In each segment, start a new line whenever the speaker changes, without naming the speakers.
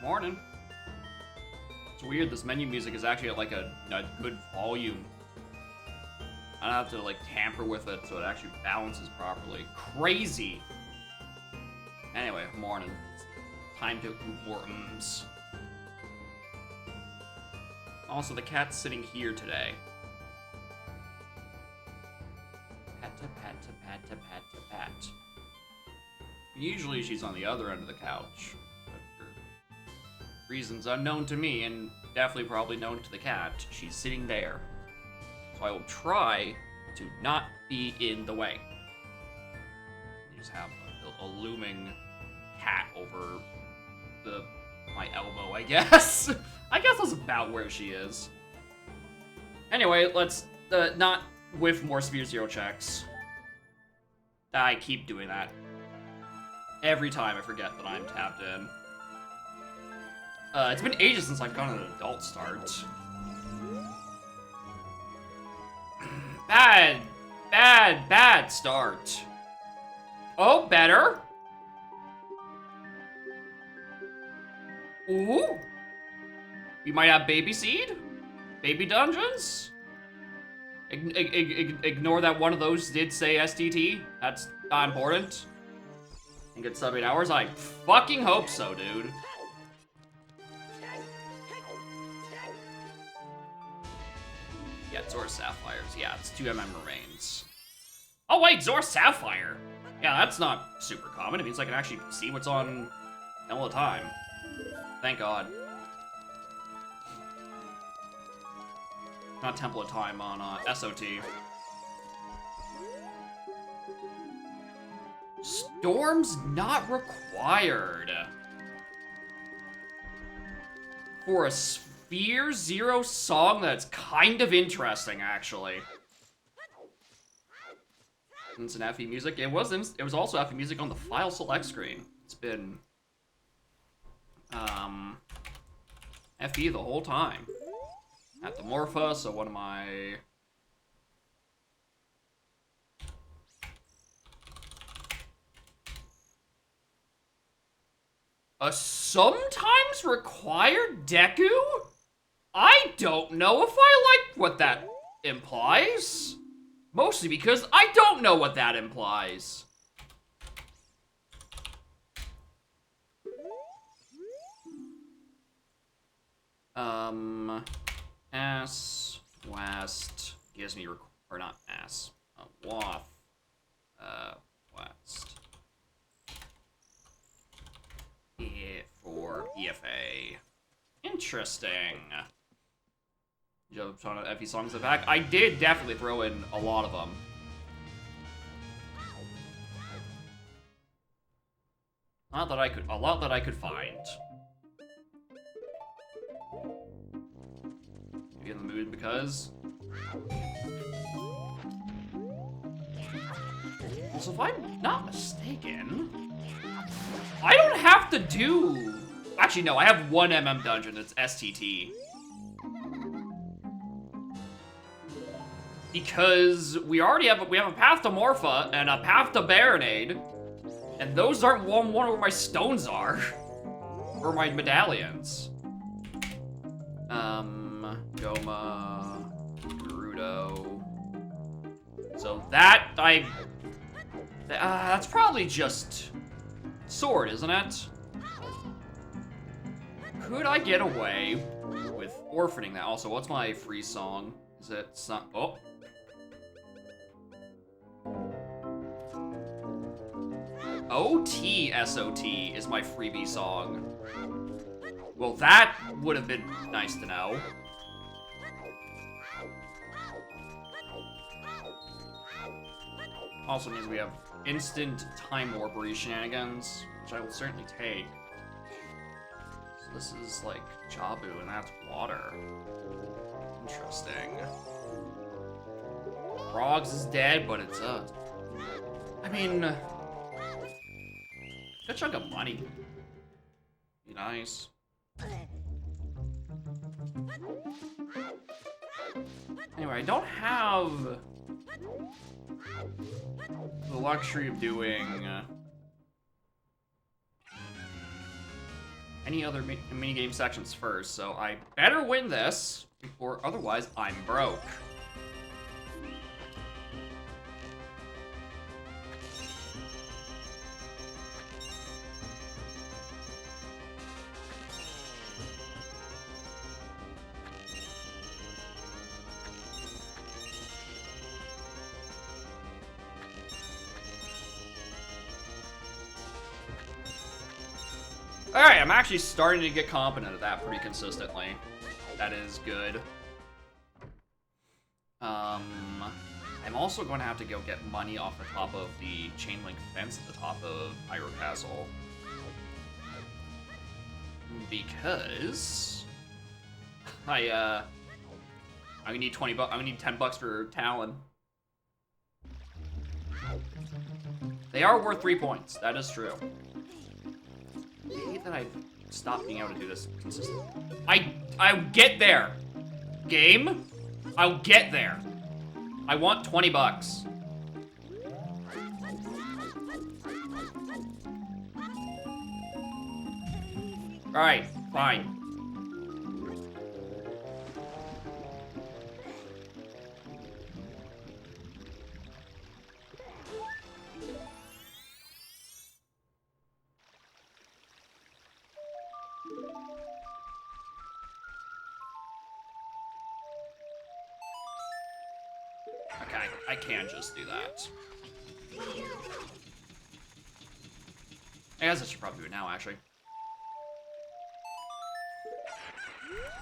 Morning. It's weird, this menu music is actually at like a good volume. I don't have to like tamper with it so it actually balances properly. Crazy! Anyway, morning. It's time to do worms. Also, the cat's sitting here today. Pat to pat to pat to pat to pat. Usually she's on the other end of the couch. Reasons unknown to me, and definitely probably known to the cat, she's sitting there. So I will try to not be in the way. You just have a looming cat over my elbow, I guess. I guess that's about where she is. Anyway, let's not whiff more Sphere Zero checks. I keep doing that. Every time I forget that I'm tapped in. It's been ages since I've gotten an adult start. Bad start. Oh, better. Ooh. We might have baby seed? Baby dungeons? Ignore that one of those did say STT. That's not important. And get sub 8 hours? I fucking hope so, dude. Yeah, Zora Sapphires. Yeah, it's 2 remains. Oh wait, Zora Sapphire! Yeah, that's not super common. It means I can actually see what's on all the time. Thank God. Not Temple of Time on SOT. Storms not required. For a Sphere Zero song that's kind of interesting, actually. It's an FE music. It was also FE music on the file select screen. It's been FE the whole time. At the Morpha, so one of my a sometimes required Deku? I don't know if I like what that implies. Mostly because I don't know what that implies. Ass, west, gives me, or not ass, wath, west. For EFA. Interesting. You have a ton of FE songs in the back. I did definitely throw in a lot of them. A lot that I could find. Be in the mood because. So if I'm not mistaken, I don't have to do. Actually, no. I have one dungeon. It's STT. Because we already have a path to Morpha and a path to Baronade, and those aren't one where my stones are, or my medallions. Goma, Gerudo. So that's probably just sword, isn't it? Could I get away with orphaning that? Also, what's my free song? Is it some? Oh. SOT is my freebie song. Well, that would have been nice to know. Also means we have instant time warpery shenanigans, which I will certainly take. So this is like Jabu, and that's water. Interesting. Frogs is dead, but it's I mean, good chunk of money. Be nice. Anyway, I don't have the luxury of doing any other minigame sections first, so I better win this, or otherwise I'm broke. Alright, I'm actually starting to get competent at that pretty consistently. That is good. I'm also going to have to go get money off the top of the chain link fence at the top of Pyro Castle. Because I need 20 bucks. I need 10 bucks for Talon. They are worth 3 points. That is true. I hate that I've stopped being able to do this consistently. I'll get there. Game? I'll get there. I want 20 bucks. Alright, fine. Okay, I can just do that. I guess I should probably do it now, actually.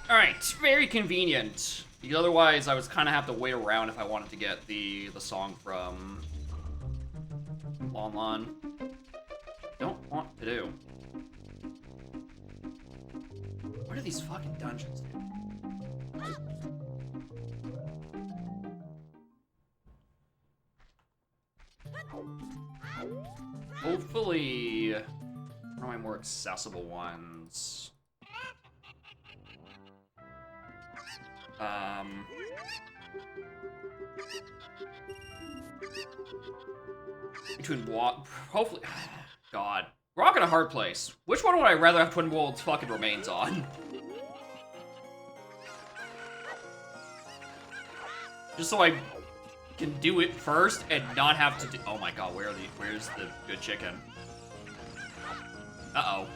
Alright, very convenient. Because otherwise, I was kind of have to wait around if I wanted to get the song from Lon Lon. Don't want to do. What are these fucking dungeons, dude? Hopefully, one of my more accessible ones. Between what? Hopefully, God, Rock and a Hard Place. Which one would I rather have Twin World's fucking remains on? Just so I can do it first and not have to do. Oh my God, where's the good chicken? Uh-oh.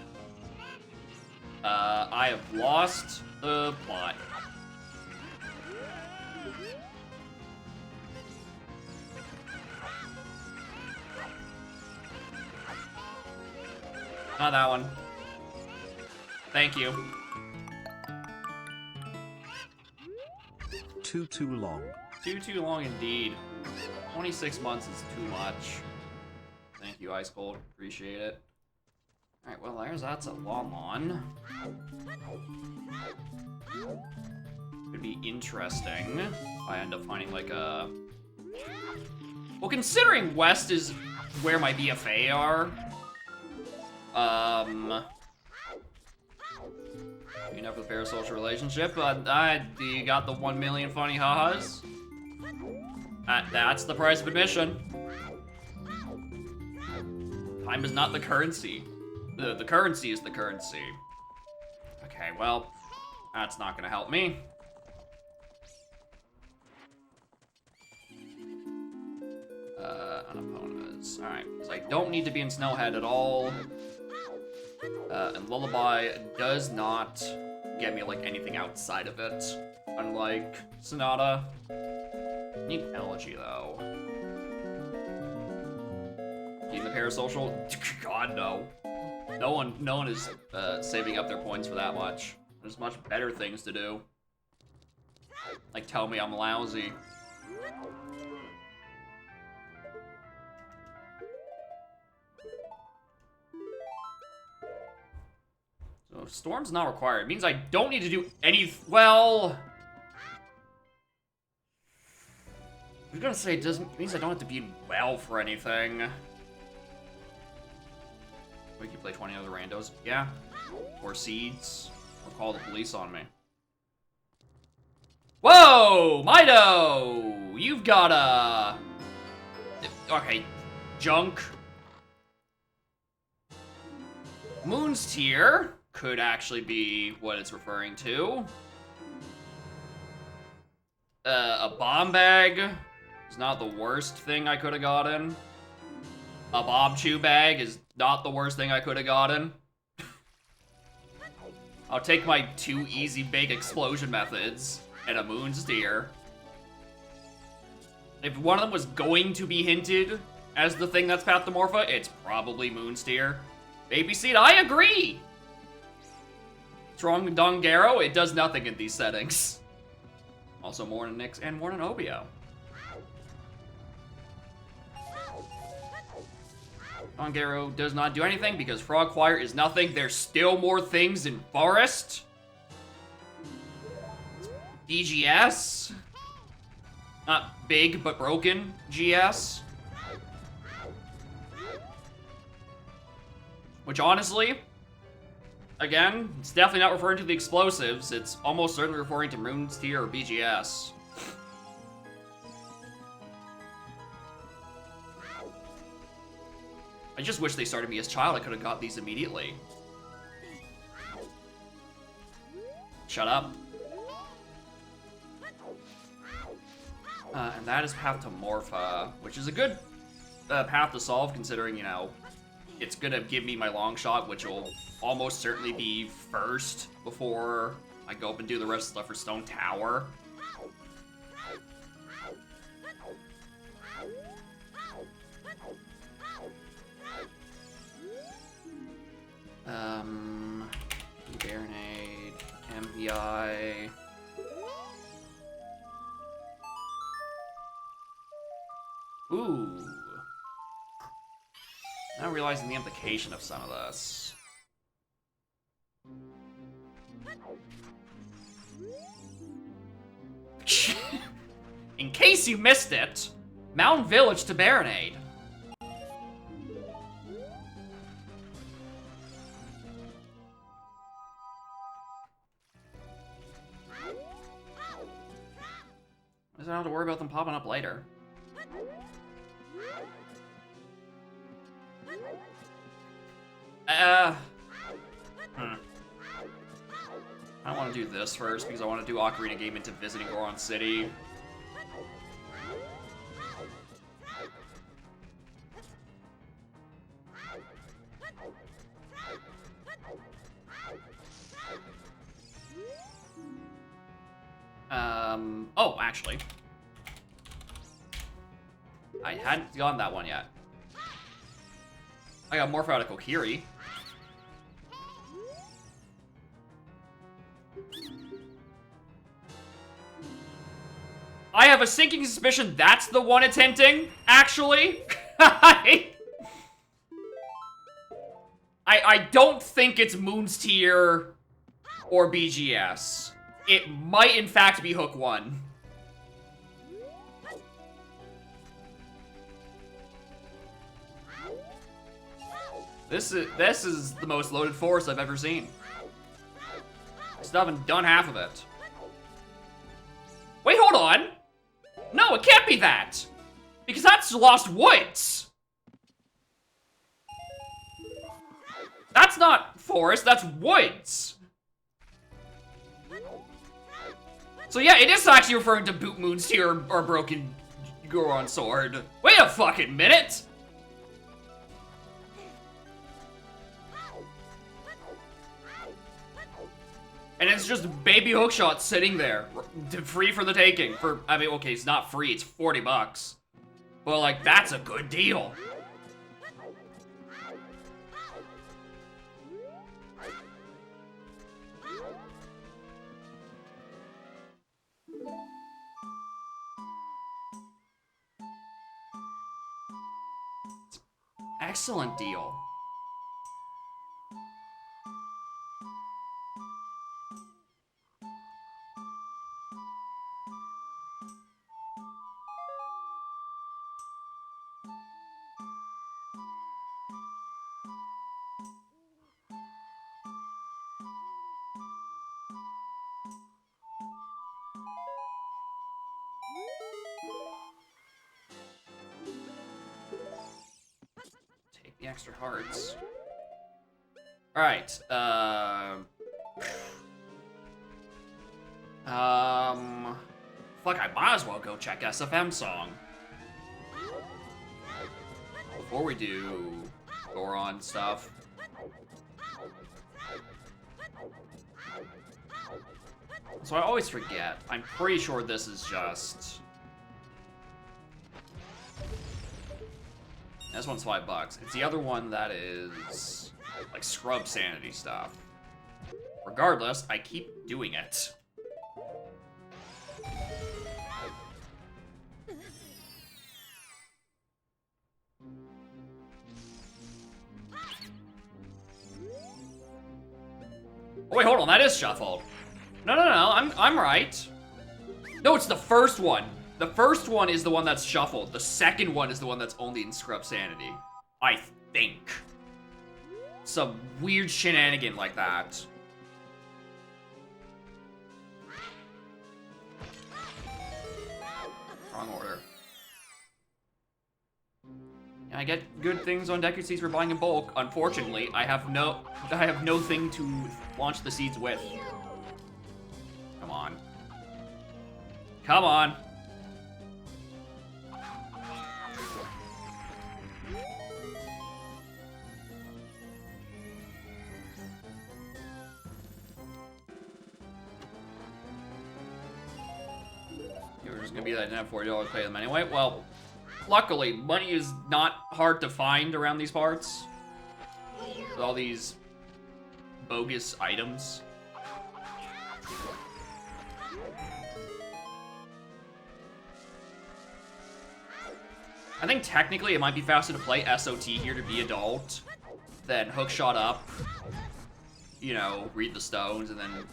I have lost the plot. Not that one. Thank you.
Too long.
Too long indeed. 26 months is too much. Thank you, Ice Cold. Appreciate it. Alright, well, that's a Lon Lon. Could be interesting if I end up finding, like, a... Well, considering West is where my BFA are, you know, for the parasocial relationship, you got the 1 million funny ha-has. That's the price of admission. Time is not the currency. The currency is the currency. Okay, well, that's not gonna help me. Unopponents. Alright, so I don't need to be in Snowhead at all. And Lullaby does not get me, like, anything outside of it. Unlike Sonata. I need Elegy, though. Getting the parasocial? God, no. No one is saving up their points for that much. There's much better things to do. Like tell me I'm lousy. So if Storm's not required, it means I don't need to do any, well... I was gonna say it means I don't have to be well for anything. We can play 20 other randos. Yeah. Or seeds. Or call the police on me. Whoa! Mido! You've got a... Okay. Junk. Moon's Tier. could actually be what it's referring to. A bomb bag is not the worst thing I could have gotten. A Bob Chew bag is not the worst thing I could have gotten. I'll take my 2 easy big explosion methods and a moon steer. If one of them was going to be hinted as the thing that's Pathomorpha, it's probably moon steer. Baby seed, I agree! Strong Dongaro, it does nothing in these settings. Also Morning Nyx and Morning Obio. Dongaro does not do anything because Frog Choir is nothing. There's still more things in Forest. DGS. Not big, but broken GS. Which honestly, again, it's definitely not referring to the explosives. It's almost certainly referring to Moonsteer or BGS. I just wish they started me as child. I could have got these immediately. Shut up. And that is Pathomorpha, which is a good path to solve considering, you know, it's gonna give me my long shot, which will almost certainly be first before I go up and do the rest of the stuff for Stone Tower. Baronade, MPI. Ooh. Now realizing the implication of some of this. In case you missed it, Mountain Village to Baronade. I don't have to worry about them popping up later. I want to do this first because I want to do Ocarina Game into visiting Goron City. Oh, actually. I hadn't gotten that one yet. I got Morph out of Kokiri. I have a sinking suspicion that's the one it's hinting, actually. I don't think it's Moonsteer or BGS. It might, in fact, be Hook 1. This is the most loaded forest I've ever seen. Still haven't done half of it. Wait, hold on! No, it can't be that! Because that's Lost Woods! That's not forest, that's woods! So yeah, it is actually referring to Boot Moonsteer or Broken Goron Sword. Wait a fucking minute! And it's just baby hookshot sitting there, free for the taking. For, I mean, okay, it's not free, it's 40 bucks. But like, that's a good deal. Excellent deal. The extra hearts. Alright, fuck, I might as well go check SFM song. Before we do Goron stuff. So I always forget. I'm pretty sure this is just... This one's $5. It's the other one that is like scrub sanity stuff. Regardless, I keep doing it. Oh, wait, hold on, that is shuffled. No, I'm right. No, it's the first one. The first one is the one that's shuffled. The second one is the one that's only in scrub sanity. I think. Some weird shenanigan like that. Wrong order. I get good things on Deku Seeds for buying in bulk. Unfortunately, I have no thing to launch the seeds with. Come on. Come on. You're just gonna be that net $40 pay them anyway. Well, luckily, money is not hard to find around these parts. With all these bogus items. I think technically it might be faster to play SOT here to be adult than hookshot up, you know, read the stones and then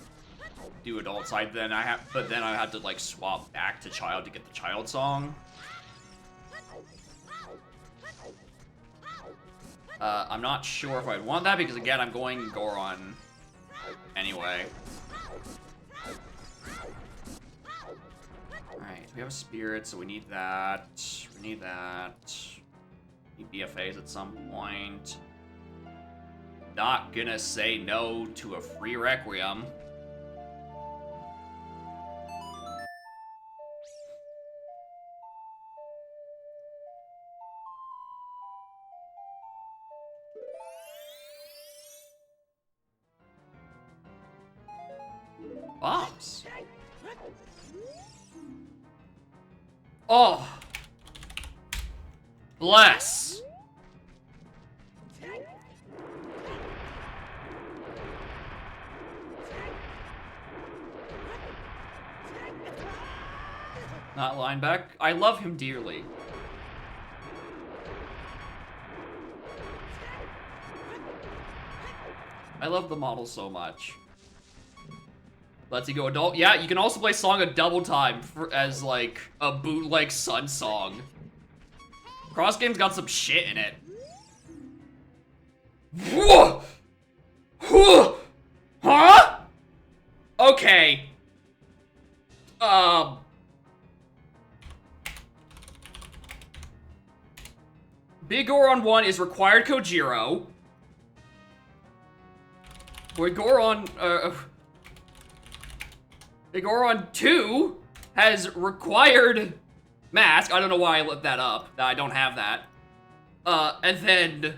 do adult side. But then I had to like swap back to child to get the child song. I'm not sure if I'd want that because again, I'm going Goron anyway. Alright, we have a spirit, so we need that. We need that. Need BFAs at some point. Not gonna say no to a free Requiem. Bombs. Oh. Bless. Not lineback. I love him dearly. I love the model so much. Lets you go adult. Yeah, you can also play Song a double time as like a bootleg Sun song. Cross game's got some shit in it. Whoa! Huh? Okay. Big Goron 1 is required Kojiro. Boy, Big Goron 2 has required mask. I don't know why I looked that up. I don't have that. And then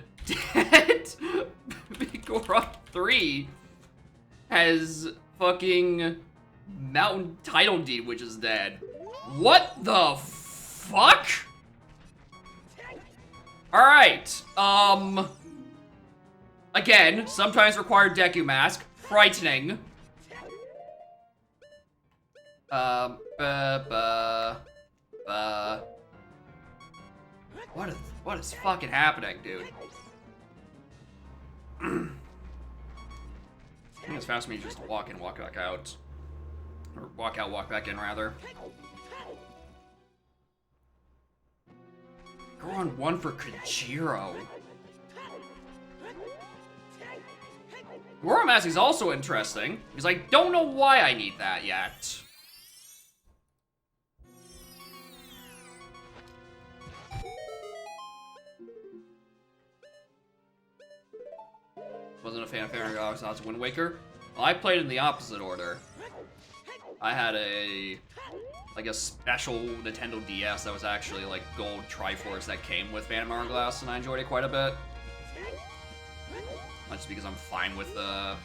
Big Goron 3 has fucking Mountain Title Deed, which is dead. What the fuck? Alright, again, sometimes required Deku Mask. Frightening. What is fucking happening, dude? I think it's faster for me just to walk in, walk back out. Or walk out, walk back in, rather. Go on 1 for Kojiro. Goron Mask is also interesting, because I don't know why I need that yet. Wasn't a fan of Phantom Hourglass, not Wind Waker. Well, I played in the opposite order. I had a special Nintendo DS that was actually like gold Triforce that came with Phantom Hourglass, and I enjoyed it quite a bit. Not just because I'm fine with I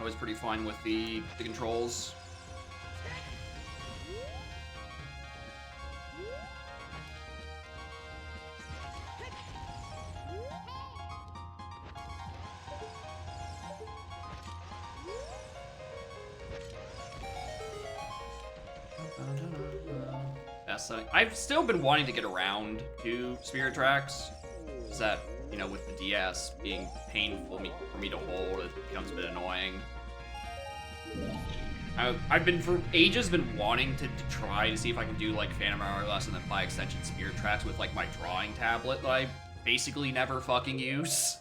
was pretty fine with the controls. I've still been wanting to get around to Spirit Tracks. Is that, you know, with the DS being painful for me to hold, it becomes a bit annoying. I've been for ages been wanting to try to see if I can do like Phantom Hourglass and then by extension Spirit Tracks with like my drawing tablet that I basically never fucking use.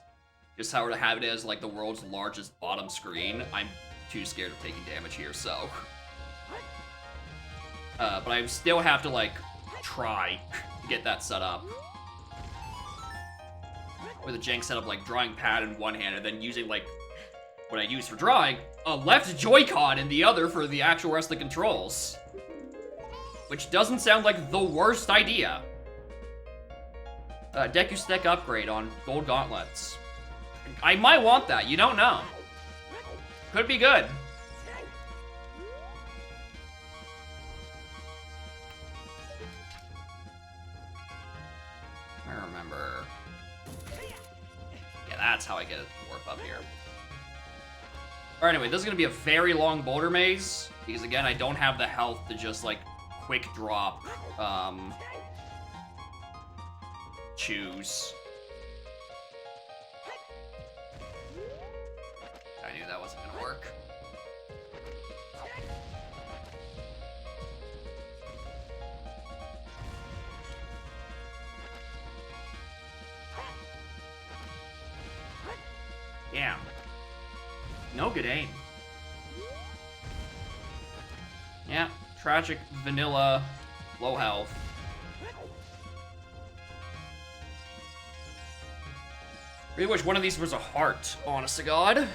Just how to have it as like the world's largest bottom screen. I'm too scared of taking damage here, so. But I still have to like try to get that set up. With a jank setup like drawing pad in one hand and then using like what I use for drawing, a left Joy-Con in the other for the actual rest of the controls. Which doesn't sound like the worst idea. Deku Stack upgrade on gold gauntlets. I might want that, you don't know. Could be good. I remember. Yeah, that's how I get it to warp up here. Alright, anyway, this is gonna be a very long boulder maze, because again, I don't have the health to just, like, quick drop, choose. I knew that wasn't gonna work. Yeah. No good aim. Yeah, tragic, vanilla, low health. Really wish one of these was a heart, honest to God.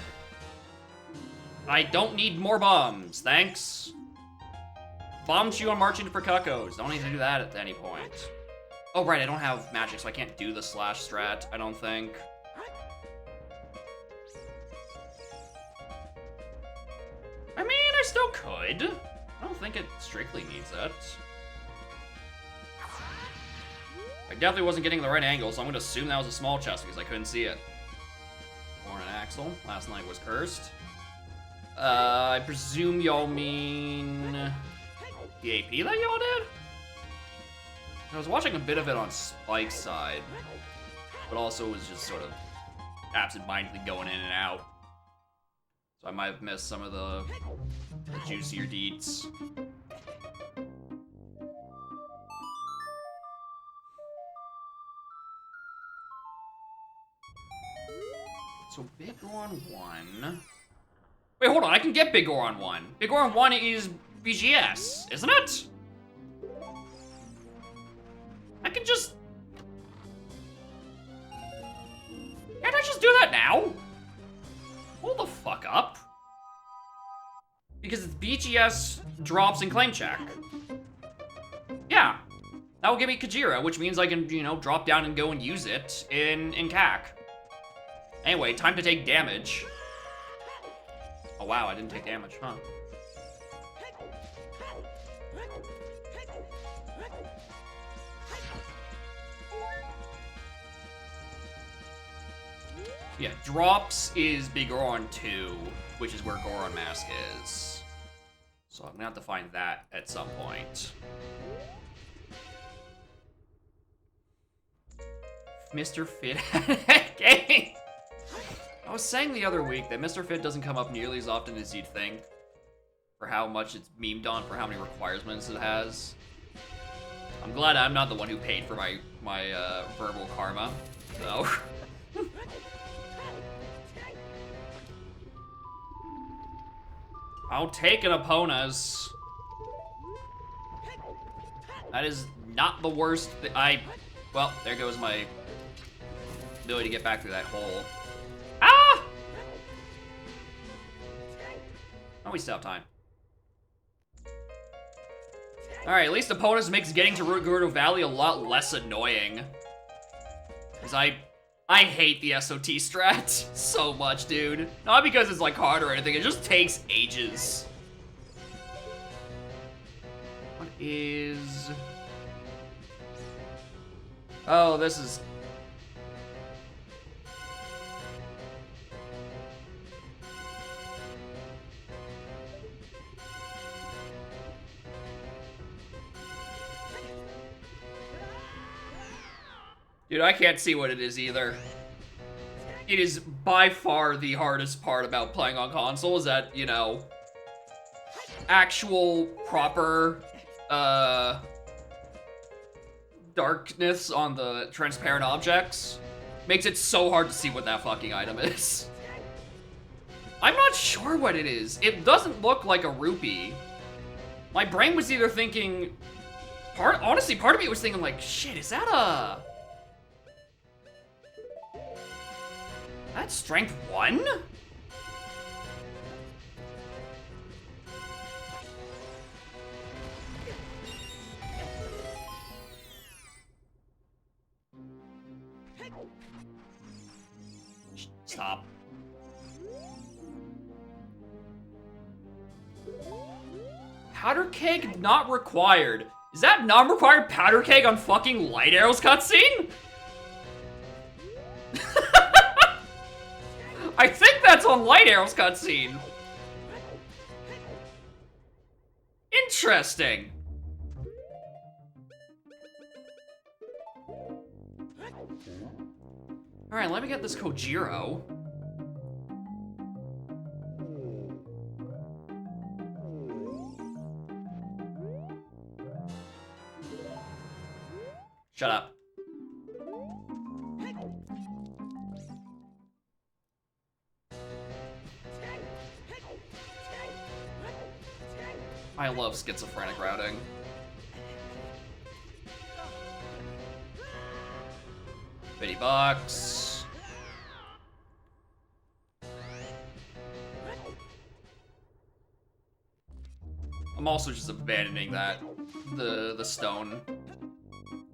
I don't need more bombs, thanks. Bombs you on marching for cuckoos. Don't need to do that at any point. Oh, right, I don't have magic, so I can't do the slash strat, I don't think. I mean, I still could. I don't think it strictly needs it. I definitely wasn't getting the right angle, so I'm gonna assume that was a small chest because I couldn't see it. Or an axle. Last night was cursed. I presume y'all mean the AP that y'all did? I was watching a bit of it on Spike's side, but also was just sort of absent-mindedly going in and out. So I might have missed some of the juicier deeds. So Big Goron 1. Wait, hold on, I can get Big Goron 1. Big Goron 1 is BGS, isn't it? I can just... Can't I just do that now? Hold the fuck up. Because it's BGS drops and claim check. Yeah. That will give me Kajira, which means I can, you know, drop down and go and use it in CAC. Anyway, time to take damage. Oh wow, I didn't take damage, huh? Yeah, drops is Big Goron 2, which is where Goron Mask is. So I'm gonna have to find that at some point. Mr. Fit had that game. I was saying the other week that Mr. Fit doesn't come up nearly as often as you'd think for how much it's memed on, for how many requirements it has. I'm glad I'm not the one who paid for my verbal karma, so. I'll take an Epona's. That is not the worst. Well, there goes my ability to get back through that hole. Ah! Oh, we still have time. Alright, at least opponents makes getting to Gerudo Valley a lot less annoying. Because I hate the SOT strat so much, dude. Not because it's like hard or anything, it just takes ages. What is... Oh, this is... Dude, I can't see what it is either. It is by far the hardest part about playing on console is that, you know, actual proper darkness on the transparent objects makes it so hard to see what that fucking item is. I'm not sure what it is. It doesn't look like a rupee. My brain was either thinking... Honestly, part of me was thinking like, shit, is that a... That's strength 1? Stop. Powder keg not required. Is that non-required powder keg on fucking Light Arrow's cutscene? I think that's on Light Arrow's cutscene. Interesting. Alright, let me get this Kojiro. Shut up. I love schizophrenic routing. $50. I'm also just abandoning that the stone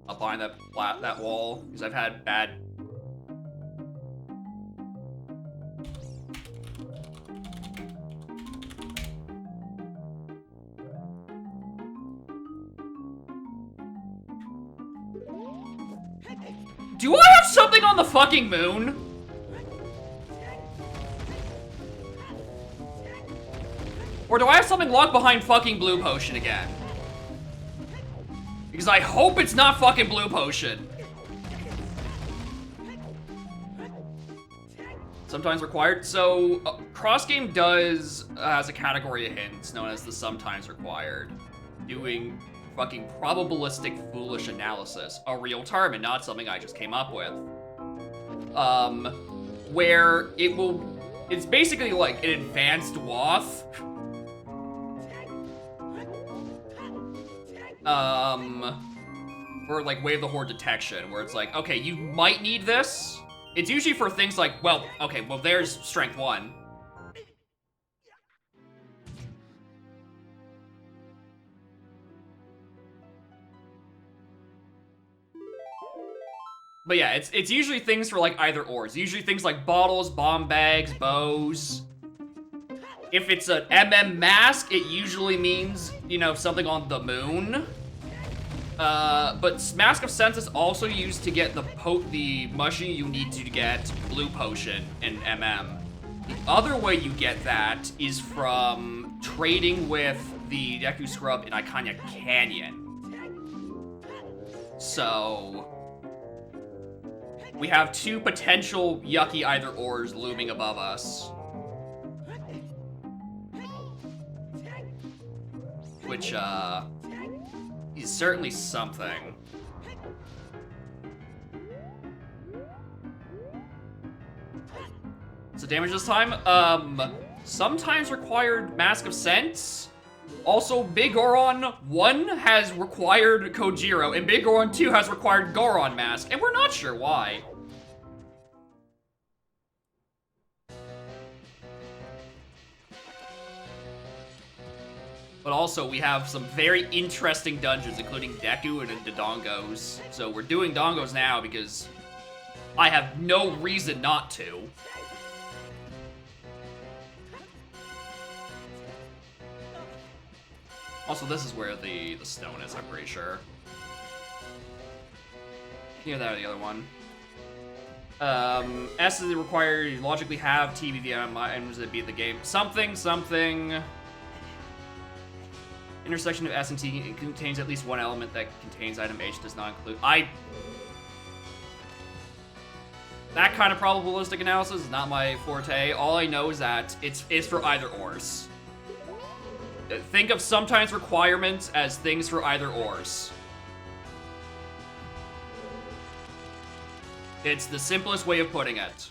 up behind that wall because I've had bad. Do I have something on the fucking moon? Or do I have something locked behind fucking Blue Potion again? Because I hope it's not fucking Blue Potion. Sometimes required. So, Cross Game has a category of hints known as the sometimes required. Doing fucking probabilistic foolish analysis. A real term and not something I just came up with. Where it's basically like an advanced WAF. Or like Wave the Horde detection, where it's like, okay, you might need this. It's usually for things like, well, okay, well there's strength 1. But yeah, it's usually things for like either ors. Usually things like bottles, bomb bags, bows. If it's an MM mask, it usually means, you know, something on the moon. But Mask of Sense is also used to get the mushroom you need to get Blue Potion in MM. The other way you get that is from trading with the Deku Scrub in Ikanya Canyon. So we have 2 potential yucky either ors looming above us. Which, is certainly something. So damage this time? Sometimes required Mask of Sense. Also, Big Goron 1 has required Kojiro, and Big Goron 2 has required Goron Mask, and we're not sure why. But also, we have some very interesting dungeons, including Deku and the Dongos. So we're doing Dongos now because I have no reason not to. Also, this is where the stone is, I'm pretty sure. Either that or the other one. S is required, you logically have TBVM items that beat the game. Something. Intersection of S and T contains at least one element that contains item H does not include. That kind of probabilistic analysis is not my forte. All I know is that it's for either ors. Think of sometimes requirements as things for either ors. It's the simplest way of putting it.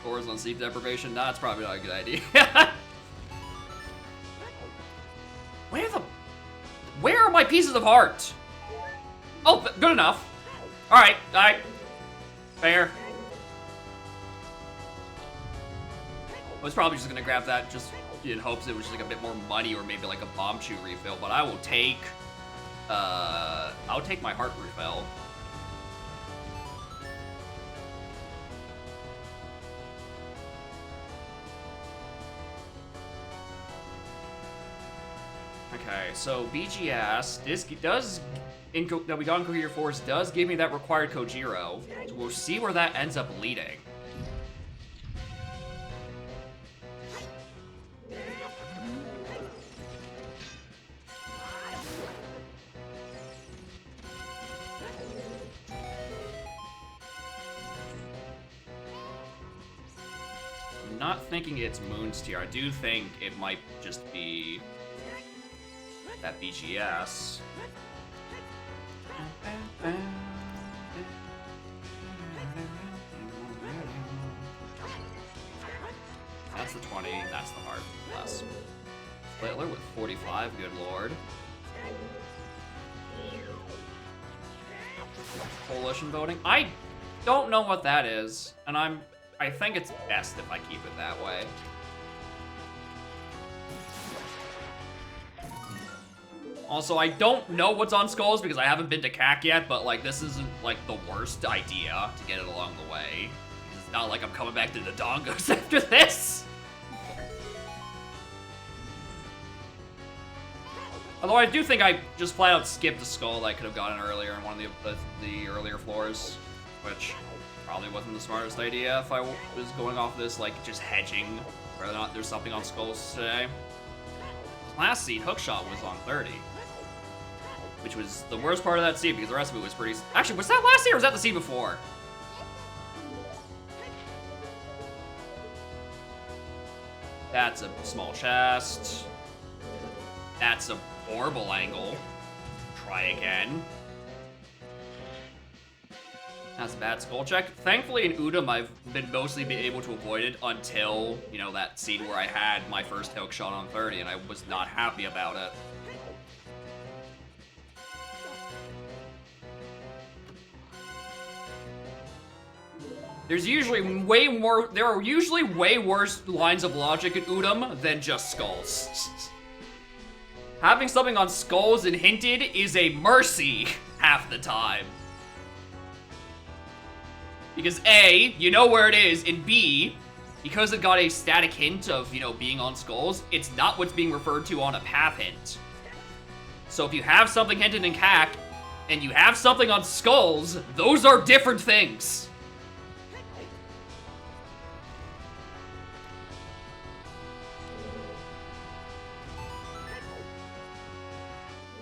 Ors on sleep deprivation? Nah, that's probably not a good idea. Where are my pieces of heart? Oh, good enough. Alright, fair. I was probably just gonna grab that just in hopes it was just like a bit more money or maybe like a bomb chew refill, but I will take, I'll take my heart refill. Okay, so BGS, this does, that we got in Cohere Force, does give me that required Kojiro, so we'll see where that ends up leading. I'm not thinking it's Moon's tier. I do think it might just be that BGS. That's the 20, that's the heart. Less. Splittler with 45, good lord. Coalition voting? I don't know what that is, and I think it's best if I keep it that way. Also, I don't know what's on Skulls because I haven't been to CAC yet, but like this isn't like the worst idea to get it along the way. It's not like I'm coming back to the Dongos after this. Although I do think I just flat out skipped the skull that I could have gotten earlier in one of the earlier floors, which probably wasn't the smartest idea if I was going off this, like, just hedging whether or not there's something on Skulls today. Last seed, Hookshot, was on 30, which was the worst part of that seed because the rest of it was pretty... Actually, was that last seed or was that the seed before? That's a small chest. That's a horrible angle. Try again. That's a bad skull check. Thankfully in Udam, I've been mostly able to avoid it until, you know, that scene where I had my first hook shot on 30 and I was not happy about it. There are usually way worse lines of logic in Udam than just skulls. Having something on Skulls and Hinted is a mercy half the time. Because A, you know where it is, and B, because it got a static hint of, you know, being on Skulls, it's not what's being referred to on a path hint. So if you have something hinted in CAC, and you have something on Skulls, those are different things.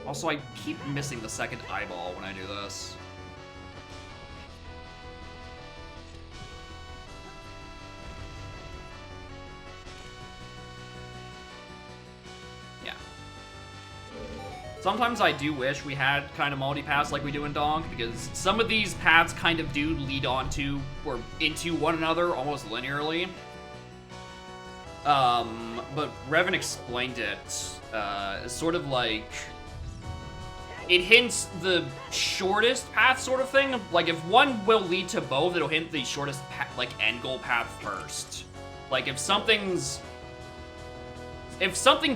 Also, I keep missing the second eyeball when I do this. Yeah. Sometimes I do wish we had kind of multi-paths like we do in Donk, because some of these paths kind of do lead onto or into one another almost linearly. But Revan explained it, sort of like... it hints the shortest path sort of thing. Like, if one will lead to both, it'll hint the shortest, like, end goal path first. Like, if something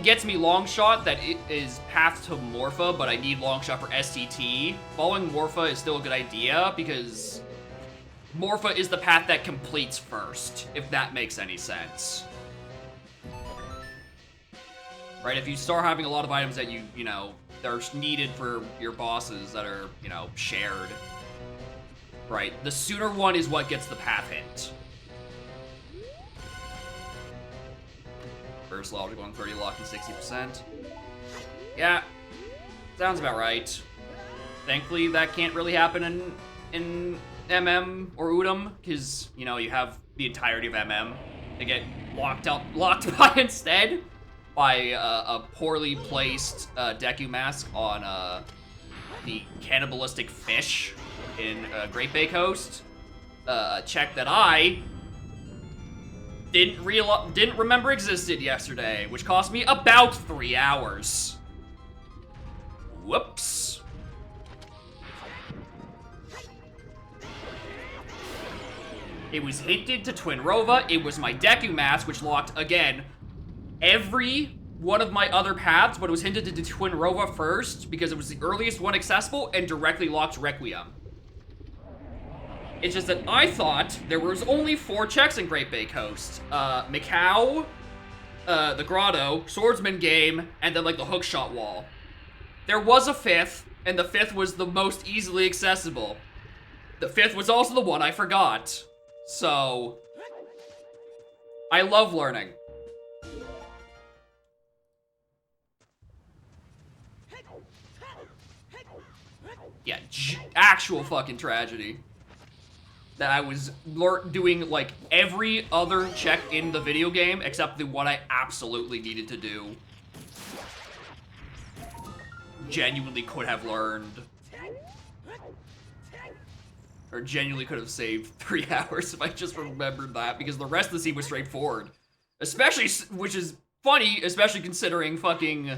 gets me long shot that it is path to Morpha, but I need long shot for STT, following Morpha is still a good idea, because Morpha is the path that completes first, if that makes any sense. Right, if you start having a lot of items that you know, that are needed for your bosses that are, you know, shared. Right, the sooner one is what gets the path hint. First logic 130 lock and 60%. Yeah, sounds about right. Thankfully, that can't really happen in MM or Udom, because, you know, you have the entirety of MM. They get locked by instead by a poorly placed Deku Mask on the cannibalistic fish in Great Bay Coast. A check that I didn't remember existed yesterday, which cost me about 3 hours. Whoops. It was hinted to Twin Rova. It was my Deku Mask, which locked, again, every one of my other paths, but it was hinted to Twin Rova first because it was the earliest one accessible and directly locked Requiem. It's just that I thought there was only 4 checks in Great Bay Coast. Macau, the Grotto, Swordsman Game, and then, like, the hookshot wall. There was a 5th, and the 5th was the most easily accessible. The 5th was also the one I forgot. So, I love learning. Yeah, actual fucking tragedy. That I was doing, like, every other check in the video game except the one I absolutely needed to do. Genuinely could have learned. Or genuinely could have saved 3 hours if I just remembered that, because the rest of the scene was straightforward. Especially, which is funny, especially considering fucking,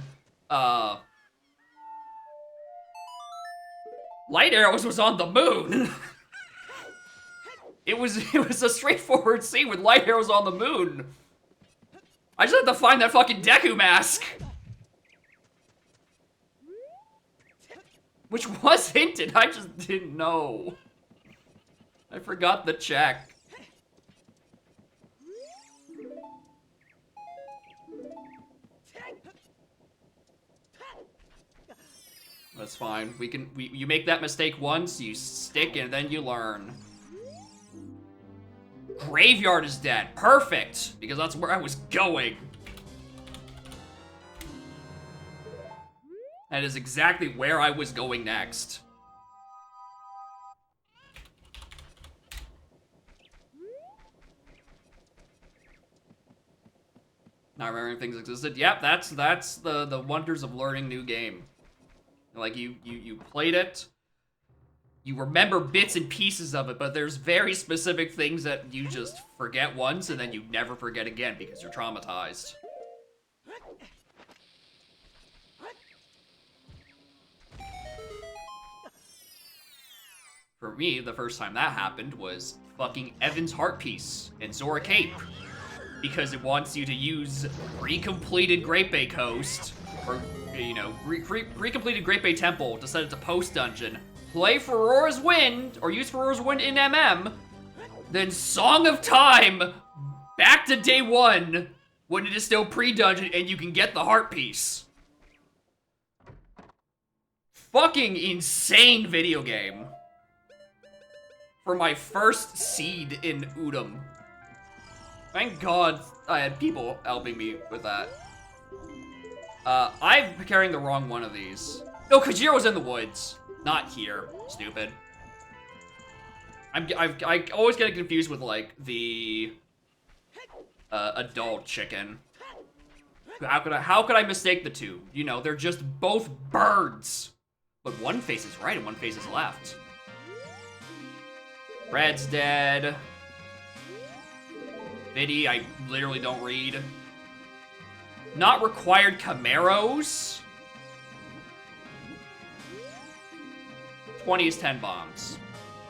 Light Arrows was on the moon! It was a straightforward scene with Light Arrows on the moon. I just had to find that fucking Deku Mask. Which was hinted, I just didn't know. I forgot the check. That's fine. You make that mistake once, you stick, and then you learn. Graveyard is dead. Perfect! Because that's where I was going. That is exactly where I was going next. Not remembering things existed. Yep, that's the wonders of learning new game. Like, you played it, you remember bits and pieces of it, but there's very specific things that you just forget once and then you never forget again because you're traumatized. For me, the first time that happened was fucking Evan's Heart Piece in Zora Cape. Because it wants you to use recompleted Great Bay Coast, or, you know, recompleted Great Bay Temple to set it to post-dungeon, play Ferora's Wind, or use Ferora's Wind in MM, then Song of Time, back to day 1, when it is still pre-dungeon and you can get the Heart Piece. Fucking insane video game. For my first seed in Udom. Thank God I had people helping me with that. I'm carrying the wrong one of these. No, Kajiro's in the woods. Not here. Stupid. I always get confused with, like, the adult chicken. How could I mistake the two? You know, they're just both birds. But one face is right and one face is left. Red's dead. Biddy, I literally don't read. Not required Camaros. 20 is 10 bombs.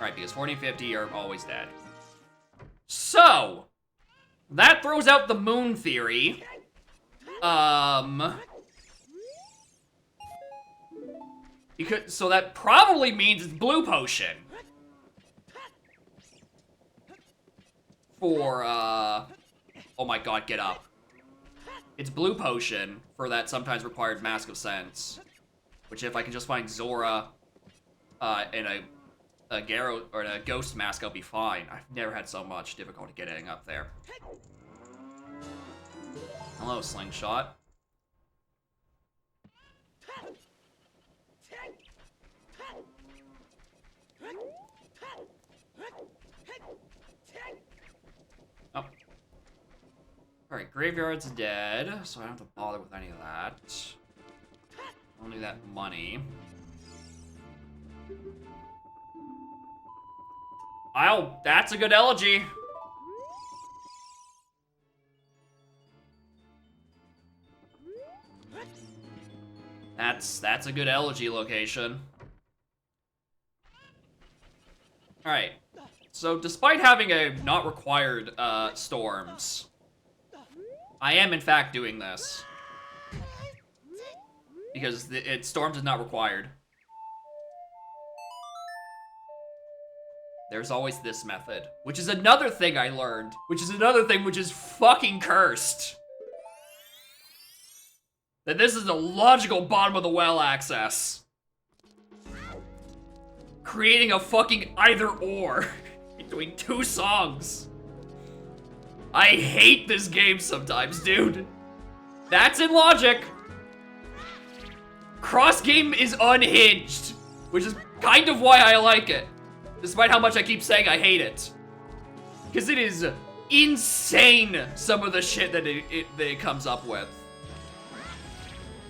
Right, because 40 and 50 are always dead. So, that throws out the moon theory. Because, so that probably means it's blue potion. For, oh my god, get up. It's blue potion for that sometimes required Mask of Sense. Which if I can just find Zora, in a Garo, or a Ghost Mask, I'll be fine. I've never had so much difficulty getting up there. Hello, Slingshot. Oh. Alright, Graveyard's dead, so I don't have to bother with any of that. Only that money. That's a good elegy. That's a good elegy location. Alright. So despite having a not required storms, I am in fact doing this. Because storms is not required. There's always this method, which is another thing I learned, which is another thing which is fucking cursed. That this is the logical bottom of the well access. Creating a fucking either or between two songs. I hate this game sometimes, dude. That's in logic. Cross game is unhinged, which is kind of why I like it. Despite how much I keep saying I hate it. Because it is insane, some of the shit that it comes up with.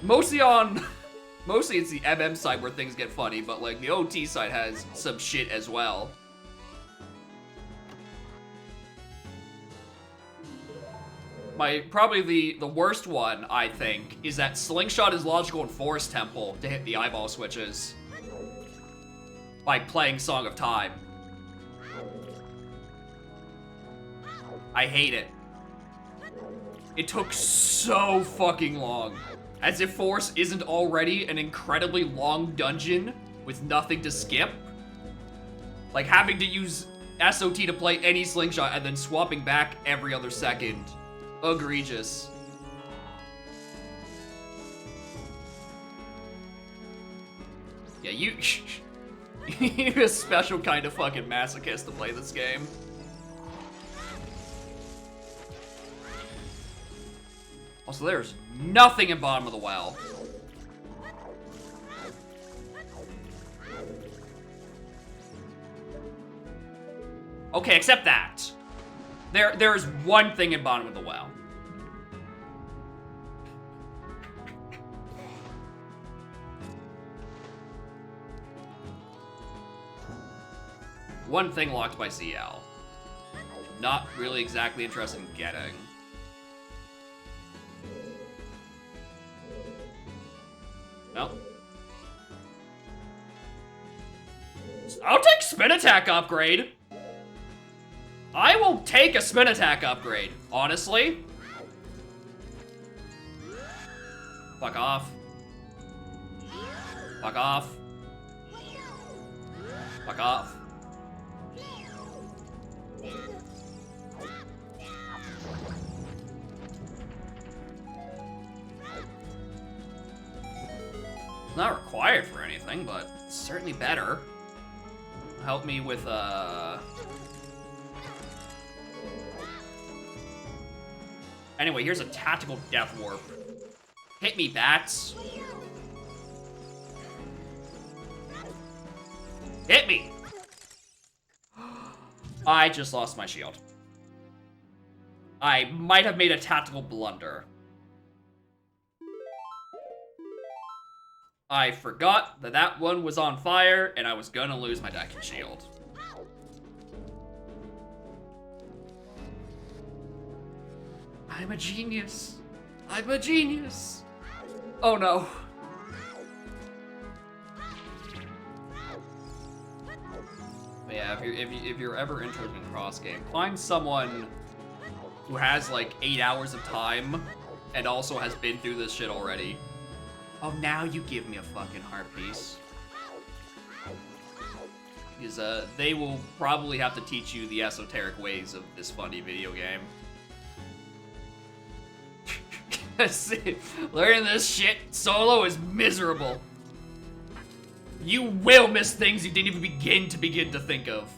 Mostly it's the MM side where things get funny, but like the OT side has some shit as well. Probably the worst one, I think, is that Slingshot is logical in Forest Temple to hit the eyeball switches. By playing Song of Time. I hate it. It took so fucking long. As if Force isn't already an incredibly long dungeon with nothing to skip. Like having to use SOT to play any Slingshot and then swapping back every other second. Egregious. Yeah, you you're a special kind of fucking masochist to play this game. Also, there's nothing in bottom of the well. Okay, except that. There's one thing in bottom of the well. One thing locked by CL. Not really exactly interested in getting. No. I'll take spin attack upgrade. I will take a spin attack upgrade, honestly. Fuck off. Fuck off. Fuck off. Not required for anything, but it's certainly better. Help me with, Anyway, here's a tactical death warp. Hit me, bats. Hit me! I just lost my shield. I might have made a tactical blunder. I forgot that that one was on fire, and I was gonna lose my deck and shield. I'm a genius. I'm a genius. Oh no. But yeah, if you're ever interested in cross game, find someone who has like 8 hours of time and also has been through this shit already. Oh, now you give me a fucking heart piece. Because they will probably have to teach you the esoteric ways of this funny video game. Learning this shit solo is miserable. You will miss things you didn't even begin to think of.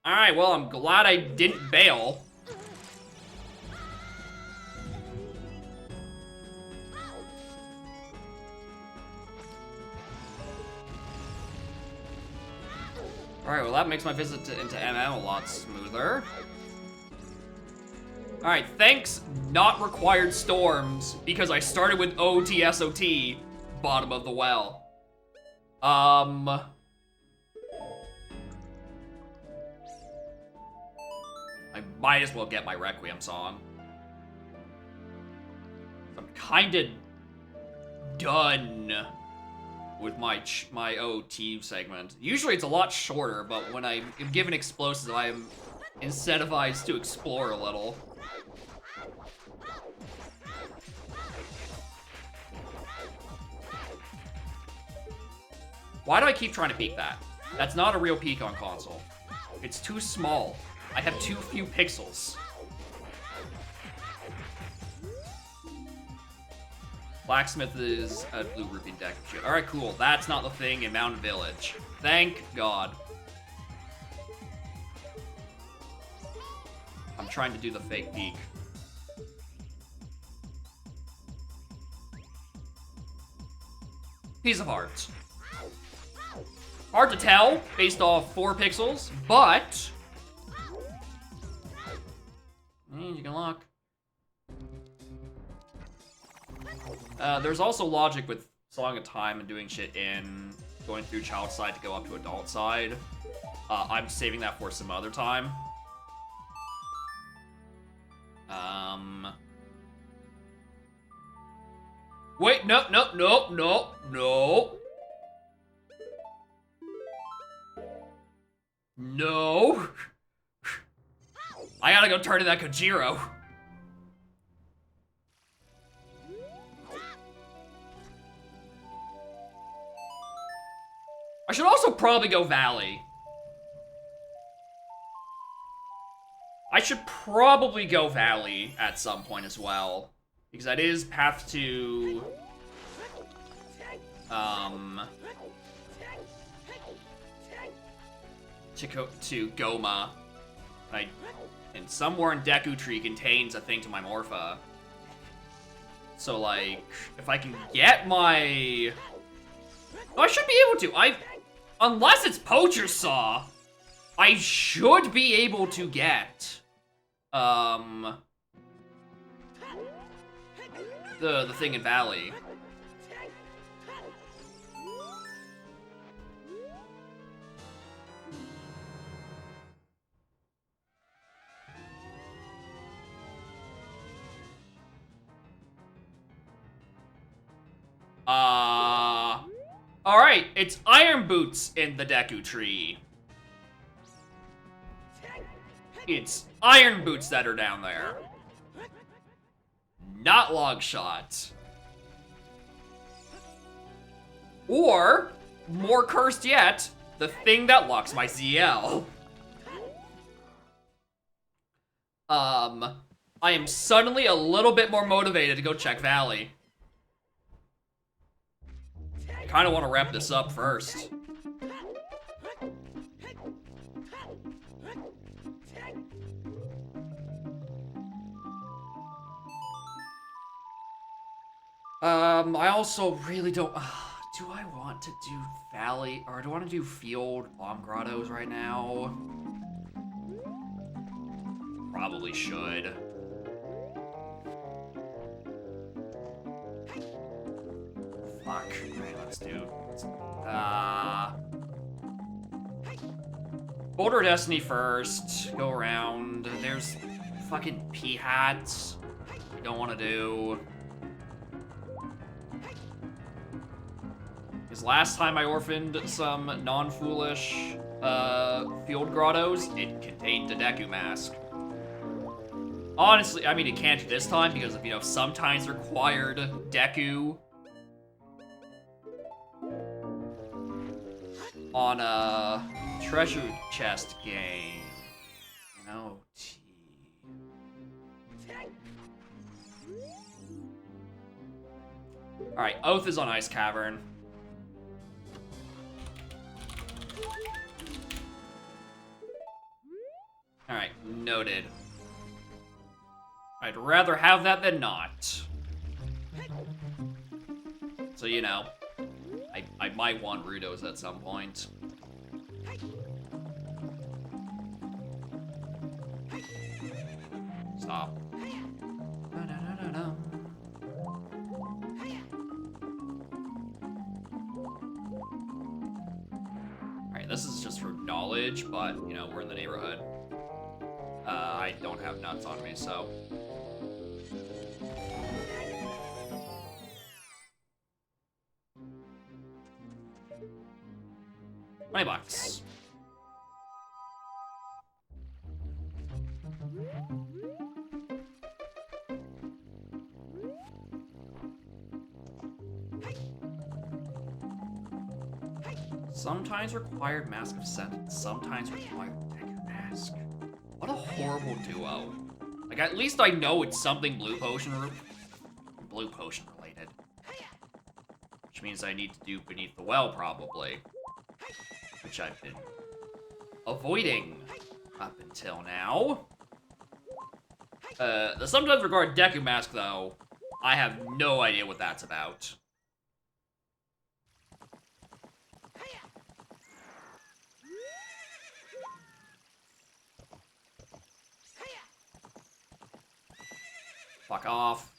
Alright, well, I'm glad I didn't bail. Alright, well that makes my visit into MM a lot smoother. Alright, thanks, not required storms, because I started with OTSOT, bottom of the well. I might as well get my Requiem song. I'm kinda done with my OT segment. Usually it's a lot shorter, but when I am given explosives, I am incentivized to explore a little. Why do I keep trying to peek that? That's not a real peek on console. It's too small. I have too few pixels. Blacksmith is a blue rupee deck of shit. Alright, cool. That's not the thing in Mountain Village. Thank God. I'm trying to do the fake peek. Piece of art. Hard to tell based off 4 pixels, but you can lock. There's also logic with Song of Time and doing shit in going through child side to go up to adult side. I'm saving that for some other time. Wait, no. No! I gotta go turn to that Kojiro. I should also probably go Valley. I should probably go Valley at some point as well. Because that is path to Goma. And somewhere in Deku Tree contains a thing to my Morpha. So, like, if I can get my... Oh, I should be able to. Unless it's Poacher's Saw, I should be able to get, the thing in Valley. Alright, it's Iron Boots in the Deku Tree. It's Iron Boots that are down there. Not Long Shot. Or, more cursed yet, the thing that locks my ZL. I am suddenly a little bit more motivated to go check Valley. I kind of want to wrap this up first. I also really don't... do I want to do Valley, or do I want to do Field Bomb Grottos right now? Probably should. Fuck. Alright, let's do... Boulder Destiny first. Go around. There's fucking P-Hats. don't want to do. Because last time I orphaned some non-foolish field grottos, it contained a Deku mask. Honestly, I mean, it can't this time because of, you know, sometimes required Deku on a treasure chest game. No tea. Alright, Oath is on Ice Cavern. Alright, noted. I'd rather have that than not. So, you know, I might want Rudos at some point. Stop. Alright, this is just for knowledge, but, you know, we're in the neighborhood. I don't have nuts on me, so... $20. Sometimes required Mask of Scent, sometimes required Deku Mask. What a horrible duo. Like, at least I know it's something Blue Potion related. Which means I need to do Beneath the Well, probably. Which I've been avoiding up until now. The sometimes required Deku Mask, though, I have no idea what that's about. Fuck off.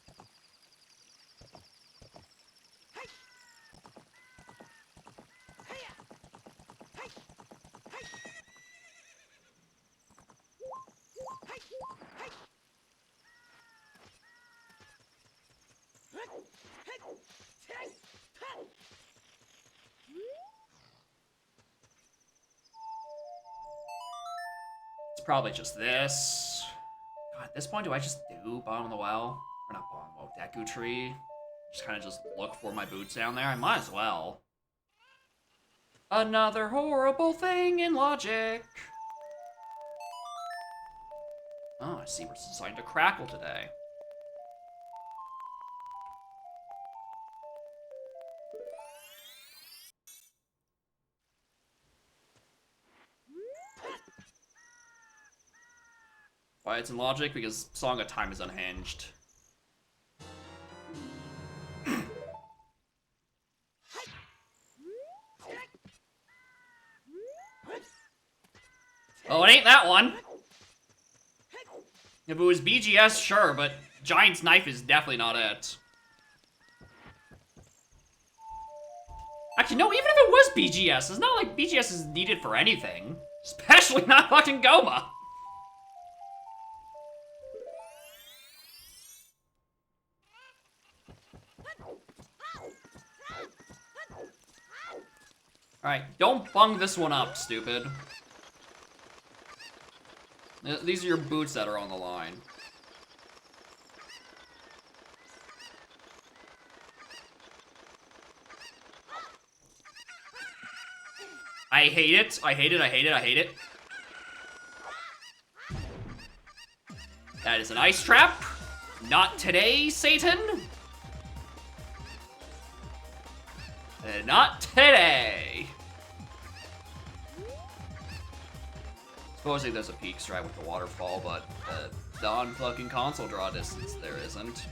It's probably just this. God, at this point, do I just do Bottom of the Well? Or not Bottom of the Well, Deku Tree? Just kind of just look for my boots down there? I might as well. Another horrible thing in logic. Oh, I see we're starting to crackle today. Why it's in logic? Because Song of Time is unhinged. Oh, it ain't that one. If it was BGS, sure, but Giant's Knife is definitely not it. Actually, no, even if it was BGS, it's not like BGS is needed for anything. Especially not fucking Goma. Alright, don't bung this one up, stupid. These are your boots that are on the line. I hate it. I hate it. I hate it. I hate it. That is an ice trap. Not today, Satan. Not today. Supposedly there's a peak strike with the waterfall, but non-fucking console draw distance there isn't.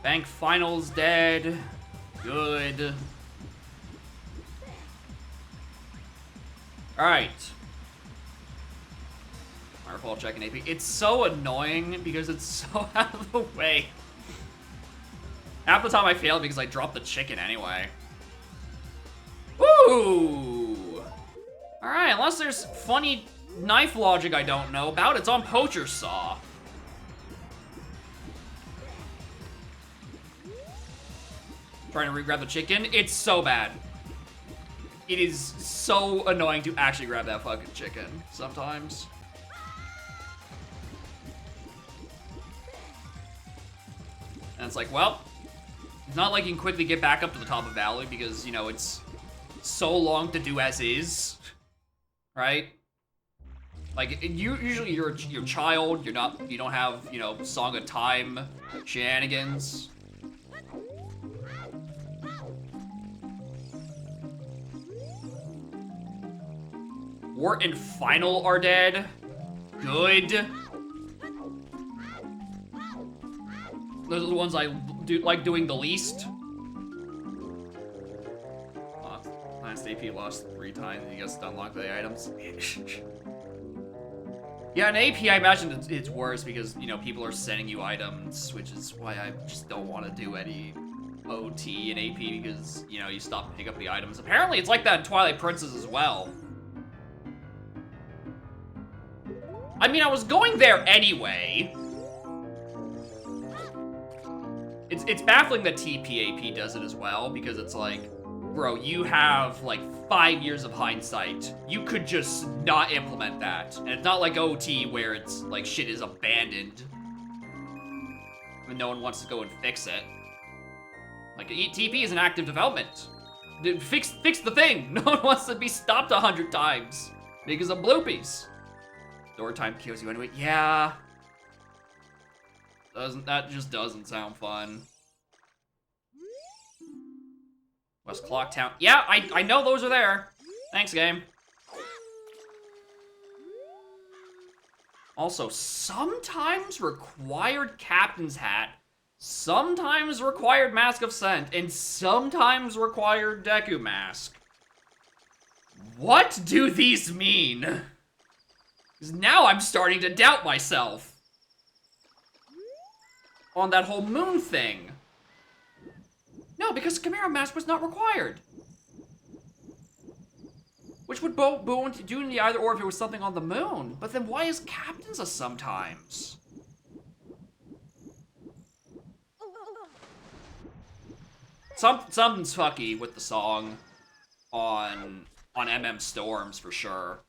Bank Finals dead. Good. Alright. Waterfall checking AP. It's so annoying because it's so out of the way. Half the time I failed because I dropped the chicken anyway. Woo! Alright, unless there's funny knife logic I don't know about, it's on Poacher's Saw. Trying to re-grab the chicken. It's so bad. It is so annoying to actually grab that fucking chicken sometimes. And it's like, well, it's not like you can quickly get back up to the top of Valley because, you know, it's so long to do as is, right? Like, usually you're a child, you don't have, you know, Song of Time shenanigans. Wart and Final are dead. Good. Those are the ones I like doing the least. Last AP lost 3 times and he gets to unlock the items. Yeah, in AP I imagine it's worse because, you know, people are sending you items, which is why I just don't want to do any OT in AP because, you know, you stop picking up the items. Apparently it's like that in Twilight Princess as well. I mean, I was going there anyway. It's baffling that TPAP does it as well, because it's like, bro, you have like 5 years of hindsight. You could just not implement that. And it's not like OT where it's like shit is abandoned and no one wants to go and fix it. Like, TP is an active development. Fix the thing. No one wants to be stopped 100 times because of bloopies. Door time kills you anyway. Yeah. That just doesn't sound fun. West Clock Town. Yeah, I know those are there. Thanks, game. Also, sometimes required Captain's Hat, sometimes required Mask of Scent, and sometimes required Deku Mask. What do these mean? Because now I'm starting to doubt myself on that whole moon thing. No, because Chimera Mask was not required. Which would Boone do in the either or if it was something on the moon. But then why is Captain's a sometimes? Something's fucky with the song on MM Storms for sure.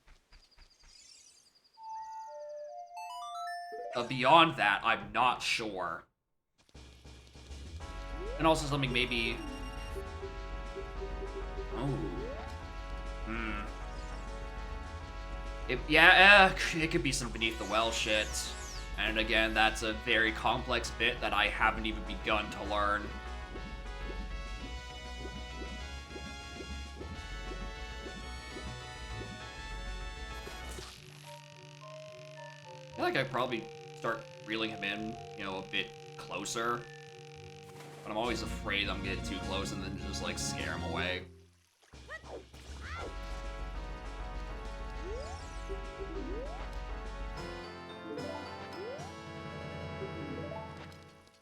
Beyond that, I'm not sure. And also something maybe... Oh. It could be some Beneath the Well shit. And again, that's a very complex bit that I haven't even begun to learn. I feel like I'd probably start reeling him in, you know, a bit closer. But I'm always afraid I'm getting too close and then just, like, scare him away.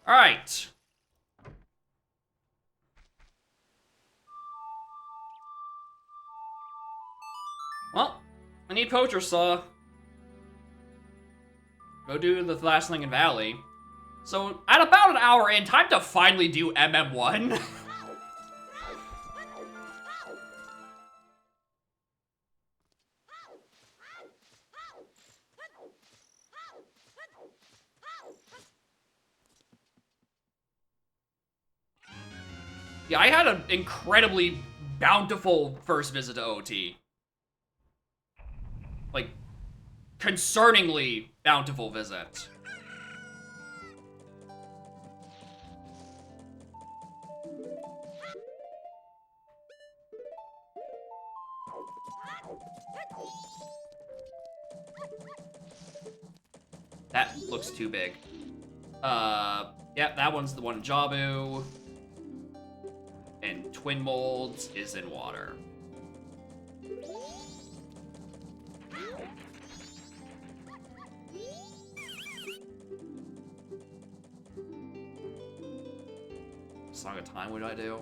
Alright. Well, I need Poacher Saw. Go do the last thing in Valley. So, at about an hour in, time to finally do MM1. Yeah, I had an incredibly bountiful first visit to OT. Like, concerningly bountiful visit. That looks too big. Yeah, that one's the one in Jabu. And Twin Molds is in water. Song of Time, what do I do?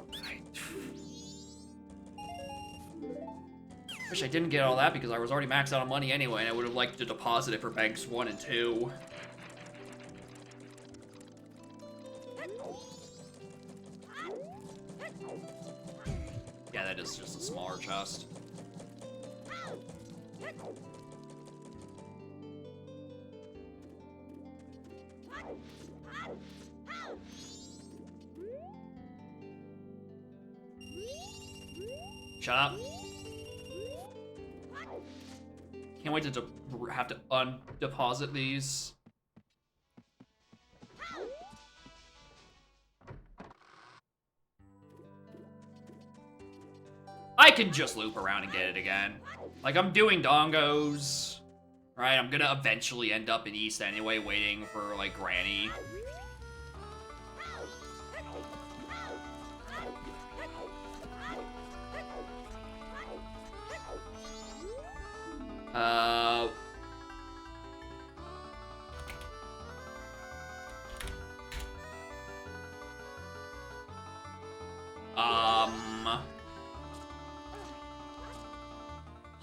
Wish I didn't get all that because I was already maxed out on money anyway, and I would have liked to deposit it for banks 1 and 2. Yeah, that is just a smaller chest. Shut up. Can't wait to have to undeposit these. I can just loop around and get it again. Like, I'm doing dongos, right? I'm gonna eventually end up in East anyway, waiting for, like, Granny.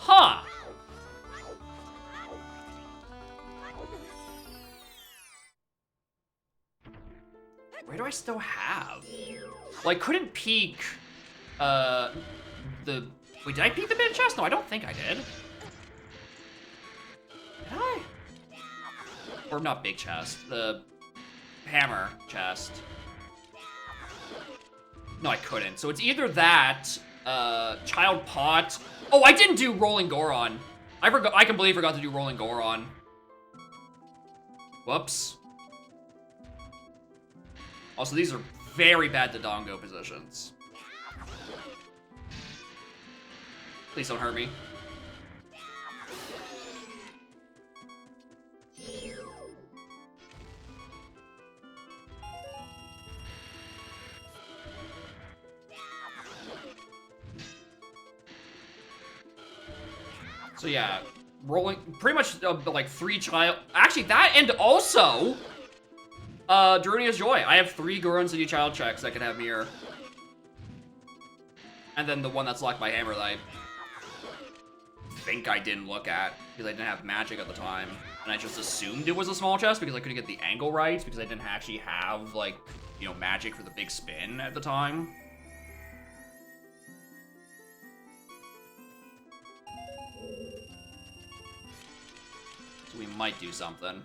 Huh. Where do I still have? Well, I couldn't peek, wait, did I peek the big chest? No, I don't think I did. Did I? Or not big chest, the hammer chest. No, I couldn't. So it's either that, child pot. Oh, I didn't do Rolling Goron. I completely forgot to do Rolling Goron. Whoops. Also, these are very bad Dodongo positions. Please don't hurt me. So yeah, rolling pretty much like 3 child. Actually, that and also Drunia's Joy. I have 3 Goron City child checks that can have mirror, and then the one that's locked by hammer that I think I didn't look at because I didn't have magic at the time, and I just assumed it was a small chest because I couldn't get the angle right because I didn't actually have, like, you know, magic for the big spin at the time. So we might do something.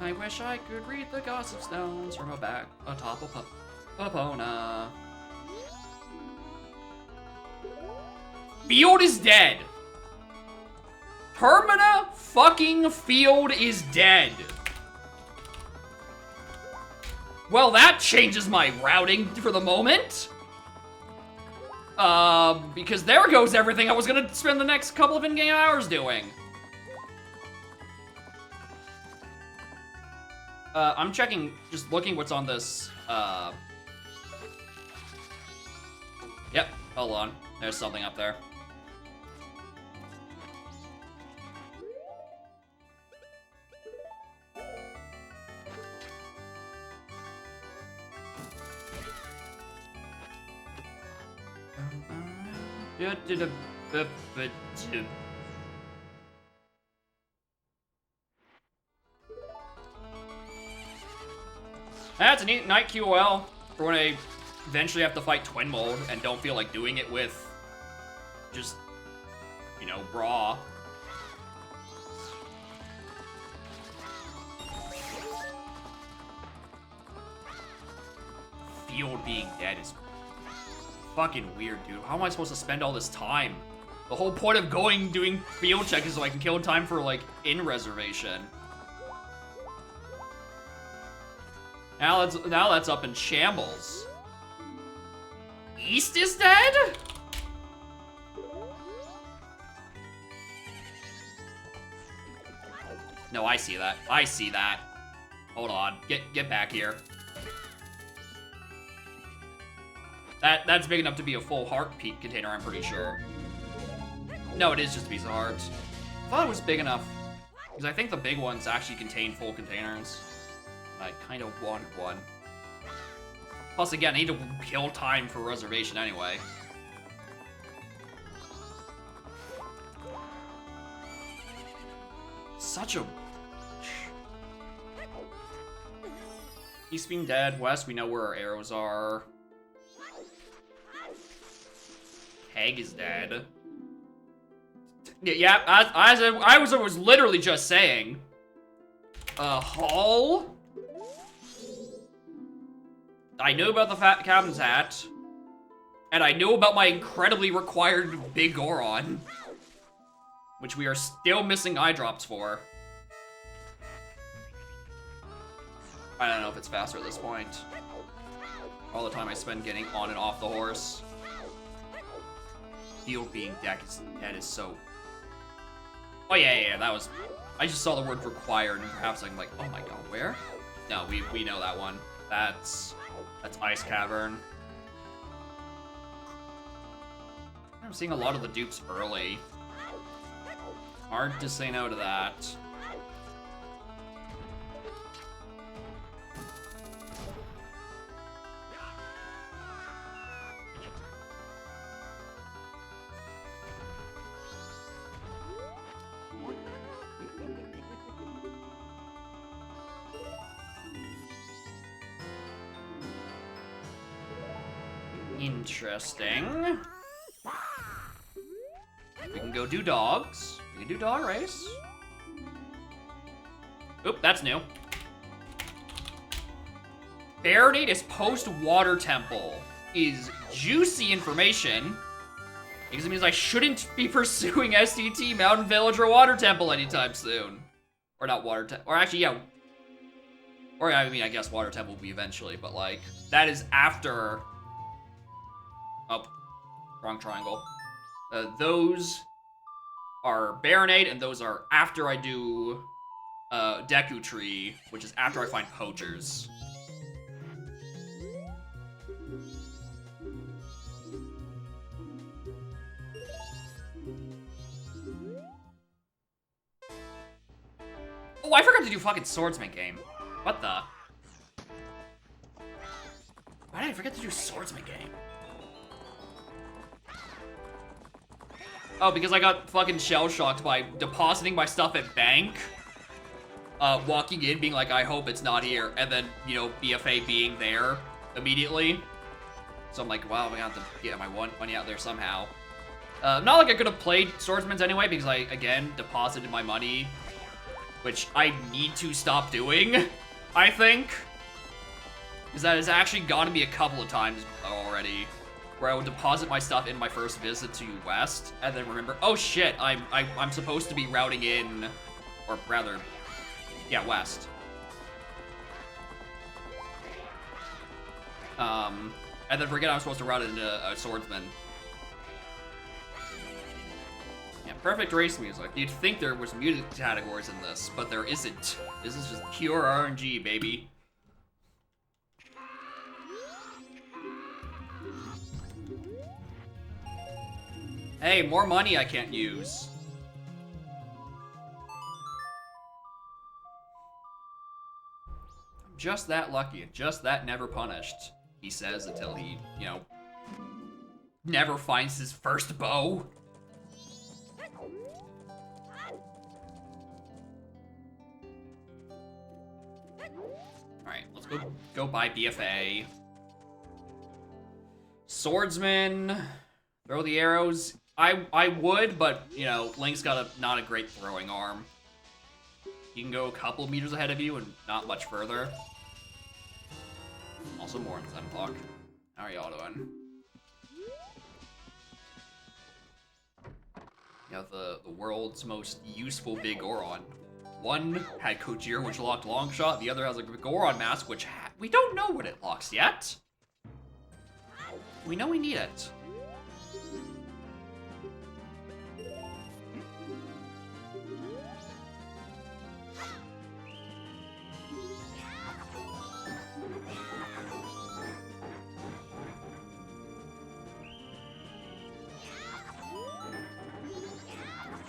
I wish I could read the gossip stones from atop of Papona. Field is dead. Termina fucking Field is dead. Well, that changes my routing for the moment. Because there goes everything I was gonna spend the next couple of in-game hours doing. I'm checking, just looking what's on this, Yep, hold on. There's something up there. That's a neat night QOL for when I eventually have to fight Twin Mold and don't feel like doing it with just, you know, Braw. Field being dead is fucking weird, dude. How am I supposed to spend all this time? The whole point of doing field check is so I can kill time for, like, in reservation. Now that's up in shambles. East is dead? No, I see that. I see that. Hold on. Get back here. That's big enough to be a full heart peak container, I'm pretty sure. No, it is just a piece of hearts. I thought it was big enough. Because I think the big ones actually contain full containers. I kind of want one. Plus, again, I need to kill time for reservation anyway. Such a... East being dead. West, we know where our arrows are. Keg is dead. Yeah, as I was literally just saying. Hall? I knew about the Captain's hat. And I knew about my incredibly required Big Goron. Which we are still missing eye drops for. I don't know if it's faster at this point. All the time I spend getting on and off the horse. Field being dead is so... Oh yeah, that was... I just saw the word required and perhaps I'm like, oh my god, where? No, we know that one. That's Ice Cavern. I'm seeing a lot of the dupes early. Hard to say no to that. Interesting. We can go do dogs. We can do dog race. Oop, that's new. Baronade is post-water temple. Is juicy information. Because it means I shouldn't be pursuing STT, Mountain Village, or Water Temple anytime soon. Or not Water Temple. Or actually, yeah. Or I mean, I guess Water Temple will be eventually, but like, that is after... Oh, wrong triangle. Those are Baronade, and those are after I do Deku Tree, which is after I find poachers. Oh, I forgot to do fucking Swordsman game. What the? Why did I forget to do Swordsman game? Oh, because I got fucking shell-shocked by depositing my stuff at bank. Walking in, being like, I hope it's not here. And then, you know, BFA being there immediately. So I'm like, wow, I'm gonna have to get my money out there somehow. Not like I could have played Swordsman's anyway, because I, again, deposited my money. Which I need to stop doing, I think. Because that has actually gotten me a couple of times already. Where I would deposit my stuff in my first visit to West, and then remember, oh shit, I'm supposed to be routing in, or rather, yeah, West. And then forget I'm supposed to route it into a Swordsman. Yeah, perfect race music. You'd think there was music categories in this, but there isn't. This is just pure RNG, baby. Hey, more money I can't use. I'm just that lucky, just that never punished, he says until he, you know, never finds his first bow. Alright, let's go buy BFA. Swordsman, throw the arrows. I would, but, you know, Link's got not a great throwing arm. He can go a couple meters ahead of you and not much further. Also more in 10 o'clock. How are y'all doing? You have the world's most useful Big Goron. One had Kojir, which locked Longshot. The other has a Goron mask, which we don't know what it locks yet. We know we need it.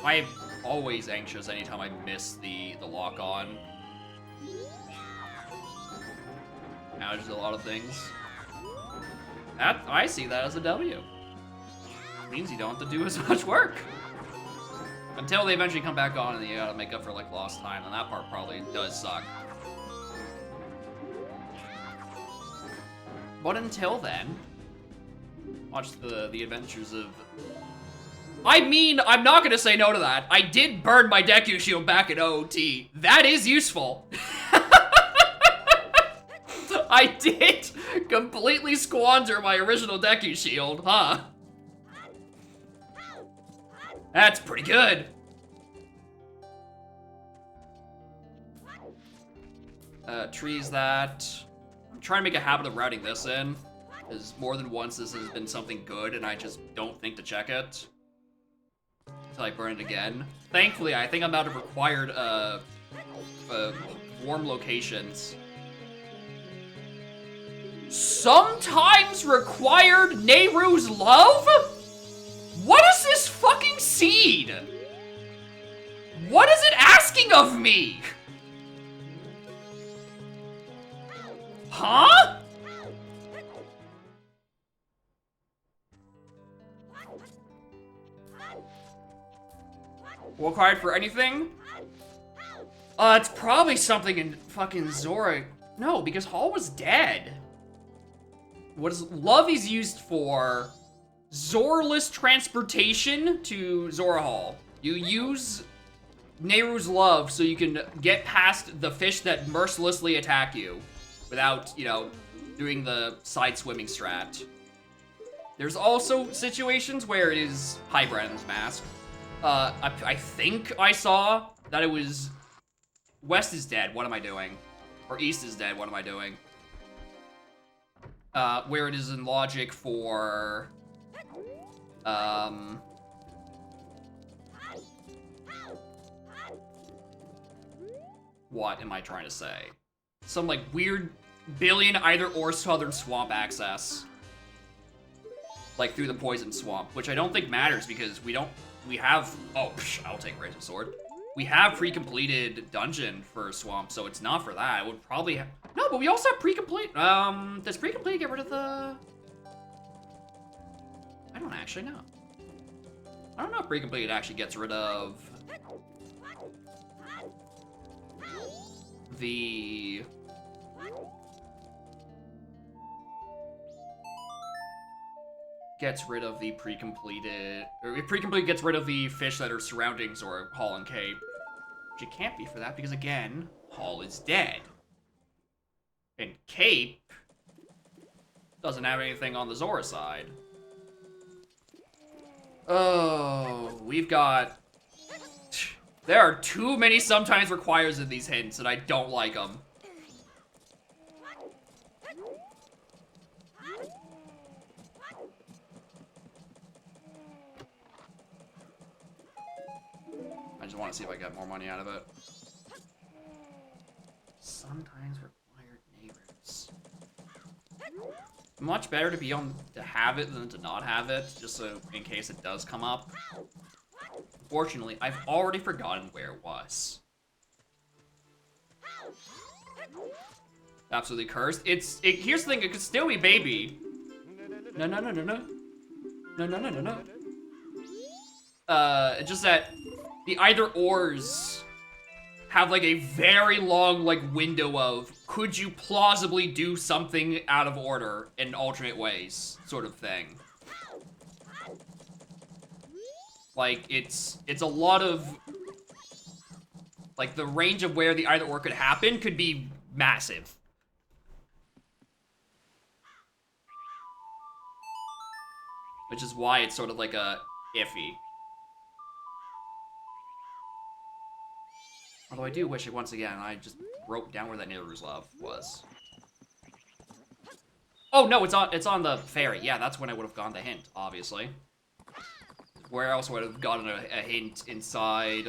I'm always anxious anytime I miss the lock-on. Now there's a lot of things. I see that as a W. It means you don't have to do as much work. Until they eventually come back on and you gotta make up for, like, lost time, and that part probably does suck. But until then, watch the adventures of... I mean, I'm not gonna say no to that. I did burn my Deku Shield back in OOT. That is useful. I did completely squander my original Deku Shield, huh? That's pretty good. Trees that. I'm trying to make a habit of routing this in, because more than once this has been something good and I just don't think to check it until I burn it again. Thankfully, I think I'm out of required warm locations. Sometimes required Nehru's love? What is this fucking seed? What is it asking of me? Huh? Required for anything? It's probably something in fucking Zora. No, because Hall was dead. What is love is used for? Zoraless transportation to Zora Hall. You use Nehru's love so you can get past the fish that mercilessly attack you without, you know, doing the side swimming strat. There's also situations where it is Hi Brandon's mask. I think I saw that it was West is dead, what am I doing? Or East is dead, what am I doing? Where it is in logic for what am I trying to say? Some like weird billion either or southern swamp access. Like through the poison swamp, which I don't think matters because we have, oh, psh, I'll take Razor Sword. We have pre-completed dungeon for swamp, so it's not for that. It would probably have, no, but we also have pre-complete, does pre-complete get rid of the, I don't actually know. I don't know if pre-complete actually gets rid of the pre-completed, or if pre-complete gets rid of the fish that are surrounding Zora Hall and Cape. Which it can't be for that because again, Hall is dead. And Cape doesn't have anything on the Zora side. Oh, we've got... There are too many sometimes requires in these hints, and I don't like them. I just want to see if I get more money out of it. Sometimes required neighbors. Much better to be on to have it than to not have it, just so in case it does come up. Unfortunately, I've already forgotten where it was. Absolutely cursed. Here's the thing, it could still be baby. No. It's just that the either ors have like a very long like window of could you plausibly do something out of order in alternate ways sort of thing. Like it's a lot of like the range of where the either or could happen could be massive. Which is why it's sort of like a iffy. Although I do wish it once again, I just wrote down where that Nehru's love was. Oh no, it's on the ferry. Yeah, that's when I would have gotten the hint, obviously. Where else would I have gotten a hint inside?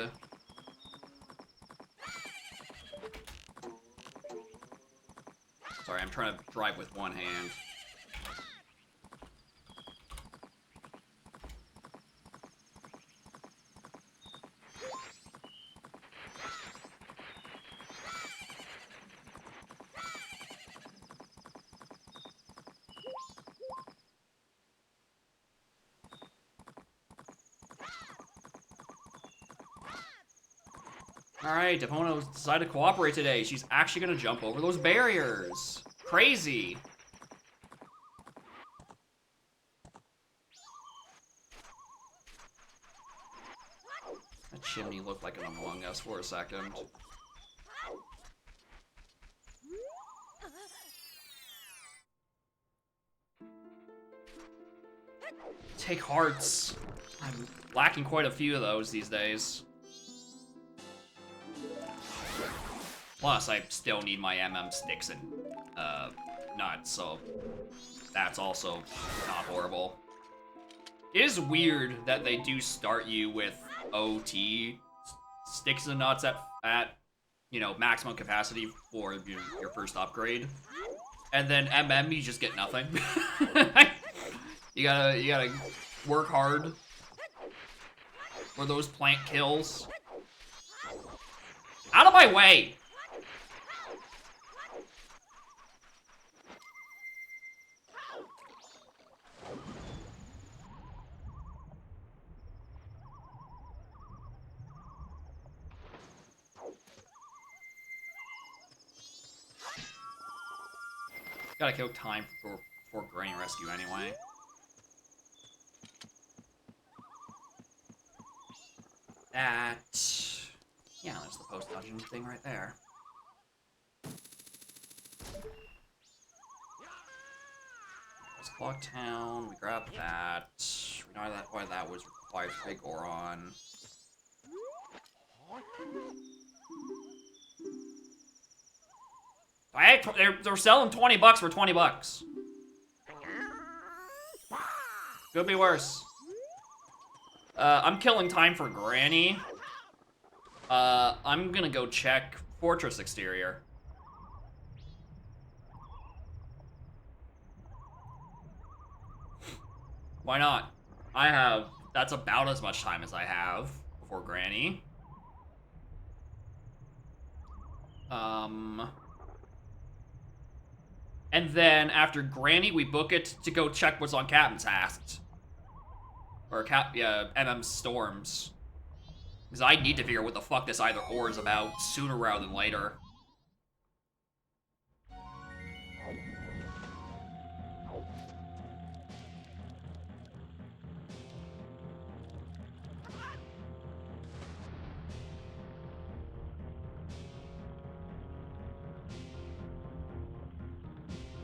Sorry, I'm trying to drive with one hand. Alright, Depono decided to cooperate today. She's actually gonna jump over those barriers. Crazy. That chimney looked like an Among Us for a second. Take hearts. I'm lacking quite a few of those these days. Plus, I still need my sticks and nuts, so that's also not horrible. It is weird that they do start you with OT sticks and nuts at you know, maximum capacity for your first upgrade, and then you just get nothing. You gotta work hard for those plant kills. Out of my way! Gotta kill time for Granny Rescue anyway. That... yeah, there's the post-dungeon thing right there. There's Clock Town, we grab that. We know why that was required for Big Goron. They're selling 20 bucks for 20 bucks. Could be worse. I'm killing time for Granny. I'm gonna go check Fortress exterior. Why not? That's about as much time as I have before Granny. And then after Granny, we book it to go check what's on Captain's Hat. Or Storms. Because I need to figure out what the fuck this either or is about sooner rather than later.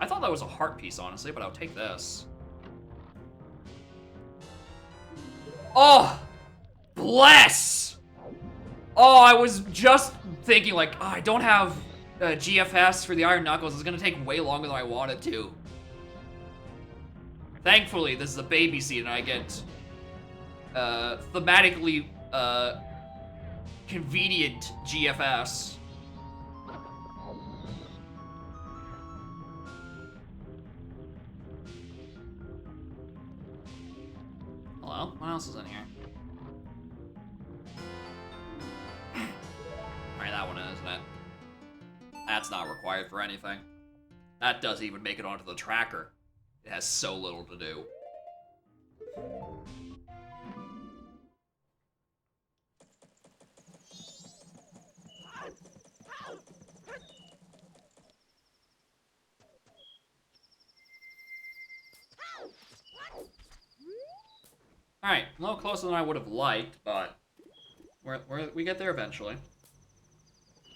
I thought that was a heart piece, honestly, but I'll take this. Oh! Bless! Oh, I was just thinking, like, oh, I don't have GFS for the Iron Knuckles. It's gonna take way longer than I wanted to. Thankfully, this is a baby seed, and I get thematically convenient GFS. Hello? What else is in here? Alright, that one is, isn't it? That's not required for anything. That doesn't even make it onto the tracker. It has so little to do. Alright, a little closer than I would have liked, but we get there eventually.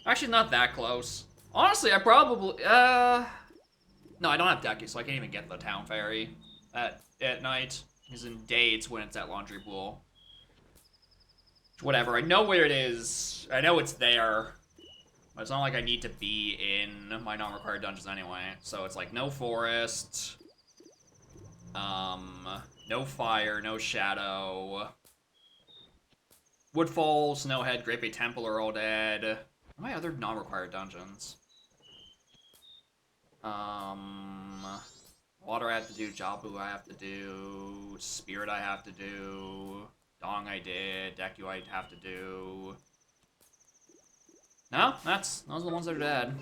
Actually, not that close. Honestly, I probably, no, I don't have Decky, so I can't even get the town ferry at night. Because in day, it's when it's at Laundry Pool. Whatever, I know where it is. I know it's there. But it's not like I need to be in my non-required dungeons anyway. So it's like, no forest. No fire, no shadow. Woodfall, Snowhead, Great Bay Temple are all dead. What are my other non-required dungeons? Water I have to do, Jabu I have to do, Spirit I have to do, Dong I did, Deku I have to do. No, those are the ones that are dead.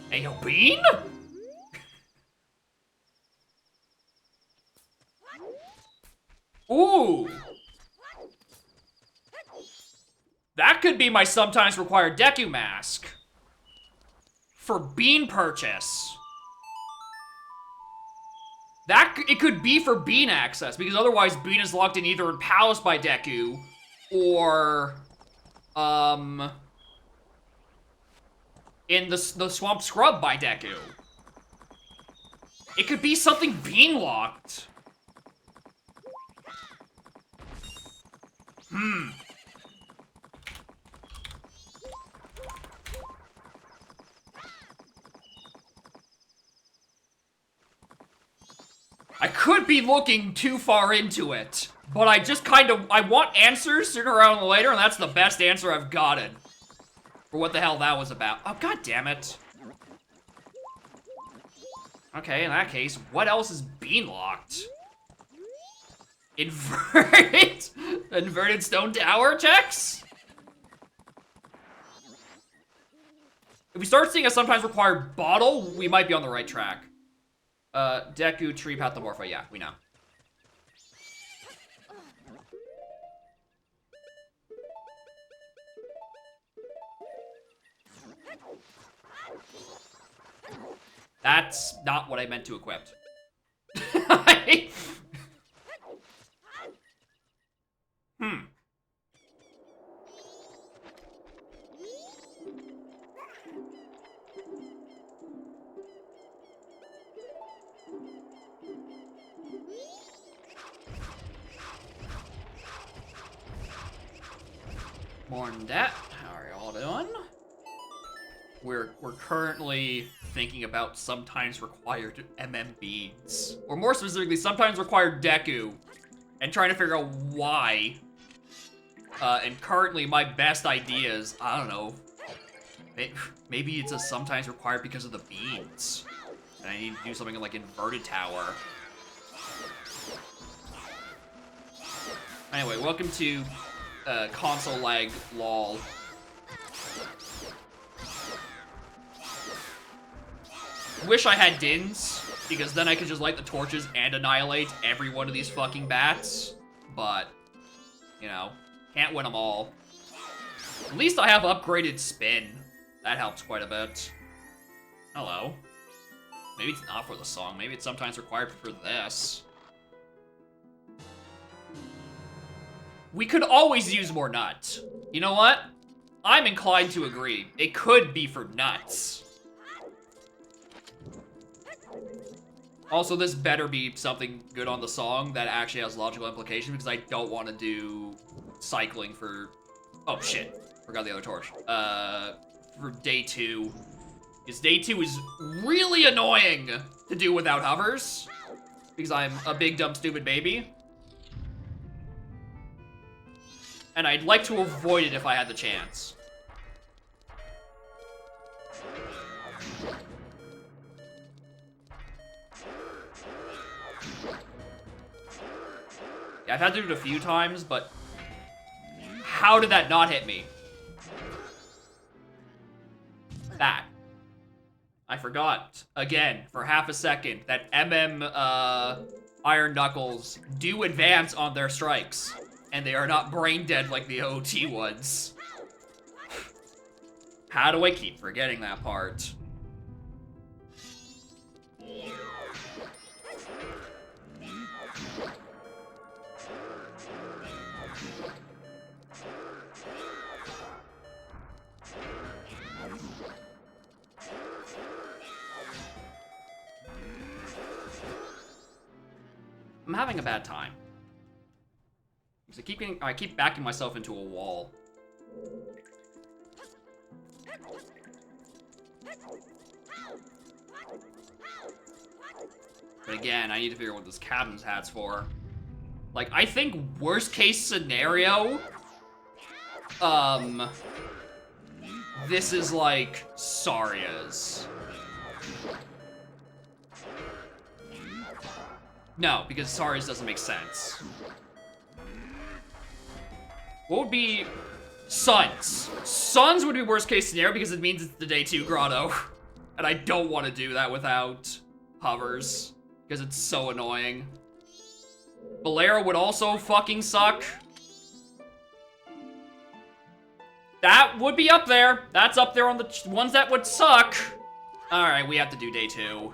Hey, yo, Bean? Ooh! That could be my sometimes required Deku mask. For bean purchase. It could be for bean access, because otherwise bean is locked in either in Palace by Deku, or, in the Swamp Scrub by Deku. It could be something bean locked. I could be looking too far into it, but I just I want answers sooner rather than later, and that's the best answer I've gotten for what the hell that was about. Oh, god damn it. Okay, in that case, what else is bean locked? Inverted stone tower checks? If we start seeing a sometimes required bottle, we might be on the right track. Deku, Tree, Pathomorpha, yeah, we know. That's not what I meant to equip. Morning, Dat. How are y'all doing? We're currently thinking about sometimes required beads. Or more specifically, sometimes required Deku. And trying to figure out why. And currently my best idea is, I don't know. Maybe it's a sometimes required because of the beads. And I need to do something like Inverted Tower. Anyway, welcome to console lag lol. Wish I had Dins, because then I could just light the torches and annihilate every one of these fucking bats. But, you know, can't win them all. At least I have upgraded spin. That helps quite a bit. Hello. Maybe it's not for the song. Maybe it's sometimes required for this. We could always use more nuts. You know what? I'm inclined to agree. It could be for nuts. Also, this better be something good on the song that actually has logical implication, because I don't want to do cycling for... Oh, shit. Forgot the other torch. For day 2. Because day 2 is really annoying to do without hovers. Because I'm a big, dumb, stupid baby. And I'd like to avoid it if I had the chance. Yeah, I've had to do it a few times, but how did that not hit me? That. I forgot, again, for half a second, that Iron Knuckles do advance on their strikes. And they are not brain dead like the OT ones. How do I keep forgetting that part? I'm having a bad time. Because I keep backing myself into a wall. But again, I need to figure out what this captain's hat's for. Like, I think worst case scenario, this is like Saria's. No, because Saria's doesn't make sense. What would be Suns? Suns would be worst case scenario because it means it's the day 2 grotto. And I don't want to do that without hovers because it's so annoying. Bolero would also fucking suck. That would be up there. That's up there on the ones that would suck. Alright, we have to do day 2.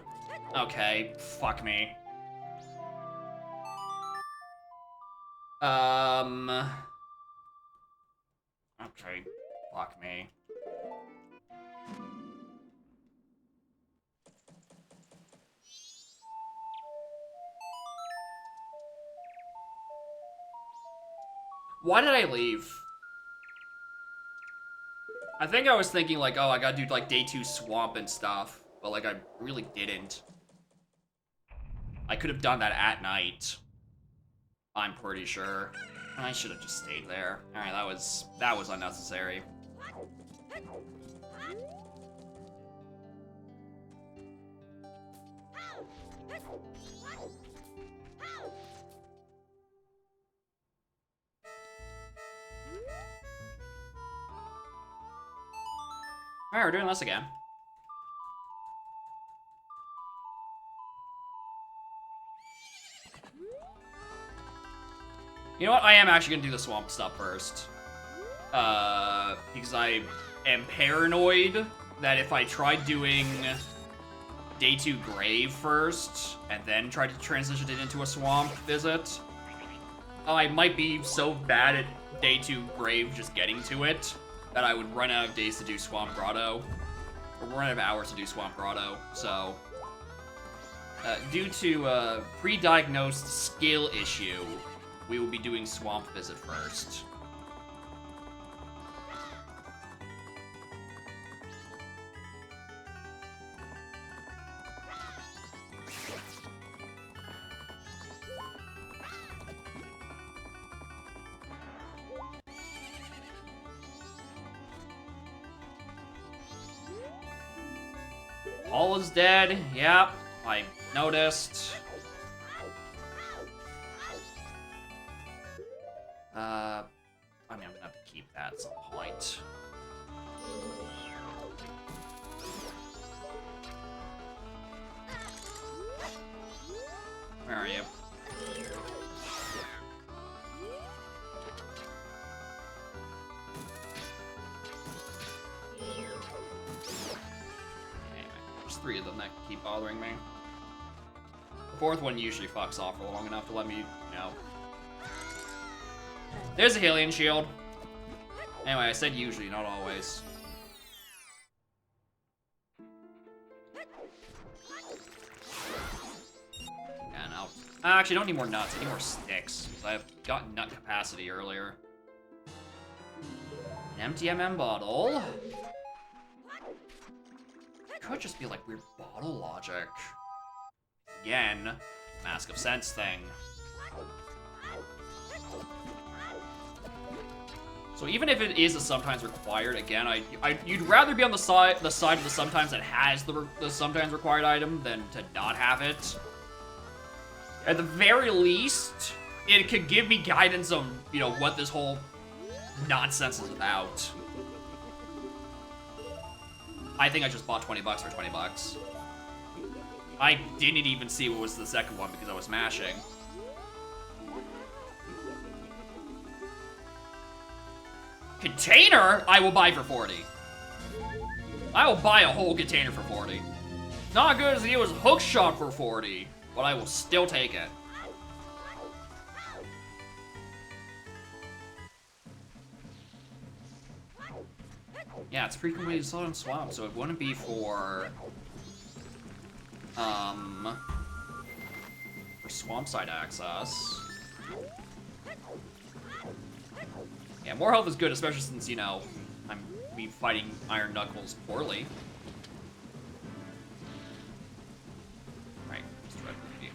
Okay, fuck me. Okay, fuck me. Why did I leave? I think I was thinking like, oh, I gotta do like day 2 swamp and stuff, but like I really didn't. I could have done that at night. I'm pretty sure. I should have just stayed there. Alright, that was unnecessary. Alright, we're doing this again. You know what? I am actually gonna do the swamp stuff first. Because I am paranoid that if I tried doing day 2 grave first, and then tried to transition it into a swamp visit, I might be so bad at day 2 grave just getting to it, that I would run out of days to do Swamp Grotto. Or run out of hours to do Swamp Grotto, so... due to a pre-diagnosed skill issue, we will be doing Swamp Visit first. Paul is dead. Yep, I noticed. I mean, I'm gonna have to keep that at some point. Where are you? There's 3 of them that keep bothering me. The 4th one usually fucks off for long enough to let me, you know. There's a Hylian shield. Anyway, I said usually, not always. Yeah, no. I actually don't need more nuts, I need more sticks, because I've got nut capacity earlier. An empty MM bottle. Could just be like weird bottle logic. Again, Mask of Sense thing. So even if it is a sometimes required, again, you'd rather be on the side of the sometimes that has the sometimes required item than to not have it. At the very least, it could give me guidance on, you know, what this whole nonsense is about. I think I just bought 20 bucks for 20 bucks. I didn't even see what was the second one because I was mashing. Container, I will buy for 40. I will buy a whole container for 40. Not good as it was hook shot for 40, but I will still take it. Yeah, it's pre-completed Southern Swamp, so it wouldn't be for swamp side access. Yeah, more health is good, especially since, you know, I'm fighting Iron Knuckles poorly. Right, let's try to redeem.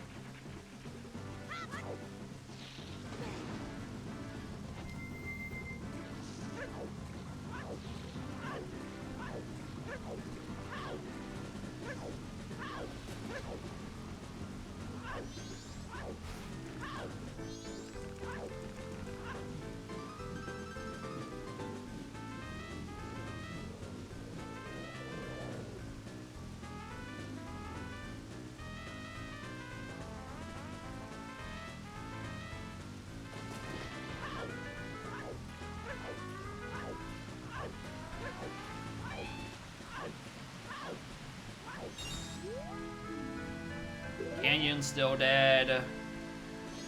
Canyon's still dead.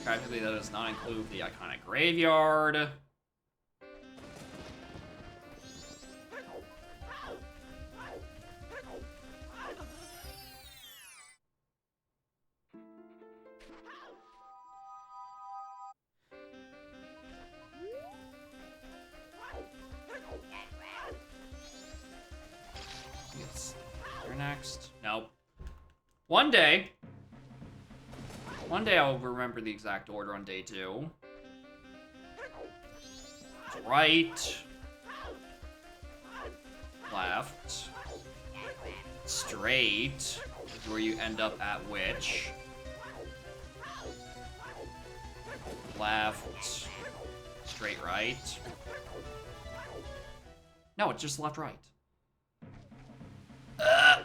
Practically, that does not include the iconic graveyard. You're next. Nope. One day I'll remember the exact order on day 2. Right. Left. Straight. Where you end up at which. Left. Straight right. No, it's just left right. I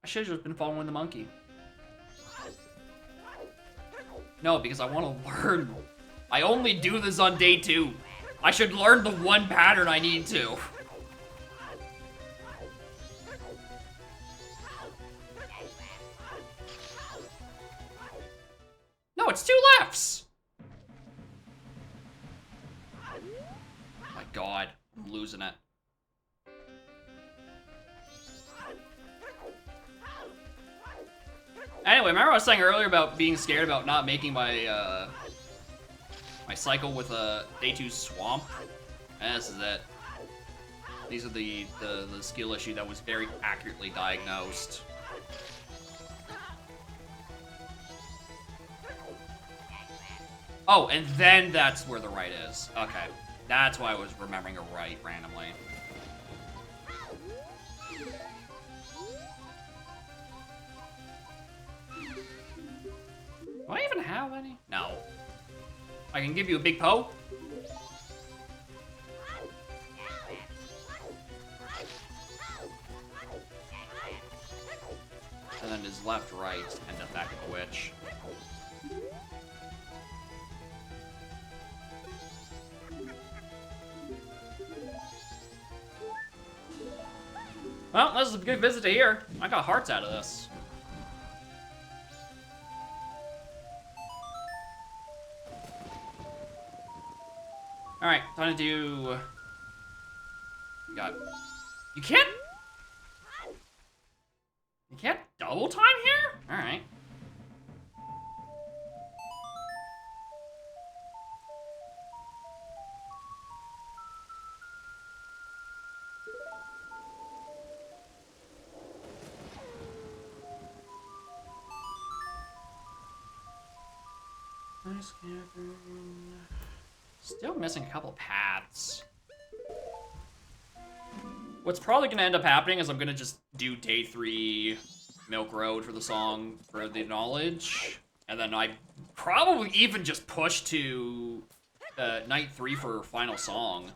should have just been following the monkey. No, because I want to learn. I only do this on day 2. I should learn the one pattern I need to. No, it's 2 lefts. Oh my god, I'm losing it. Anyway, remember I was saying earlier about being scared about not making my my cycle with a day 2 swamp? And this is it. These are the skill issue that was very accurately diagnosed. Oh, and then that's where the right is. Okay. That's why I was remembering a right randomly. Do I even have any? No. I can give you a big Poe? And then his left, right, end up back at the witch. Well, this is a good visit to here. I got hearts out of this. Alright, time to do... You can't... You can't double time here? Alright. Still missing a couple paths. What's probably gonna end up happening is I'm gonna just do day 3 Milk Road for the song for the knowledge, and then I probably even just push to night 3 for final song.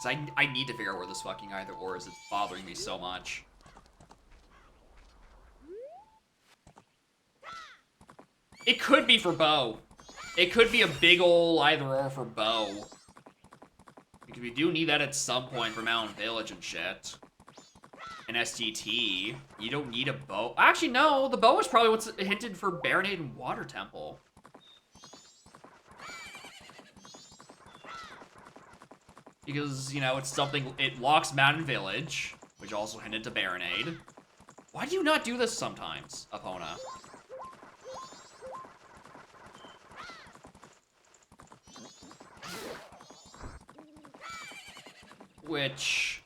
Cause I need to figure out where this fucking either or is. It's bothering me so much. It could be for Bo. It could be a big ol' either or for Bo. Because we do need that at some point for Mountain Village and shit. And STT. You don't need a bow. Actually, no. The bow is probably what's hinted for Baronade and Water Temple. Because, you know, it's something, it locks Mountain Village, which also hinted to Baronade. Why do you not do this sometimes, Epona? Which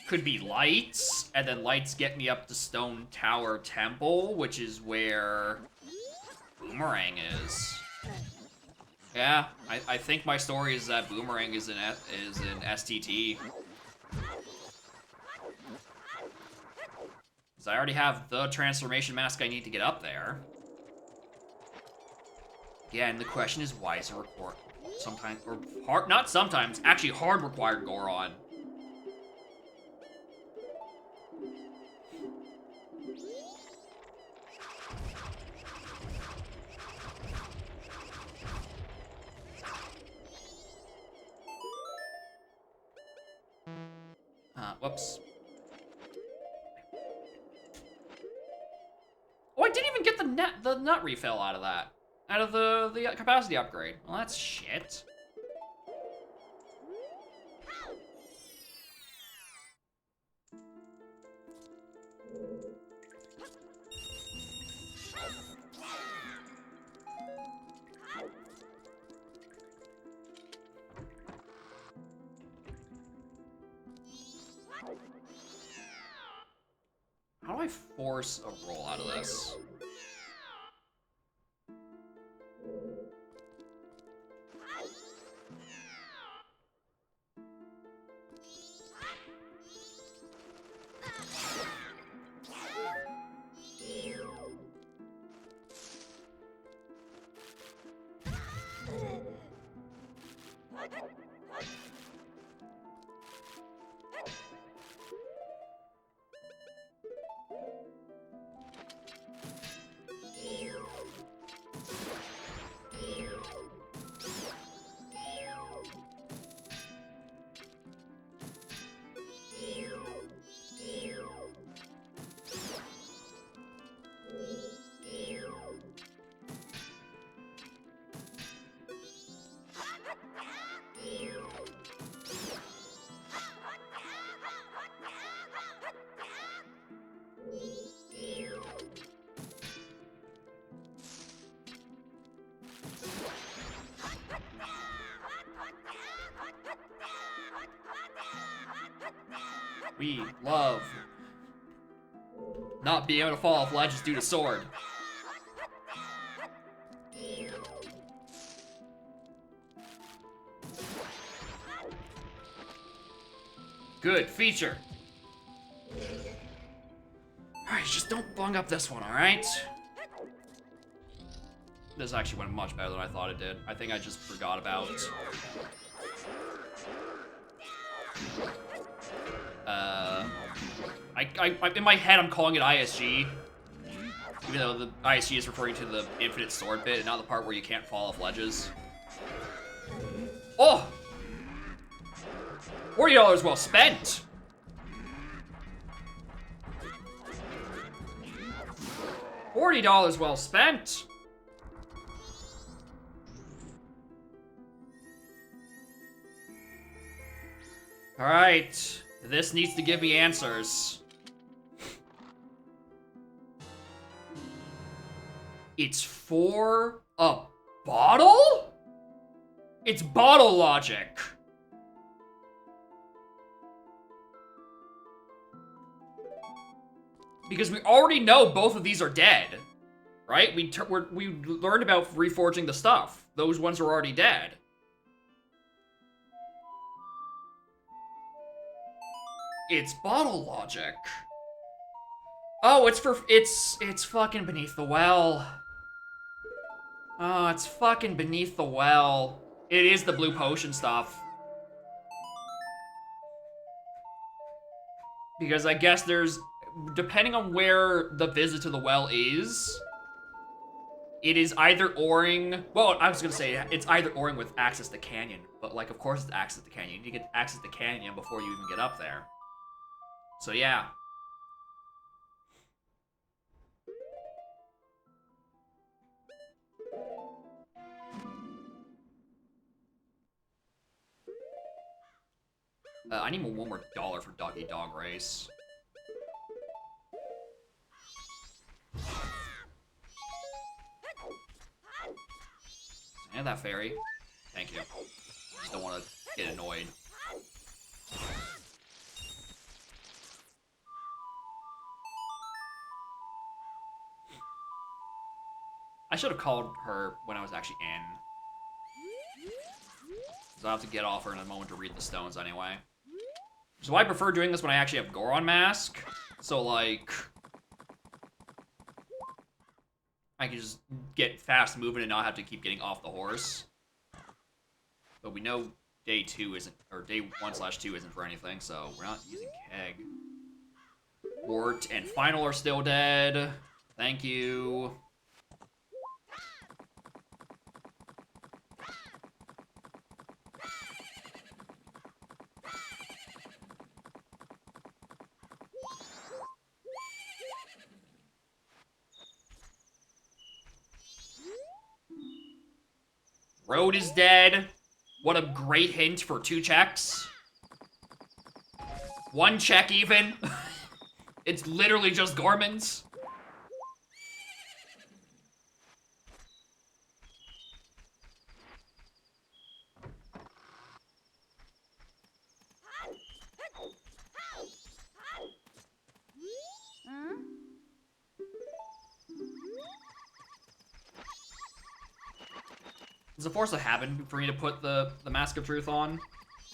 could be lights, and then lights get me up to Stone Tower Temple, which is where Boomerang is. Yeah, I think my story is that Boomerang is in STT. Because I already have the transformation mask I need to get up there. Again, the question is why is it required sometimes, or hard, not sometimes, actually hard required Goron. Whoops. Oh, I didn't even get the nut refill out of that. Out of the capacity upgrade. Well, that's shit. How do I force a roll out of this? We love not being able to fall off ledges due to sword. Good feature. Alright, just don't bung up this one, alright? This actually went much better than I thought it did. I think I just forgot about in my head, I'm calling it ISG. Even though the ISG is referring to the infinite sword bit and not the part where you can't fall off ledges. Oh! $40 well spent! $40 well spent! Alright. This needs to give me answers. It's for a bottle? It's bottle logic. Because we already know both of these are dead, right? We learned about reforging the stuff. Those ones are already dead. It's bottle logic. Oh, it's fucking beneath the well. Oh, it's fucking beneath the well. It is the blue potion stuff. Because I guess there's, depending on where the visit to the well is, it is either oring, well, I was gonna say, it's either oring with access to canyon, but like, of course it's access to canyon. You need to get access to canyon before you even get up there. So yeah. I need one more dollar for Doggy Dog Race. And that fairy. Thank you. Just don't want to get annoyed. I should have called her when I was actually in. So I'll have to get off her in a moment to read the stones anyway. So I prefer doing this when I actually have Goron Mask. So, like, I can just get fast moving and not have to keep getting off the horse. But we know day 2 isn't, or day 1/2 isn't for anything, so we're not using Keg. Wart and Final are still dead. Thank you. Road is dead. What a great hint for 2 checks. 1 check even. It's literally just Gorman's. It's a force of habit for me to put the Mask of Truth on,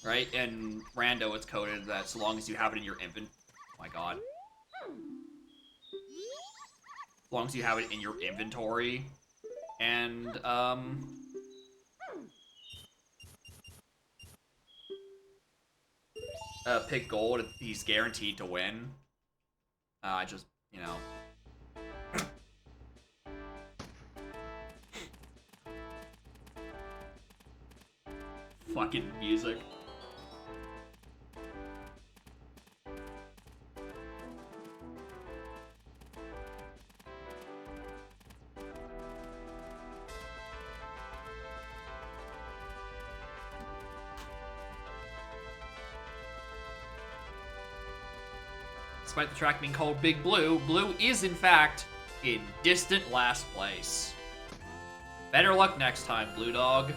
right? And Rando, it's coded that so long as you have it in your oh my god. As long as you have it in your inventory. And, pick gold, he's guaranteed to win. I just, you know. Fucking music. Despite the track being called Big Blue, Blue is in fact in distant last place. Better luck next time, Blue Dog.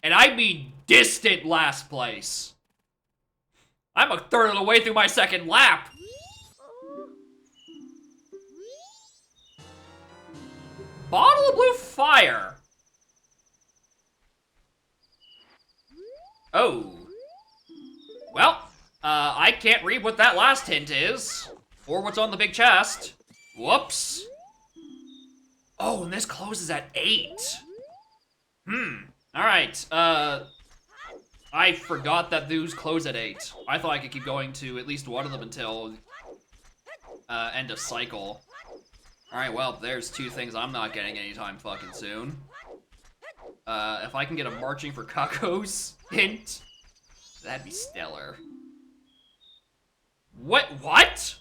And I mean distant last place. I'm a third of the way through my second lap. Bottle of Blue Fire. Oh. Well, I can't read what that last hint is. Or what's on the big chest. Whoops. Oh, and this closes at 8. Alright, I forgot that those close at 8. I thought I could keep going to at least one of them until, end of cycle. Alright, well, there's 2 things I'm not getting anytime fucking soon. If I can get a Marching for Cuckoos hint, that'd be stellar. What?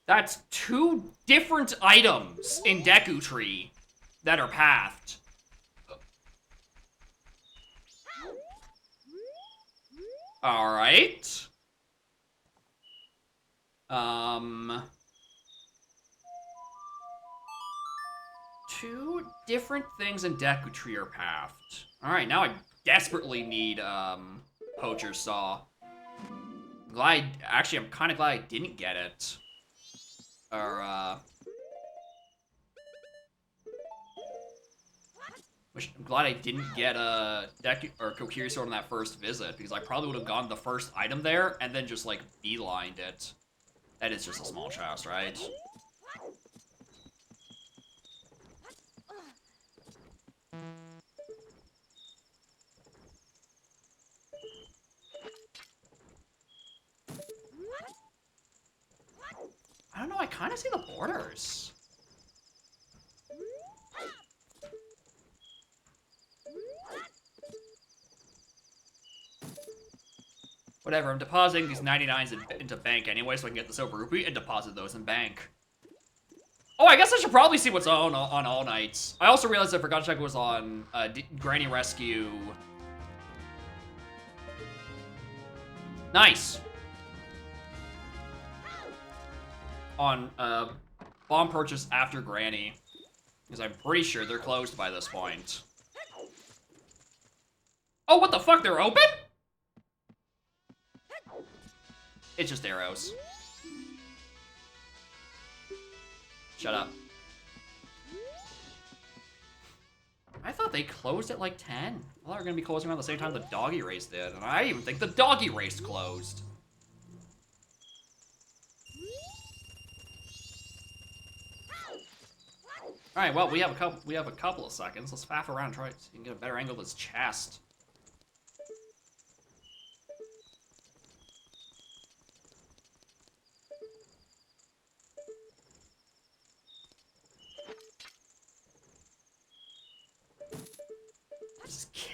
That's 2 different items in Deku Tree that are pathed. Alright. 2 different things in Deku Tree are pathed. Alright, now I desperately need, Poacher's Saw. Actually, I'm kinda glad I didn't get it. Or, I'm glad I didn't get a Deku or Kokiri Sword on that first visit, because I probably would have gotten the first item there and then just, like, beelined it. That is just a small chest, right? I don't know, I kind of see the borders. Whatever, I'm depositing these 99s into bank anyway so I can get the Silver Rupee and deposit those in bank. Oh, I guess I should probably see what's on All Nights. I also realized I forgot to check what was on Granny Rescue. Nice. On bomb purchase after Granny. Because I'm pretty sure they're closed by this point. Oh, what the fuck? They're open? It's just arrows. Shut up. I thought they closed at like 10. I thought they were gonna be closing around the same time the doggy race did, and I even think the doggy race closed. All right, well, we have a couple of seconds. Let's faff around and try so you can get a better angle of his chest.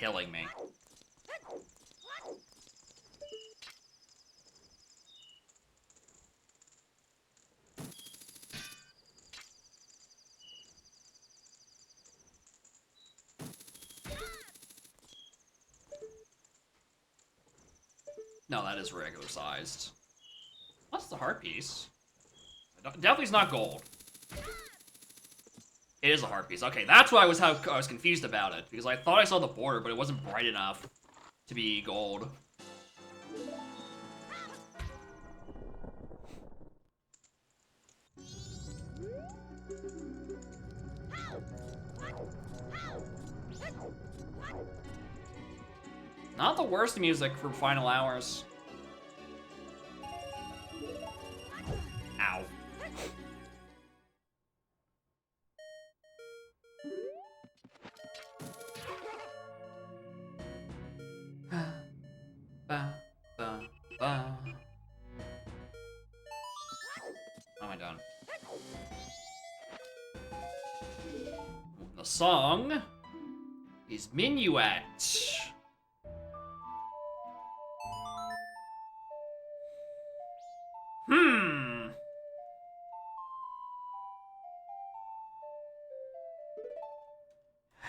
killing me. No, that is regular sized. What's the heart piece? Definitely is not gold. It is a heart piece. Okay, that's why I was confused about it, because I thought I saw the border, but it wasn't bright enough to be gold. Not the worst music for final hours. Ow. How am I done? The song is Minuet.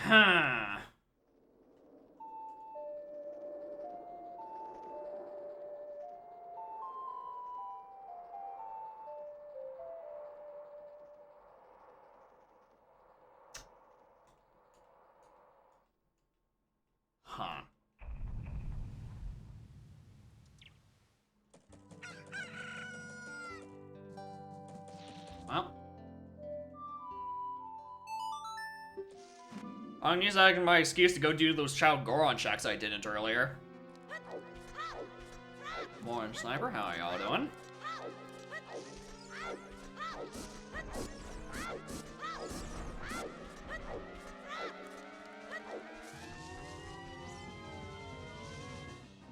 Huh. Huh. Well. I'm using that as my excuse to go do those child Goron checks I didn't earlier. Morning, Sniper. How are y'all doing?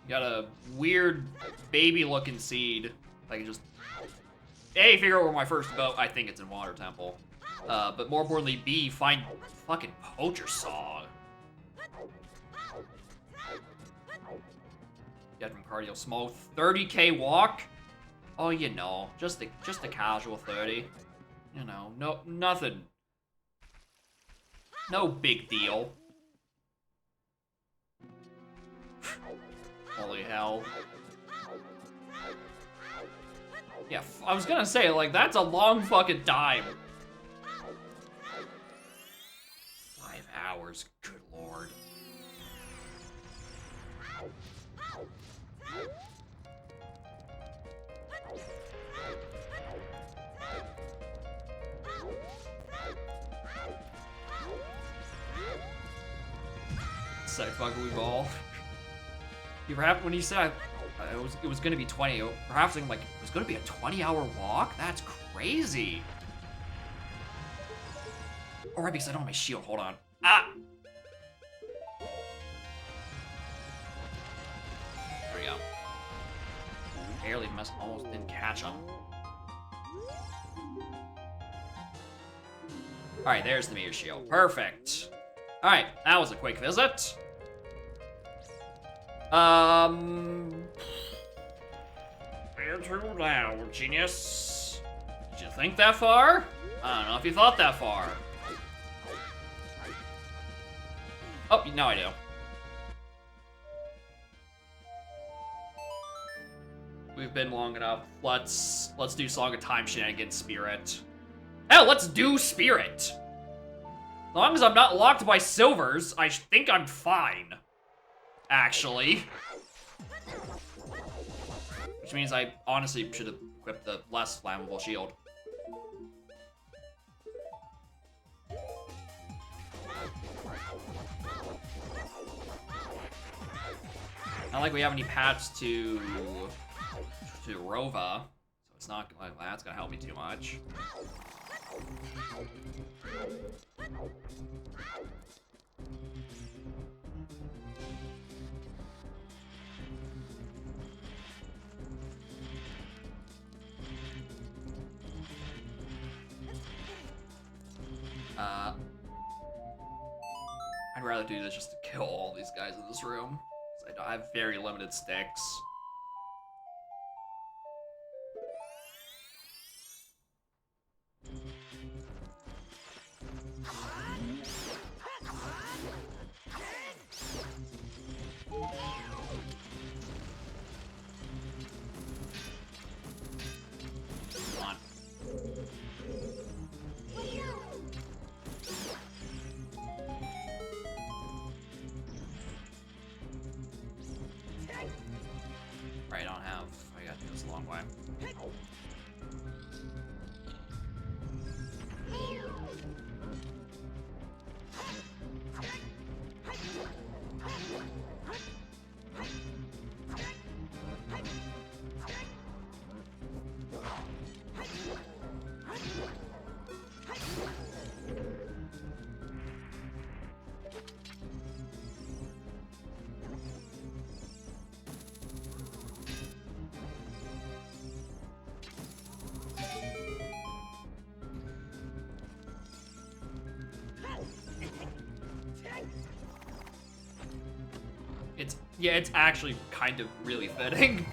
Got a weird baby-looking seed. I can just... A, figure out where my first boat... I think it's in Water Temple. But more importantly, B, find fucking Poacher Saw. Get from cardio small 30k walk. Oh, you know, just a casual 30. You know, nothing. No big deal. Holy hell. Yeah, I was gonna say, like, that's a long fucking time. 5 hours, good lord. Say fuck we ball. You perhaps when you said it was gonna be 20, perhaps I'm like it was gonna be a 20-hour walk. That's crazy. Oh, right, because I don't have my shield. Hold on. Ah. There we go. Barely missed. Almost didn't catch him. All right, there's the meteor shield. Perfect. All right, that was a quick visit. You're too loud, genius. Did you think that far? I don't know if you thought that far. Oh, now I do. We've been long enough. Let's do Song of Time shenanigans, Spirit. Hell, let's do Spirit. As long as I'm not locked by silvers, I think I'm fine. Actually. Which means I honestly should have equipped the less flammable shield. Not like we have any paths to Rova, so it's not like that's gonna help me too much. I I'd rather do this just to kill all these guys in this room. Because I have very limited sticks. Right, I don't have. I gotta do this a long way. It's actually kind of really fitting.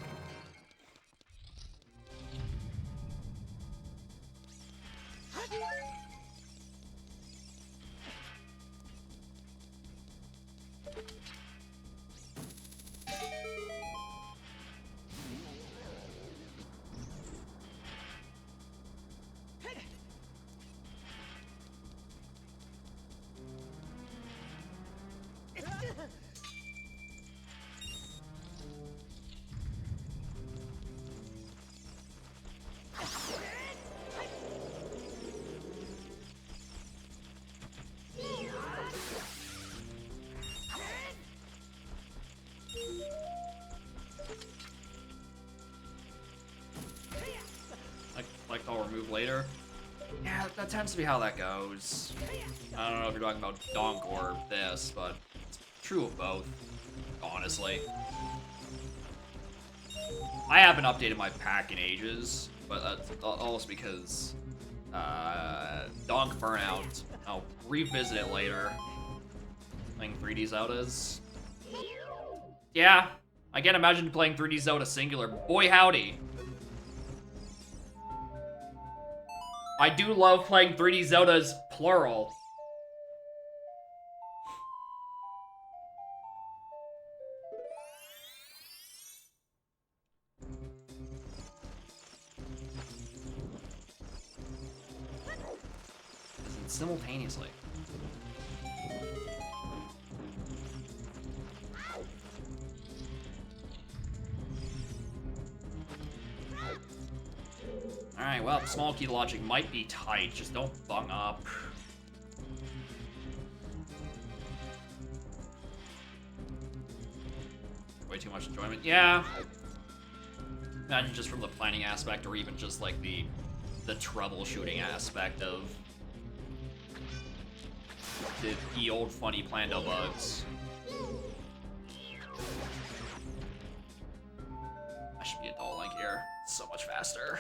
Like I'll remove later. Yeah, that tends to be how that goes. I don't know if you're talking about Donk or this, but it's true of both, honestly. I haven't updated my pack in ages, but that's also because Donk Burnout. I'll revisit it later. Playing 3D Zeldas. Yeah, I can't imagine playing 3D Zelda singular. Boy howdy. I do love playing 3D Zeldas plural. Simultaneously. Alright, well, small key logic might be tight, just don't bung up. Way too much enjoyment. Yeah. Imagine just from the planning aspect, or even just like the troubleshooting aspect of the old funny Plando bugs. I should be a Dull Link here. It's so much faster.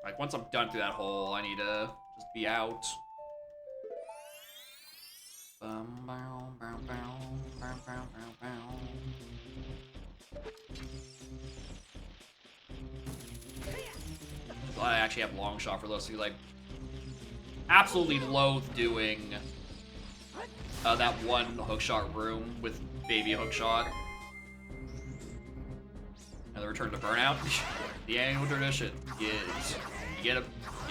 Like, once I'm done through that hole, I need to just be out. I actually have long shot for those two. Like, absolutely loathe doing that one hookshot room with baby hookshot. And the return to burnout. The annual tradition is you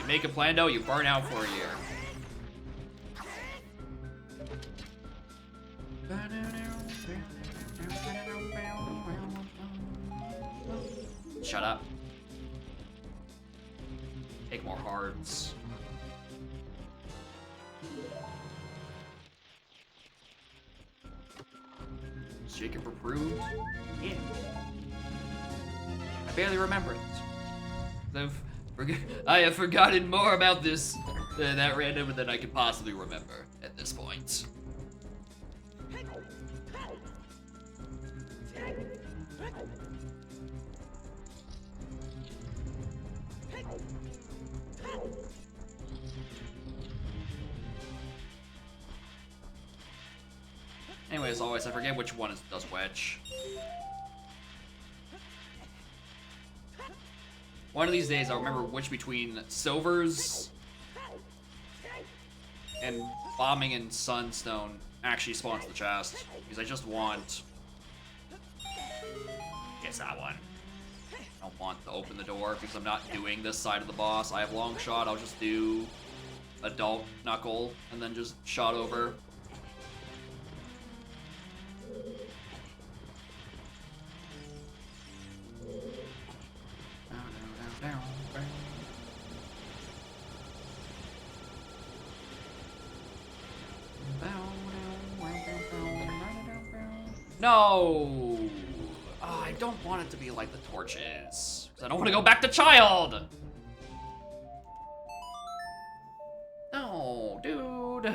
make a Plando, you burn out for a year. Shut up. Take more hearts. Is Jacob approved? Yeah. I barely remember it. I have forgotten more about this that random than I could possibly remember at this point. as always, I forget which one does which. One of these days, I'll remember which between Silver's and Bombing and Sunstone actually spawns the chest. Because I just want... Guess that one. I don't want to open the door because I'm not doing this side of the boss. I have long shot, I'll just do adult knuckle and then just shot over. No! Oh, I don't want it to be like the torches. Because I don't want to go back to child! No, dude.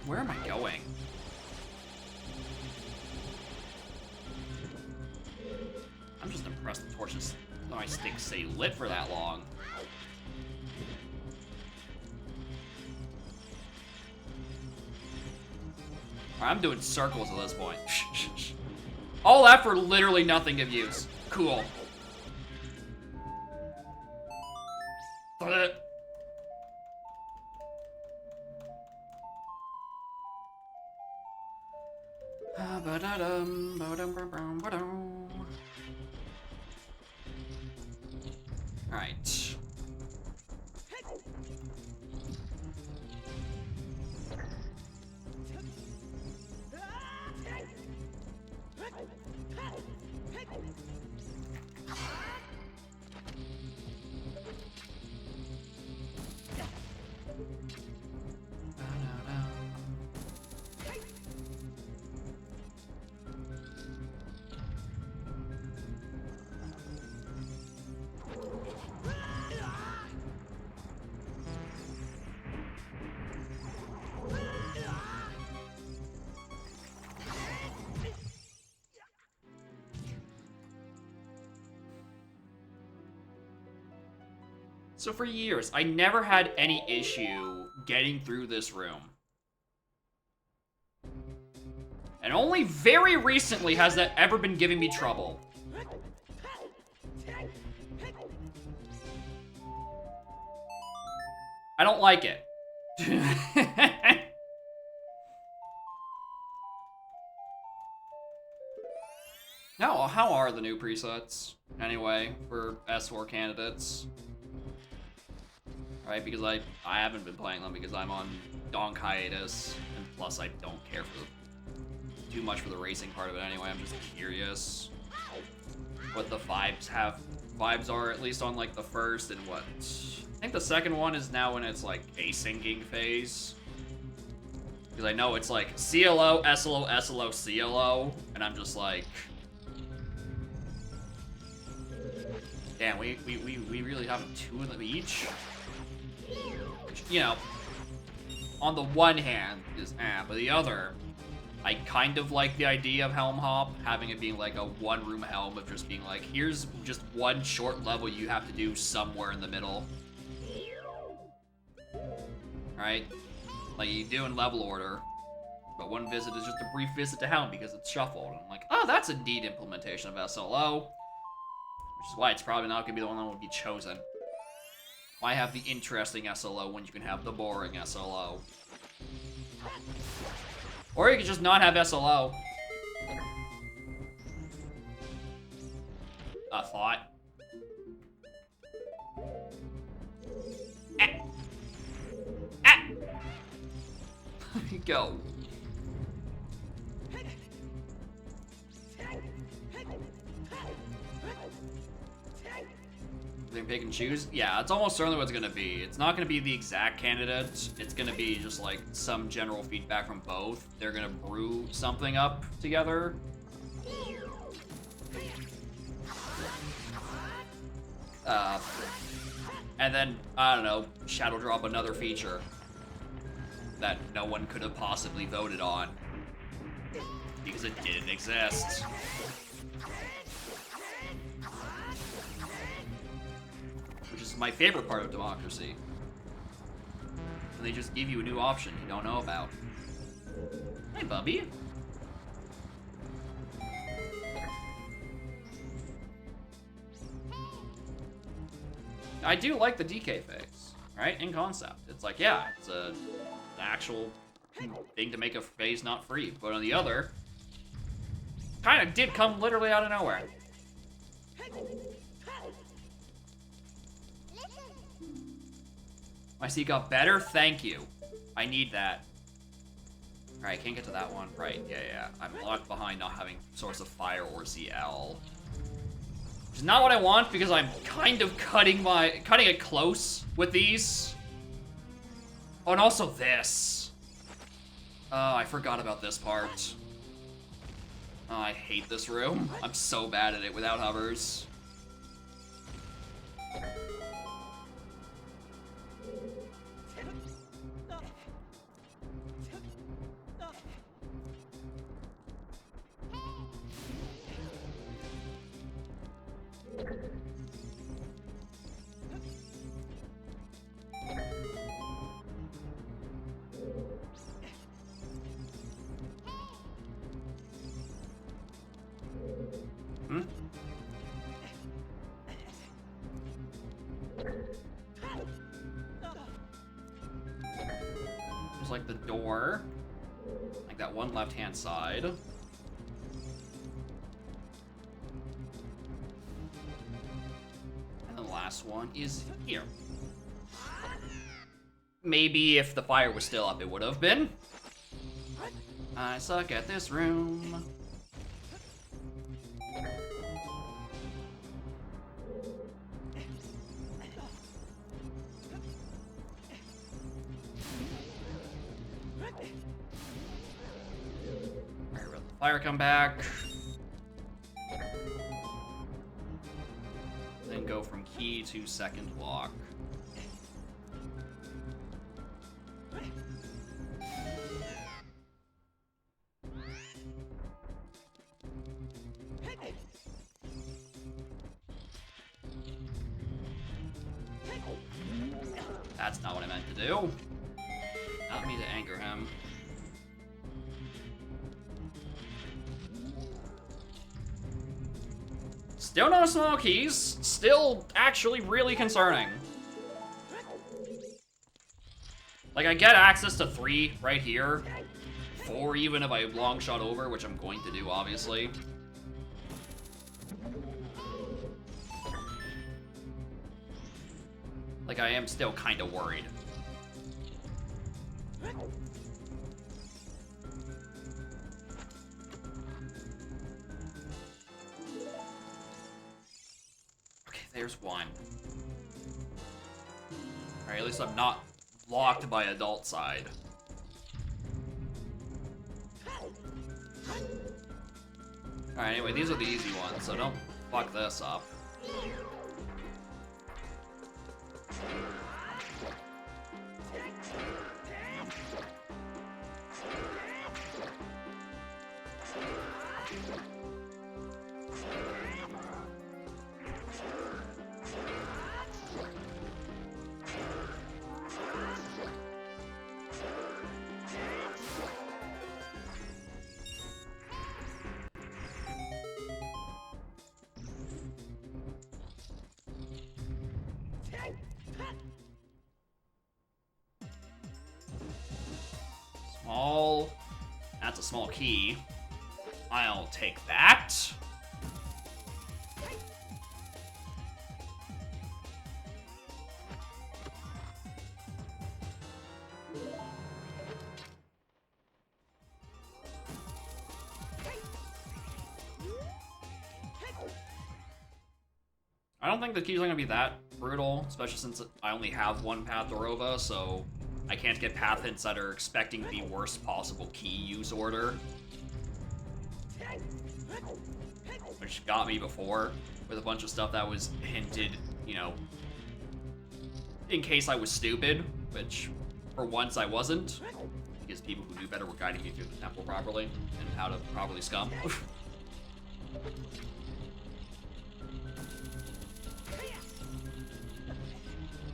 Where am I going? I'm just impressed the torches on my stick stay lit for that long. Alright, I'm doing circles at this point. All that for literally nothing of use. Cool. Alright. So for years, I never had any issue getting through this room. And only very recently has that ever been giving me trouble. I don't like it. How are the new presets, anyway, for S4 candidates? Right, because I haven't been playing them because I'm on donk hiatus, and plus I don't care for too much for the racing part of it anyway. I'm just curious what the vibes are, at least on like the first and what. I think the second one is now in its like asyncing phase. Because I know it's like CLO, SLO, SLO, CLO, and I'm just like, damn, we really have two of them each? Which, you know, on the one hand is but the other, I kind of like the idea of Helm Hop, having it being like a one-room helm of just being like, here's just one short level you have to do somewhere in the middle. Right? Like you do in level order, but one visit is just a brief visit to Helm because it's shuffled. And I'm like, oh, that's a neat implementation of SLO. Which is why it's probably not going to be the one that would be chosen. Why have the interesting SLO when you can have the boring SLO? Or you could just not have SLO. A thought. There you go. pick and choose? Yeah, it's almost certainly what it's gonna be. It's not gonna be the exact candidate. It's gonna be just like some general feedback from both. They're gonna brew something up together. And then, I don't know, shadow drop another feature that no one could have possibly voted on because it didn't exist. Which is my favorite part of democracy. And they just give you a new option you don't know about. Hey, Bubby. I do like the DK phase, right? In concept. It's like, yeah, it's an actual thing to make a phase not free. But on the other, kind of did come literally out of nowhere. My seat got better? Thank you. I need that. Alright, can't get to that one. Right, yeah. I'm locked behind not having Source of Fire or ZL. Which is not what I want because I'm kind of cutting it close with these. Oh, and also this. Oh, I forgot about this part. Oh, I hate this room. I'm so bad at it without hovers. There's like the door, like that one left-hand side. And the last one is here. Maybe if the fire was still up, it would have been. I suck at this room. Alright, let the fire come back. Then go from key to second lock. That's not what I meant to do. Not mean to anger him. Still no small keys. Still actually really concerning. Like, I get access to 3 right here. 4 even if I long shot over, which I'm going to do, obviously. Like, I am still kind of worried. Okay, there's one. Alright, at least I'm not locked by adult side. Alright, anyway, these are the easy ones, so don't fuck this up. Small. That's a small key. I'll take that. I don't think the keys are gonna be that brutal, especially since I only have one Path Orova, so I can't get path hints that are expecting the worst possible key use order. Which got me before with a bunch of stuff that was hinted, you know, in case I was stupid, which for once I wasn't, because people who knew better were guiding me through the temple properly and how to properly scum.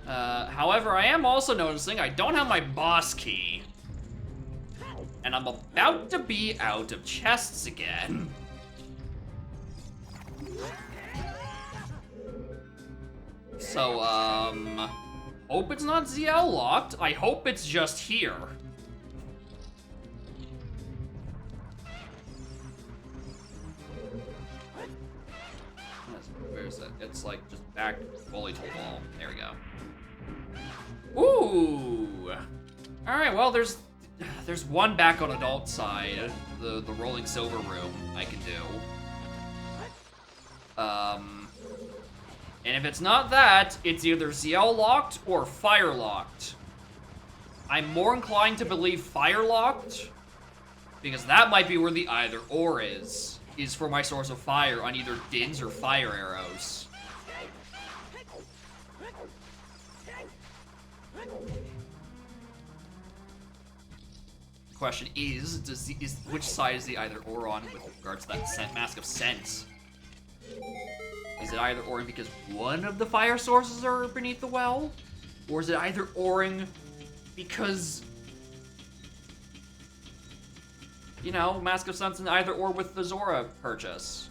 However, I am also noticing I don't have my boss key. And I'm about to be out of chests again. So, hope it's not ZL locked. I hope it's just here. Where is it? It's like just back fully to the wall. There we go. Ooh! Alright, well, there's one back on adult side, the rolling silver room I can do. And if it's not that, it's either ZL locked or fire locked. I'm more inclined to believe fire locked, because that might be where the either or is for my source of fire on either Dins or fire arrows. The question is, which side is the either or on with regards to that Mask of Sense? Is it either oring because one of the fire sources are beneath the well? Or is it either oring because, you know, Mask of Sense and either or with the Zora purchase?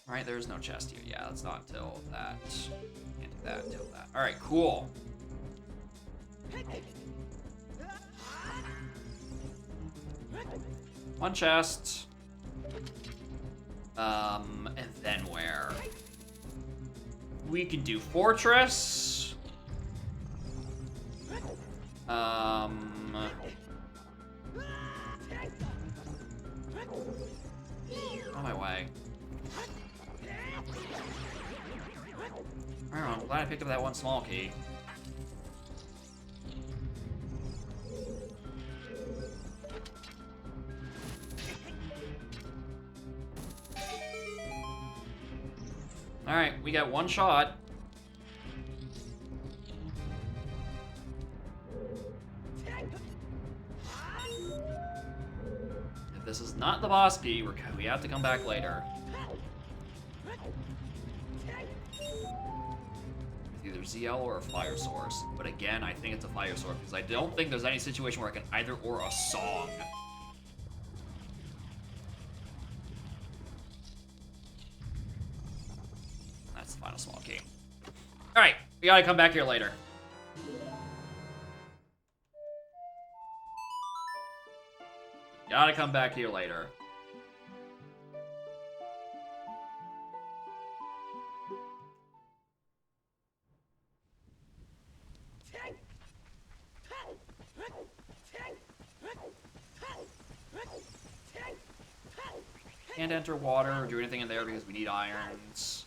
Alright, there's no chest here. Yeah, it's not until that. Can't do that until that. Alright, cool. One chest. And then where? We can do Fortress. On my way. I don't know, I'm glad I picked up that one small key. Alright, we got one shot. If this is not the boss key, we have to come back later. Either ZL or a fire source. But again, I think it's a fire source, because I don't think there's any situation where I can either or a song. That's the final small key. Alright, we gotta come back here later. Gotta come back here later. Can't enter water or do anything in there because we need irons.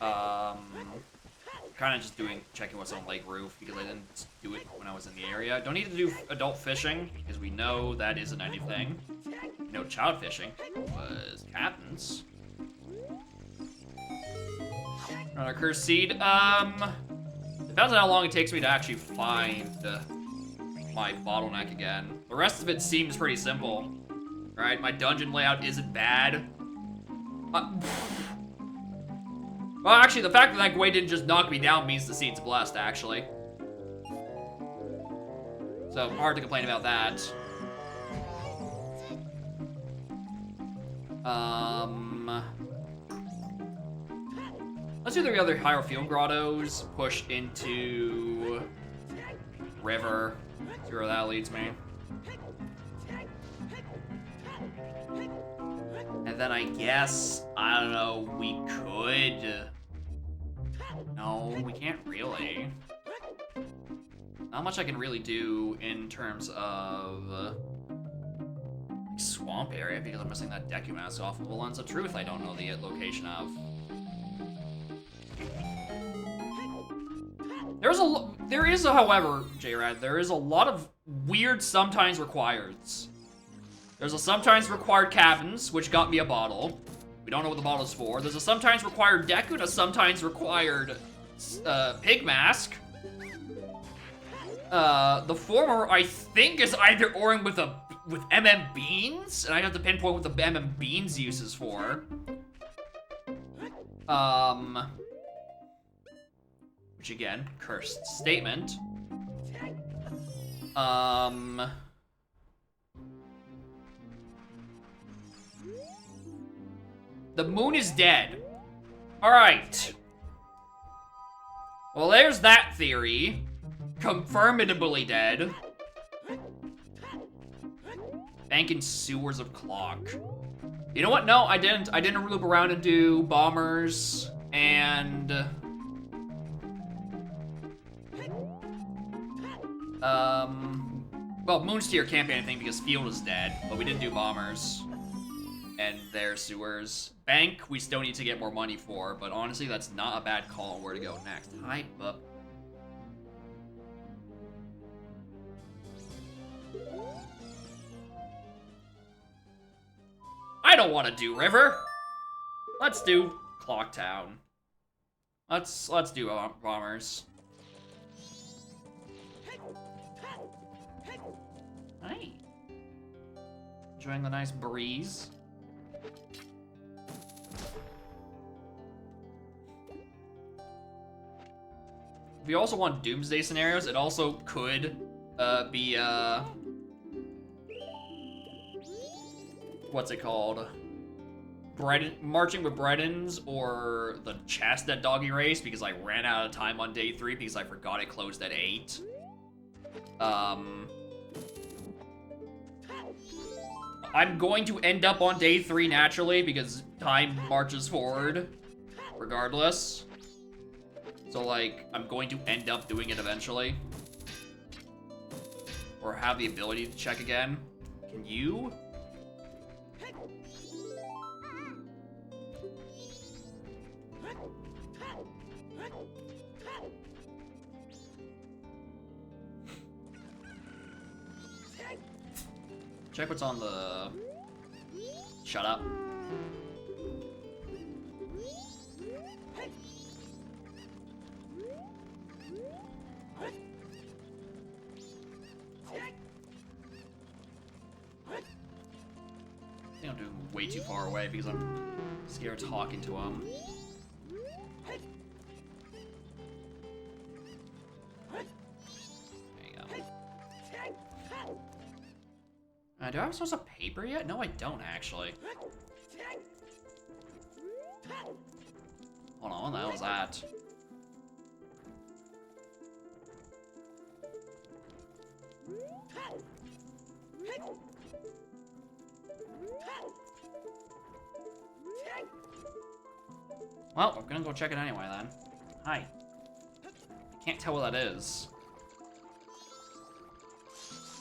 Kind of just checking what's on lake roof because I didn't do it when I was in the area. Don't need to do adult fishing because we know that isn't anything. No, child fishing was captains. Another cursed seed. Depends on how long it takes me to actually find my bottleneck again. The rest of it seems pretty simple. Right, my dungeon layout isn't bad. Well, actually, the fact that that Gwei didn't just knock me down means the seed's blessed, actually. So, hard to complain about that. Let's do the other Hierophilium grottos. Push into river. See where that leads me. And then I guess, I don't know, we could... No, we can't really. Not much I can really do in terms of swamp area because I'm missing that Deku mask off of the Lens of Truth I don't know the location of. There is, however, J-Rad, there is a lot of weird sometimes requireds. There's a sometimes required cabins, which got me a bottle. We don't know what the bottle's for. There's a sometimes required Deku and a sometimes required pig mask. The former, I think, is either Oring with MM Beans, and I have to pinpoint what the MM Beans use is for. Which again, cursed statement. The moon is dead. Alright. Well, there's that theory. Confirmatively dead. Bank in sewers of clock. You know what? No, I didn't. I didn't loop around and do bombers and well, Moonsteer can't be anything because Field is dead, but we didn't do bombers. And there's sewers. Bank, we still need to get more money for, but honestly, that's not a bad call on where to go next. Hi, but I don't want to do River. Let's do Clock Town. Let's do bombers. Hi. Enjoying the nice breeze. If you also want doomsday scenarios, it also could be what's it called? Marching with Bredens or the Chestnut Doggy Race because I ran out of time on day 3 because I forgot it closed at 8. I'm going to end up on day 3 naturally because time marches forward regardless. So like, I'm going to end up doing it eventually. Or have the ability to check again. Can you? Check what's on the... Shut up. I think I'm doing way too far away because I'm scared talking to him. Do I have a source of paper yet? No, I don't actually. Hold on, what the hell was that? Well, we're gonna go check it anyway then. Hi. I can't tell what that is.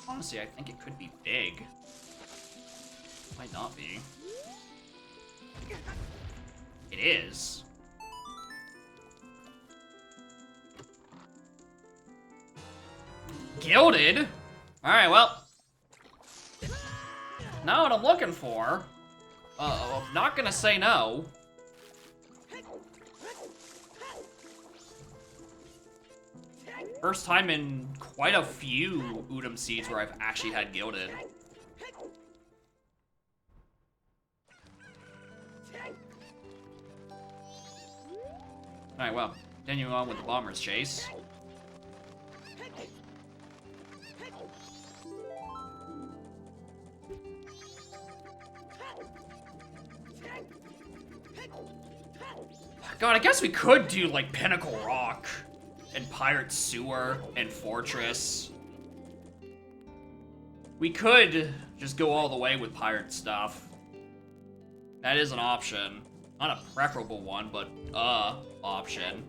Honestly, I think it could be big. Might not be. It is. Gilded? Alright, well. Not what I'm looking for. I'm not gonna say no. First time in quite a few Udam seeds where I've actually had gilded. Alright, well, continuing on with the bomber's chase. God, I guess we could do like Pinnacle Rock. And Pirate Sewer, and Fortress. We could just go all the way with pirate stuff. That is an option. Not a preferable one, but option.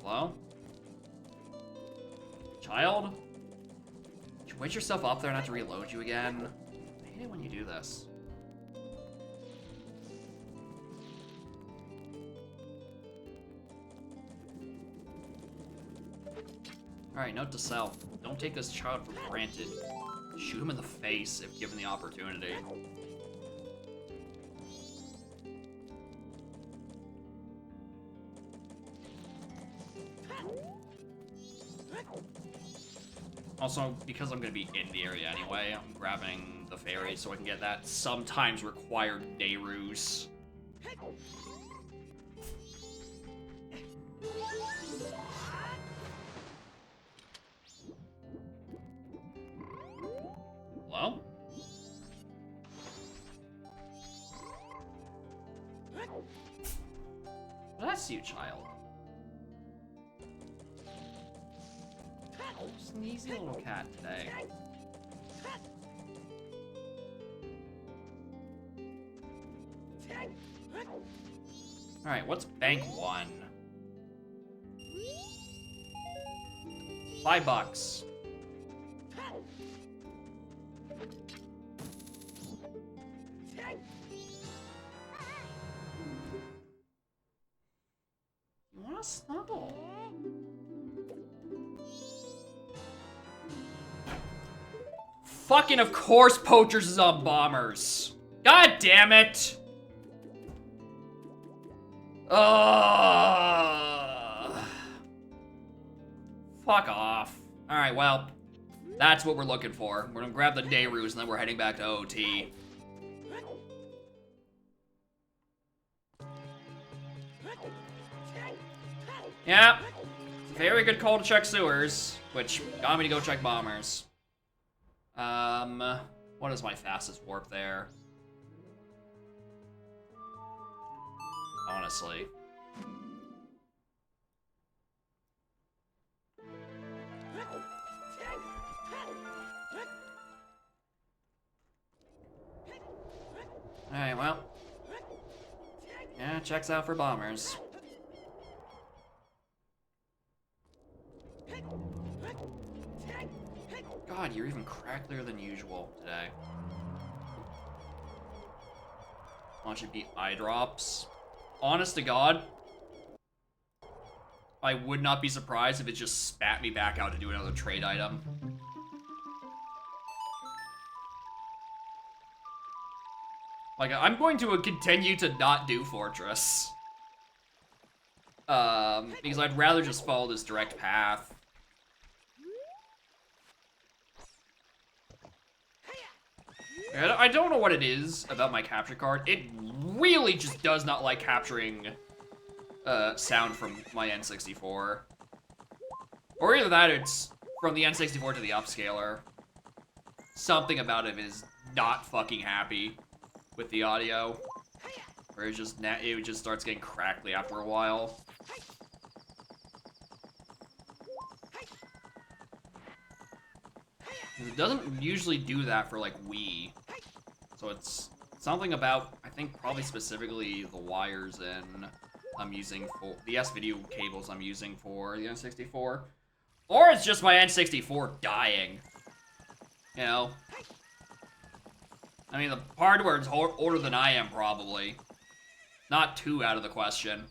Hello? Child? Did you wedge yourself up there and have to reload you again? I hate it when you do this. Alright, note to self. Don't take this child for granted. Shoot him in the face if given the opportunity. Also, because I'm going to be in the area anyway, I'm grabbing the fairy so I can get that sometimes required day ruse. Hello? Bless you, child. Sneezy little cat today. Alright, what's bank 1? $5. You want to snuggle? Fucking of course Poachers is on Bombers. God damn it. Fuck off. Alright, well, that's what we're looking for. We're gonna grab the day ruse and then we're heading back to OT. Yeah. Very good call to check sewers, which got me to go check Bombers. What is my fastest warp there? Honestly. Alright, well. Yeah, checks out for Bombers. God, you're even cracklier than usual today. Watch it be eye drops. Honest to God, I would not be surprised if it just spat me back out to do another trade item. Like, I'm going to continue to not do Fortress. Because I'd rather just follow this direct path. I don't know what it is about my capture card. It really just does not like capturing sound from my N64. Or either that, it's from the N64 to the upscaler. Something about it is not fucking happy with the audio. Or it just starts getting crackly after a while. It doesn't usually do that for, like, Wii. So it's something about, I think, probably specifically the wires I'm using for the S-video cables I'm using for the N64. Or it's just my N64 dying. You know? I mean, the hardware is older than I am, probably. Not too out of the question.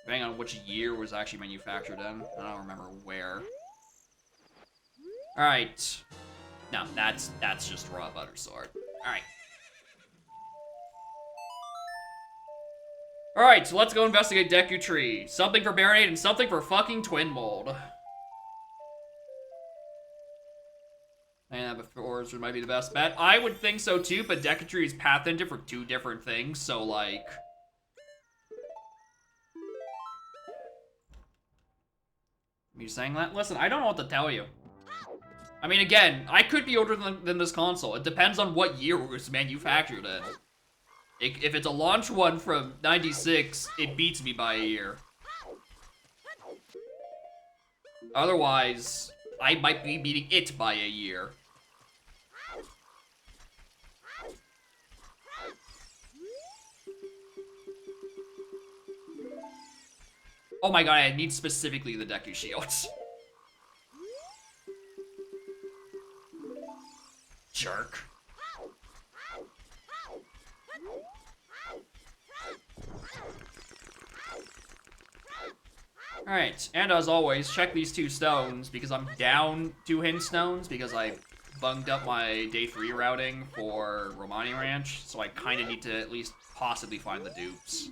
Depending on which year was actually manufactured in. I don't remember where. Alright. No, that's just raw butter sword. Alright. Alright, so let's go investigate Deku Tree. Something for Baronade and something for fucking Twin Mold. And before might be the best bet. I would think so too, but Deku Tree is path into for 2 different things, so like... You saying that? Listen, I don't know what to tell you. I mean, again, I could be older than this console. It depends on what year it was manufactured in. If it's a launch one from 96, it beats me by a year. Otherwise, I might be beating it by a year. Oh my god, I need specifically the Deku Shields. Jerk. Alright, and as always, check these 2 stones, because I'm down 2 hint stones, because I bunged up my day 3 routing for Romani Ranch, so I kind of need to at least possibly find the dupes.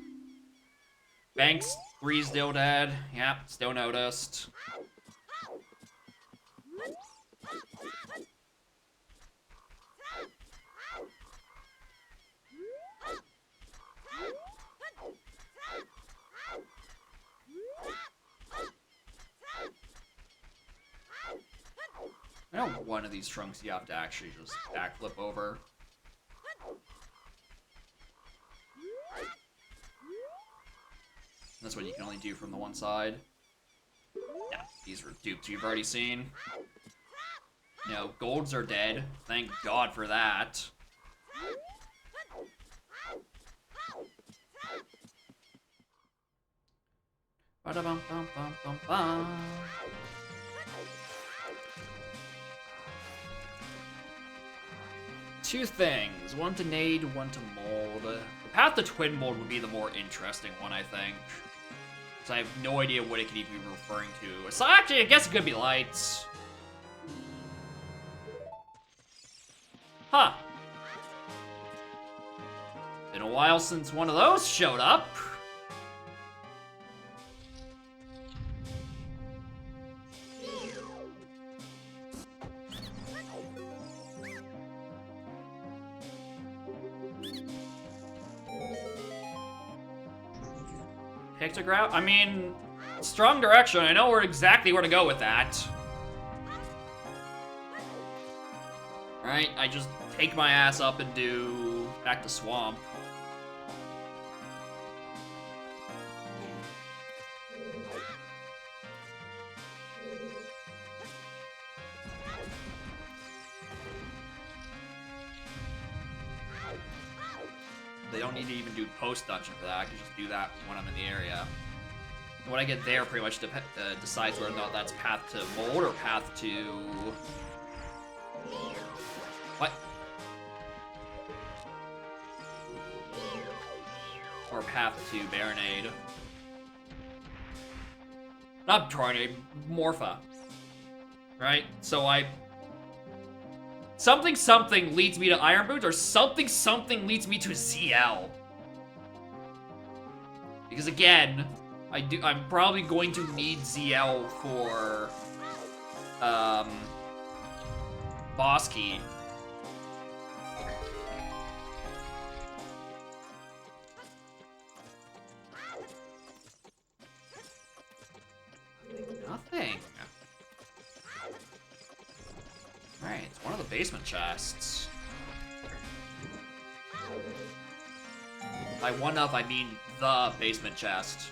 Banks, 3's still dead. Yep, still noticed. I know one of these trunks you have to actually just backflip over. That's what you can only do from the one side. Yeah, these were dupes you've already seen. No, golds are dead. Thank God for that. Ba-da-bum-bum-bum-bum-bum. Two things. One to nade, one to mold. The path to twin mold would be the more interesting one, I think. So I have no idea what it could even be referring to. So actually, I guess it could be lights. Huh. Been a while since one of those showed up. Pictograph? I mean, strong direction. I know exactly where to go with that. Right? I just take my ass up and do back to swamp. They don't need to even do post-dungeon for that. I can just do that when I'm in the area. And when I get there, pretty much decides whether or not that's path to mold or path to... What? Or path to Baronade. Not Tornade, Morpha. Right? So something leads me to Iron Boots, or something leads me to ZL. Because again, I'm probably going to need ZL for boss key. Nothing. Alright, it's one of the basement chests. By one of, I mean the basement chest.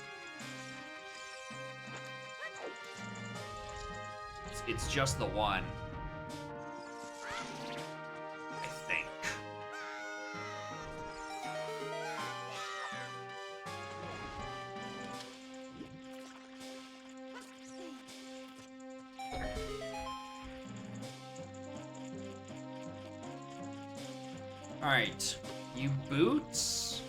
It's just the one. I think. Alright, you boots?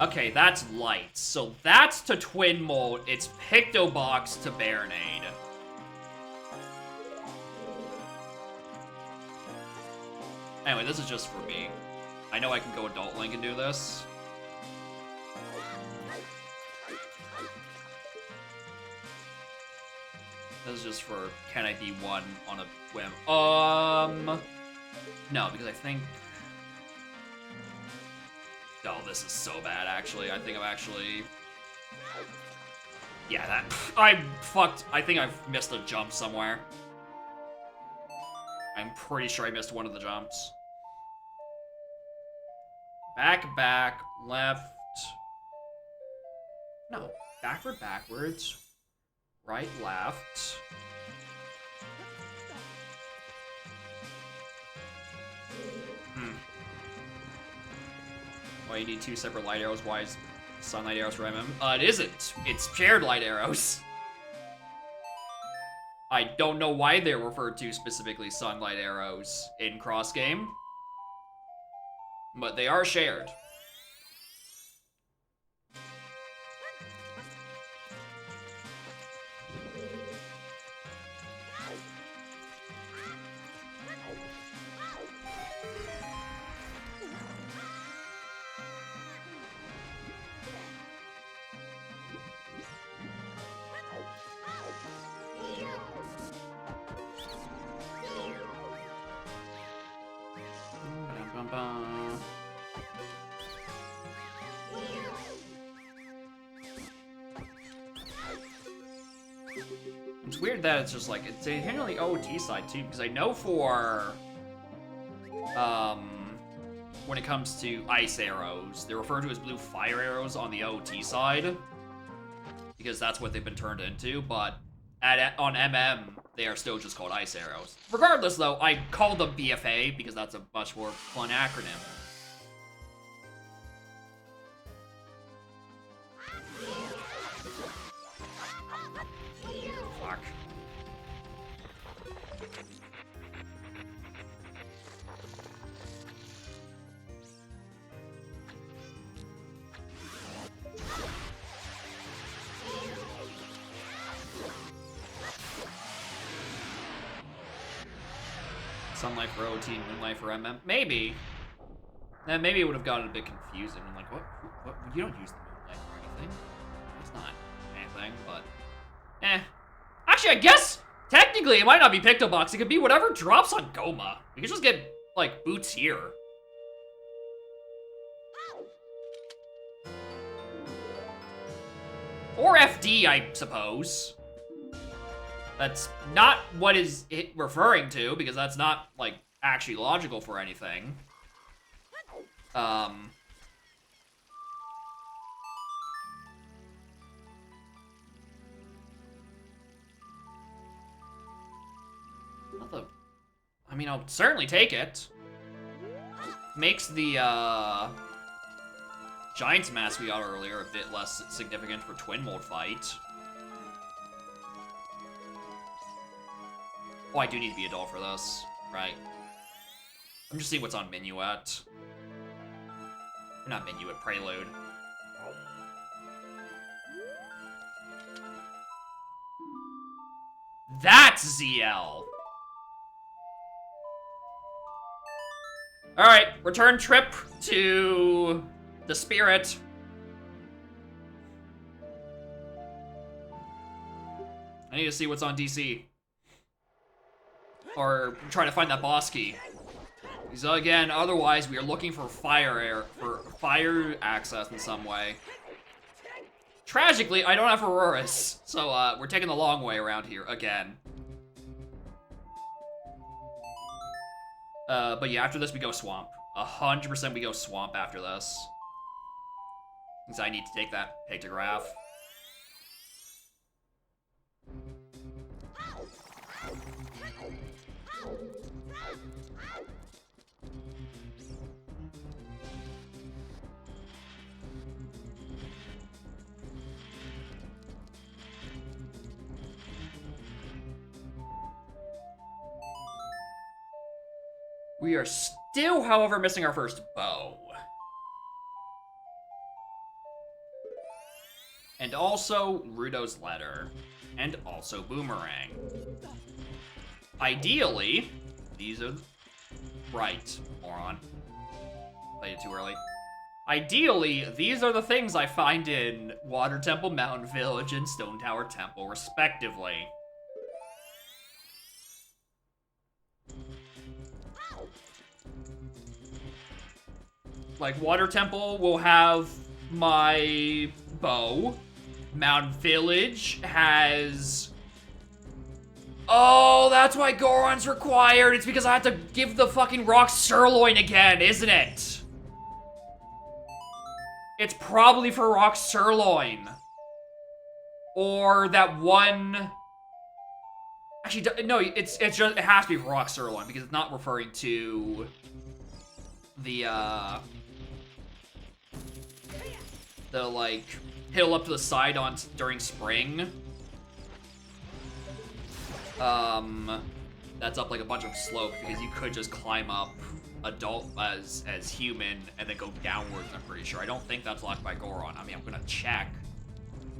Okay, that's lights. So that's to Twin Mold. It's Pictobox to Baronade. Anyway, this is just for me. I know I can go Adult Link and do this. This is just for, can I be one on a whim? No, because I think... Oh, this is so bad, actually. I think I'm actually... Yeah, that... I'm fucked. I think I've missed a jump somewhere. I'm pretty sure I missed one of the jumps. Back, left... No, backwards. Right, left... Why you need two separate light arrows? Why is Sunlight arrows for MM. It isn't. It's shared light arrows. I don't know why they're referred to specifically sunlight arrows in cross game, but they are shared. It's weird that it's just like, it's inherently OOT side too, because I know for, when it comes to ice arrows, they're referred to as blue fire arrows on the OOT side, because that's what they've been turned into, but on MM, they are still just called ice arrows. Regardless though, I call them BFA because that's a much more fun acronym. Fuck. Sunlight for OT, Moonlight for MM. Maybe. Maybe it would have gotten a bit confusing. I'm like, what? You don't use the Moonlight for anything. It's not anything, but... Actually, I guess, technically, it might not be Pictobox. It could be whatever drops on Goma. We could just get, like, boots here. Or FD, I suppose. That's not what is it referring to, because that's not, like, actually logical for anything. I mean, I'll certainly take it. Makes the, Giant's Mask we got earlier a bit less significant for Twin Mold fight. Oh, I do need to be adult for this, right? I'm just seeing what's on Minuet. Not Minuet, Prelude. That's ZL! Alright, return trip to the Spirit. I need to see what's on DC. Or try to find that boss key. Because again, otherwise we are looking for fire access in some way. Tragically, I don't have Auroras, so we're taking the long way around here again. But yeah, after this we go Swamp. 100% we go Swamp after this. Because I need to take that pictograph. We are still, however, missing our first bow. And also Rudo's letter. And also Boomerang. Ideally, these are... Right, moron. Played it too early. Ideally, these are the things I find in Water Temple, Mountain Village, and Stone Tower Temple, respectively. Like, Water Temple will have my bow. Mountain Village has... Oh, that's why Goron's required. It's because I have to give the fucking rock sirloin again, isn't it? It's probably for rock sirloin. Or that one... Actually, no, it's just, it has to be for rock sirloin because it's not referring to the, the like hill up to the side on during spring. That's up like a bunch of slopes because you could just climb up adult as human and then go downwards. I'm pretty sure. I don't think that's locked by Goron. I mean, I'm gonna check.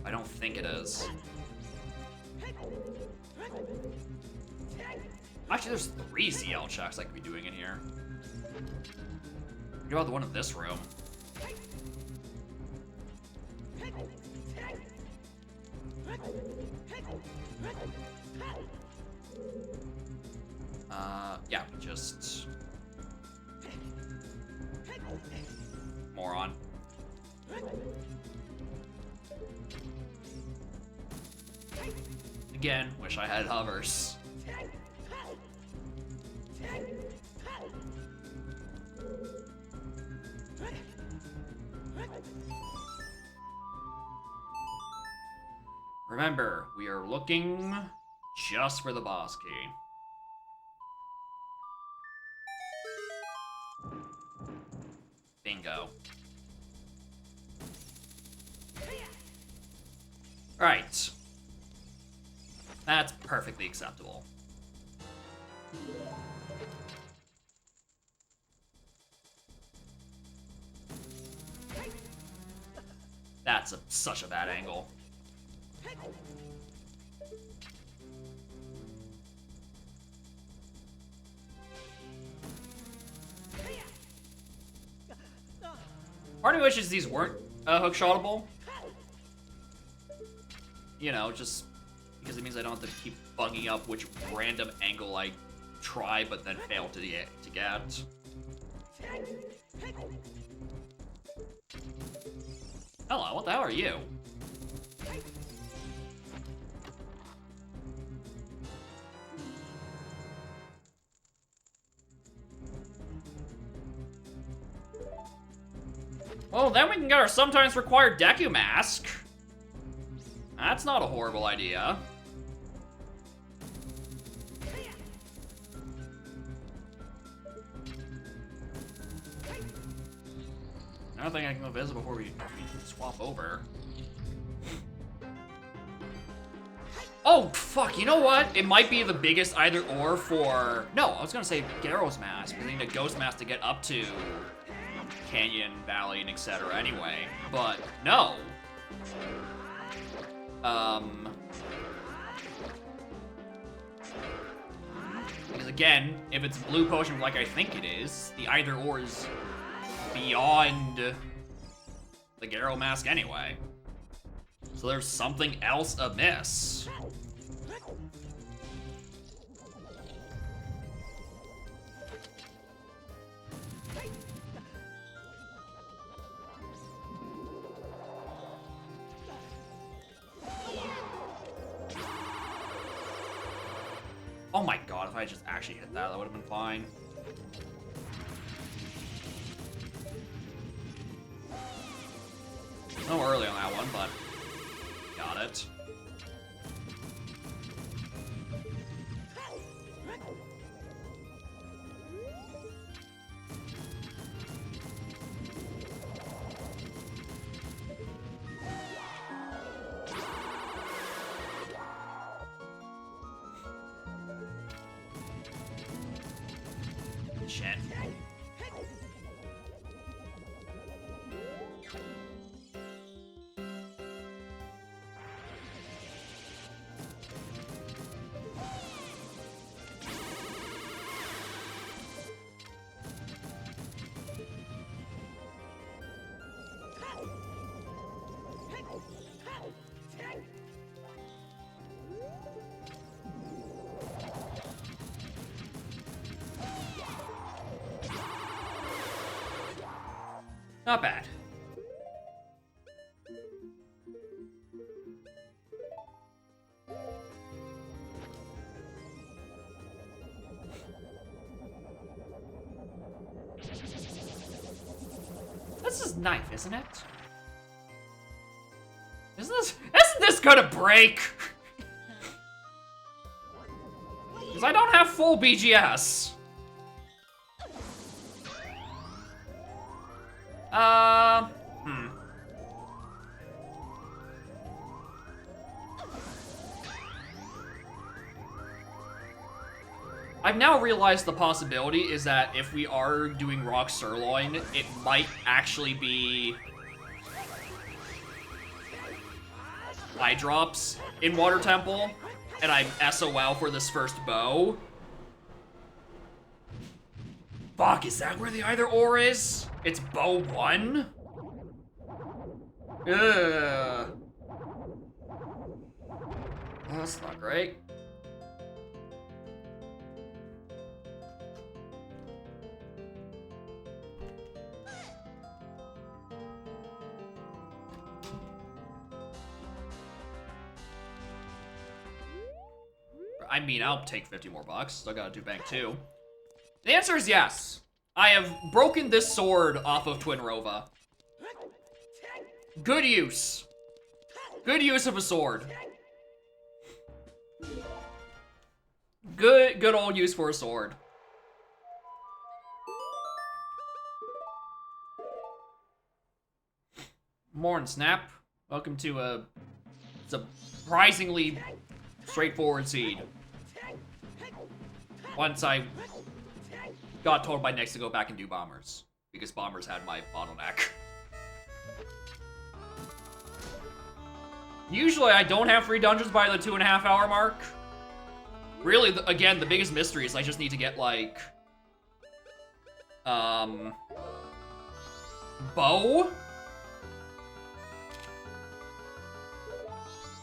I don't think it is. Actually, there's 3 CL checks I could be doing in here. What about the one in this room? Yeah, just... moron. Again, wish I had hovers. Remember, we are looking just for the boss key. Bingo. Alright. That's perfectly acceptable. That's such a bad angle. Part of me wishes these weren't hookshotable. You know, just because it means I don't have to keep bugging up which random angle I try but then fail to get. Hello, what the hell are you? Well, then we can get our sometimes required Deku mask. That's not a horrible idea. I don't think I can go visit before we swap over. Oh, fuck, you know what? It might be the biggest either or for... No, I was gonna say Garrow's mask, but I need a ghost mask to get up to Canyon, Valley, and etc. anyway. But, no. Because again, if it's blue potion like I think it is, the either or is beyond the Garrow mask anyway. So there's something else amiss. Oh my god, if I just actually hit that, that would have been fine. No early on that one, but got it. Shit. Not bad. This is knife, isn't it? Isn't this gonna break? Because I don't have full BGS. I've now realized the possibility is that if we are doing Rock Sirloin, it might actually be eye drops in Water Temple, and I'm SOL for this first bow. Fuck, is that where the either or is? It's bow 1? Ugh. That's not great. I mean, I'll take 50 more bucks. Still gotta do bank 2. The answer is yes. I have broken this sword off of Twin Rova. Good use. Good use of a sword. Good old use for a sword. Morn Snap. Welcome to a surprisingly straightforward seed. Once I got told by Nyx to go back and do bombers, because bombers had my bottleneck. Usually I don't have free dungeons by the 2.5 hour mark. Really, again, the biggest mystery is I just need to get, like, bow?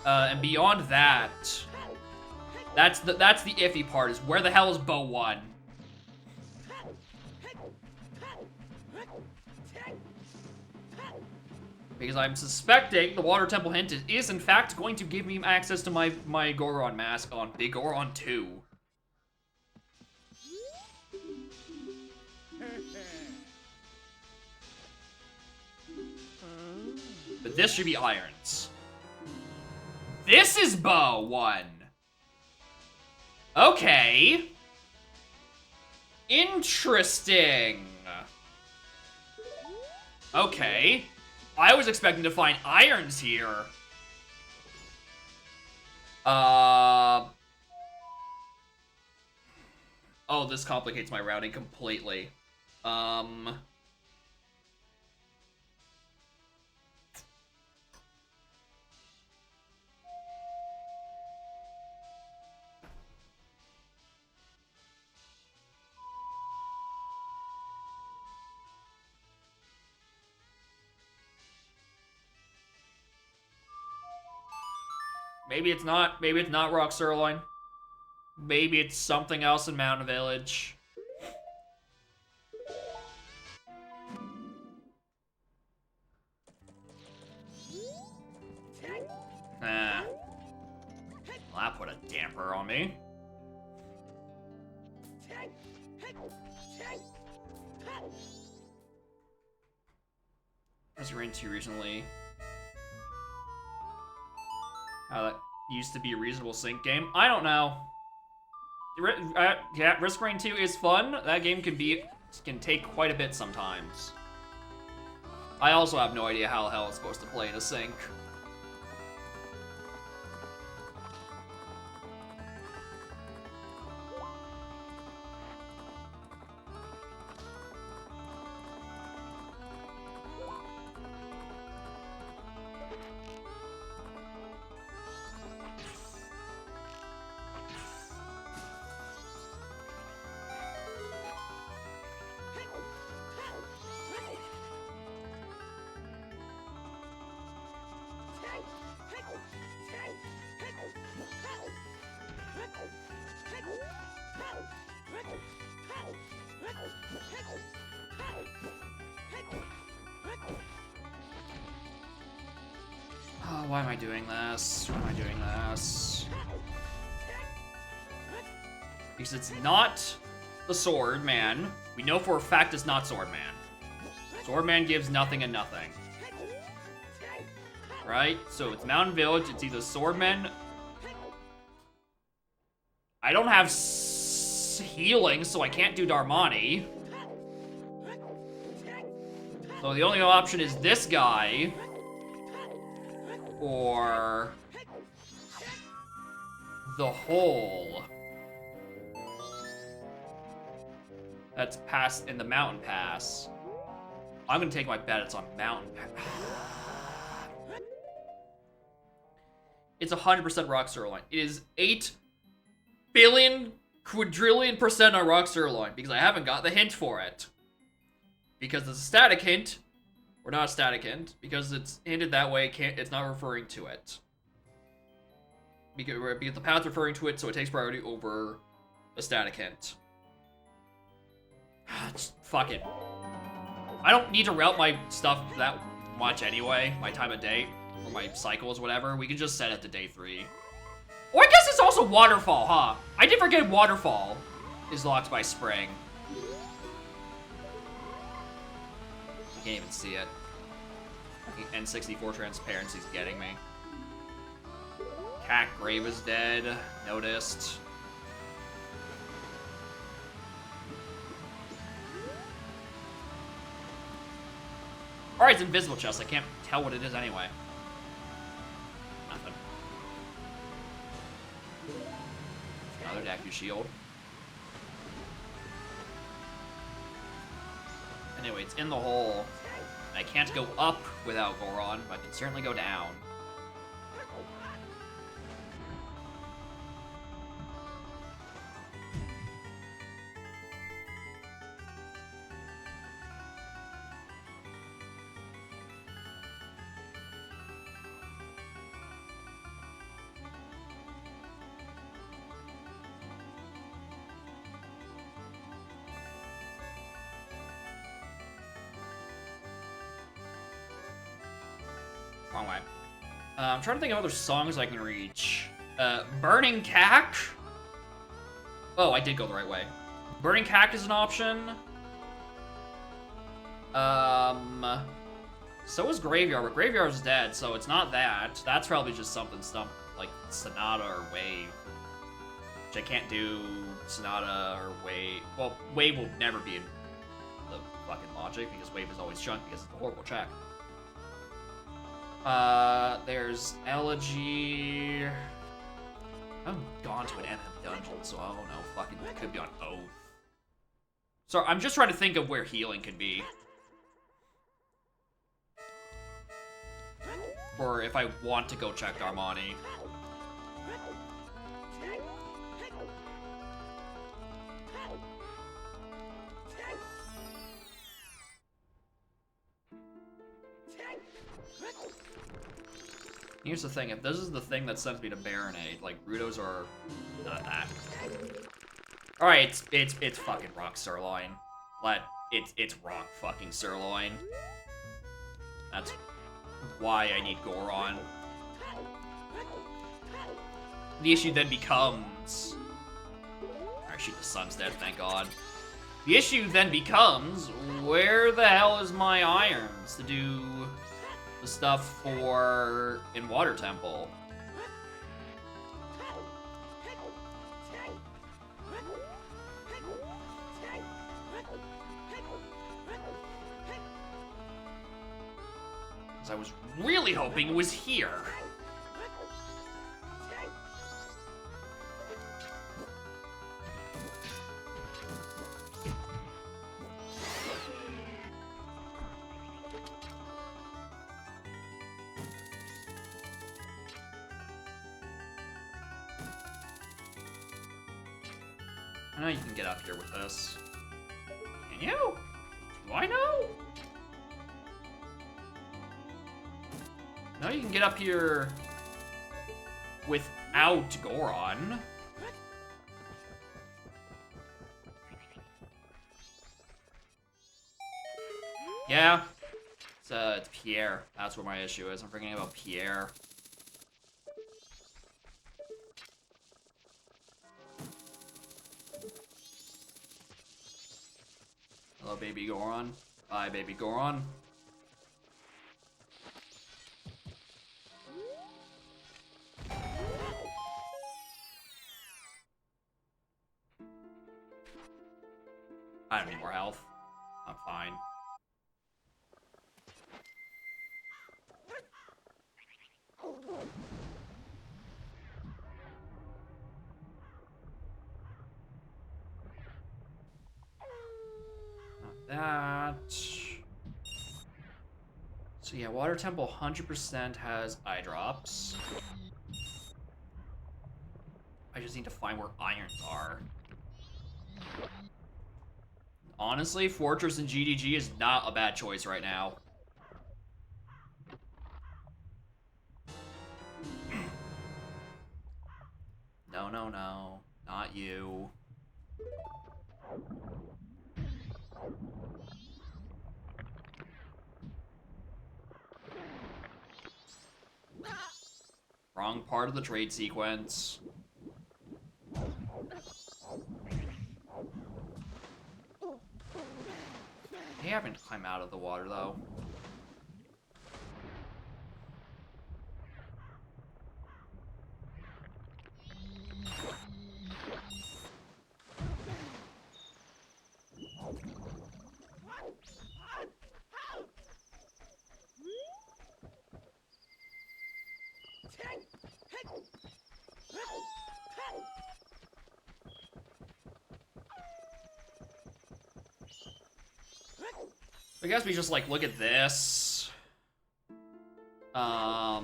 And beyond that, that's the iffy part, is where the hell is bow 1? Because I'm suspecting the Water Temple hint is in fact going to give me access to my Goron mask on Big Goron 2. But this should be irons. This is bow 1. Okay. Interesting. Okay. I was expecting to find irons here. Oh, this complicates my routing completely. Maybe it's not Rock Sirloin. Maybe it's something else in Mountain Village. Nah. Well, that put a damper on me. I was reading to you recently how that used to be a reasonable sync game. I don't know. Yeah, Risk Rain 2 is fun. That game can take quite a bit sometimes. I also have no idea how the hell it's supposed to play in a sync. Oh, why am I doing this? Why am I doing this? Because it's not the Sword Man. We know for a fact it's not Sword Man. Sword Man gives nothing and nothing. Right? So it's Mountain Village, it's either Swordman. I don't have healing, so I can't do Darmani. So the only option is this guy. Or the hole. That's past in the mountain pass. I'm gonna take my bet it's on mountain pass. It's 100% rock sirloin. It is 8 billion quadrillion % on rock sirloin because I haven't got the hint for it. Because it's a static hint, or not a static hint, because it's hinted that way, it's not referring to it. Because the path's referring to it, so it takes priority over a static hint. Fuck it. I don't need to route my stuff that much anyway, my time of day, or my cycles, whatever. We can just set it to day 3. Or I guess it's also waterfall, huh? I did forget waterfall is locked by spring. I can't even see it. N64 transparency's getting me. Cat Grave is dead. Noticed. Alright, it's invisible chest. I can't tell what it is anyway. Nothing. Another Daku shield. Anyway, it's in the hole. I can't go up without Goron, but I can certainly go down. Wrong way. I'm trying to think of other songs I can reach. Burning Cack? Oh, I did go the right way. Burning Cack is an option. So is Graveyard, but Graveyard's dead, so it's not that. That's probably just something like Sonata or Wave. Which I can't do Sonata or Wave. Well, Wave will never be in the fucking logic, because Wave is always junk because it's a horrible check. There's Elegy. I haven't gone to an MM dungeon, so I don't know. Fucking could be on Oath. So I'm just trying to think of where healing could be. Or if I want to go check Darmani. Here's the thing, if this is the thing that sends me to Baronade, like, Rudos are not that. Alright, it's fucking rock sirloin. It's rock fucking sirloin. That's why I need Goron. The issue then becomes... Alright, shoot, the sun's dead, thank God. The issue then becomes, where the hell is my irons to do the stuff for in Water Temple? I was really hoping it was here. I know you can get up here with this. Can you? Do I know? No, you can get up here without Goron. Yeah. It's Pierre. That's where my issue is. I'm forgetting about Pierre. Hello, baby Goron. Bye, baby Goron. I don't need more health. I'm fine. that. So yeah, Water Temple 100% has eye drops. I just need to find where irons are. Honestly, Fortress and GDG is not a bad choice right now. No, no, no. Not you. Wrong part of the trade sequence. They haven't climbed out of the water, though. I guess we just, like, look at this. I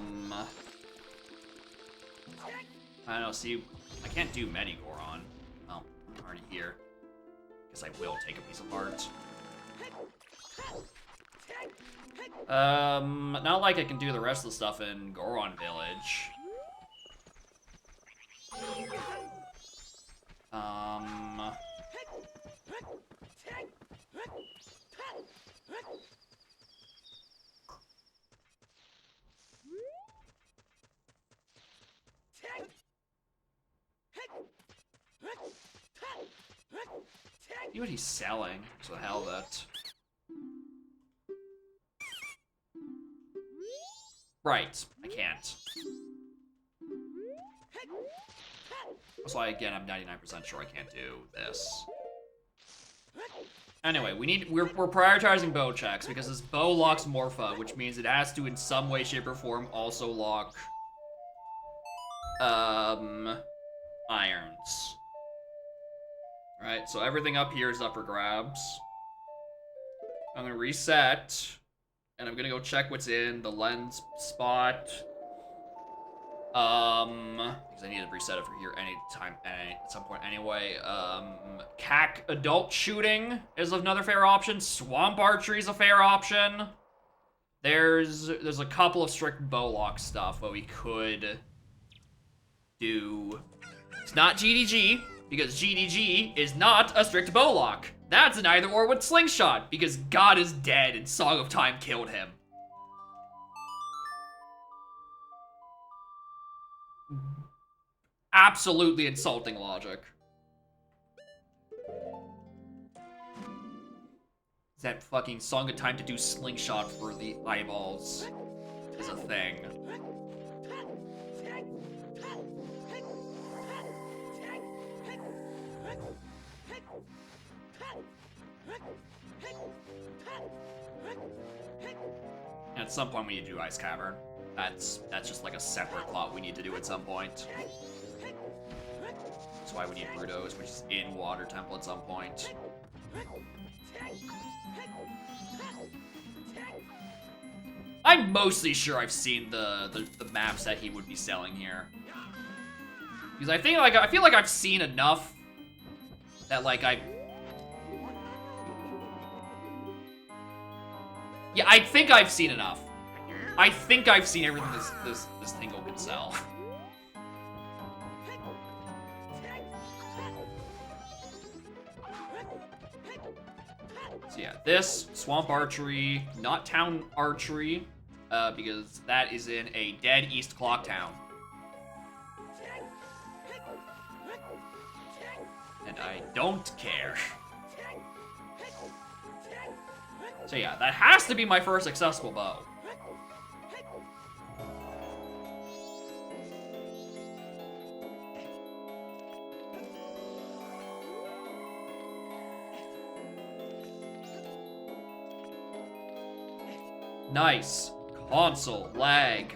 don't know, see, I can't do many Goron. Well, I'm already here. Guess I will take a piece of art. Not like I can do the rest of the stuff in Goron Village. See what he's selling. So the hell of it. Right, I can't. That's why, again, I'm 99% sure I can't do this. Anyway, we're prioritizing bow checks because this bow locks Morpha, which means it has to, in some way, shape, or form, also lock irons. Alright, so everything up here is up for grabs. I'm gonna reset, and I'm gonna go check what's in the lens spot. Because I need to reset it for here at some point anyway. CAC adult shooting is another fair option. Swamp archery is a fair option. There's a couple of strict bow lock stuff that we could do. It's not GDG, because GDG is not a strict bow lock. That's an either or with Slingshot, because God is dead and Song of Time killed him. Absolutely insulting logic. That fucking Song of Time to do Slingshot for the eyeballs is a thing. At some point we need to do Ice Cavern. That's just like a separate plot we need to do at some point. That's why we need Brutos, which is in Water Temple at some point. I'm mostly sure I've seen the maps that he would be selling here. Because I feel like I've seen enough that like yeah, I think I've seen enough. I think I've seen everything this Tingle can sell. So yeah, this, Swamp Archery, not Town Archery, because that is in a dead East Clock Town. And I don't care. So yeah, that has to be my first accessible bow. Nice. Console lag.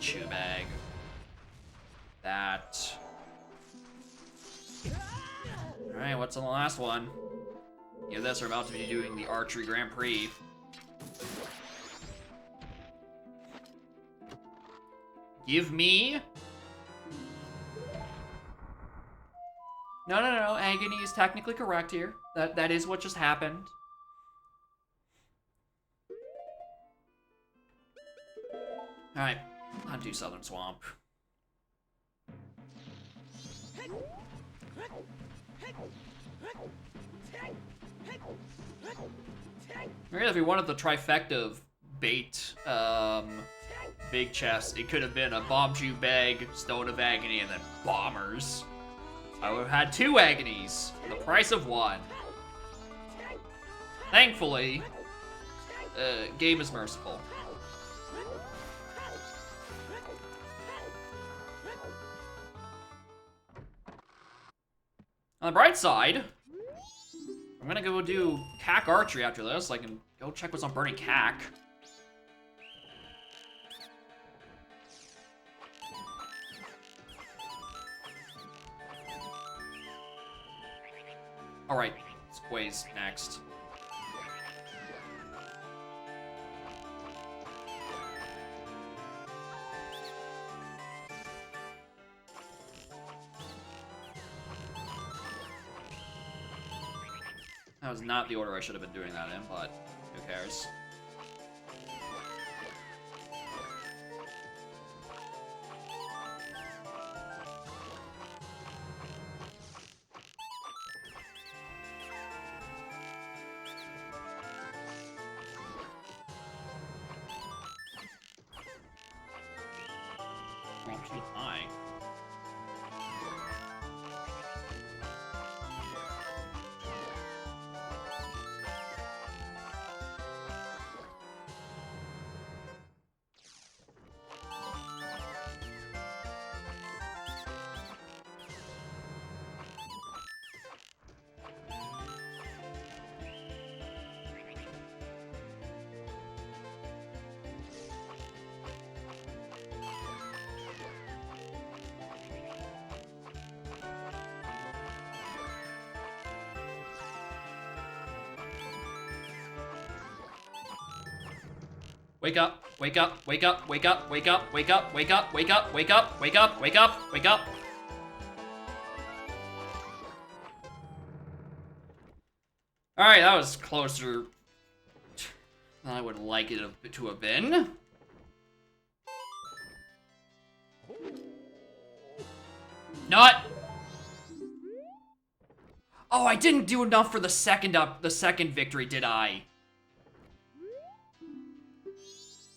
chew bag. That. Alright, what's on the last one? Yeah, this, we're about to be doing the Archery Grand Prix. Give me... No, agony is technically correct here. That is what just happened. Alright, on to Southern Swamp. Really, if we wanted the trifecta of bait, big chest, it could have been a bomb chew bag, stone of agony, and then bombers. I would have had 2 agonies for the price of 1. Thankfully, game is merciful. On the bright side, I'm gonna go do Cack Archery after this. So I can go check what's on Burning Cack. Alright, Squay's next. That was not the order I should have been doing that in, but who cares? Oh, too high. Wake up, wake up, wake up, wake up, wake up, wake up, wake up, wake up, wake up, wake up, wake up, wake up. Alright, that was closer than I would like it to have been. Not. Oh, I didn't do enough for the second victory, did I?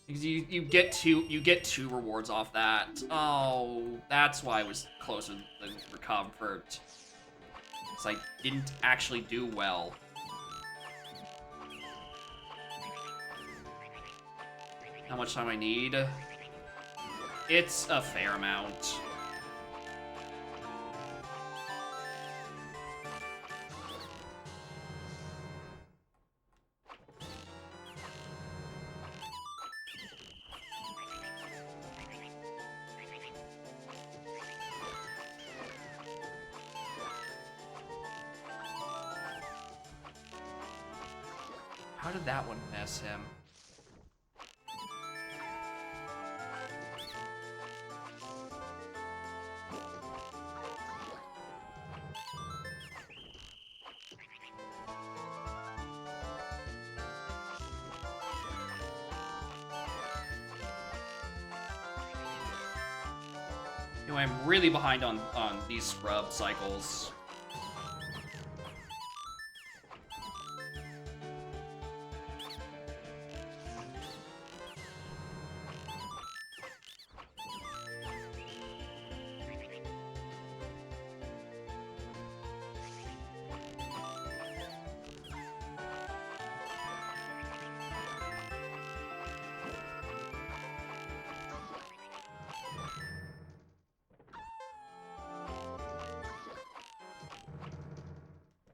Because you get two rewards off that. Oh, that's why I was closer than for comfort. Because I didn't actually do well. How much time I need? It's a fair amount. How did that one miss him? You know, I'm really behind on these scrub cycles.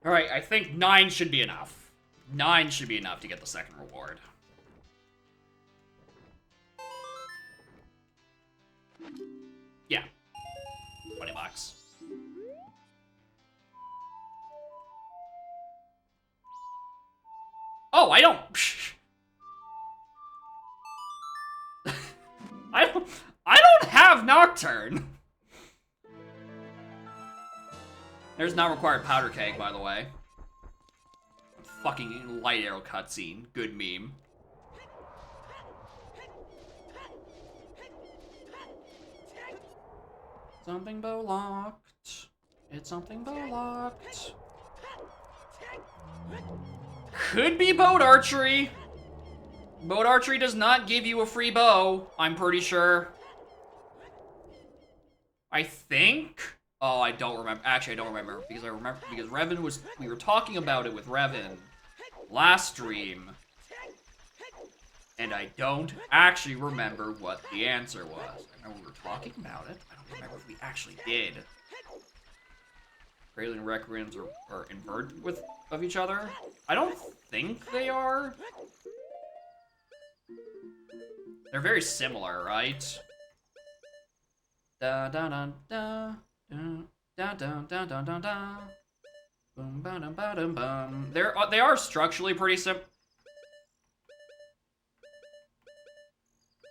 Alright, I think 9 should be enough. 9 should be enough to get the second reward. Yeah. $20. Oh, I don't... I don't have Nocturne. There's not required powder keg, by the way. Fucking light arrow cutscene. Good meme. Something bow locked. It's something bow locked. Could be boat archery. Boat archery does not give you a free bow, I'm pretty sure. I think. Oh, I don't remember. Actually, I don't remember because Revan was. We were talking about it with Revan last stream, and I don't actually remember what the answer was. I know we were talking about it. I don't remember if we actually did. Prelude and Requiem's are inverted of each other. I don't think they are. They're very similar, right? Da da da da da da da da da da. Boom ba dum ba dum bum. They are structurally pretty simple.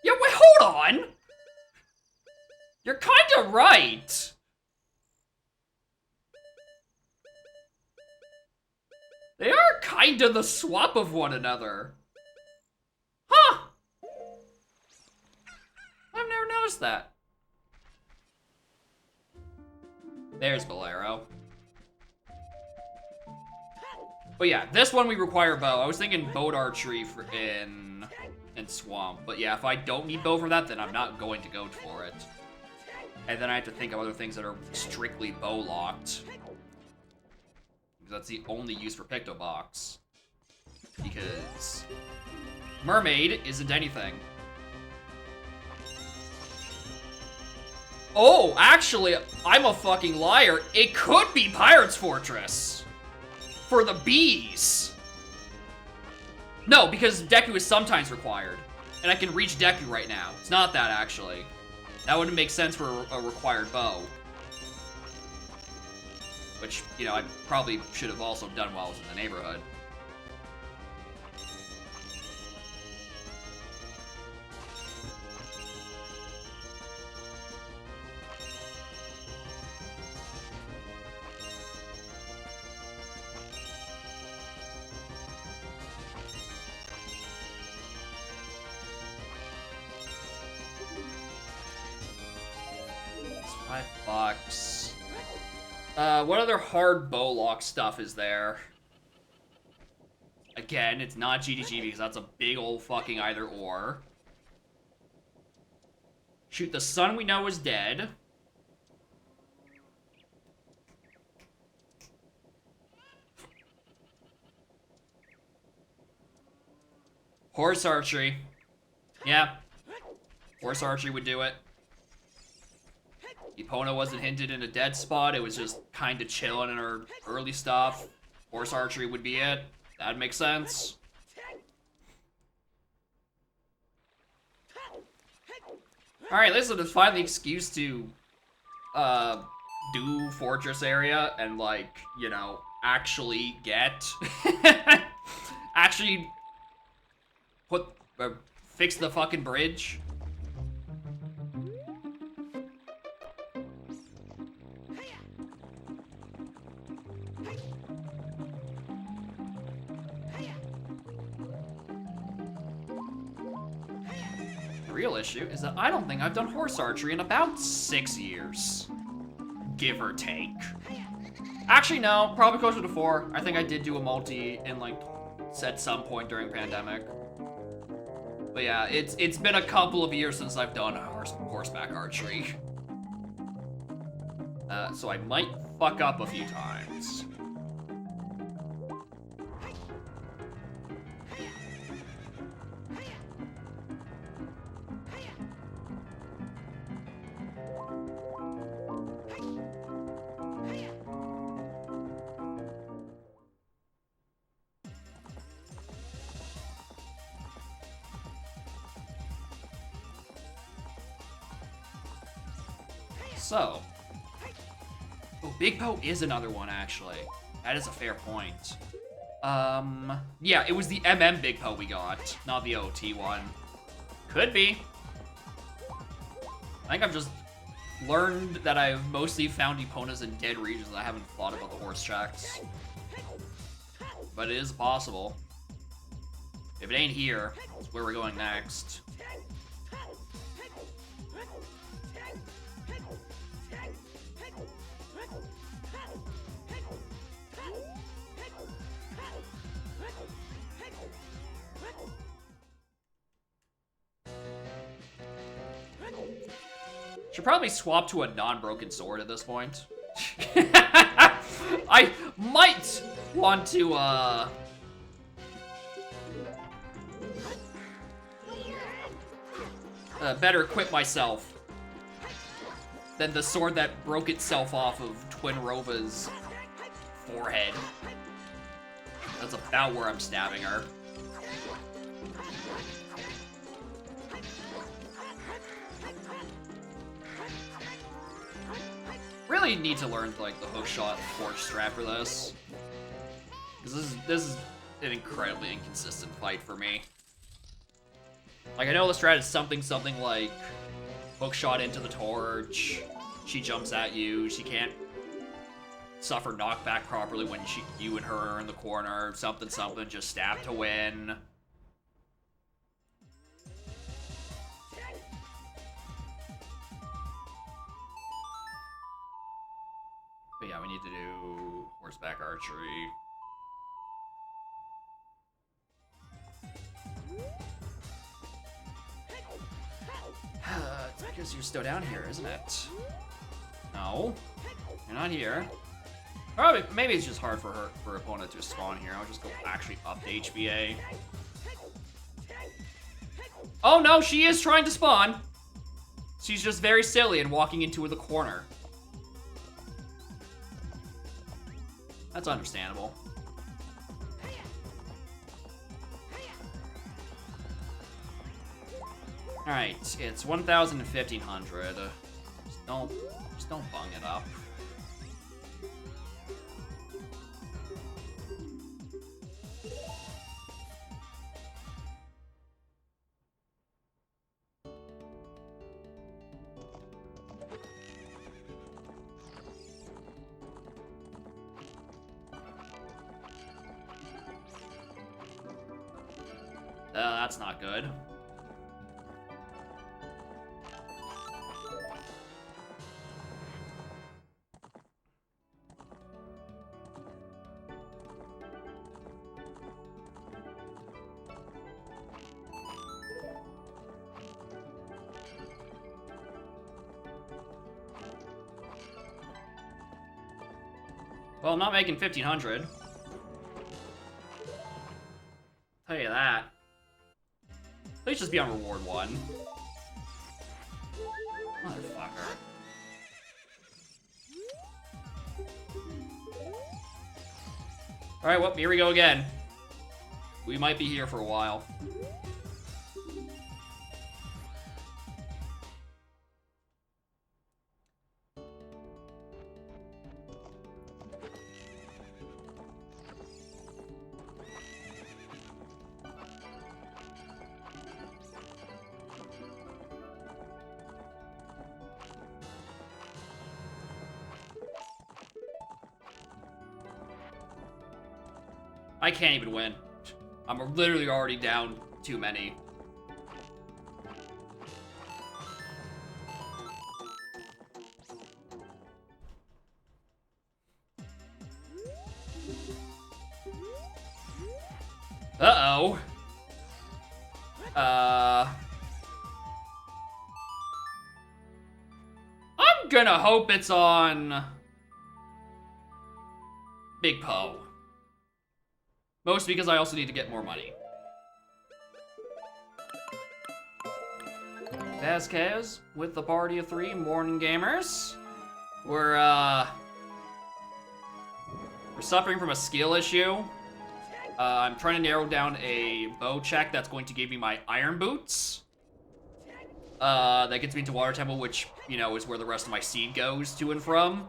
Yeah, wait, hold on. You're kind of right. They are kind of the swap of one another. Huh. I've never noticed that. There's Bolero. But yeah, this one we require bow. I was thinking boat archery in Swamp. But yeah, if I don't need bow for that, then I'm not going to go for it. And then I have to think of other things that are strictly bow locked. Because that's the only use for Picto Box. Because Mermaid isn't anything. Oh, actually, I'm a fucking liar. It could be Pirate's Fortress. For the bees. No, because Deku is sometimes required. And I can reach Deku right now. It's not that, actually. That wouldn't make sense for a required bow. Which, you know, I probably should have also done while I was in the neighborhood. $5. What other hard bow lock stuff is there? Again, it's not GDG because that's a big old fucking either or. Shoot the sun we know is dead. Horse archery. Yeah. Horse archery would do it. Epona wasn't hinted in a dead spot. It was just kind of chilling in her early stuff. Horse archery would be it. That'd make sense. Alright, listen, to find the excuse to, do Fortress area and, like, you know, actually get... actually fix the fucking bridge. The real issue is that I don't think I've done horse archery in about 6 years. Give or take. Actually, no, probably closer to 4. I think I did do a multi in, like, at some point during pandemic. But yeah, it's been a couple of years since I've done horseback archery. So I might fuck up a few times. So. Oh, Big Po is another one, actually. That is a fair point. Yeah, it was the MM Big Po we got, not the OT one. Could be. I think I've just learned that I've mostly found Eponas in dead regions and I haven't thought about the horse tracks. But it is possible. If it ain't here, it's where we're going next. Should probably swap to a non-broken sword at this point. I might want to, better equip myself than the sword that broke itself off of Twin Rova's forehead. That's about where I'm stabbing her. Really need to learn like the hook shot force strat for this, because this is an incredibly inconsistent fight for me. Like, I know the strat is something like hook shot into the torch, she jumps at you, she can't suffer knockback properly when you and her are in the corner, something, just stab to win. But yeah, we need to do horseback archery. It's because you're still down here, isn't it? No, you're not here. Probably, maybe it's just hard for her opponent to spawn here. I'll just go actually up to HBA. Oh no, she is trying to spawn. She's just very silly and walking into the corner. That's understandable. Alright, it's 1,000 and 1,500. Just don't bung it up. That's not good. Well, I'm not making 1,500. Tell you that. Please just be on reward 1. Motherfucker. Alright, well, here we go again. We might be here for a while. I can't even win. I'm literally already down too many. Uh-oh. I'm gonna hope it's on Big Po. Mostly because I also need to get more money. Vasquez with the party of 3 morning gamers. We're suffering from a skill issue. I'm trying to narrow down a bow check that's going to give me my iron boots. that gets me to Water Temple, which, you know, is where the rest of my seed goes to and from.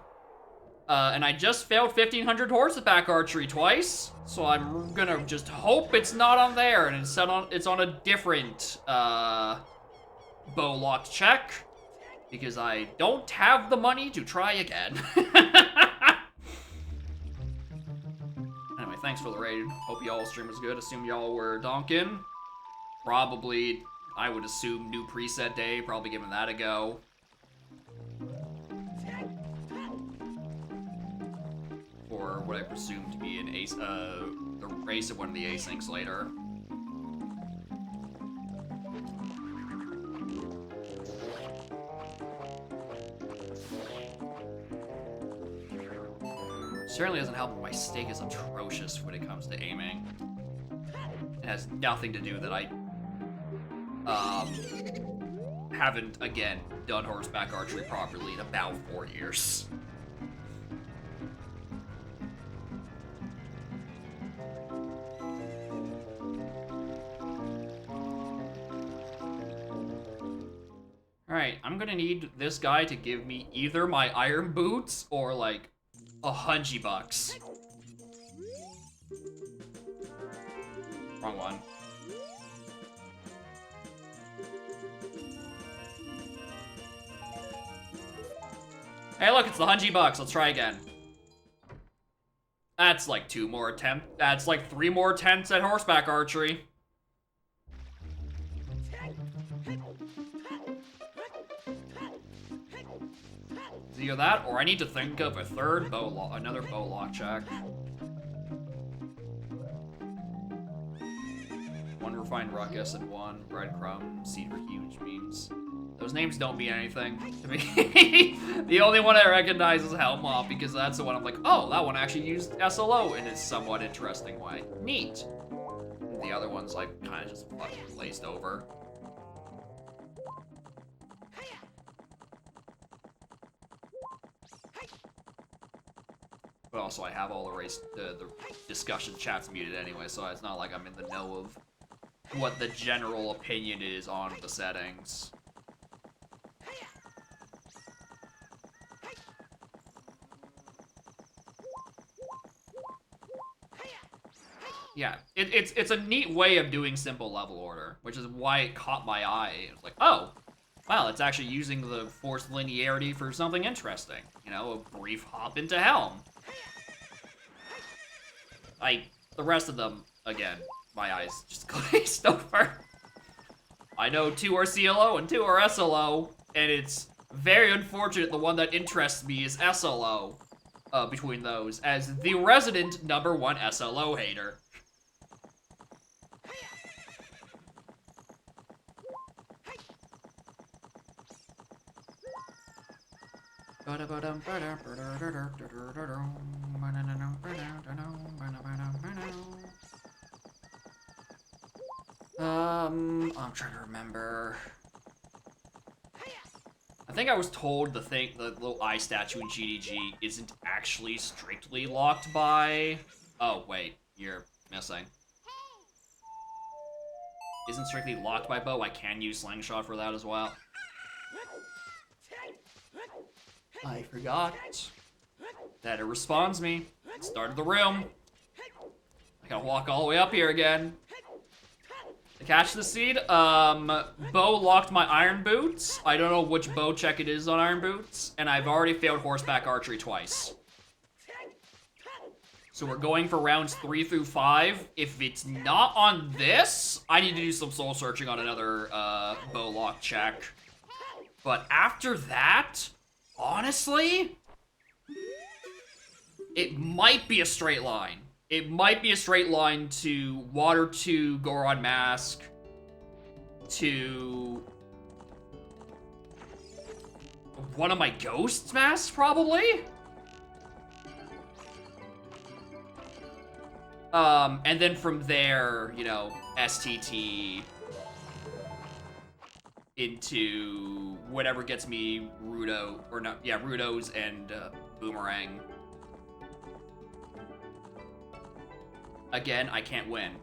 And I just failed 1,500 horseback archery twice, so I'm gonna just hope it's not on there, and it's on a different, bow lock check, because I don't have the money to try again. Anyway, thanks for the raid. Hope y'all's stream was good. Assume y'all were donkin'. Probably, I would assume, new preset day, probably giving that a go. For what I presume to be an ace, the race of one of the asyncs later. Certainly doesn't help that my stake is atrocious when it comes to aiming. It has nothing to do that I haven't, again, done horseback archery properly in about 4 years. Alright, I'm gonna need this guy to give me either my iron boots or, like, $100. Wrong one. Hey, look, it's the $100. Let's try again. That's like 2 more attempts. That's like 3 more attempts at horseback archery. It's either that, or I need to think of a third another bow lock check. 1 refined ruckus and 1 breadcrumb seed for huge memes. Those names don't mean anything to me. The only one I recognize is Helmop, because that's the one I'm like, oh, that one actually used SLO in a somewhat interesting way. Neat. The other one's like kind of just fucking glazed over. But also, I have all the discussion chats muted anyway, so it's not like I'm in the know of what the general opinion is on the settings. Yeah, it's a neat way of doing simple level order, which is why it caught my eye. It was like, oh, wow, it's actually using the forced linearity for something interesting. You know, a brief hop into Helm. The rest of them, again, my eyes just glazed over. I know 2 are CLO and 2 are SLO, and it's very unfortunate the one that interests me is SLO between those, as the resident #1 SLO hater. I'm trying to remember. I think I was told the little eye statue in GDG isn't actually strictly locked by... Oh, wait, you're missing. Isn't strictly locked by bow. I can use slingshot for that as well. I forgot that it respawns me. Start of the room. I gotta walk all the way up here again. To catch the seed, bow locked my iron boots. I don't know which bow check it is on iron boots, and I've already failed horseback archery twice. So we're going for rounds 3 through 5. If it's not on this, I need to do some soul searching on another bow lock check. But after that, honestly, it might be a straight line. It might be a straight line to Water 2 Goron Mask, to one of my Ghosts masks, probably? And then from there, you know, STT into whatever gets me Rudos and Boomerang. Again, I can't win.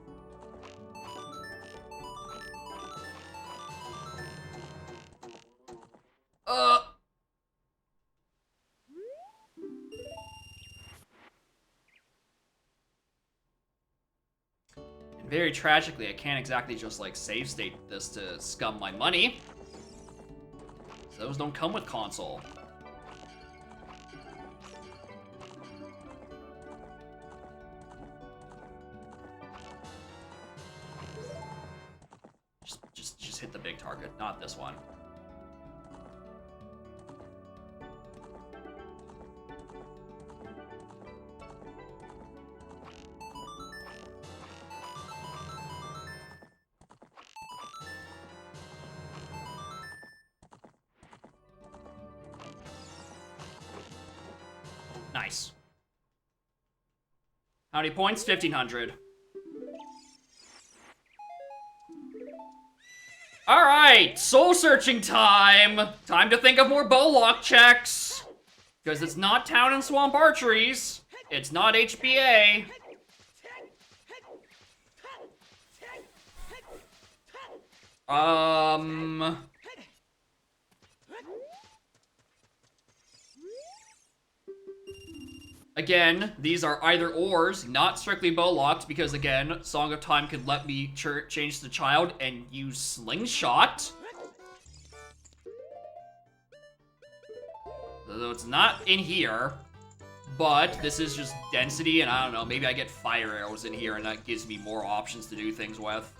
Uh. And very tragically, I can't exactly just, like, save state this to scum my money. Those don't come with console. Just hit the big target, not this one. Nice. How many points? 1,500. Alright, soul-searching time! Time to think of more bowlock checks! Because it's not Town and Swamp Archeries. It's not HBA. Again, these are either ors, not strictly bowlocked, because again, Song of Time could let me change the child and use Slingshot. Though it's not in here, but this is just density, and I don't know, maybe I get fire arrows in here and that gives me more options to do things with.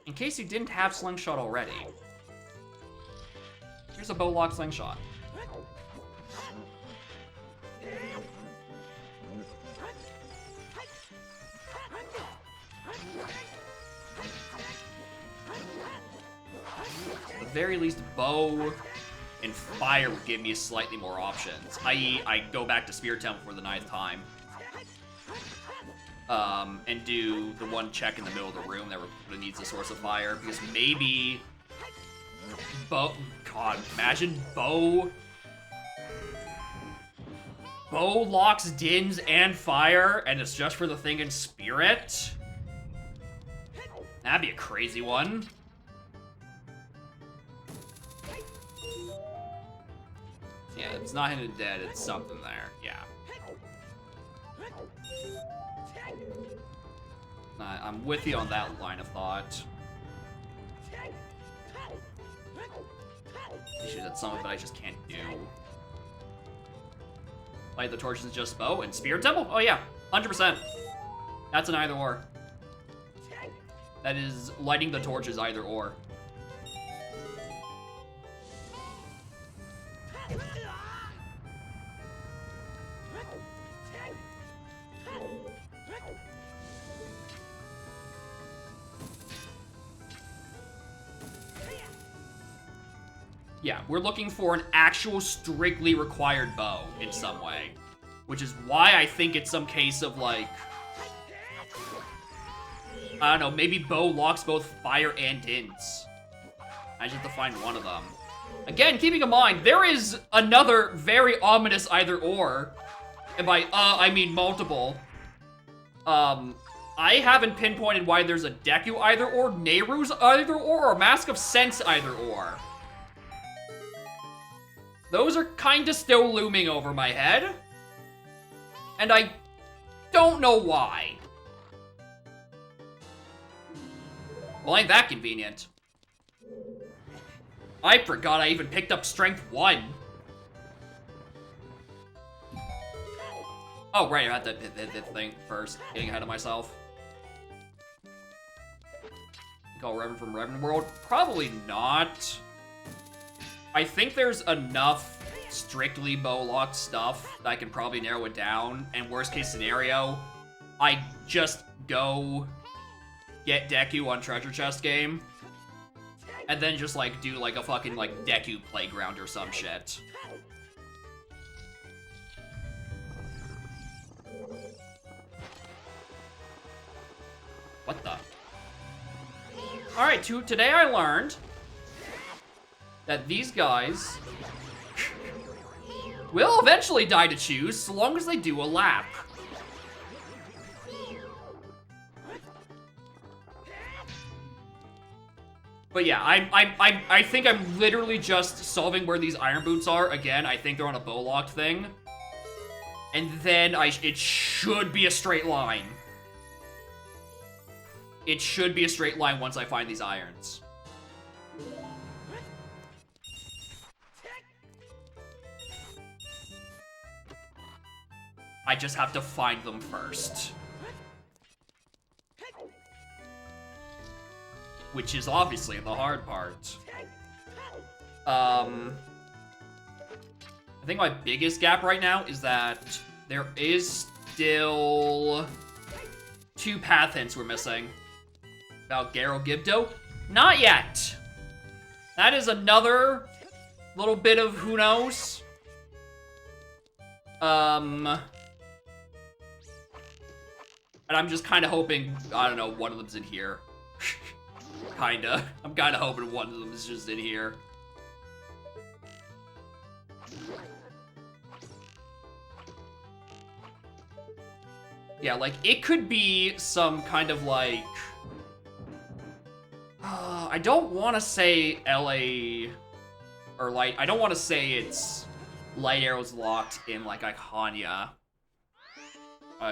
In case you didn't have Slingshot already, here's a bowlock Slingshot. At the very least, bow and fire would give me slightly more options, i.e. I go back to Spirit Temple for the 9th time. And do the one check in the middle of the room that needs a source of fire, because maybe bow. God, imagine bow locks Dins and fire, and it's just for the thing in Spirit. That'd be a crazy one. Yeah, it's not hinted dead, it's something there. Yeah. I'm with you on that line of thought. Issue that some of it I just can't do. Light the torches is just bow and Spirit Temple? Oh yeah, 100%. That's an either or. That is lighting the torches either or. Yeah, we're looking for an actual strictly required bow in some way. Which is why I think it's some case of, like, I don't know, maybe bow locks both fire and Dins. I just have to find one of them. Again, keeping in mind, there is another very ominous either or. And by I mean multiple. I haven't pinpointed why there's a Deku either or, Nehru's either or Mask of Sense either or. Those are kinda still looming over my head. And I don't know why. Well, ain't that convenient. I forgot I even picked up Strength 1. Oh, right, I had to hit the thing first. Getting ahead of myself. Call Reverend from Reverend World? Probably not. I think there's enough strictly bow-locked stuff that I can probably narrow it down. And worst case scenario, I just go get Deku on Treasure Chest game. And then just, like, do, like, a fucking, like, Deku playground or some shit. What the? Alright, today I learned that these guys will eventually die to choose, so long as they do a lap. But yeah, I think I'm literally just solving where these iron boots are. Again, I think they're on a bow-locked thing. And then it should be a straight line. It should be a straight line once I find these irons. I just have to find them first. Which is obviously the hard part. I think my biggest gap right now is that there is still 2 path hints we're missing. About Garo Gibdo? Not yet! That is another little bit of who knows. And I'm just kind of hoping, I don't know, one of them's in here. Kinda. I'm kinda hoping one of them is just in here. Yeah, like, it could be some kind of, like... I don't want to say LA... Or, like, I don't want to say it's Light Arrows locked in, like, Icania.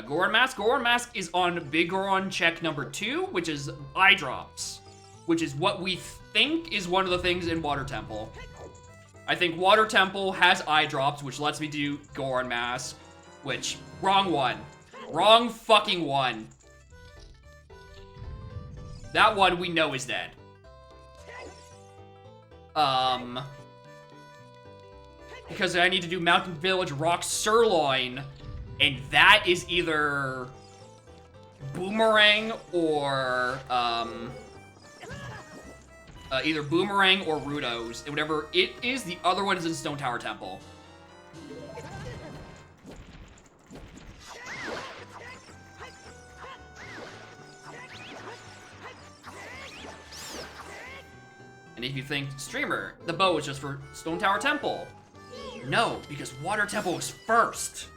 Goron Mask. Goron Mask is on Big Goron check number 2, which is eye drops. Which is what we think is one of the things in Water Temple. I think Water Temple has eye drops, which lets me do Goron Mask. Which, wrong one. Wrong fucking one. That one we know is dead. Because I need to do Mountain Village Rock Sirloin, and that is either Boomerang or, either Boomerang or Rudos. And whatever it is, the other one is in Stone Tower Temple. And if you think, streamer, the bow is just for Stone Tower Temple. No, because Water Temple is first.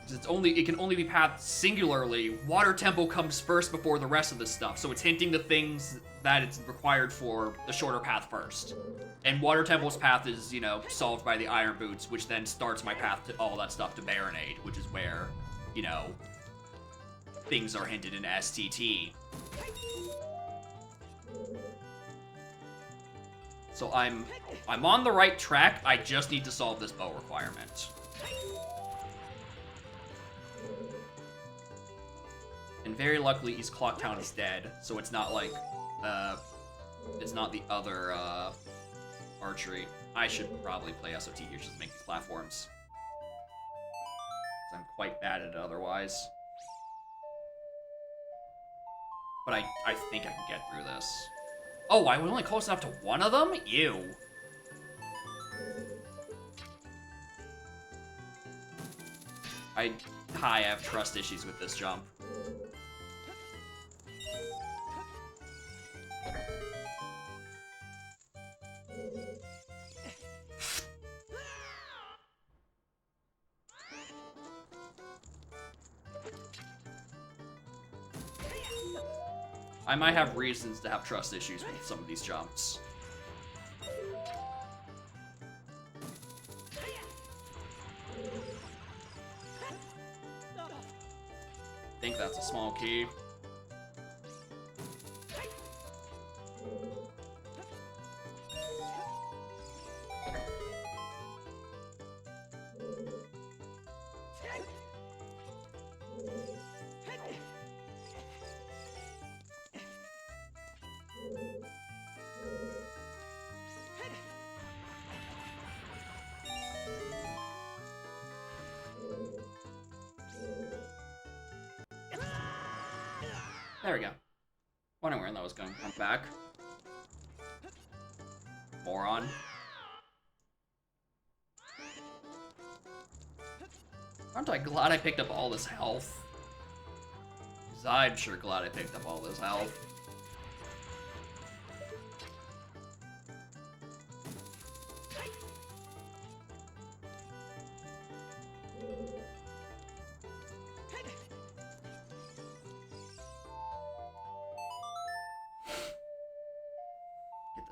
It can only be pathed singularly. Water Temple comes first before the rest of this stuff, so it's hinting the things that it's required for the shorter path first. And Water Temple's path is, you know, solved by the Iron Boots, which then starts my path to all that stuff to Baronade, which is where, you know, things are hinted in STT. So I'm on the right track, I just need to solve this bow requirement. And very luckily, East Clock Town is dead, so it's not like, it's not the other, archery. I should probably play SOT here just to make these platforms. 'Cause I'm quite bad at it otherwise. But I think I can get through this. Oh, I was only close enough to one of them? Ew. I have trust issues with this jump. I might have reasons to have trust issues with some of these jumps. I think that's a small key. There we go. Wondering where that was going to come back. Moron. Aren't I glad I picked up all this health? 'Cause I'm sure glad I picked up all this health.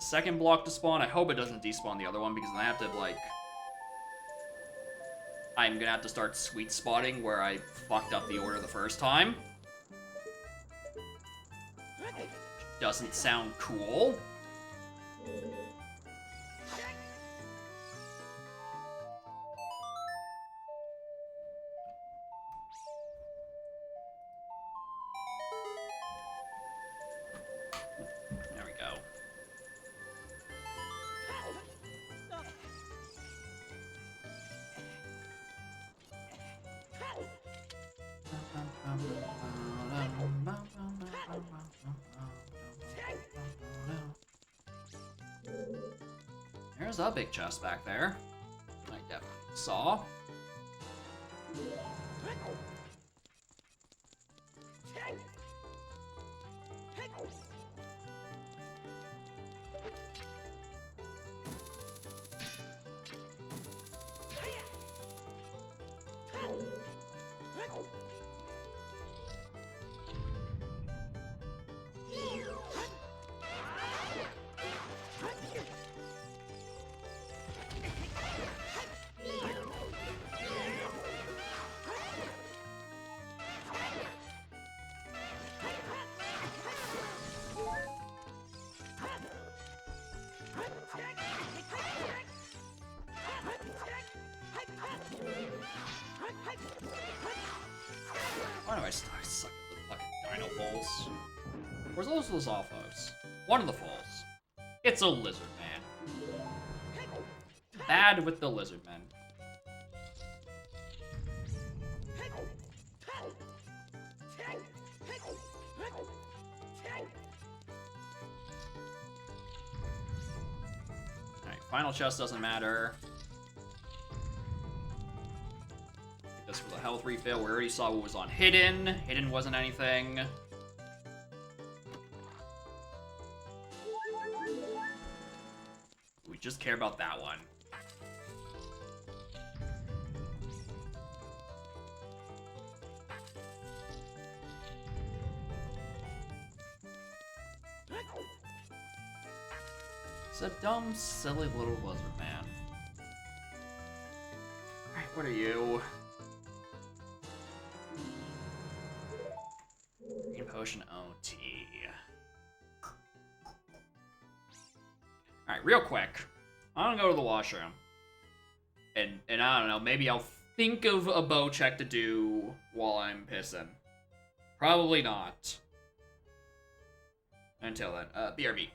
second block to spawn. I hope it doesn't despawn the other one, because then I have to, like... I'm gonna have to start sweet spotting where I fucked up the order the first time. Doesn't sound cool. There we go. There's a big chest back there. I definitely saw. Why do I suck at the fucking dino falls? Where's those Alphos? One of the falls. It's a lizard man. Bad with the lizard men. Alright, final chest doesn't matter. Just for the health refill, we already saw what was on Hidden. Hidden wasn't anything. We just care about that one. It's a dumb, silly little lizard man. Alright, what are you? Green potion OT. Alright, real quick. I'm gonna go to the washroom. And I don't know, maybe I'll think of a bow check to do while I'm pissing. Probably not. Until then, BRB.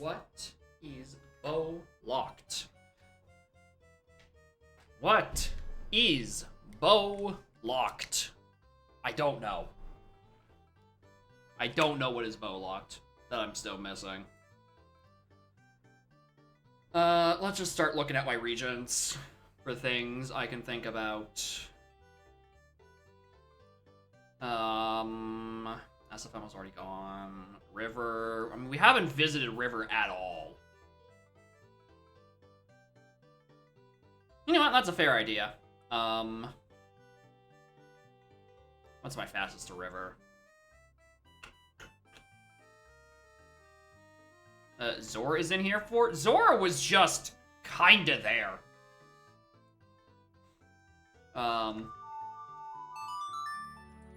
What is bow locked? What is bow locked? I don't know. I don't know what is bow locked that I'm still missing. Let's just start looking at my regions for things I can think about. SFM was already gone. River. I mean, we haven't visited River at all. You know what? That's a fair idea. What's my fastest to River? Zora is in here for... Zora was just kinda there.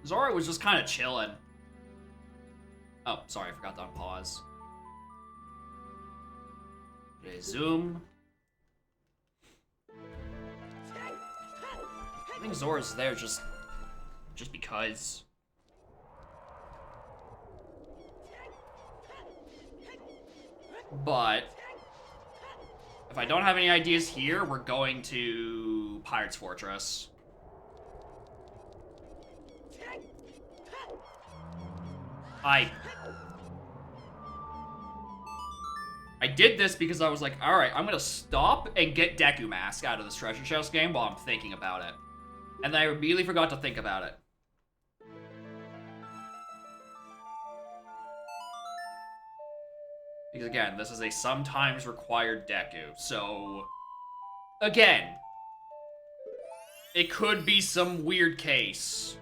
Zora was just kinda chilling. Oh, sorry, I forgot to unpause. Okay, zoom. I think Zora's there just because. But if I don't have any ideas here, we're going to Pirate's Fortress. I did this because I was like, alright, I'm gonna stop and get Deku Mask out of this treasure chest game while I'm thinking about it. And then I immediately forgot to think about it. Because again, this is a sometimes required Deku, so... Again, it could be some weird case.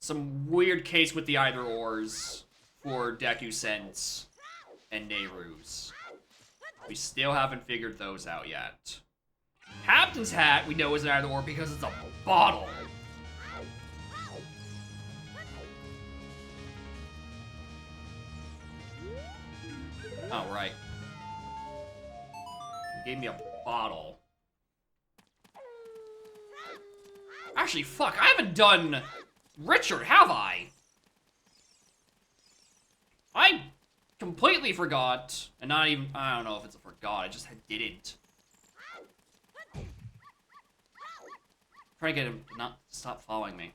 Some weird case with the either-ors for Deku Sense and Nehru's. We still haven't figured those out yet. Captain's Hat, we know is an either-or because it's a bottle. Oh, right. He gave me a bottle. Actually, fuck, I haven't done Richard, have I? I completely forgot. And not even, I don't know if it's a forgot, I just didn't. Trying to get him to not stop following me.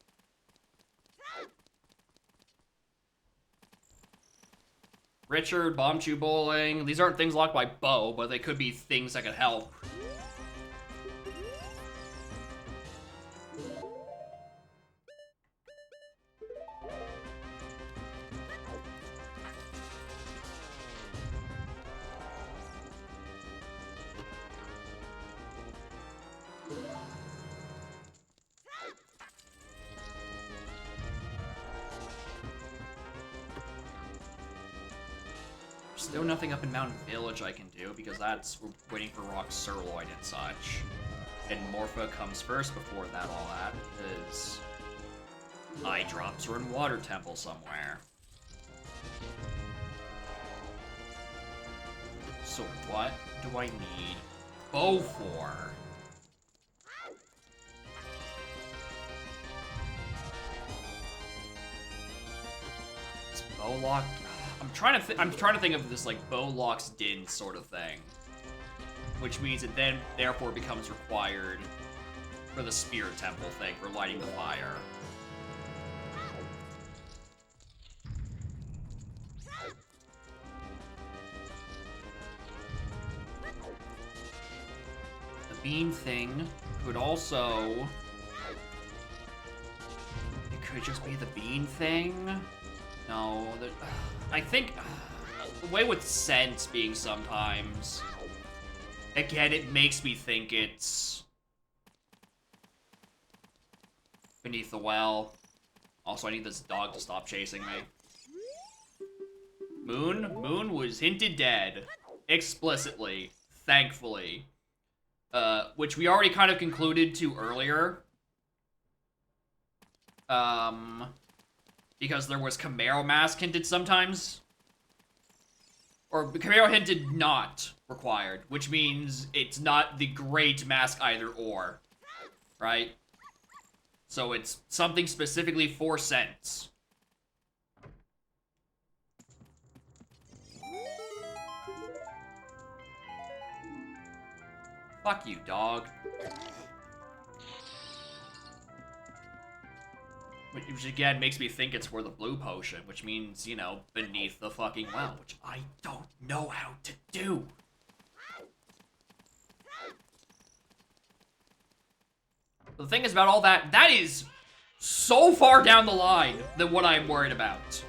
Richard, Bomb Chew Bowling. These aren't things locked by Bo, but they could be things that could help. Still nothing up in Mountain Village I can do, because that's we're waiting for Rock Sirloin and such. And Morpha comes first before that, all that, because eye drops are in Water Temple somewhere. So what do I need Bow for? Is Bow lock? I'm trying to think of this like Bow locks Din sort of thing, which means it then therefore becomes required for the Spirit Temple thing for lighting the fire. The bean thing could also, it could just be the bean thing. No, I think the way with sense being sometimes, again, it makes me think it's beneath the well. Also, I need this dog to stop chasing me. Moon was hinted dead, explicitly, thankfully, which we already kind of concluded to earlier. Because there was Camaro mask hinted sometimes. Or Camaro hinted not required, which means it's not the great mask either or. Right? So it's something specifically for sense. Fuck you, dog. Which again makes me think it's for the blue potion, which means, you know, beneath the fucking well, which I don't know how to do. The thing is about all that, that is so far down the line than what I'm worried about.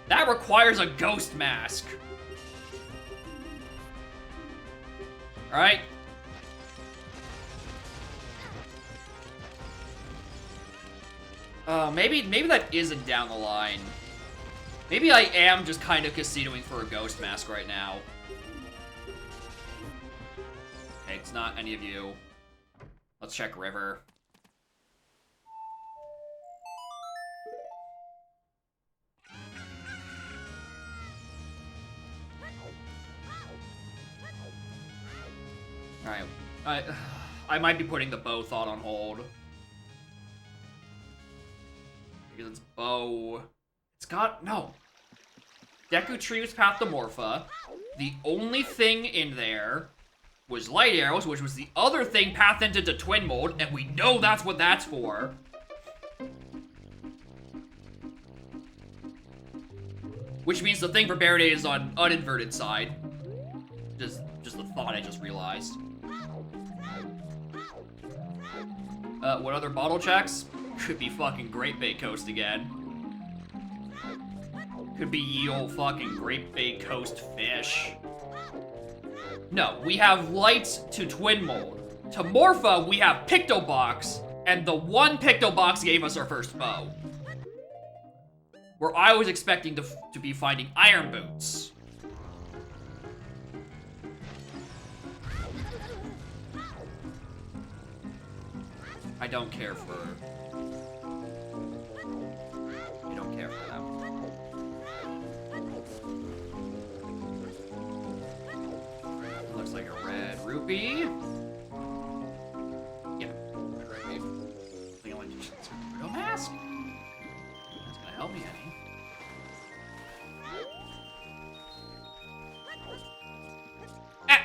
That requires a ghost mask. Alright. Maybe that isn't down the line. Maybe I am just kind of casinoing for a ghost mask right now. Okay, it's not any of you. Let's check River. Alright. I might be putting the bow thought on hold. Because it's bow. It's got no. Deku Tree's Path to Morpha. The only thing in there was light arrows, which was the other thing pathed into twin mode, and we know that's what that's for. Which means the thing for Baronet is on uninverted side. Just the thought I just realized. What other bottle checks? Could be fucking Great Bay Coast again. Could be ye old fucking Great Bay Coast fish. No, we have lights to twin mold. To Morpha, we have Picto Box, and the one Picto Box gave us our first bow. Where I was expecting to be finding iron boots. I don't care for... I don't care for them. Looks like a red rupee. Yeah, red rupee. The only Weirdo mask? That's gonna help me any. Ah!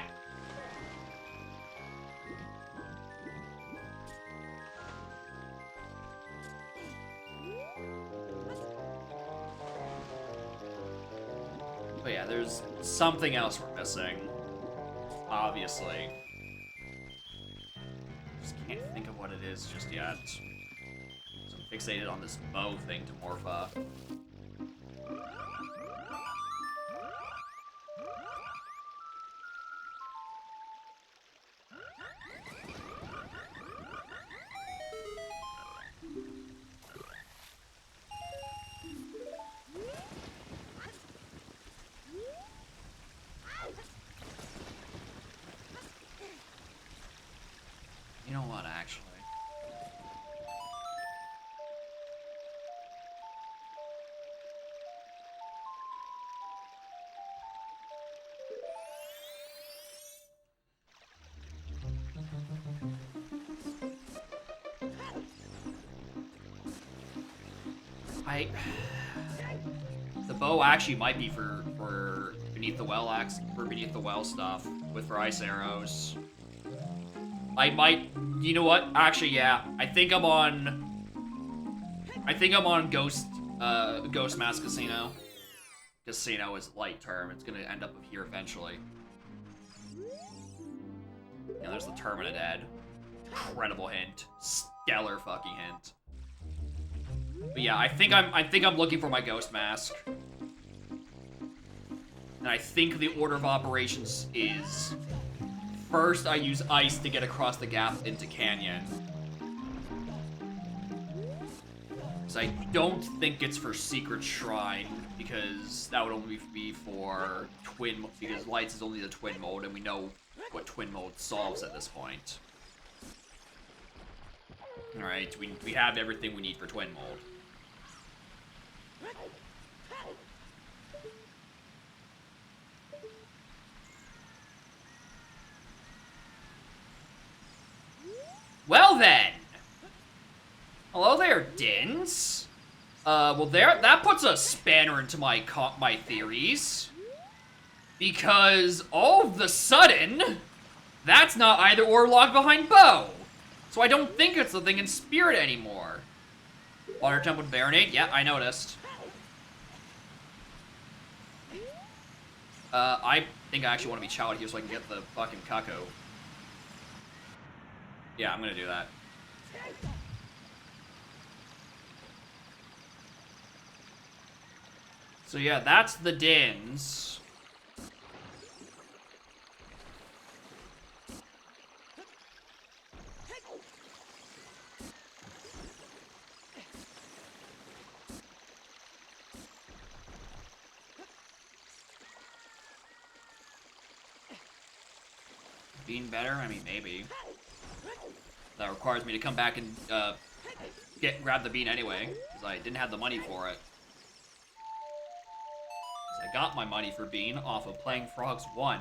But yeah, there's something else we're missing. Obviously. Just can't think of what it is just yet. So I'm fixated on this bow thing to Morpha. You know what, actually? The bow actually might be for Beneath the Well Beneath the Well stuff for ice arrows. I might, you know what? Actually, yeah. I think I'm on Ghost Mask Casino. Casino is light term. It's gonna end up here eventually. Yeah, there's the Terminate Ed. Incredible hint. Stellar fucking hint. But yeah, I think I'm looking for my Ghost Mask. And I think the order of operations is first I use ice to get across the gap into Canyon. So I don't think it's for Secret Shrine, because that would only be for twin, because lights is only the twin mode, and we know what twin mode solves at this point. Alright, we have everything we need for twin mode. Well then! Hello there, Dins. Well that puts a spanner into my theories. Because all of the sudden, That's not either or locked behind bow. So I don't think it's the thing in spirit anymore. Water temple Baronade? Yeah, I noticed. I think I actually want to be Child here so I can get the fucking Kako. Yeah, I'm gonna do that. So yeah, that's the Dins. Being better? I mean, maybe. That requires me to come back and grab the bean anyway, because I didn't have the money for it. I got my money for bean off of playing Frogs 1.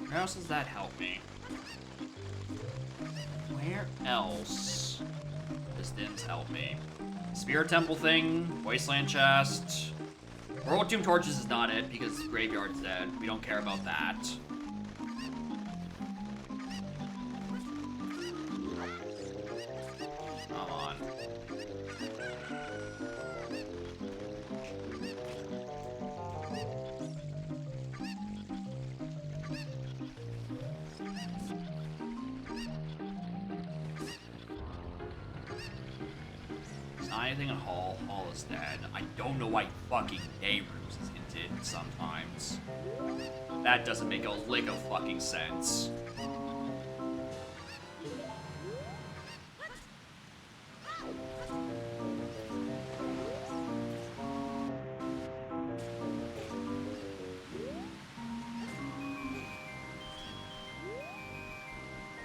Where else does that help me? Where else does Dins help me? Spirit Temple thing, Wasteland Chest. World Tomb Torches is not it because Graveyard's dead. We don't care about that. Come on. Anything in Hall. Hall is dead. I don't know why fucking Dayrooms is hinted sometimes. That doesn't make a lick of fucking sense.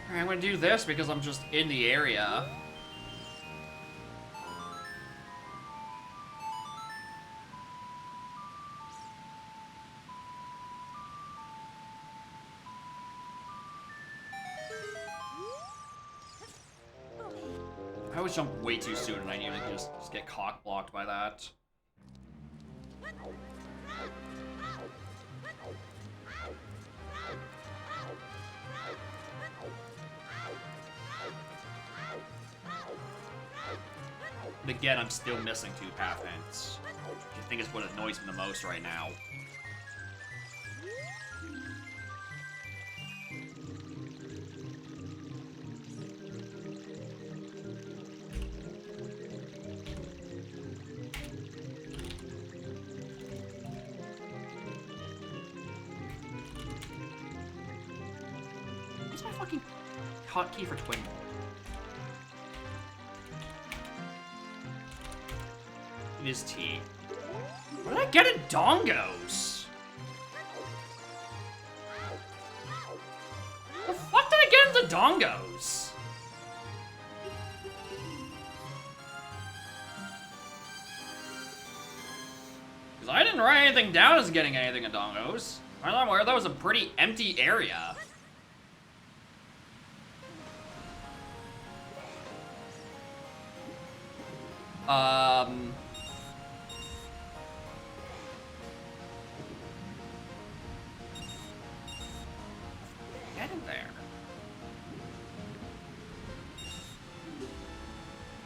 Alright, I'm gonna do this because I'm just in the area. I always jump way too soon and I need to just get cock blocked by that. But again, I'm still missing 2 path hints, which I think is what annoys me the most right now. What's my fucking hotkey for Twin Ball? It is T. What did I get in Dongos? The fuck did I get into Dongos? Because I didn't write anything down as getting anything in Dongos. I'm aware that was a pretty empty area. Get in there.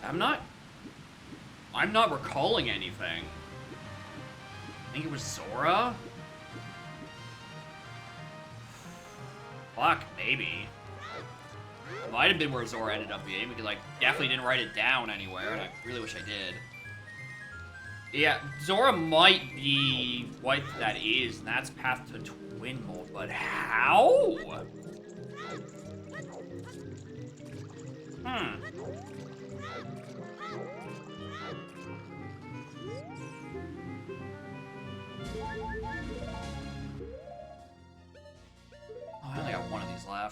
I'm not recalling anything. I think it was Zora? Fuck, maybe. It might have been where Zora ended up being, because I definitely didn't write it down anywhere, and I really wish I did. Yeah, Zora might be what that is, and that's Path to Twin Mold, but how?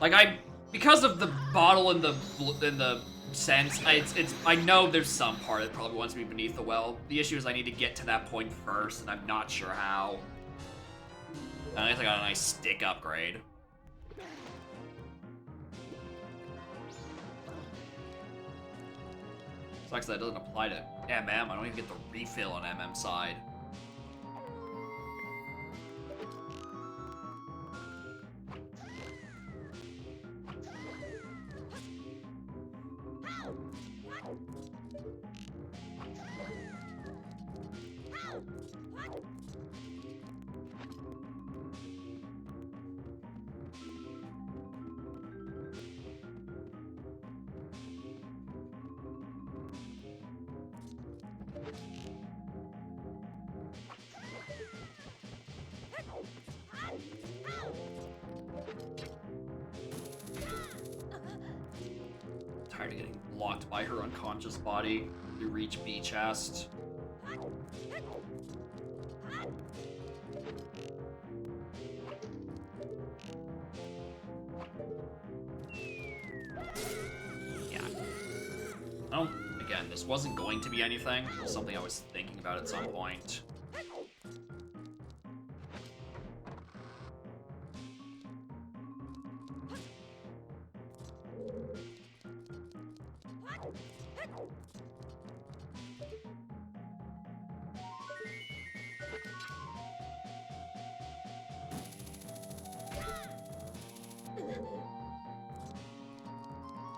Like, because of the bottle and the sense, I know there's some part that probably wants to be beneath the well. The issue is I need to get to that point first, and I'm not sure how. I guess I got a nice stick upgrade. Sucks that it doesn't apply to MM. I don't even get the refill on MM side. Tired of getting blocked by her unconscious body to reach B chest. Yeah. Again, this wasn't going to be anything. It was something I was thinking about at some point.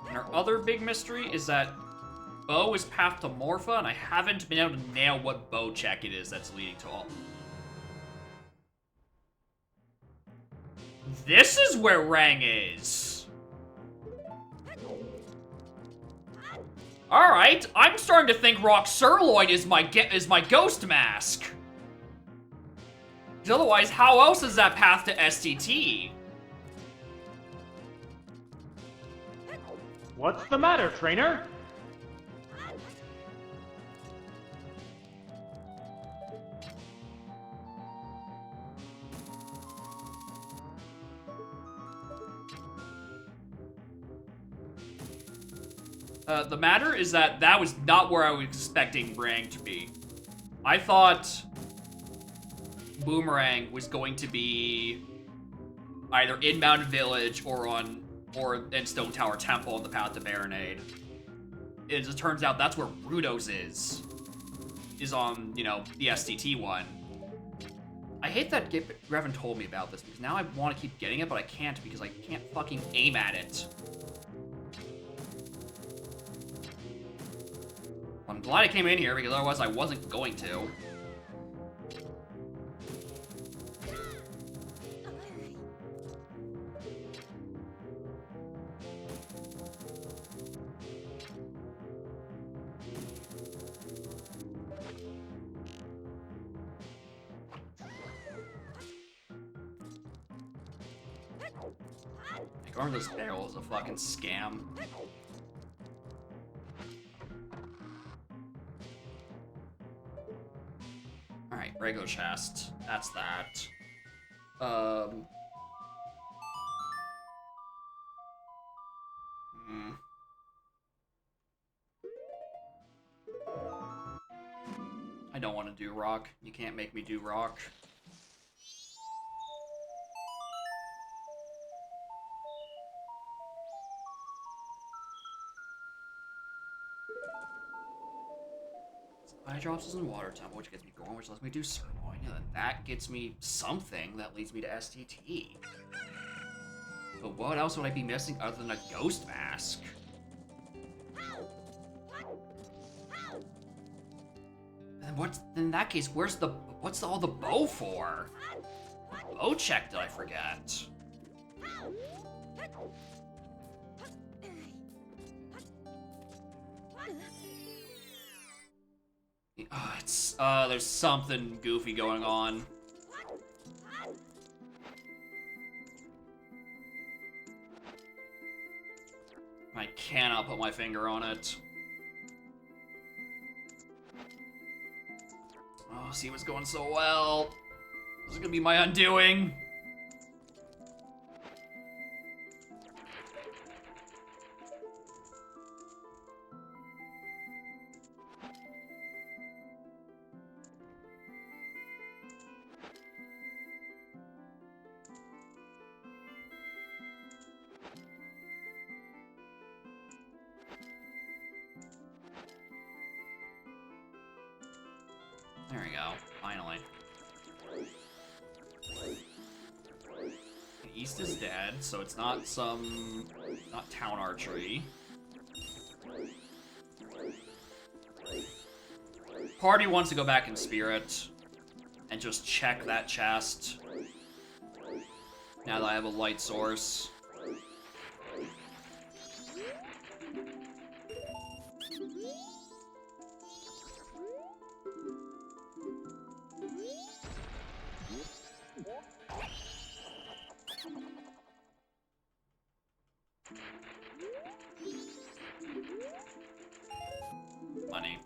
And our other big mystery is that Bo is path to Morpha, and I haven't been able to nail what Bo check it is that's leading to all. This is where Rang is. Alright, I'm starting to think Rock Sirloin is my ghost mask. Because otherwise, how else is that path to STT?
What's the matter, trainer?
The matter is that was not where I was expecting Rang to be. I thought Boomerang was going to be either in Mountain Village or in Stone Tower Temple on the path to Baronade. As it turns out, that's where Rudo's is on, you know, the STT one. I hate that Revan told me about this, because now I want to keep getting it, but I can't because I can't fucking aim at it. I'm glad I came in here, because otherwise I wasn't going to. Going to this barrel is a fucking scam. Alright, regular chest. That's that. I don't want to do rock. You can't make me do rock. Eye drops is in Water Temple, which gets me going, which lets me do Sirloin, and then that gets me something that leads me to STT. But what else would I be missing other than a ghost mask? And then in that case, what's all the bow for? What bow check did I forget? There's something goofy going on. I cannot put my finger on it. Oh, see what's going so well. This is gonna be my undoing. There we go. Finally. East is dead, so it's not not town archery. Party wants to go back in spirit and just check that chest. Now that I have a light source. Money.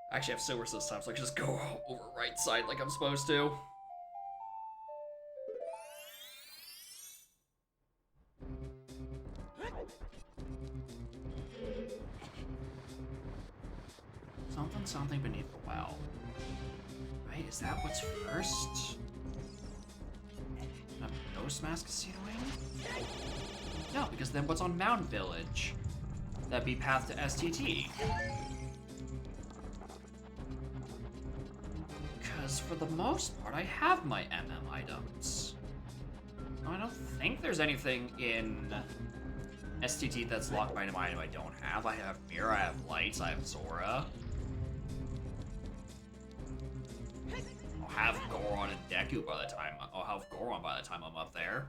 I actually have silvers this time, so I can just go over right side like I'm supposed to. Something beneath the well. Right, is that what's first? A ghost mask casinoing? No, because then what's on Mountain Village? That'd be path to STT. Because for the most part, I have my MM items. I don't think there's anything in STT that's locked by an item I don't have. I have Mirror, I have Lights, I have Zora. I'll have Goron and Deku by the time. I'll have Goron by the time I'm up there.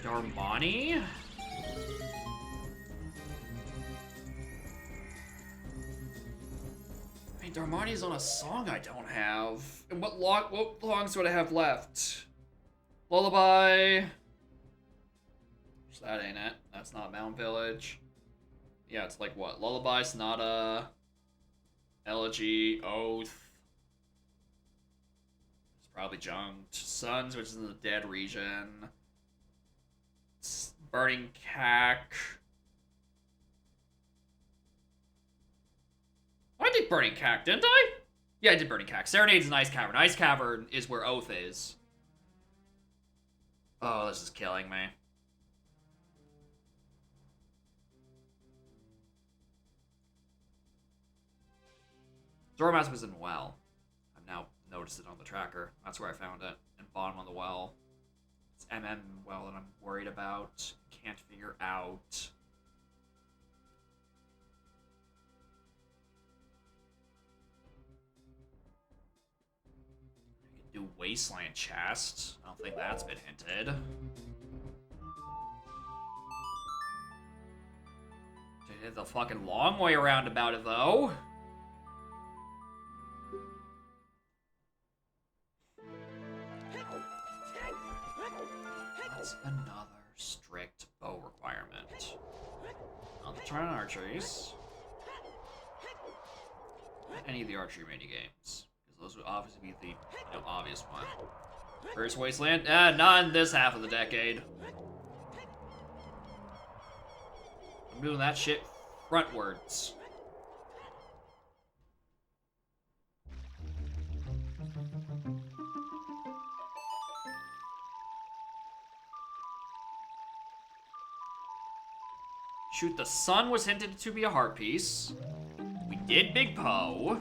Darmani? I mean, Darmani's on a song I don't have. And what songs would I have left? Lullaby. That ain't it. That's not Mount Village. Yeah, it's like what? Lullaby, Sonata, Elegy, Oath. It's probably Junked. Suns, which is in the Dead region. Burning Cack. I did Burning Cack, didn't I? Yeah, I did Burning Cack. Serenade's an Ice Cavern. Ice Cavern is where Oath is. Oh, this is killing me. Zoromask was in well. I've now noticed it on the tracker. That's where I found it. And bottom on the well. It's MM well that I'm worried about. Can't figure out. I could do Wasteland Chest. I don't think that's been hinted. Did the fucking long way around about it though. That's another strict bow requirement. Not the Trident Archeries. Any of the archery minigames. Because those would obviously be the obvious one. First Wasteland? Not in this half of the decade. I'm doing that shit frontwards. Shoot the Sun was hinted to be a heart piece. We did Big Poe.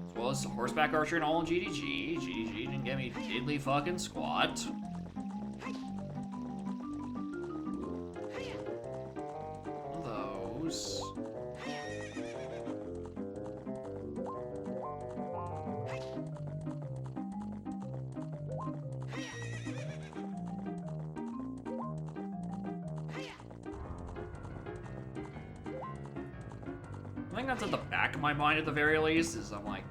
As well as horseback archer and all in GDG. GDG didn't get me diddly fucking squat. One of those. I think that's at the back of my mind at the very least, is I'm like...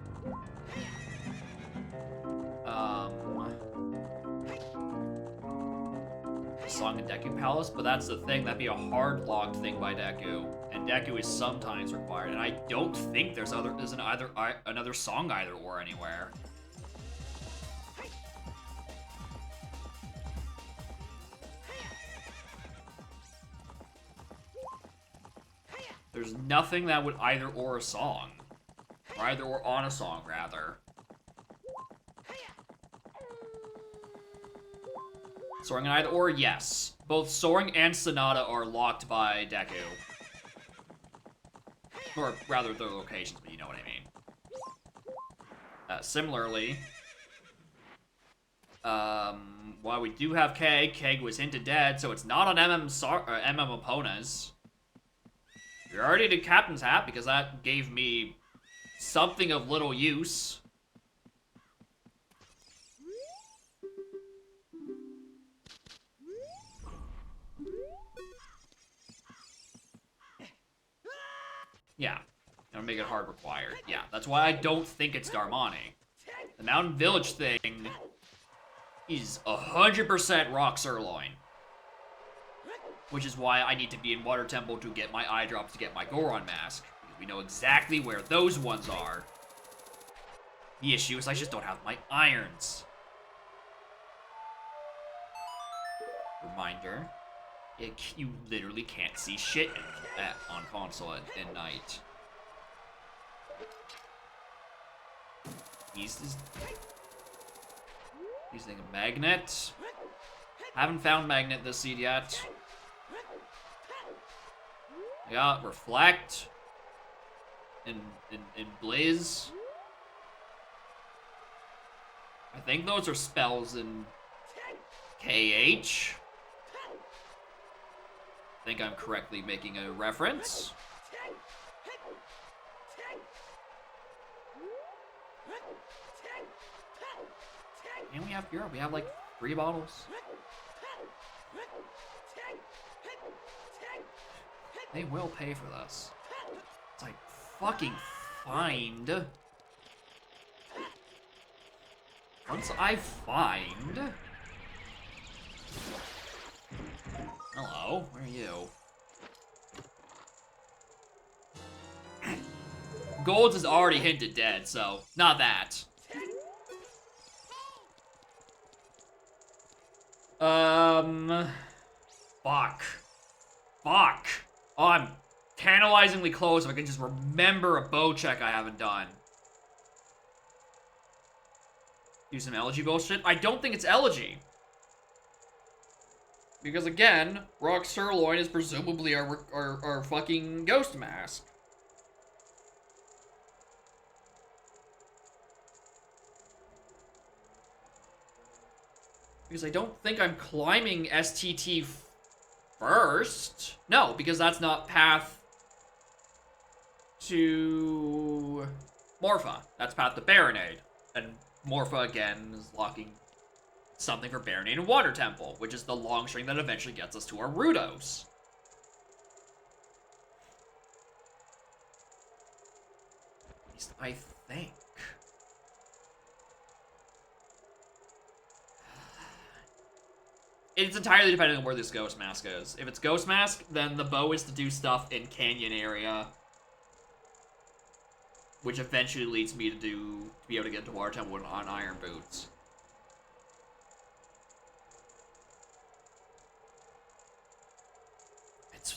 Song in Deku Palace, but that's the thing, that'd be a hard-locked thing by Deku, and Deku is sometimes required, and I don't think there's another song either or anywhere. There's nothing that would either or a song. Or either or on a song, rather. Soaring and either or, yes. Both Soaring and Sonata are locked by Deku. Or rather, their locations, but you know what I mean. Similarly, while we do have Keg was hinted dead, so it's not on MM Opponents. We already did Captain's Hat, because that gave me something of little use. Yeah, gonna make it hard required. Yeah, that's why I don't think it's Darmani. The Mountain Village thing is 100% Rock Sirloin. Which is why I need to be in Water Temple to get my eye drops to get my Goron mask. Because we know exactly where those ones are. The issue is I just don't have my irons. Reminder. You literally can't see shit on console at night. He's using a magnet. Haven't found magnet this seed yet. Yeah, Reflect. And Blizz. I think those are spells in KH. I think I'm correctly making a reference. And we have pure. We have like 3 bottles. They will pay for this. It's like, fucking find. Once I find... Hello, where are you? Gold's is already hinted dead, so not that. Fuck. Fuck. Oh, I'm tantalizingly close if I can just remember a bow check I haven't done. Do some Elegy bullshit? I don't think it's Elegy. Because again, Rock Sirloin is presumably our fucking ghost mask. Because I don't think I'm climbing STT first. No, because that's not path to Morpha. That's path to Baronade. And Morpha, again, is locking something for Baronade and Water Temple, which is the long string that eventually gets us to our Rudos. At least I think. It's entirely dependent on where this Ghost Mask is. If it's Ghost Mask, then the bow is to do stuff in Canyon area. Which eventually leads me to be able to get to Water Temple on Iron Boots.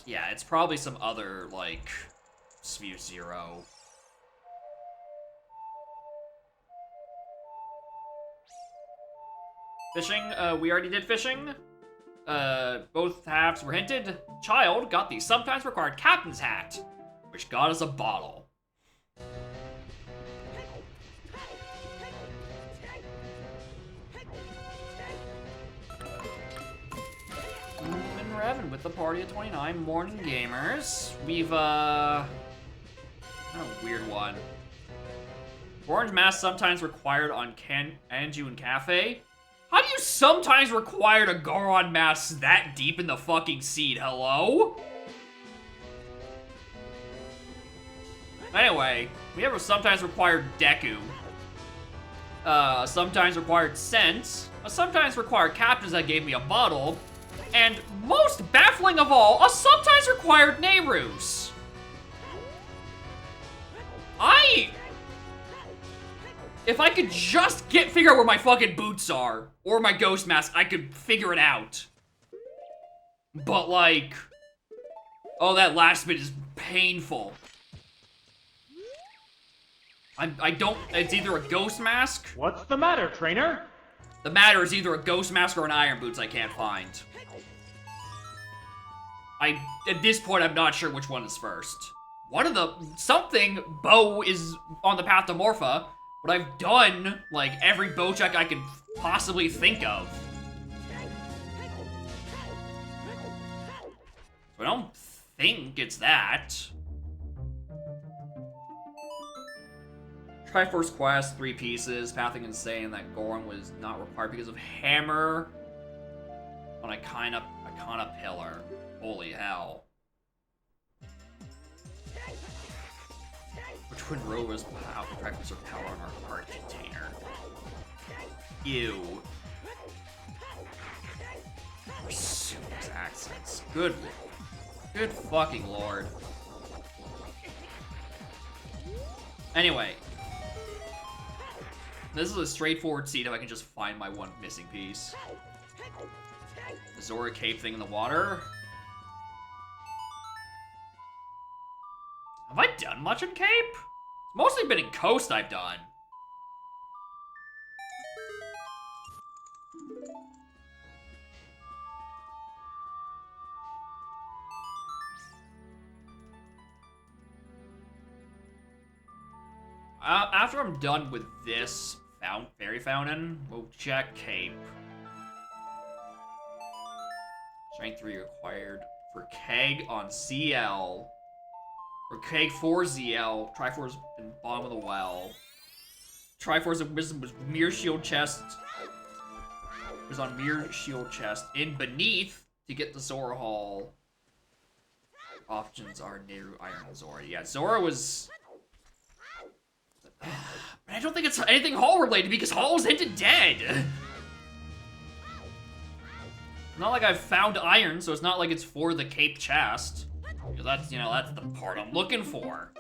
Yeah, it's probably some other, like, Sphere Zero. Fishing, we already did fishing. Both halves were hinted. Child got the sometimes required Captain's Hat, which got us a bottle. Revan with the party of 29 morning gamers. We've a weird one. Orange mask sometimes required on Anju and Cafe. How do you sometimes require a Goron mask that deep in the fucking seed? Hello? Anyway, we have a sometimes required Deku. Sometimes required Sense. A sometimes required Captains that gave me a bottle. And most baffling of all, a sometimes required Nehrus. If I could just figure out where my fucking boots are, or my ghost mask, I could figure it out. But like, oh, that last bit is painful. It's either a ghost mask.
What's the matter, trainer?
The matter is either a ghost mask or an iron boots I can't find. At this point, I'm not sure which one is first. Bo is on the path to Morpha, but I've done, like, every Bo check I could possibly think of. So I don't think it's that. Triforce Quest, 3 pieces, Pathing Insane, that Goron was not required because of Hammer on Icona Pillar. Holy hell. Which Twin Rover's power, Triforce of power on our heart container. Ew. Sue's accents. Good fucking lord. Anyway. This is a straightforward seed if I can just find my one missing piece. The Zora Cape thing in the water. Have I done much in Cape? It's mostly been in Coast I've done. After I'm done with this Fairy Fountain, we'll check Cape. Strength 3 required for Keg on CL. Or Keg for ZL. Triforce in bottom of the well. Triforce of Wisdom was Mirror Shield chest. Was on Mirror Shield chest. In Beneath to get the Zora Hall. Options are Nehru, Iron, and Zora. Yeah, Zora was... But I don't think it's anything Hall related because Hall's hinted dead. Not like I've found iron, so it's not like it's for the Cape chest. Because that's, that's the part I'm looking for.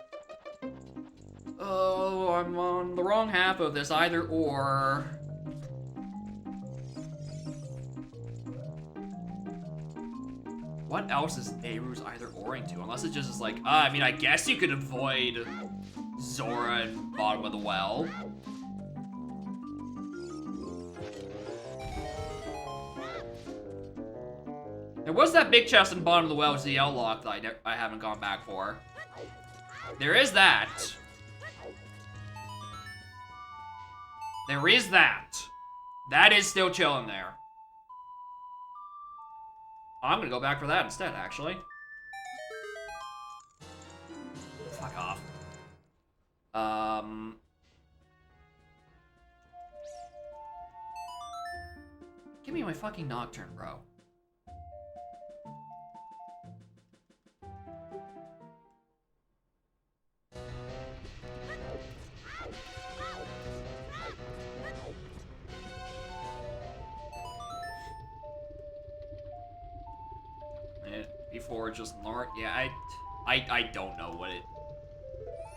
Oh, I'm on the wrong half of this, either or. What else is Nehru's either oring to? Unless it just is like, I mean, I guess you could avoid Zora and bottom of the well. There was that big chest in bottom of the well, which is the L lock that I haven't gone back for. There is that. There is that. That is still chilling there. I'm gonna go back for that instead, actually. Fuck off. Give me my fucking Nocturne, bro. Before just Lord, yeah, I don't know what it.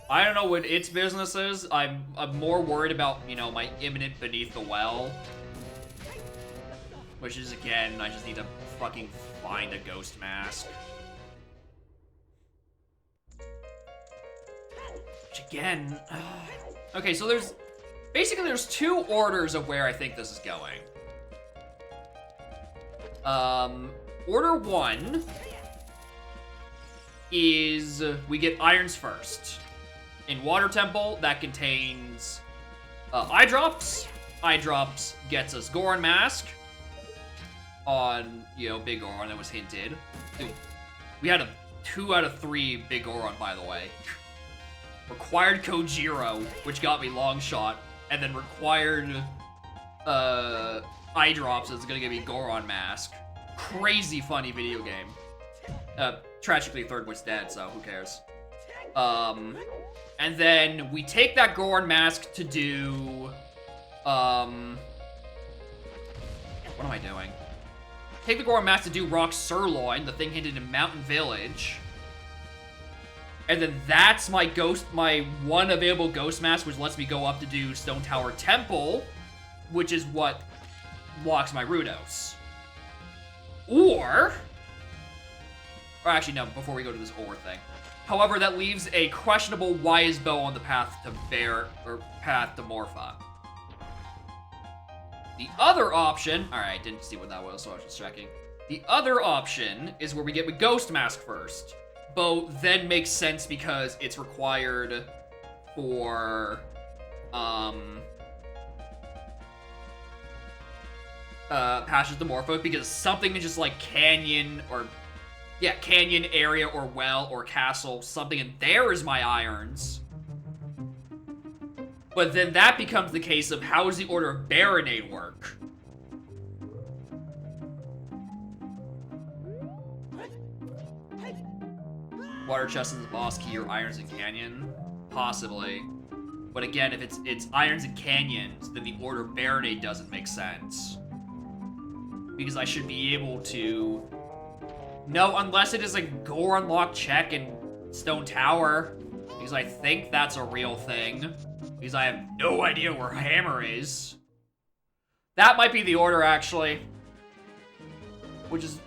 I don't know what its business is. I'm more worried about, my imminent Beneath the Well. Which is, again, I just need to fucking find a ghost mask. Which, again... Okay, so there's 2 orders of where I think this is going. Order 1 is we get irons first. In Water Temple, that contains eye drops. Eye drops gets us Goron Mask on, Big Goron that was hinted. Dude, we had a 2 out of 3 Big Goron, by the way. Required Kojiro, which got me Long Shot, and then required eye drops is gonna give me Goron Mask. Crazy funny video game. Tragically, third was dead, so who cares? And then we take that Goron mask to do, what am I doing? Take the Goron mask to do Rock Sirloin, the thing hinted in Mountain Village. And then that's my one available ghost mask, which lets me go up to do Stone Tower Temple, which is what locks my Rudos. Or actually, no, before we go to this or thing. However, that leaves a questionable Wise Bow on the path to Morpha. The other option, alright, didn't see what that was, so I was just checking. The other option is where we get with Ghost Mask first. Bow then makes sense because it's required for, Passage to Morpha, because something just like canyon area or well or castle, something in there is my irons. But then that becomes the case of how does the Order of Baronade work? Water chest is the boss key or irons and canyon? Possibly. But again, if it's irons and canyons, then the Order of Baronade doesn't make sense. Because I should be able to... No, unless it is a Goron lock check in Stone Tower. Because I think that's a real thing. Because I have no idea where Hammer is. That might be the order, actually. Which is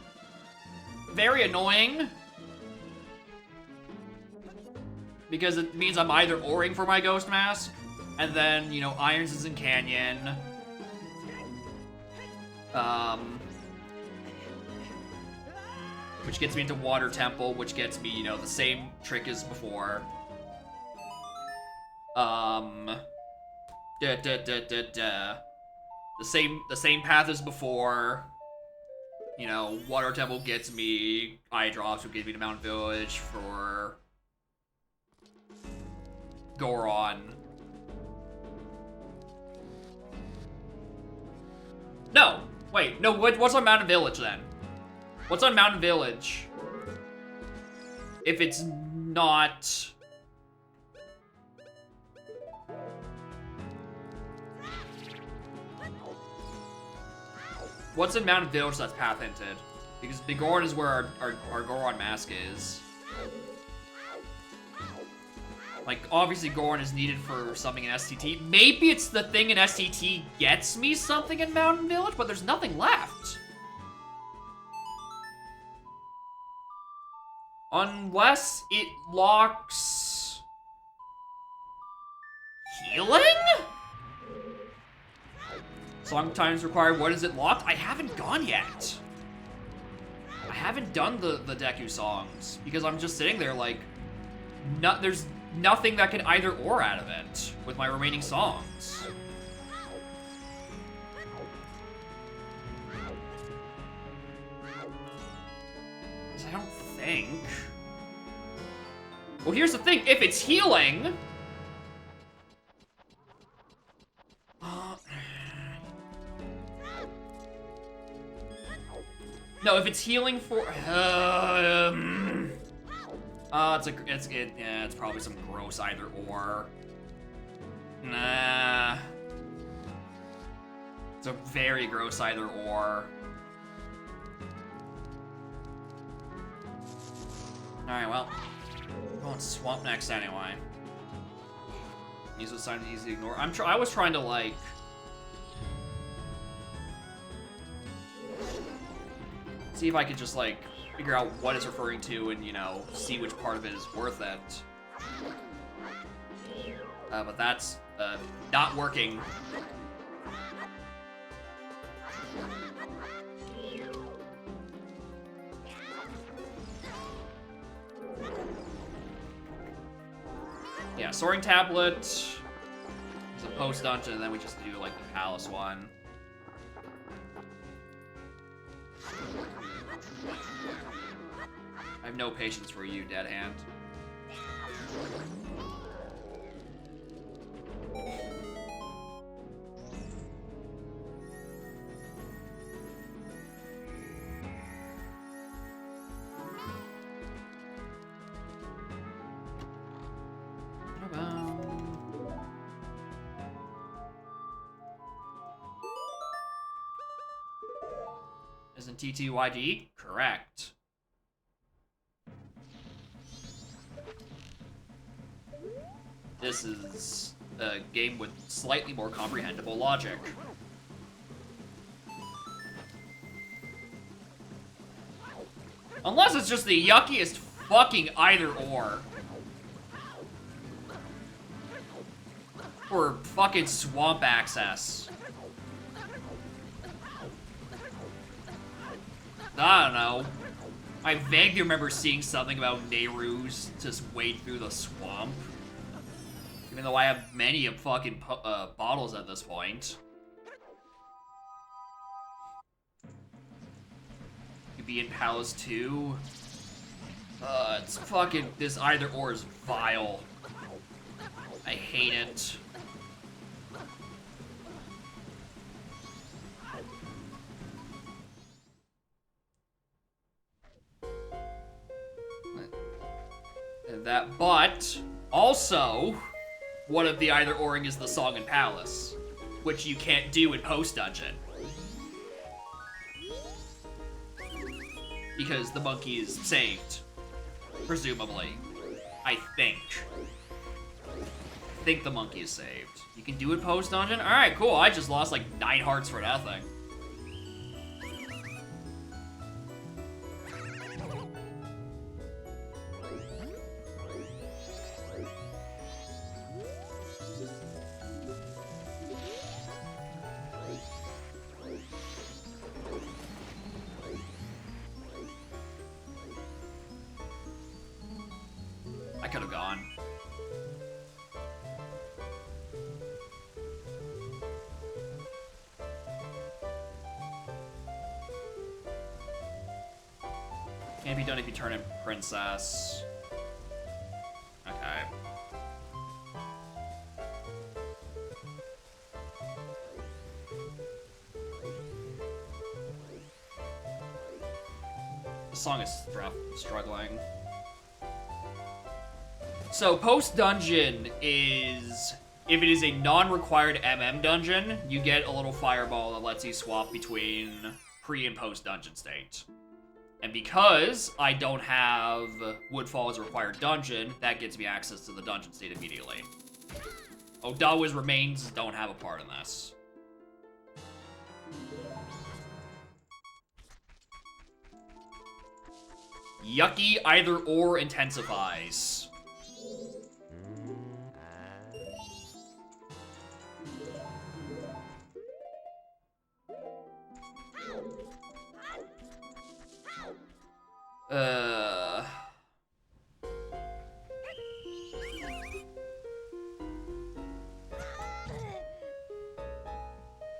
very annoying. Because it means I'm either oring for my Ghost Mask, and then, you know, Irons is in Canyon. Which gets me into Water Temple, which gets me, you know, the same trick as before. The same path as before. You know, Water Temple gets me Eye Drops, which gives me to Mountain Village for Goron. No! Wait, no, what's on Mountain Village then? What's on Mountain Village? If it's not... What's in Mountain Village that's path hinted? Because Big Goron is where our Goron mask is. Like, obviously Goron is needed for something in STT. Maybe it's the thing in STT gets me something in Mountain Village, but there's nothing left. Unless it locks... Healing? Sometimes required, what is it locked? I haven't gone yet. I haven't done the Deku songs, because I'm just sitting there like, there's nothing that can either or out of it with my remaining songs. I don't think. Well, here's the thing, if it's healing... No, if it's healing for... it's probably some gross either or. Nah. It's a very gross either or. Alright, well. I'm going Swamp next anyway. These are signs easy to ignore. I was trying to, like... see if I could just, like, figure out what it's referring to and, you know, see which part of it is worth it. But that's, not working. Yeah, Soaring Tablet is a post-dungeon, and then we just do, like, the Palace one. I have no patience for you, Dead Hand. Isn't T2YD? Correct. This is a game with slightly more comprehensible logic. Unless it's just the yuckiest fucking either or. Or fucking swamp access. I don't know. I vaguely remember seeing something about Nehru's just wade through the swamp. Even though I have many of fucking bottles at this point. Could be in Palace 2. It's fucking, this either or is vile. I hate it. And that, but also, one of the either oring is the Song in Palace, which you can't do in post dungeon. Because the monkey is saved. Presumably. I think the monkey is saved. You can do it post dungeon? Alright, cool. I just lost like 9 hearts for nothing. I could have gone. Can't be done if you turn in Princess. Okay. The song is struggling. So, post-dungeon is, if it is a non-required MM dungeon, you get a little fireball that lets you swap between pre- and post-dungeon state. And because I don't have Woodfall as a required dungeon, that gets me access to the dungeon state immediately. Odawa's remains don't have a part in this. Yucky either or intensifies.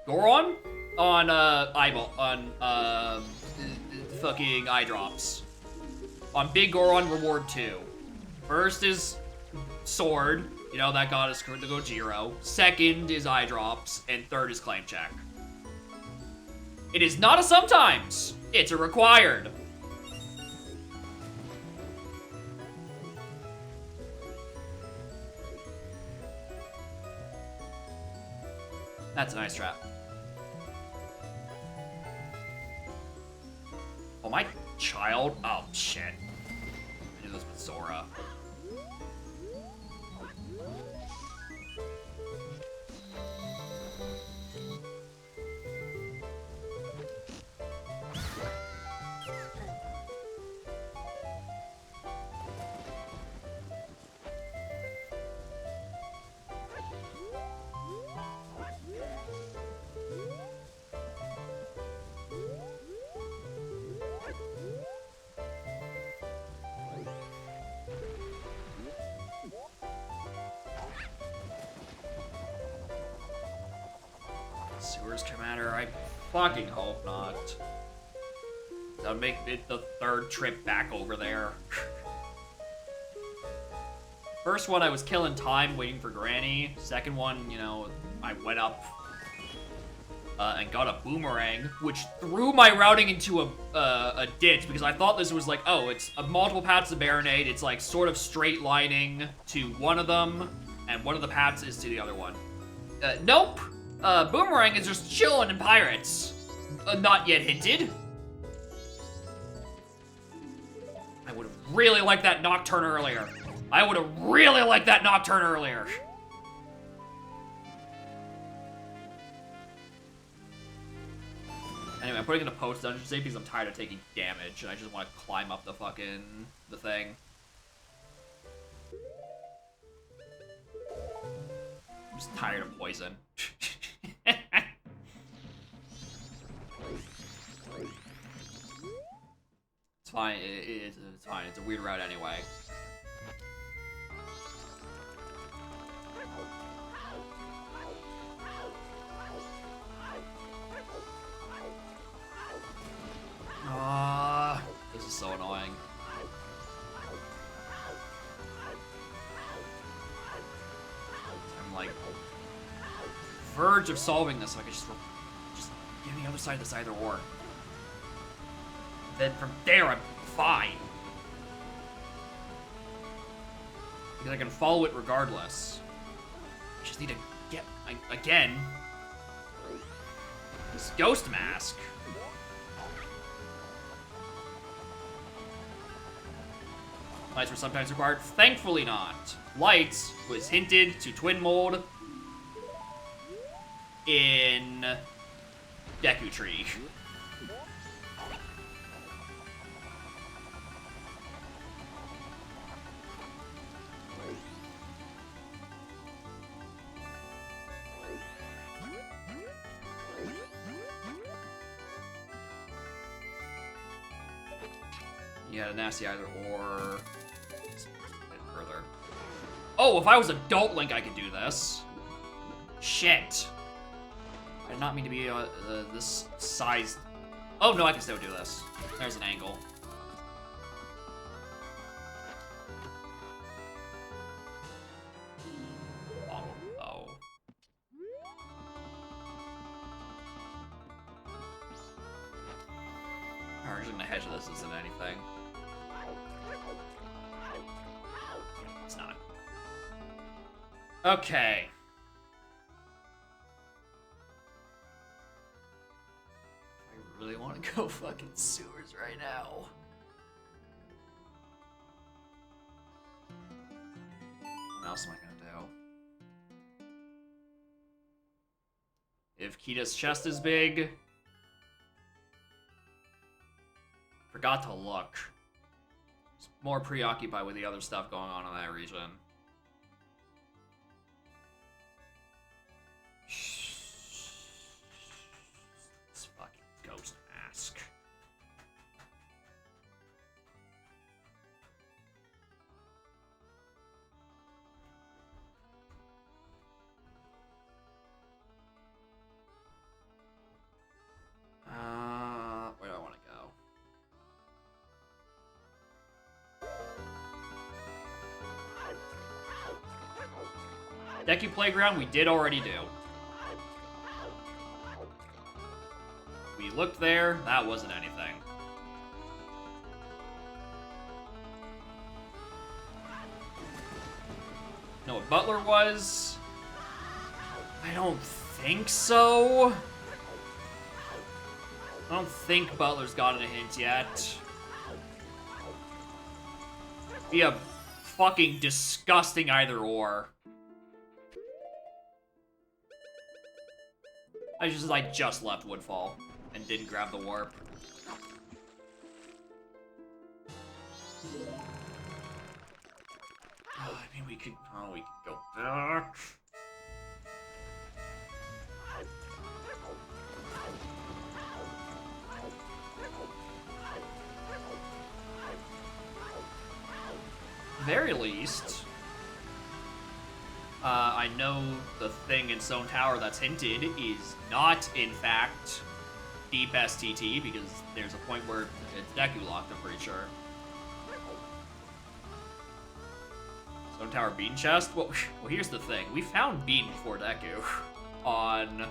Goron? On, eyeball, on, fucking eye drops. On Big Goron, reward 2. First is sword, you know, that got us the Gojiro. Second is eye drops, and third is claim check. It is not a sometimes, it's a required. That's a nice trap. Oh, my child? Oh, shit. I do this with Zora. Sewers Commander, I fucking hope not. That would make it the third trip back over there. First one, I was killing time waiting for Granny. Second one, you know, I went up and got a boomerang, which threw my routing into a ditch because I thought this was like, oh, it's multiple paths to Baronade. It's like sort of straight lining to one of them, and one of the paths is to the other one. Nope. Boomerang is just chilling in Pirates. Not yet hinted. I would have really liked that Nocturne earlier. I would have really liked that Nocturne earlier. Anyway, I'm putting in a post dungeon save because I'm tired of taking damage and I just want to climb up the thing. I'm just tired of poison. It's fine. It's fine. It's a weird route anyway. This is so annoying. I'm like verge of solving this, so I could just get on the other side of this either or. Then from there, I'm fine. Because I can follow it regardless. I just need to get, again, this ghost mask. Lights were sometimes required. Thankfully not. Lights was hinted to twin mold in Deku Tree. Yeah, a nasty either or. Further. Oh, if I was adult Link, I could do this. Shit. I did not mean to be this size. Oh no, I can still do this. There's an angle. Oh. Alright, just gonna hedge this isn't anything. It's not. Okay. I really want to go fucking sewers right now. What else am I gonna do? If Kita's chest is big... Forgot to look. Just more preoccupied with the other stuff going on in that region. This fucking ghost mask. Where do I want to go? Deku Playground, we did already do. We looked there, that wasn't anything. Know what Butler was? I don't think so. I don't think Butler's gotten a hint yet. Be a fucking disgusting either or. I just left Woodfall and didn't grab the warp. Oh, I mean, we could go back. Very least, I know the thing in Stone Tower that's hinted is not, in fact, deep STT, because there's a point where it's Deku locked, I'm pretty sure. Stone Tower Bean Chest? Well, here's the thing. We found Bean before Deku on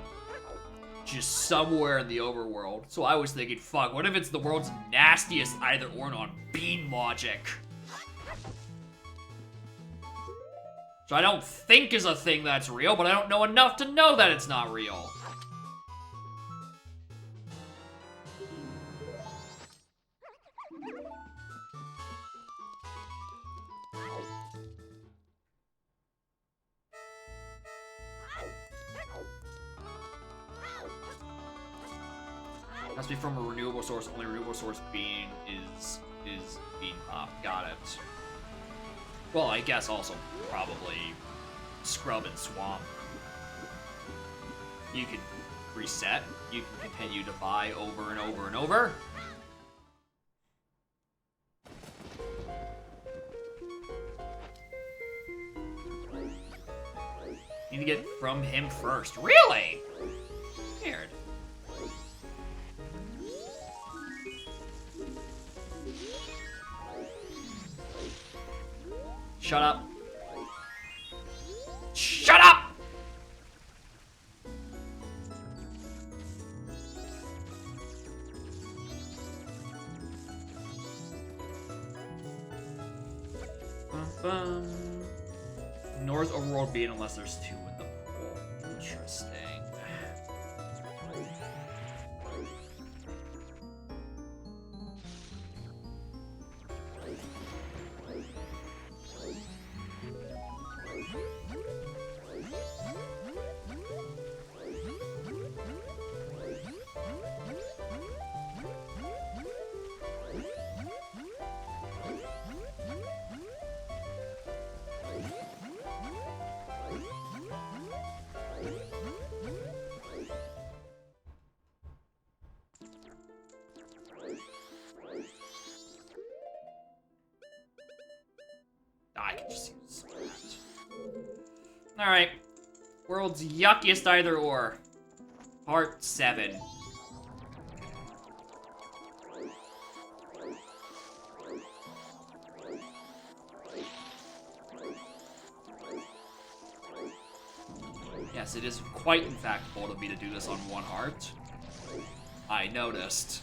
just somewhere in the overworld. So I was thinking, fuck, what if it's the world's nastiest either or on Bean logic? So I don't think is a thing that's real, but I don't know enough to know that it's not real. Has to be from a renewable source. Only renewable source being is being popped. Got it. Well, I guess also probably scrub and swamp. You can reset. You can continue to buy over and over and over. Need to get from him first. Really? Weird. Shut up. Shut up! Ignores overworld being unless there's two in the pool. Interesting. I can just use that. Alright. World's yuckiest either or. Part 7. Yes, it is quite in fact bold of me to do this on one heart. I noticed.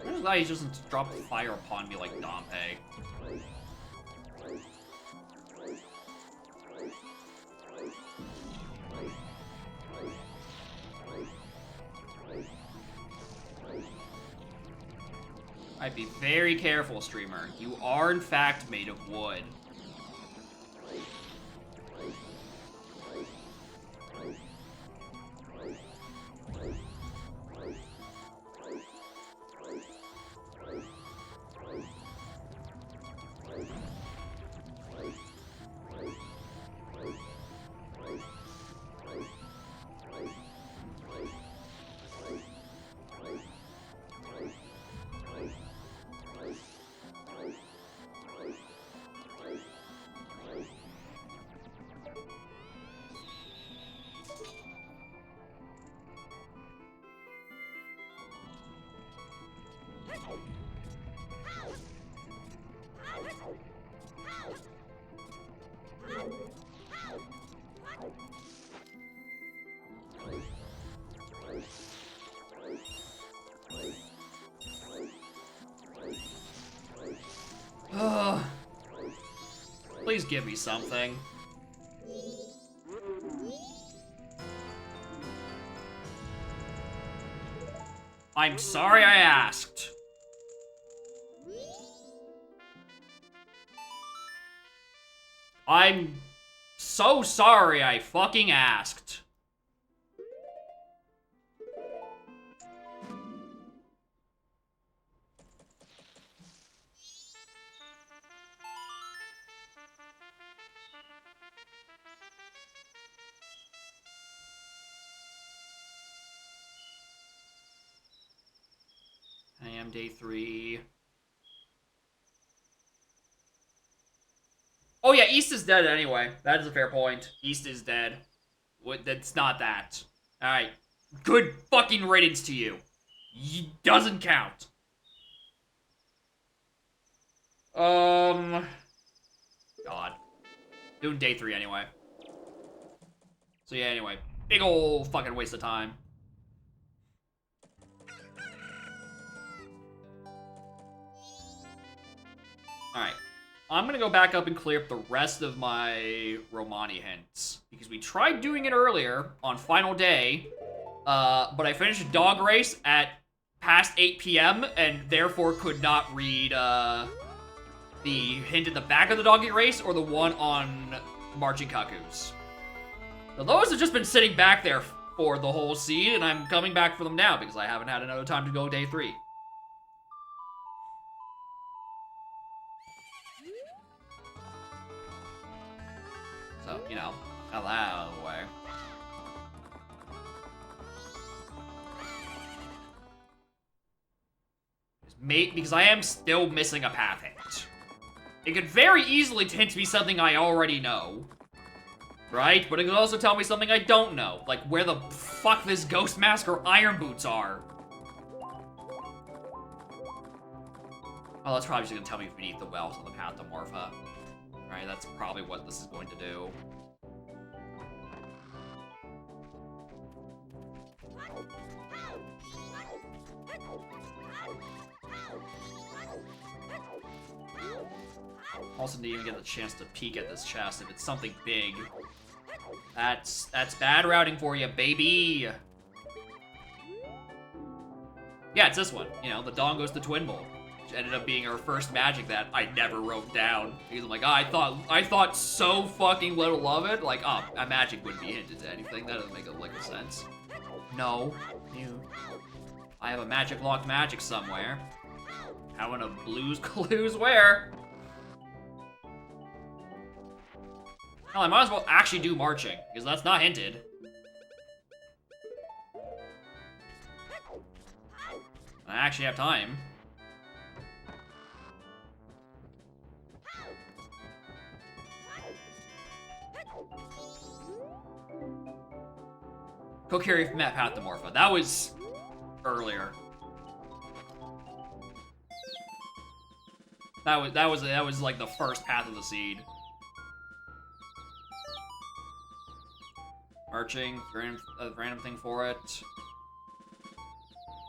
I'm glad he doesn't drop fire upon me like Dompe. I'd be very careful, streamer. You are, in fact, made of wood. Please give me something. I'm sorry I asked. I'm so sorry I fucking asked. I am day 3. Oh yeah, East is dead anyway. That is a fair point. East is dead. That's not that. Alright. Good fucking riddance to you. Doesn't count. God. Doing day 3 anyway. So yeah, anyway. Big ol' fucking waste of time. Alright. I'm gonna go back up and clear up the rest of my Romani hints. Because we tried doing it earlier on final day, but I finished a dog race at past 8 p.m. and therefore could not read the hint in the back of the doggy race or the one on Marching Cuckoos. Now, those have just been sitting back there for the whole seed, and I'm coming back for them now because I haven't had another time to go day 3. So, you know, got that out of the way. Because I am still missing a path hint. It could very easily hint me something I already know. Right? But it could also tell me something I don't know. Like where the fuck this Ghost Mask or Iron Boots are. Oh, that's probably just gonna tell me beneath the wells on the path to Morpha. Right, that's probably what this is going to do. Also didn't even get the chance to peek at this chest if it's something big. That's bad routing for you, baby. Yeah, it's this one. You know, the Dawn Goes to Twin Bolt, which ended up being our first magic that I never wrote down. Because I'm like, oh, I thought so fucking little of it. Like, oh, a magic wouldn't be hinted to anything. That doesn't make a lick of sense. No, I have a magic locked magic somewhere. How in a Blues Clues where? Well, I might as well actually do marching, because that's not hinted. I actually have time. Kokiri met Pathomorpha. That was earlier. That was like the first path of the seed. Marching, a random thing for it.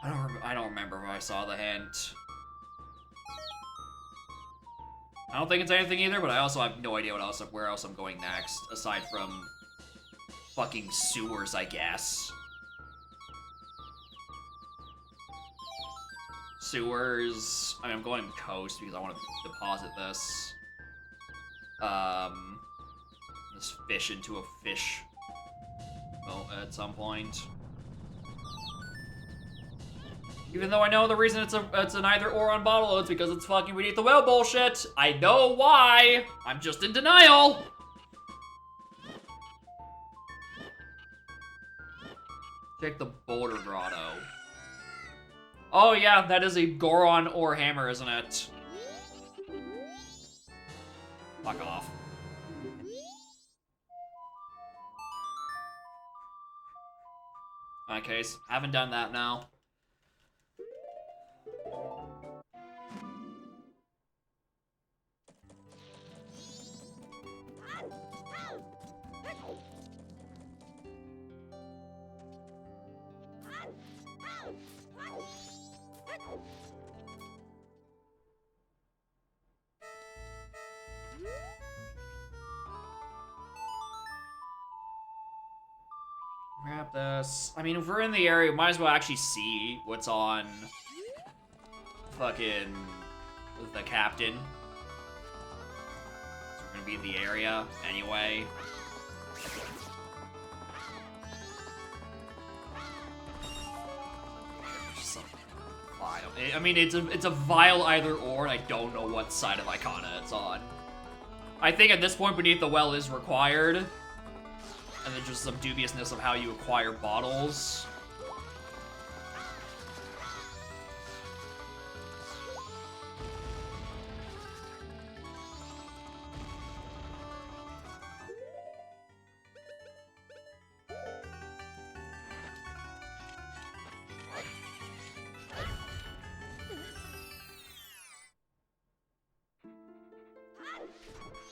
I don't remember where I saw the hint. I don't think it's anything either, but I also have no idea where else I'm going next, aside from fucking sewers, I guess. Sewers. I mean, I'm going coast because I want to deposit this. This fish into a fish. Well, at some point. Even though I know the reason it's an either or on bottle, it's because it's fucking beneath the well bullshit. I know why. I'm just in denial. Check the Boulder Grotto. Oh yeah, that is a Goron or hammer, isn't it? Fuck off. In that case, haven't done that now. Grab this. I mean, if we're in the area, we might as well actually see what's on fucking the captain. So we're gonna be in the area anyway. I mean, it's a vile either or, and I don't know what side of Icona it's on. I think at this point, Beneath the Well is required. And then just some dubiousness of how you acquire bottles.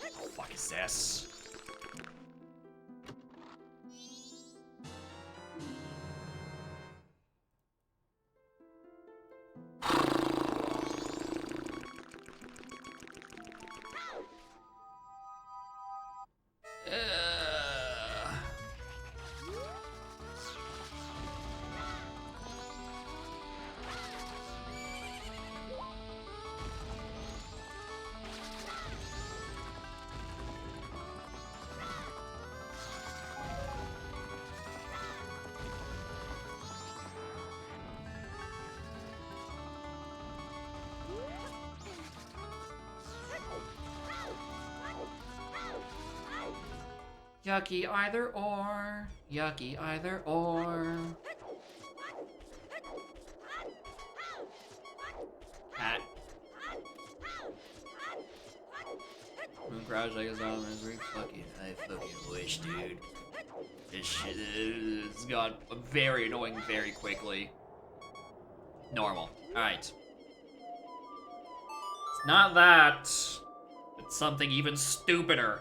the fuck is this? Yucky either or. Yucky either or. Cat. Moon crouch like a zombie misery. I fucking wish, dude. This shit has got very annoying very quickly. Normal. Alright. It's not that. It's something even stupider.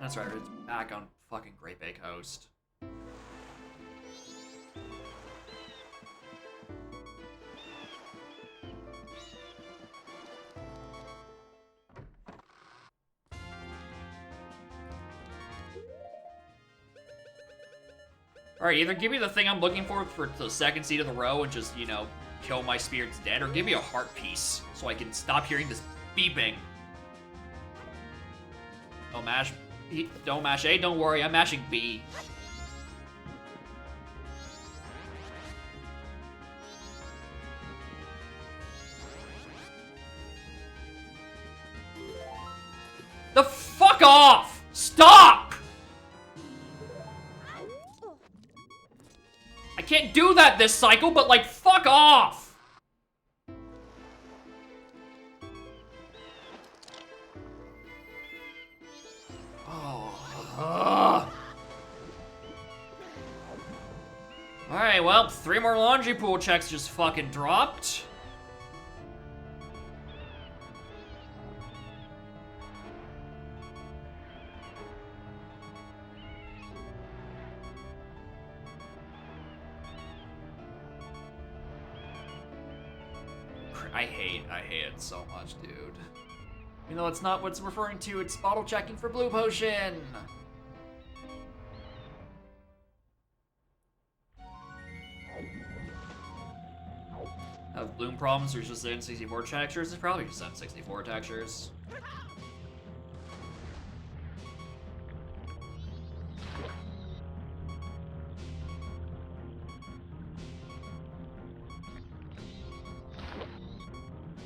That's right, it's back on fucking Great Bay Coast. Alright, either give me the thing I'm looking for the second seed of the row and just, you know, kill my spirits dead, or give me a heart piece so I can stop hearing this beeping. Don't mash A, don't worry, I'm mashing B. The fuck off! Stop! I can't do that this cycle, but like, fuck off! Alright, well, 3 more laundry pool checks just fucking dropped. I hate it so much, dude. You know, it's not what's referring to, it's bottle checking for blue potion! Have bloom problems or just N64 textures? It's probably just N64 textures.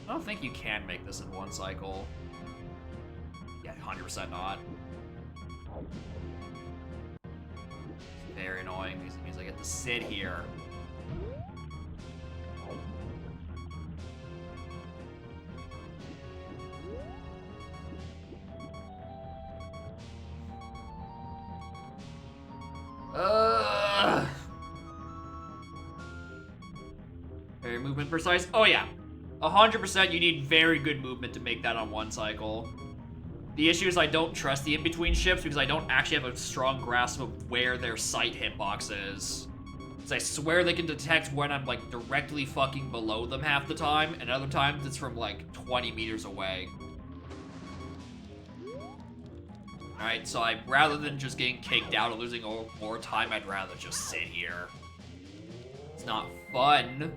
I don't think you can make this in one cycle. Yeah, 100% not. It's very annoying because it means I get to sit here. Very movement precise. Oh yeah, 100% you need very good movement to make that on one cycle. The issue is I don't trust the in-between ships because I don't actually have a strong grasp of where their sight hitbox is. Because I swear they can detect when I'm like directly fucking below them half the time, and other times it's from like 20 meters away. Alright, so rather than just getting kicked out and losing more time, I'd rather just sit here. It's not fun.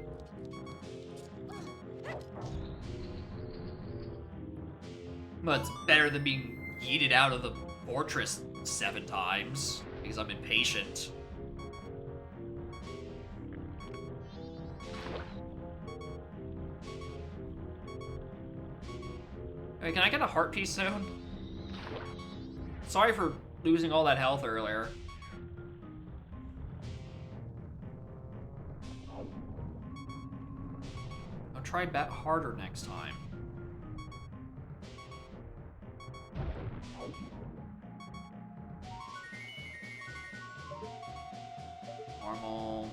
But it's better than being yeeted out of the fortress 7 times, because I'm impatient. Hey, can I get a heart piece soon? Sorry for losing all that health earlier. I'll try bet harder next time. Normal.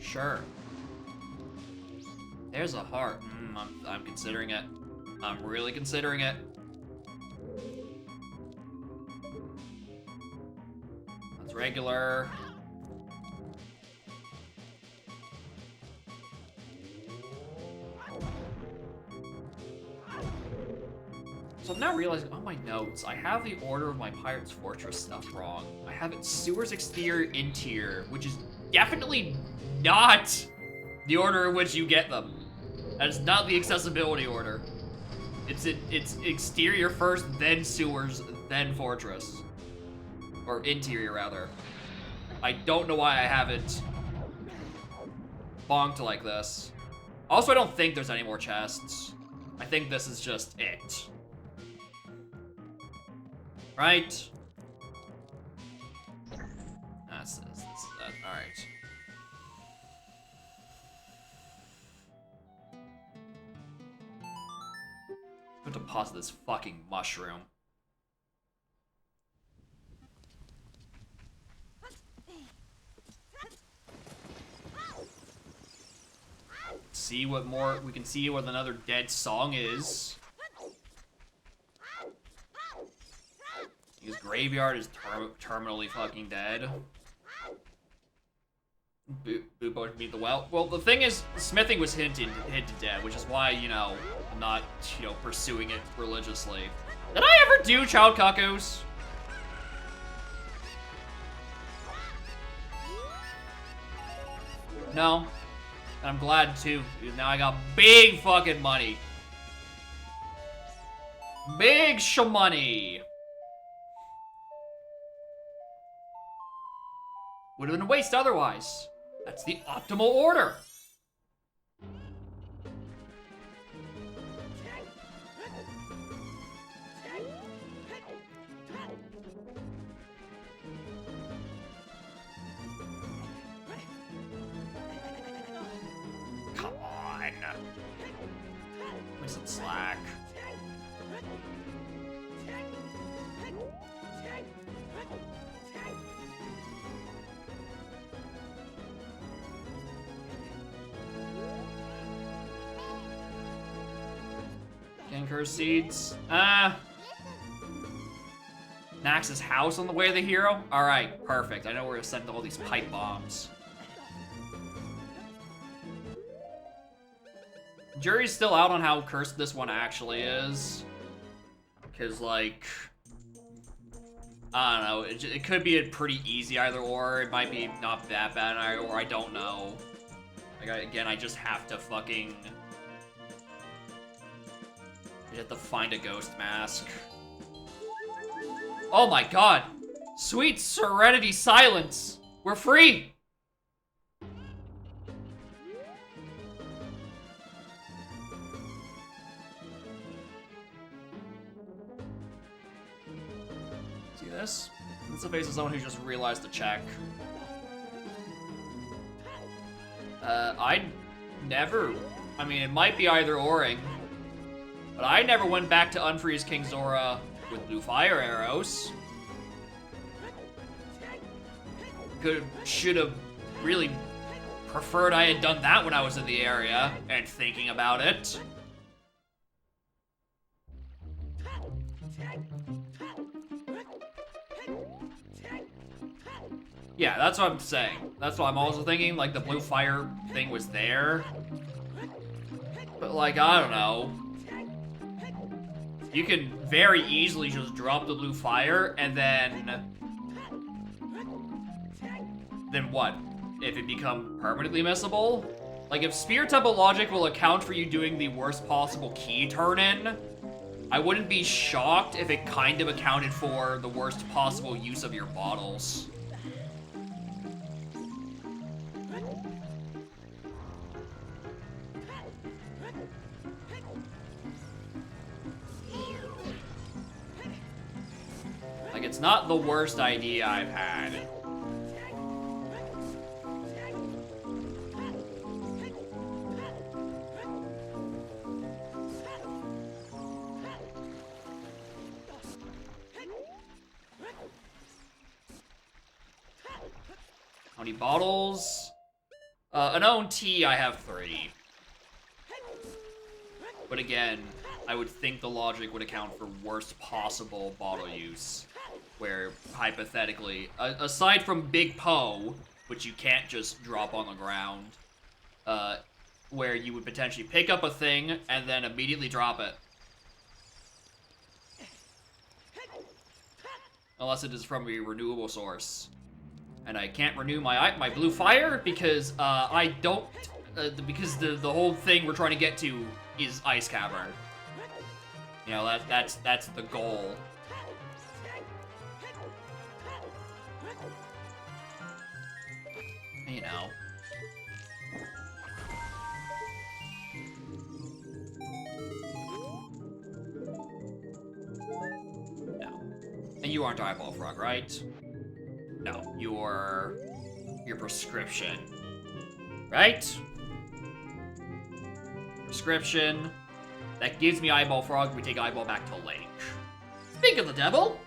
Sure. There's a heart. I'm considering it. I'm really considering it. That's regular. So I'm now realizing on my notes, I have the order of my Pirate's Fortress stuff wrong. I have it sewers, exterior, interior, which is definitely not the order in which you get them. That is not the accessibility order. It's exterior first, then sewers, then fortress. Or interior, rather. I don't know why I have it bonked like this. Also, I don't think there's any more chests. I think this is just it. Right? That's that. Alright. I'm going to deposit this fucking mushroom. See what more we can see what another dead song is. His graveyard is terminally fucking dead. Boopo beat the well. Well, the thing is, smithing was hinted dead, which is why, you know, I'm not, you know, pursuing it religiously. Did I ever do child cuckoos? No. And I'm glad too, because now I got big fucking money. Big money. Would have been a waste otherwise. That's the optimal order. Come on. Give me some slack. Ganker seeds. Nax's house on the way to the hero? Alright, perfect. I know where to send all these pipe bombs. Jury's still out on how cursed this one actually is. Because, like, I don't know. It could be a pretty easy either or. It might be not that bad either or. I don't know. Like, again, I just have to fucking... You have to find a ghost mask. Oh my god! Sweet Serenity Silence! We're free! See this? It's the face of someone who just realized to check. I never... I mean, it might be either-oring. But I never went back to unfreeze King Zora with blue fire arrows. Should have really preferred I had done that when I was in the area and thinking about it. Yeah, that's what I'm saying. That's what I'm also thinking, like the blue fire thing was there. But like, I don't know. You can very easily just drop the blue fire and then what? If it become permanently missable? Like if Spear Temple logic will account for you doing the worst possible key turn-in, I wouldn't be shocked if it kind of accounted for the worst possible use of your bottles. Like, it's not the worst idea I've had. How many bottles? Unknown T, I have 3. But again, I would think the logic would account for worst possible bottle use. Where, hypothetically, aside from Big Poe, which you can't just drop on the ground, where you would potentially pick up a thing and then immediately drop it. Unless it is from a renewable source. And I can't renew my blue fire because I don't because the whole thing we're trying to get to is Ice Cavern. You know, that's the goal. You know. No. And you aren't Eyeball Frog, right? No, your prescription. Right? Prescription. That gives me Eyeball Frog. We take Eyeball back to Lake. Speak of the devil!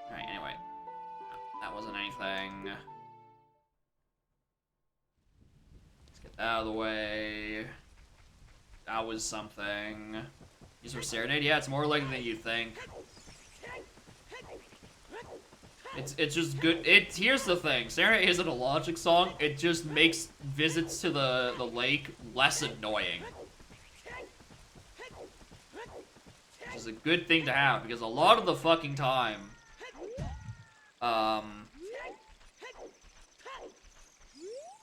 Alright, anyway. That wasn't anything. Let's get that out of the way. That was something. Use for Serenade? Yeah, it's more likely than you think. It's just good. Here's the thing. Serenade isn't a logic song. It just makes visits to the lake less annoying. Which is a good thing to have, because a lot of the fucking time,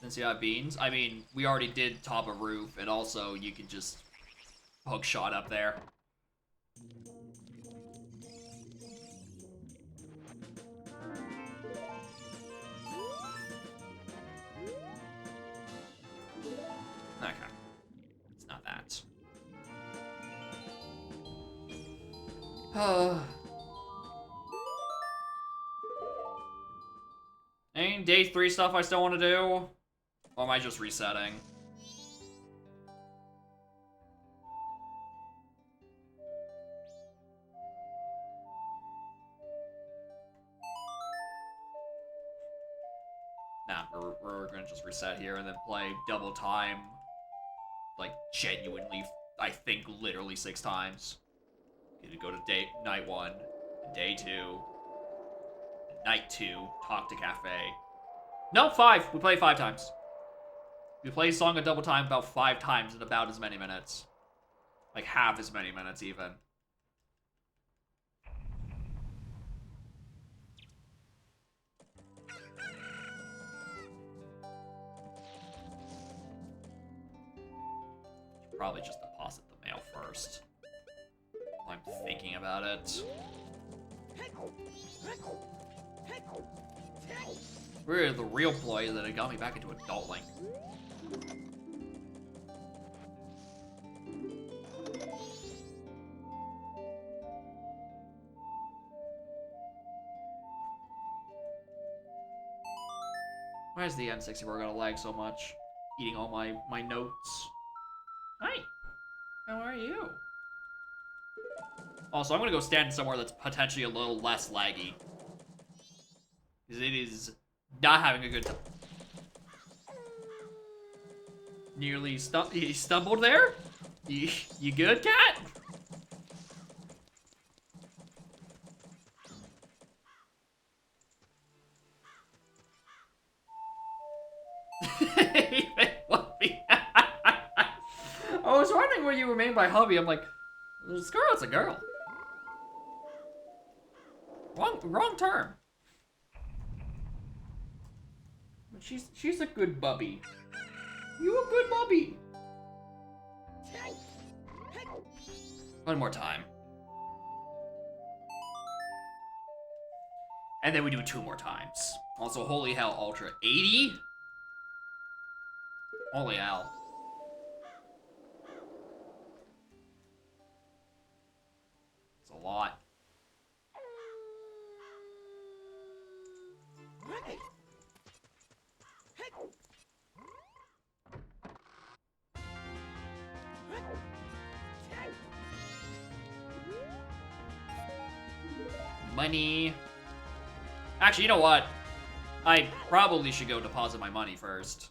since you have beans, I mean, we already did top a roof, and also you can just hook shot up there. Okay. It's not that. Any day 3 stuff I still want to do? Or am I just resetting? Nah, we're gonna just reset here and then play double time. Like, genuinely, I think literally 6 times. Okay, to go to night 1, day 2, night 2, talk to cafe. No, 5! We play 5 times. We play a song a double time about 5 times in about as many minutes. Like, half as many minutes, even. Probably just deposit the mail first. I'm thinking about it. Really, the real ploy that it got me back into Adult Link. Why is the N64 gonna lag so much? Eating all my notes. Hi! How are you? Also, I'm gonna go stand somewhere that's potentially a little less laggy. Because it is not having a good time. Nearly stumbled there? You good, cat? I was wondering what you were mean by hubby. I'm like, this girl's a girl. Wrong term. But she's a good bubby. You a good bubby. One more time. And then we do 2 more times. Also, holy hell, Ultra 80? Holy hell. It's a lot. money. Actually, you know what? I probably should go deposit my money first.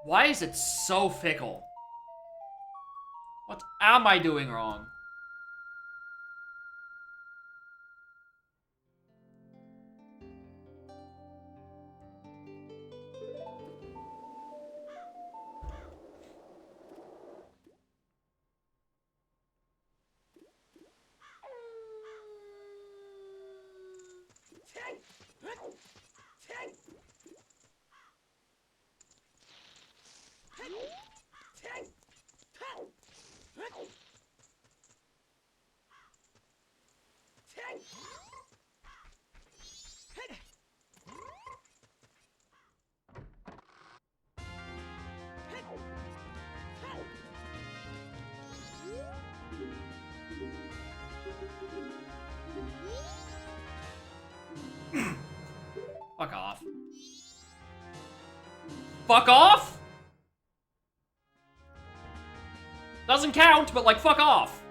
Why is it so fickle? What am I doing wrong? Fuck off. Fuck off? Doesn't count, but like, fuck off.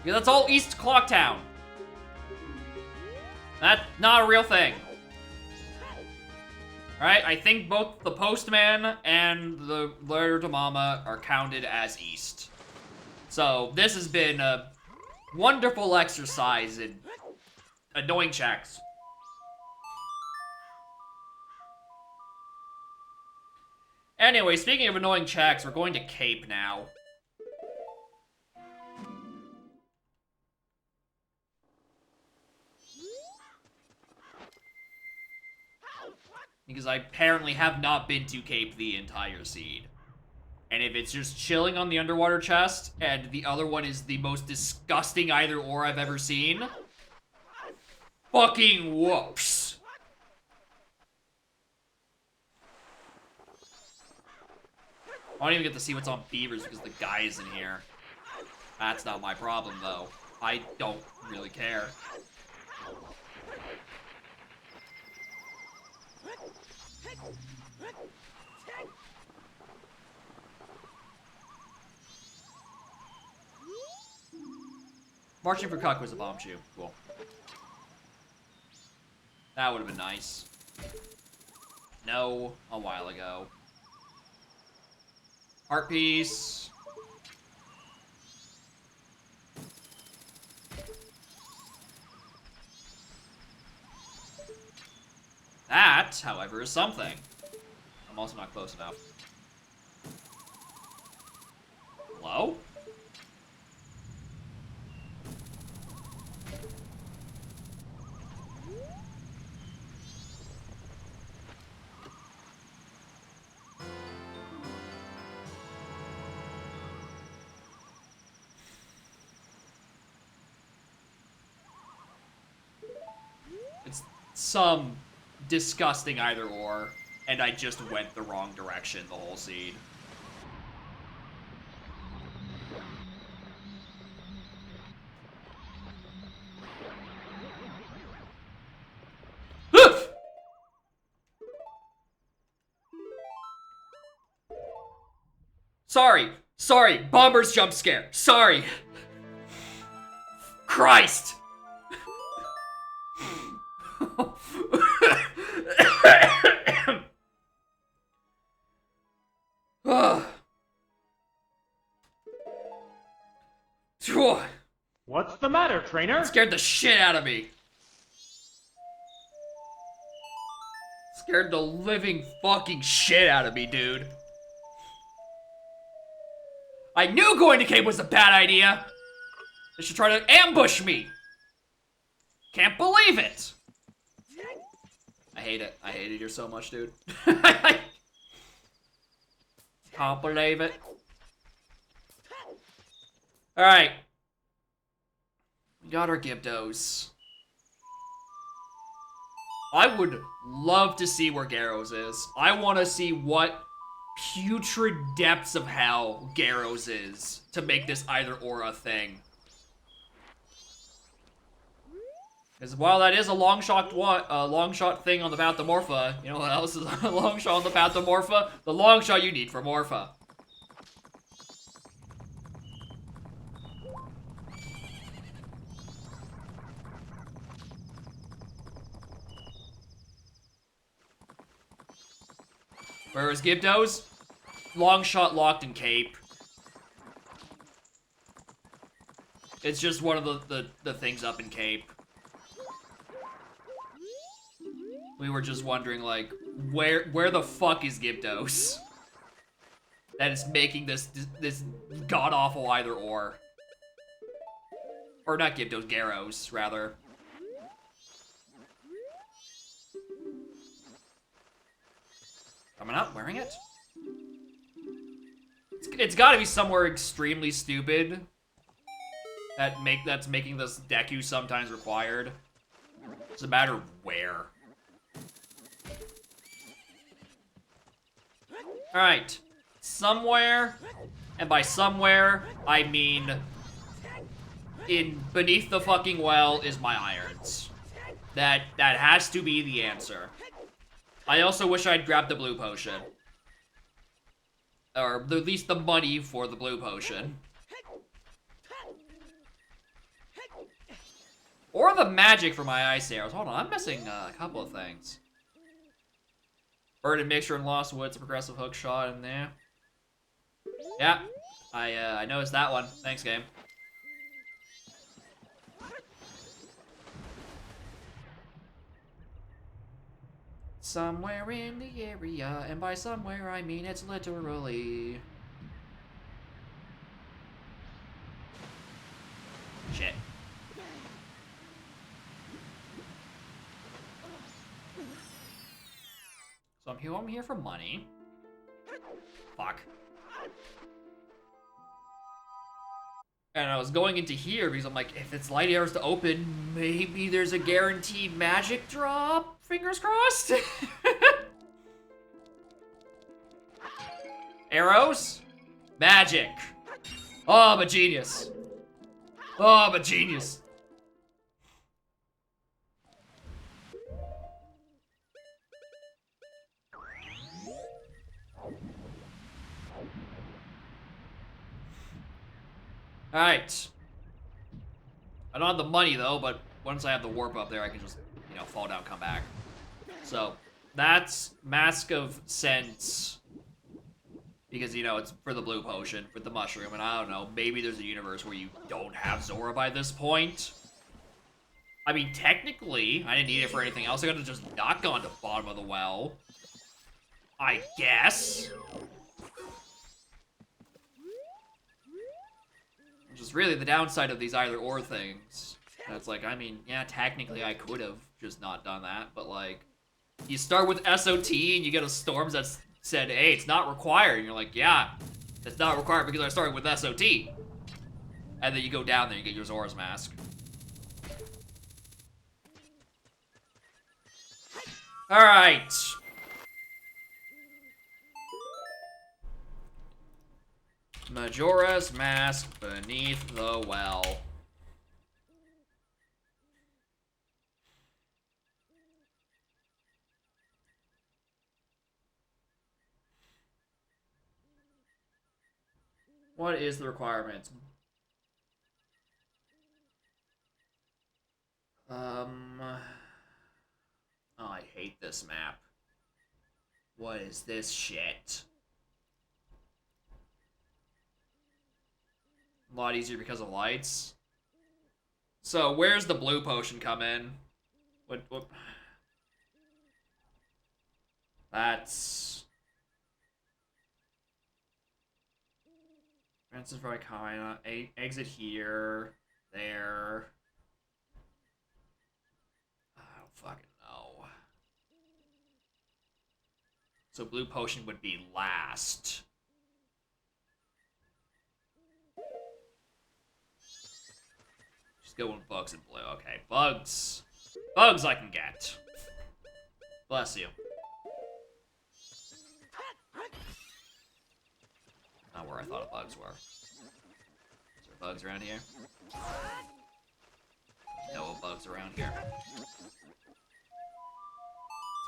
Yeah, that's all East Clocktown. That's not a real thing. Alright, I think both the Postman and the Letter to Mama are counted as East. So, this has been a wonderful exercise in annoying checks. Anyway, speaking of annoying checks, we're going to Cape now. Because I apparently have not been to Cape the entire seed. And if it's just chilling on the underwater chest, and the other one is the most disgusting either or I've ever seen, fucking whoops. I don't even get to see what's on Beavers because the guy is in here. That's not my problem, though. I don't really care. Marching for Cuck was a bomb shoe. Cool. That would have been nice. No, a while ago. Heart piece. That, however, is something. I'm also not close enough. Hello? It's some disgusting either or, and I just went the wrong direction the whole seed. Sorry, Bomber's jump scare. Sorry. Christ.
What's the matter, trainer?
It scared the shit out of me. Scared the living fucking shit out of me, dude. I knew going to cave was a bad idea. They should try to ambush me. Can't believe it. I hate it. I hate it here so much, dude. Can't believe it. Alright. We got our Gyptos. I would love to see where Garrows is. I want to see what putrid depths of hell Garrows is to make this either or a thing. Because while that is a long shot thing on the Pathomorpha, you know what else is a long shot on the Pathomorpha? The long shot you need for Morpha. Where is Gyptos? Long shot locked in Cape. It's just one of the things up in Cape. We were just wondering, like, where the fuck is Gyptos? That is making this god-awful either or. Or not Gyptos, Garrows, rather. Coming up, wearing it? It's gotta be somewhere extremely stupid. That's making this Deku sometimes required. It's a matter of where. Alright. Somewhere, and by somewhere, I mean beneath the fucking well is my irons. That has to be the answer. I also wish I'd grabbed the blue potion. Or at least the money for the blue potion. Or the magic for my ice arrows. Hold on, I'm missing a couple of things. Burden mixture and Lost Woods, progressive hook shot in there. Yeah, I noticed that one. Thanks, game. Somewhere in the area, and by somewhere I mean it's literally... Shit. So I'm here for money. Fuck. And I was going into here because I'm like, if it's light arrows to open, maybe there's a guaranteed magic drop? Fingers crossed. Arrows? Magic. Oh, I'm a genius. Oh, I'm a genius. Alright. I don't have the money though, but once I have the warp up there, I can just, you know, fall down, come back. So, that's Mask of Sense. Because, you know, it's for the blue potion, with the mushroom, and I don't know, maybe there's a universe where you don't have Zora by this point. I mean, technically, I didn't need it for anything else. I could've just not gone to the bottom of the well. I guess. Which is really the downside of these either-or things. It's like, I mean, yeah, technically I could have just not done that, but like, you start with SOT and you get a Storms that said, hey, it's not required, and you're like, yeah, it's not required because I started with SOT. And then you go down there and you get your Zora's Mask. Alright. Majora's Mask beneath the well. What is the requirement? Oh, I hate this map. What is this shit? A lot easier because of lights. So, where's the blue potion come in? What? That's... Francis Roy Kine, exit here, there. I don't fucking know. So blue potion would be last. Just go with bugs and blue. Okay, bugs. Bugs I can get. Bless you. Not where I thought bugs were. Is there bugs around here? No bugs around here. It's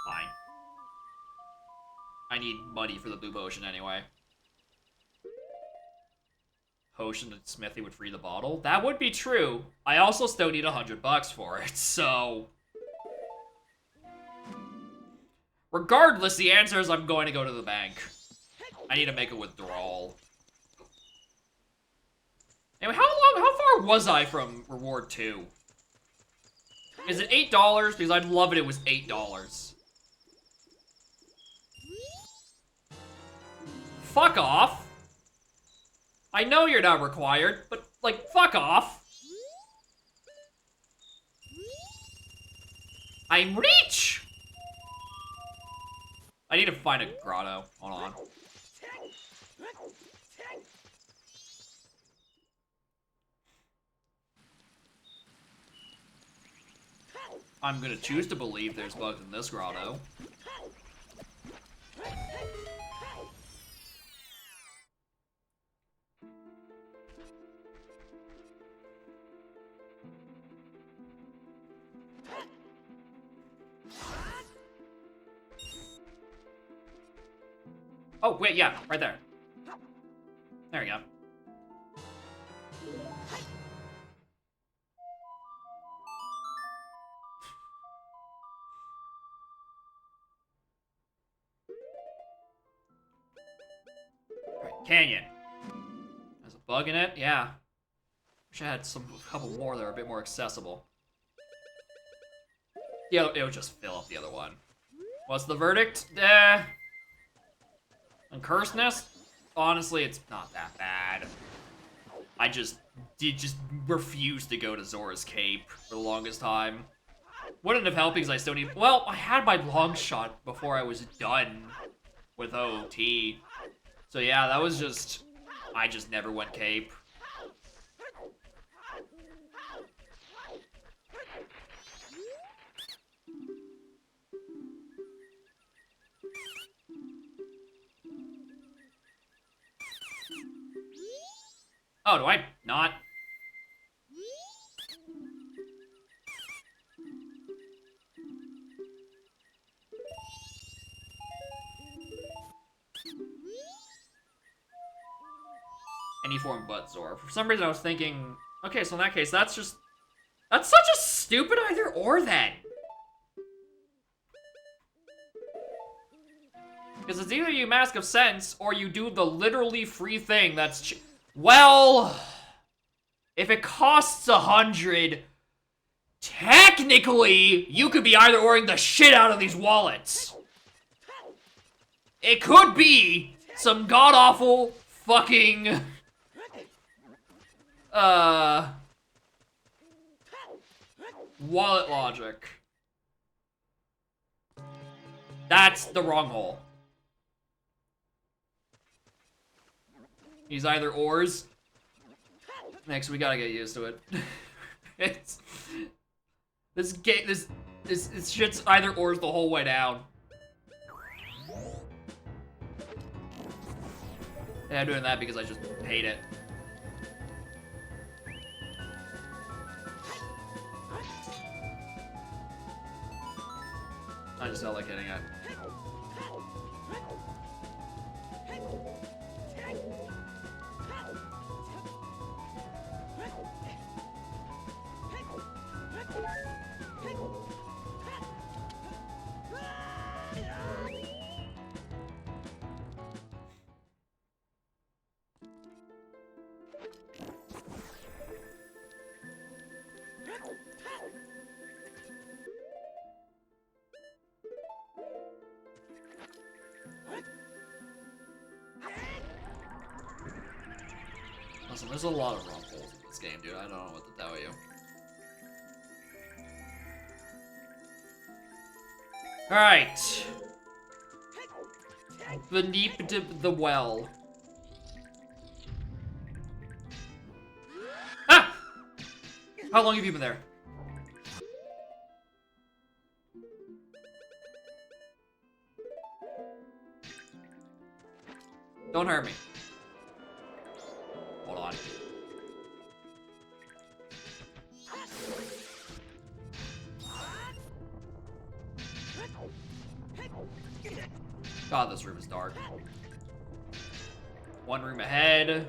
fine. I need money for the blue potion anyway. Potion and Smithy would free the bottle. That would be true. I also still need $100 for it, so... Regardless, the answer is I'm going to go to the bank. I need to make a withdrawal. Anyway, how far was I from reward 2? Is it $8? Because I'd love it if it was $8. Fuck off. I know you're not required, but, like, fuck off. I'm rich! I need to find a grotto. Hold on. I'm gonna choose to believe there's bugs in this grotto. Oh, wait, yeah, right there. There we go. Right, canyon. There's a bug in it? Yeah. Wish I had a couple more that are a bit more accessible. Yeah, it would just fill up the other one. What's the verdict? On Cursed Nest? Honestly, it's not that bad. I just refused to go to Zora's Cape for the longest time. Wouldn't have helped because I still need... Well, I had my long shot before I was done with OT. So yeah, that was just... I just never went Cape. Oh, do I not? Any form but Zora. For some reason I was thinking, okay, so in that case, that's such a stupid either or then. Because it's either you Mask of Sense, or you do the literally free thing that's well, if it costs 100, technically, you could be either ordering the shit out of these wallets. It could be some god-awful fucking, wallet logic. That's the wrong hole. He's either ors. Next, we gotta get used to it. It's this shit's either ors the whole way down. Yeah, I'm doing that because I just hate it. I just felt like hitting it. Listen, there's a lot of rump holes in this game, dude. I don't know what to tell you. Alright. Beneath the well. Ah! How long have you been there? Don't hurt me. Hold on. God, this room is dark. One room ahead.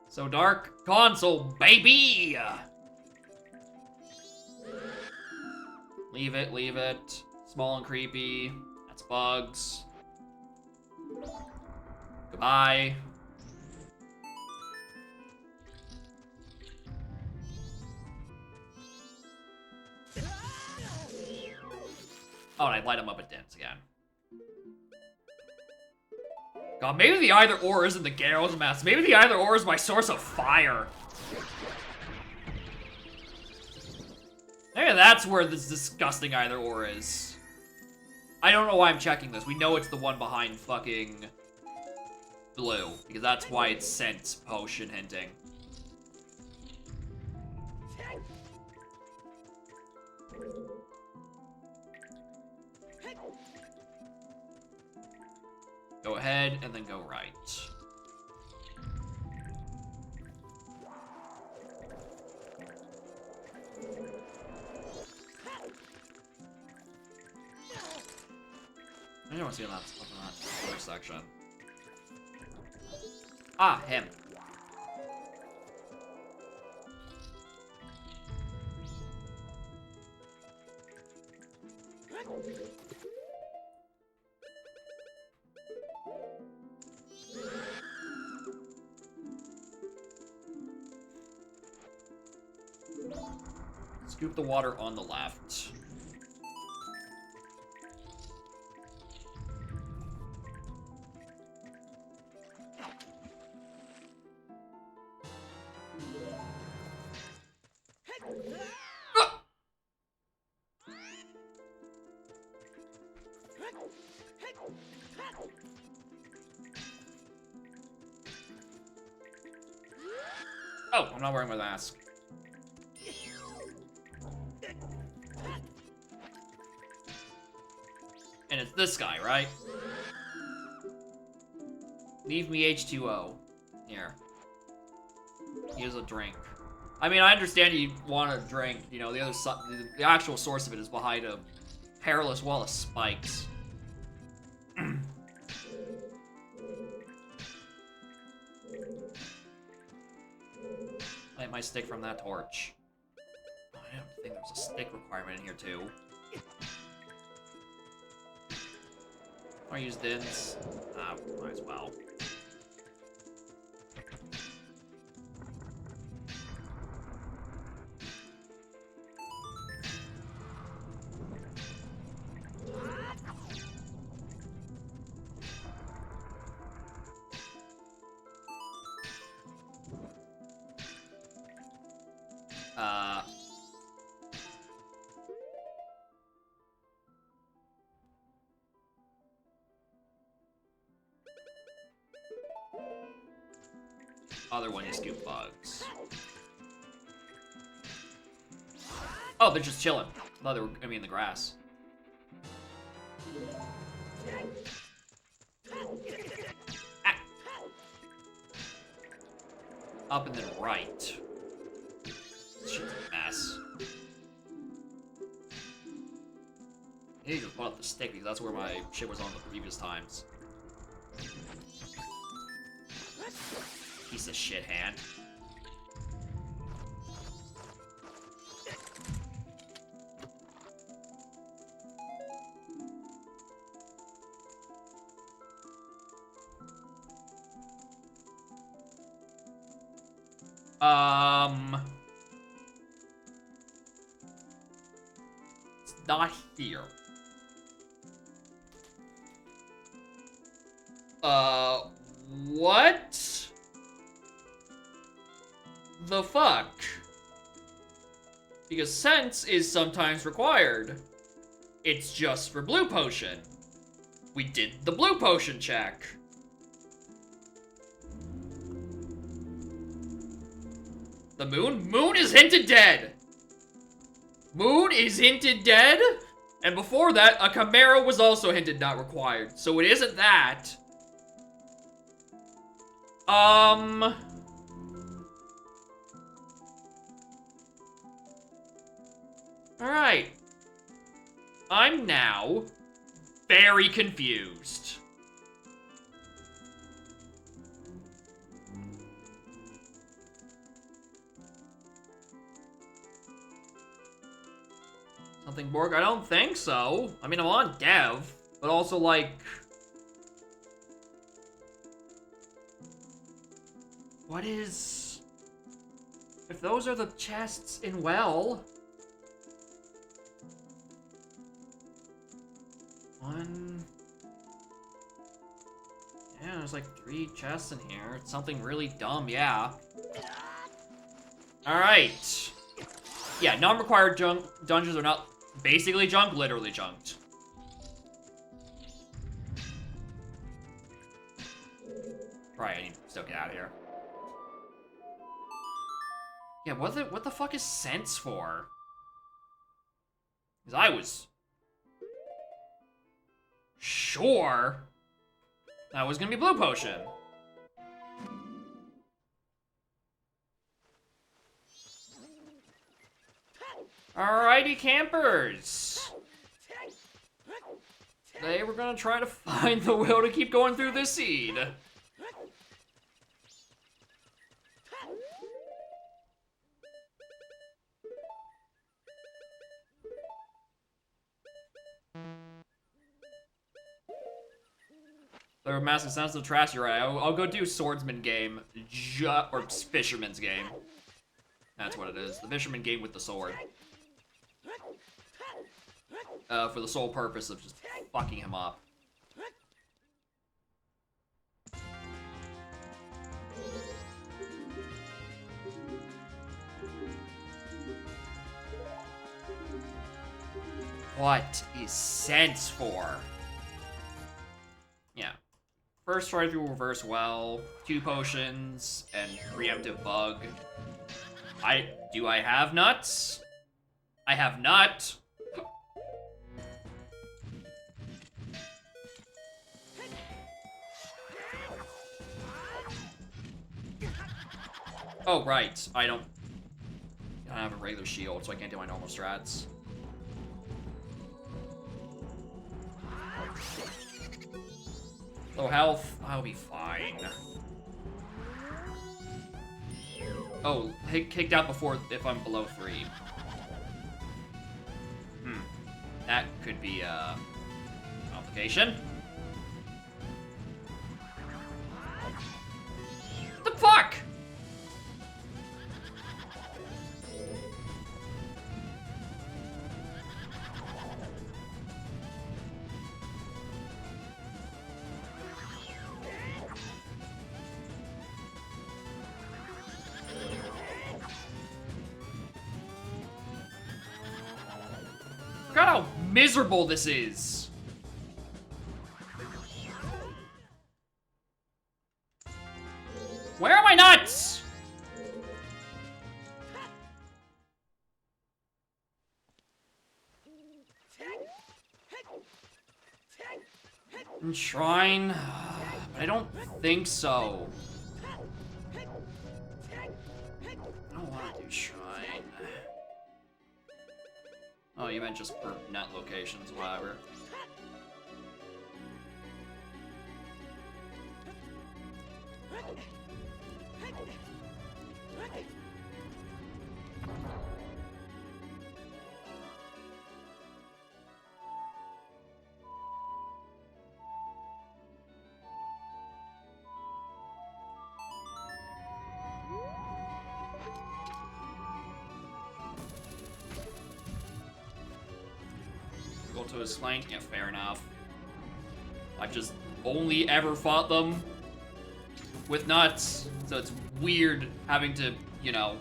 So dark. Console, baby! Leave it, leave it. Small and creepy. That's bugs. Goodbye. Oh, and I light them up at dents again. God, maybe the either or isn't the Garrow's mess. Maybe the either or is my source of fire. Maybe that's where this disgusting either or is. I don't know why I'm checking this. We know it's the one behind fucking blue, because that's why it's sent potion hinting. Go ahead and then go right. I don't want to see that stuff in that first section. Ah, him. Scoop the water on the left. Oh, I'm not wearing my mask. And it's this guy, right? Leave me H2O. Here. Here's a drink. I mean, I understand you want a drink. You know, the actual source of it is behind a perilous wall of spikes. Light my stick from that torch. Oh, I don't think there's a stick requirement in here, too. I use dins. Might as well. Other one, you scoop bugs. Oh, they're just chilling. I thought they were gonna be in the grass. Ah. Up and then right. This shit's a mess. I need to just put up the stick because that's where my shit was on the previous times. Piece of shit hand. It's not here. What the fuck? Because sense is sometimes required. It's just for blue potion. We did the blue potion check. The moon? Moon is hinted dead! Moon is hinted dead? And before that, a Chimera was also hinted not required. So it isn't that. Alright. I'm now very confused. Something Borg? I don't think so. I mean, I'm on dev, but also like... What is... If those are the chests in Well... One... Yeah, there's like 3 chests in here. It's something really dumb, yeah. Alright. Yeah, non-required junk dungeons are not basically junk, literally junked. Right, I need to still get out of here. Yeah, what the fuck is sense for? Because I was... sure that was gonna be blue potion. Alrighty, campers. They were gonna try to find the will to keep going through this seed. They're massive sounds of trash, you're right. I'll go do swordsman game, or fisherman's game. That's what it is. The fisherman game with the sword. For the sole purpose of just fucking him up. What is sense for? Yeah. First try through reverse well, 2 potions, and preemptive bug. Do I have nuts? I have not. Oh, right. I don't have a regular shield, so I can't do my normal strats. Low health, I'll be fine. Oh, kicked out before if I'm below 3. That could be a complication. What the fuck? Look how miserable this is. Where are my nuts? Shrine? But I don't think so. I don't want to do shrine. Oh, you meant just for net locations, whatever. Go to his flank? Yeah, fair enough. I've just only ever fought them with nuts, so it's weird having to, you know,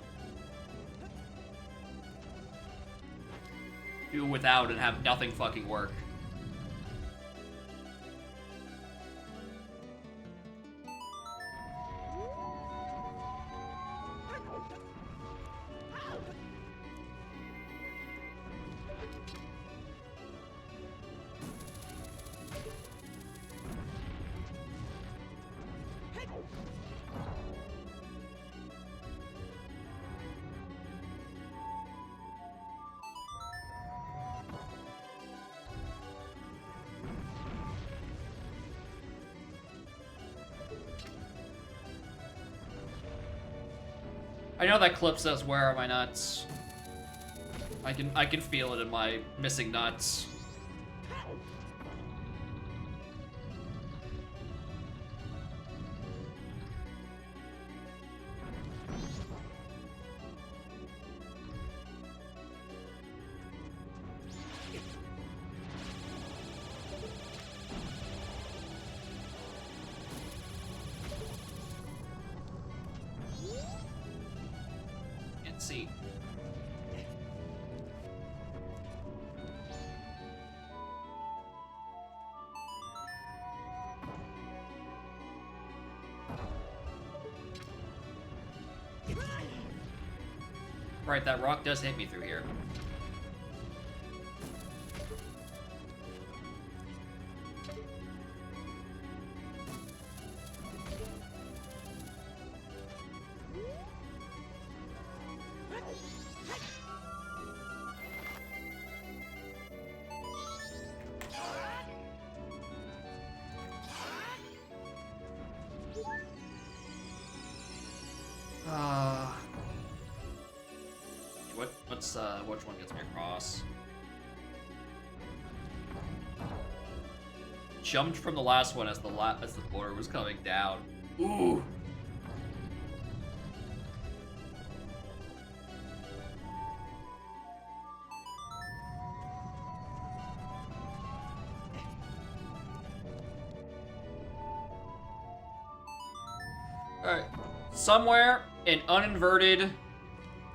do without and have nothing fucking work. I know that clip says, "Where are my nuts?" I can feel it in my missing nuts. Can't see. Right, that rock does hit me through here. Which one gets me across? Jumped from the last one as the border was coming down. Ooh. Alright. Somewhere an uninverted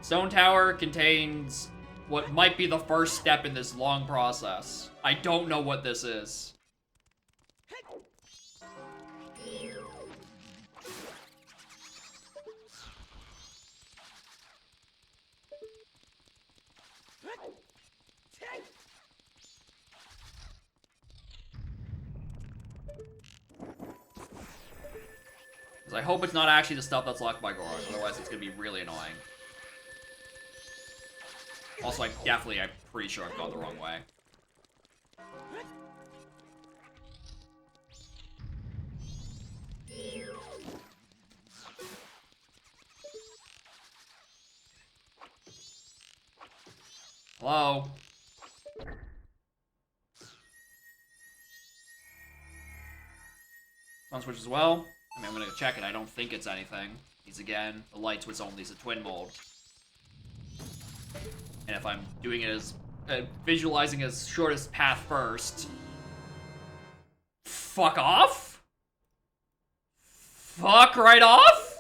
stone tower contains what might be the first step in this long process. I don't know what this is. I hope it's not actually the stuff that's locked by Goron, otherwise it's gonna be really annoying. Also, I'm pretty sure I've gone the wrong way. Hello? On switch as well. I mean, I'm gonna go check it. I don't think it's anything. Because again, the light switch only is a twin mold. And if I'm doing it as visualizing as shortest path first, fuck off? Fuck right off?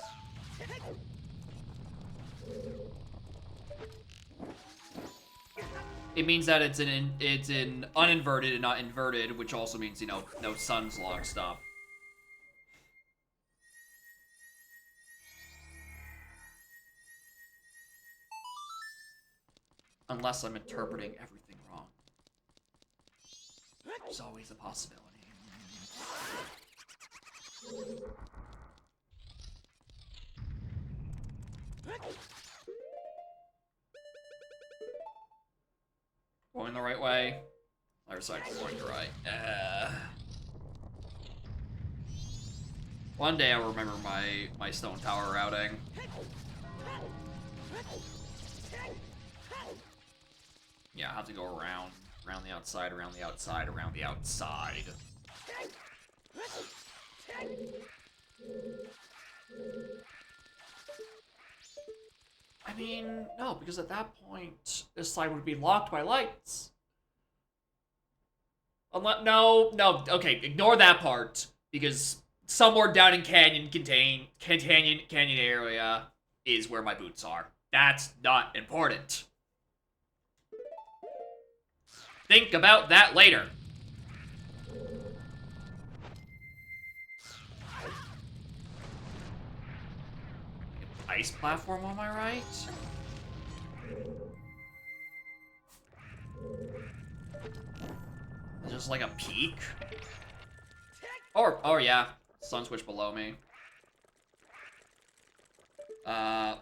It means that it's in uninverted and not inverted, which also means, you know, no sun's log stuff. Unless I'm interpreting everything wrong. There's always a possibility. Going the right way. Other side going to right. One day I'll remember my stone tower routing. Yeah, I have to go around the outside, around the outside, around the outside. I mean, no, because at that point, this side would be locked by lights. No. Okay, ignore that part because somewhere down in canyon area is where my boots are. That's not important. Think about that later. Ice platform on my right? Just like a peak? Oh yeah. Sun switch below me. I'm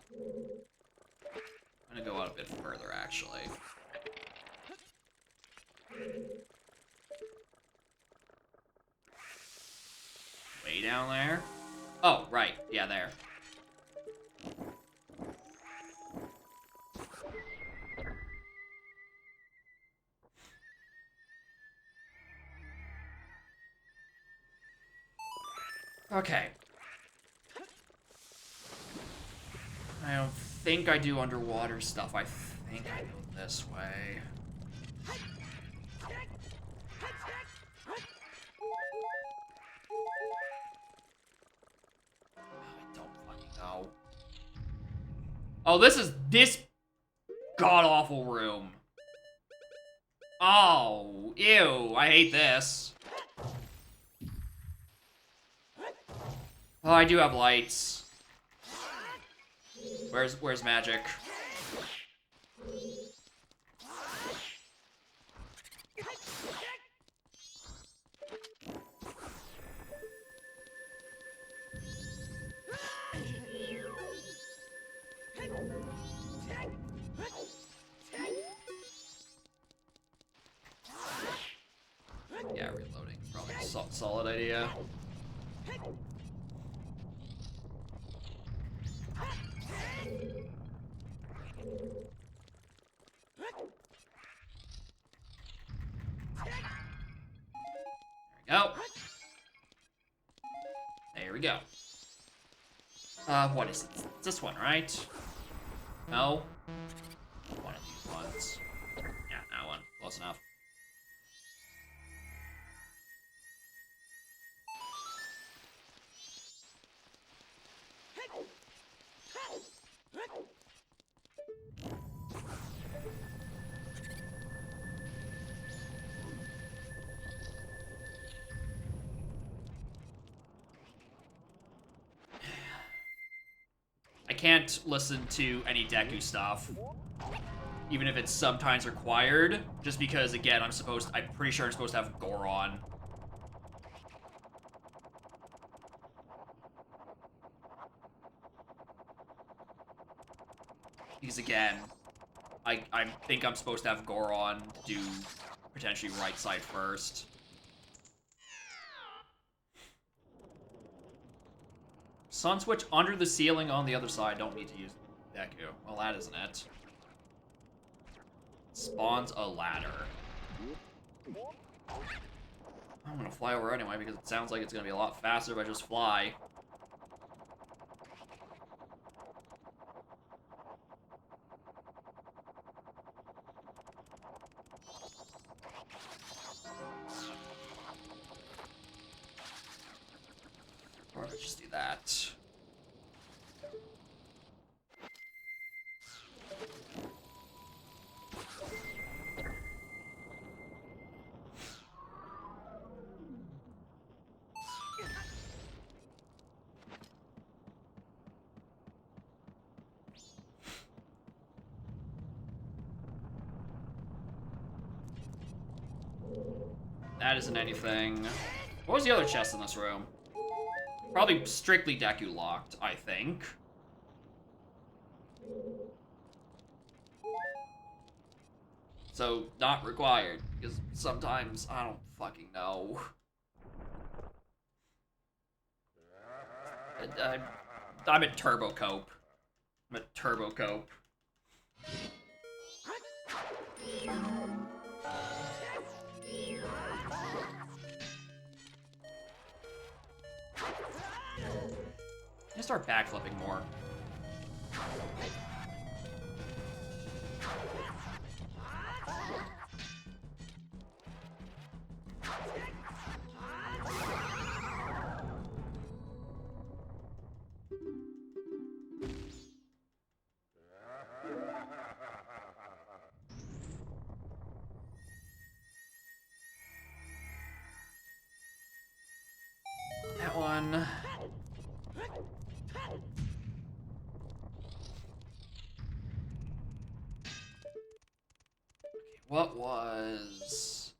gonna go out a bit further, actually. Way down there? Oh, right. Yeah, there. Okay. I don't think I do underwater stuff. I think I go this way. I don't fucking know. Oh, this god-awful room. Oh, ew, I hate this. Oh, I do have lights. Where's magic? Yeah, reloading. Probably a solid idea. There we go. There we go. What is it? It's this one, right? No? One of these ones. Yeah, that one. Close enough. I can't listen to any Deku stuff, even if it's sometimes required, just because, again, I'm pretty sure I'm supposed to have Goron. Because, again, I think I'm supposed to have Goron do potentially right side first. Sun switch under the ceiling on the other side. Don't need to use Deku. Well, that isn't it. Spawns a ladder. I'm gonna fly over anyway because it sounds like it's gonna be a lot faster if I just fly. Or let's just do that. That isn't anything. What was the other chest in this room? Probably strictly Deku locked, I think. So, not required, because sometimes I don't fucking know. I'm at Turbo Cope. I'm at Turbo Cope. I start backflipping more. What was...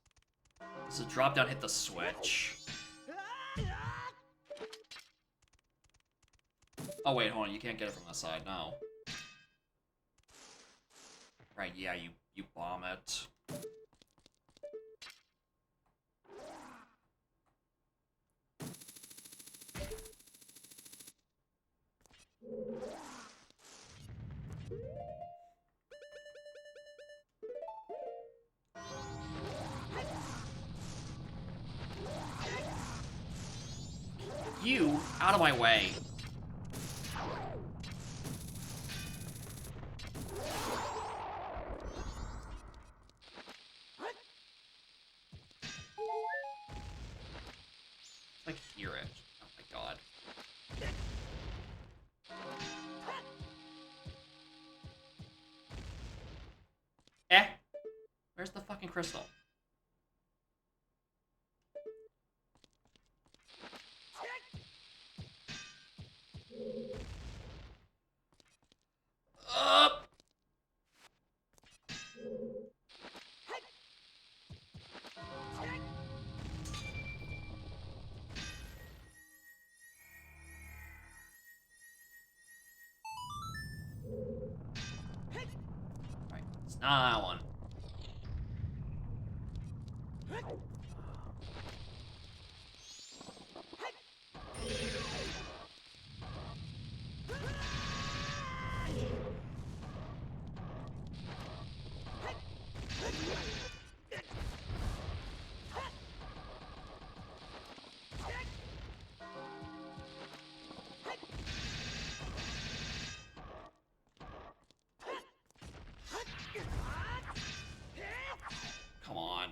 Does a drop down hit the switch? Oh wait, hold on, you can't get it from the side, no. Right, yeah, you bomb it. You, out of my way. I can hear it. Oh my god. Eh? Where's the fucking crystal? Up! Right, it's not that one. Come on.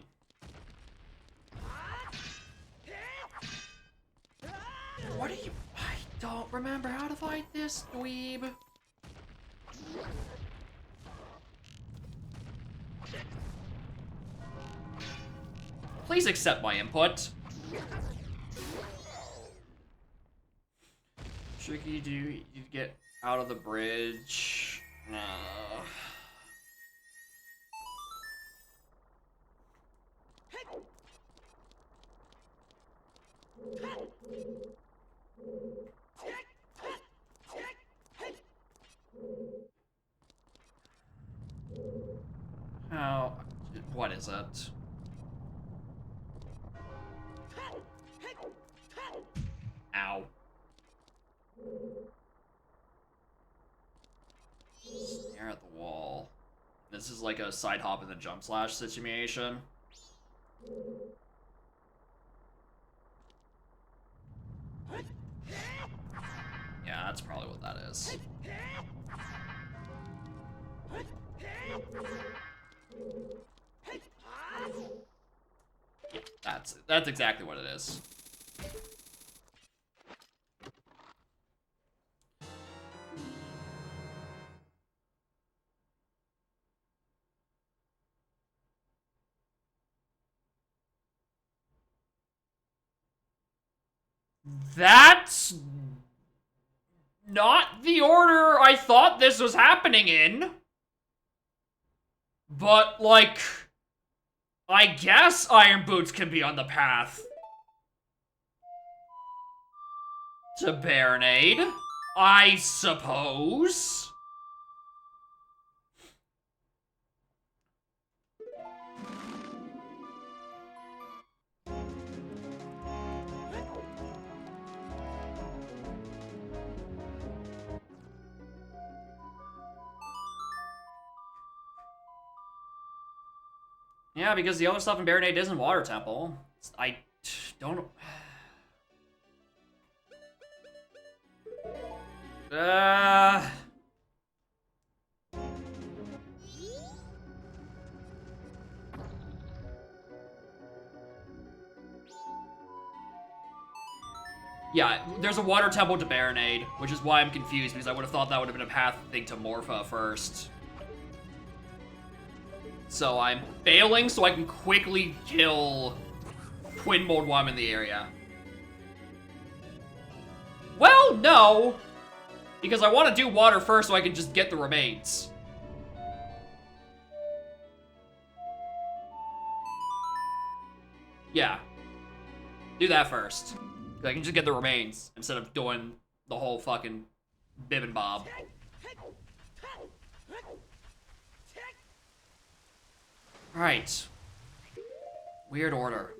What are you... I don't remember how to fight this, dweeb. Please accept my input. Tricky, do you get out of the bridge? No. How? What is it? Ow. Stare at the wall. This is like a side hop and then jump slash situation. Yeah, that's probably what that is. Yeah, that's exactly what it is. That's not the order I thought this was happening in. But, like, I guess Iron Boots can be on the path to Baronade, I suppose. Yeah, because the other stuff in Baronade isn't Water Temple. I don't... Yeah, there's a Water Temple to Baronade, which is why I'm confused, because I would have thought that would have been a path thing to Morpha first. So I'm failing so I can quickly kill Twin Mold while I'm in the area. Well, no! Because I want to do water first so I can just get the remains. Yeah. Do that first. I can just get the remains instead of doing the whole fucking bib and bob. Alright. Weird order.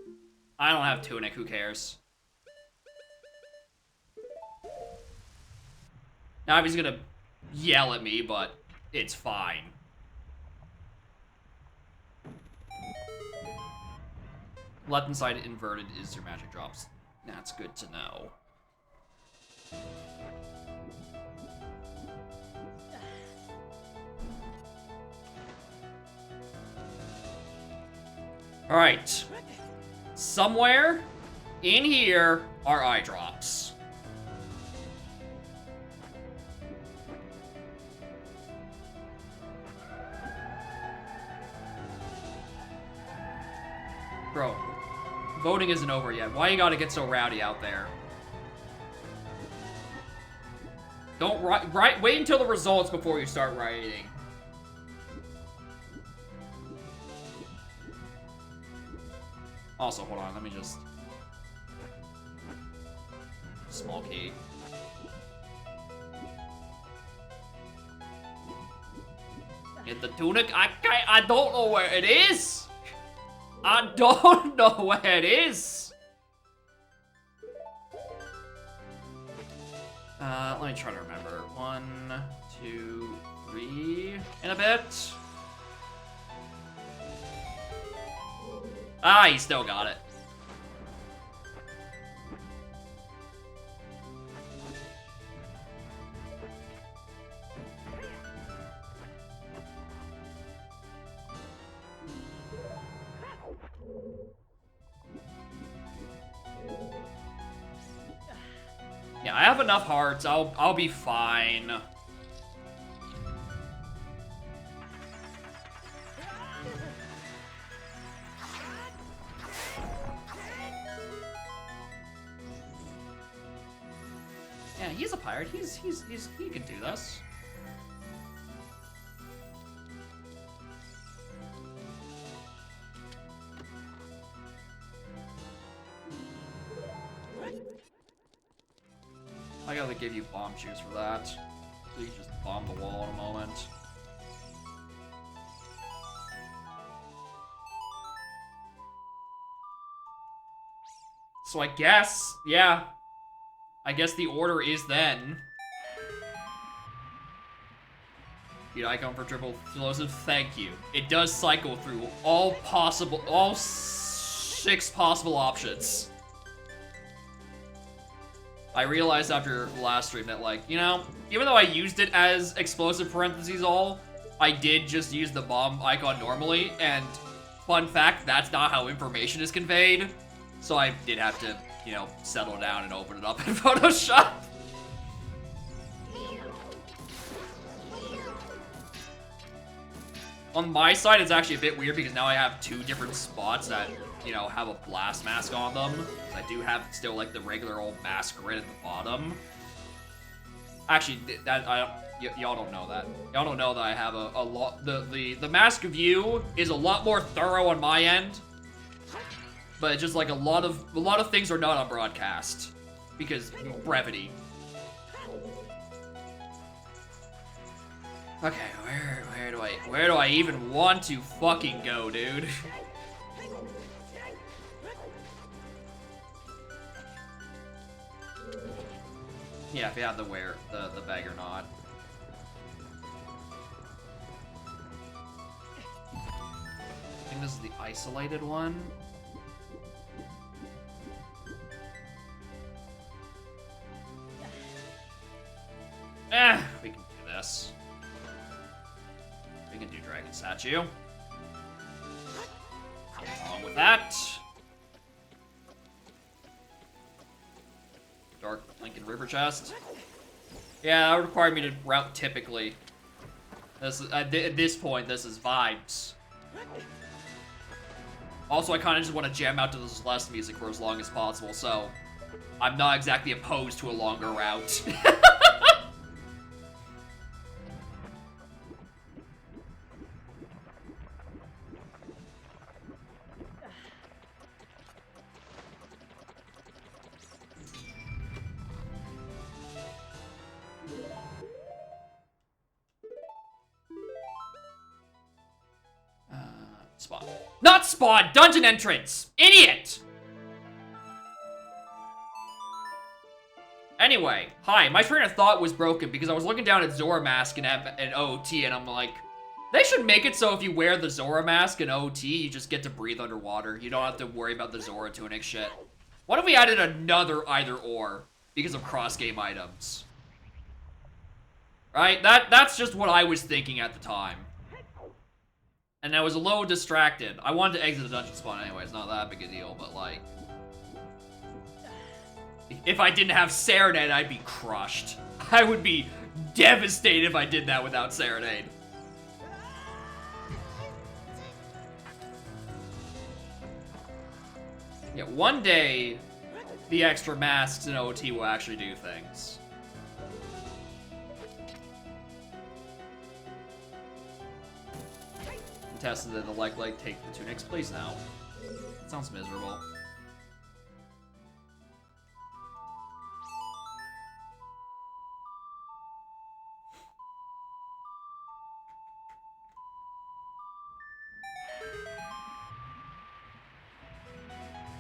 I don't have tunic, who cares? Now he's gonna yell at me, but it's fine. Left and side inverted is your magic drops. That's good to know. Alright. Somewhere in here are eye drops. Bro, voting isn't over yet. Why you gotta get so rowdy out there? Don't wait until the results before you start writing. Also, hold on, let me just... Small key. Get the tunic? I don't know where it is! I don't know where it is! Let me try to remember. 1, 2, 3, in a bit. Ah, he still got it. Yeah, I have enough hearts. I'll be fine. Yeah, he's a pirate. He can do this. I gotta give you bomb shoes for that. Please just bomb the wall in a moment. So I guess, yeah. I guess the order is then. Icon for triple explosive, thank you. It does cycle through all 6 possible options. I realized after last stream that, like, you know, even though I used it as explosive parentheses all, I did just use the bomb icon normally, and fun fact, that's not how information is conveyed. So I did have to, you know, settle down and open it up in Photoshop. On my side, it's actually a bit weird because now I have 2 different spots that, you know, have a blast mask on them. I do have still, like, the regular old mask grid at the bottom. Actually, y'all don't know that. Y'all don't know that I have a lot. The mask view is a lot more thorough on my end, but it's just like a lot of things are not on broadcast because brevity. Okay, where do I even want to fucking go, dude? Yeah, if you have to wear the bag or not. I think this is the isolated one. We can do this. We can do Dragon Statue. Along with that. Dark Lincoln River Chest. Yeah, that would require me to route typically. This is, at this point, this is vibes. Also, I kind of just want to jam out to this less music for as long as possible, so I'm not exactly opposed to a longer route. Spawn. Not spawn! Dungeon entrance! Idiot! Anyway, hi. My train of thought was broken because I was looking down at Zora Mask and OT, and I'm like, they should make it so if you wear the Zora Mask and OT, you just get to breathe underwater. You don't have to worry about the Zora tunic shit. What if we added another either-or because of cross-game items? Right? That's just what I was thinking at the time. And I was a little distracted. I wanted to exit the dungeon spawn anyway. It's not that big a deal, but like... if I didn't have Serenade, I'd be crushed. I would be devastated if I did that without Serenade. Yeah, one day, the extra masks and OT will actually do things. Contested that the like take the tunic's place now. That sounds miserable.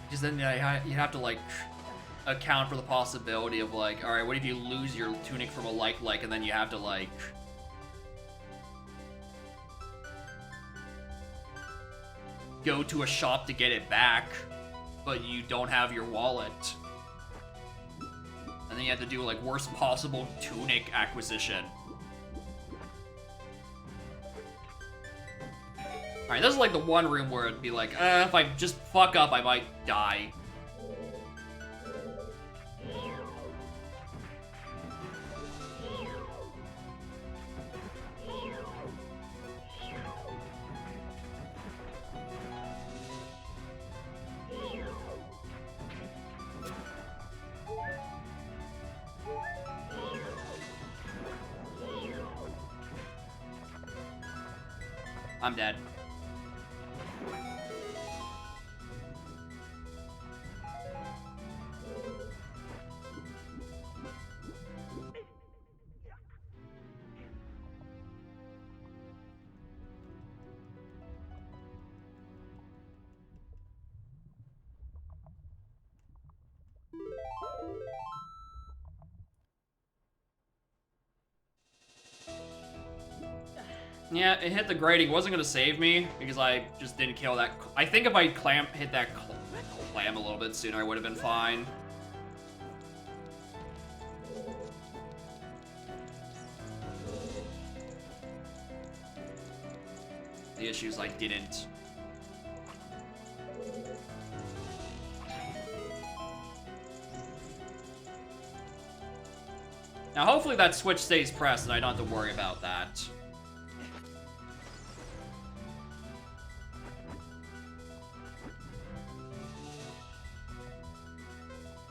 Because then you have to like account for the possibility of like, all right, what if you lose your tunic from a like, and then you have to like go to a shop to get it back, but you don't have your wallet. And then you have to do like worst possible tunic acquisition. Alright, this is like the one room where it'd be like, if I just fuck up, I might die. I'm dead. Yeah, it hit the grating. It wasn't gonna save me because I just didn't kill that. I think if I hit that clam a little bit sooner, I would have been fine. The issue is I didn't. Now, hopefully that switch stays pressed and I don't have to worry about that.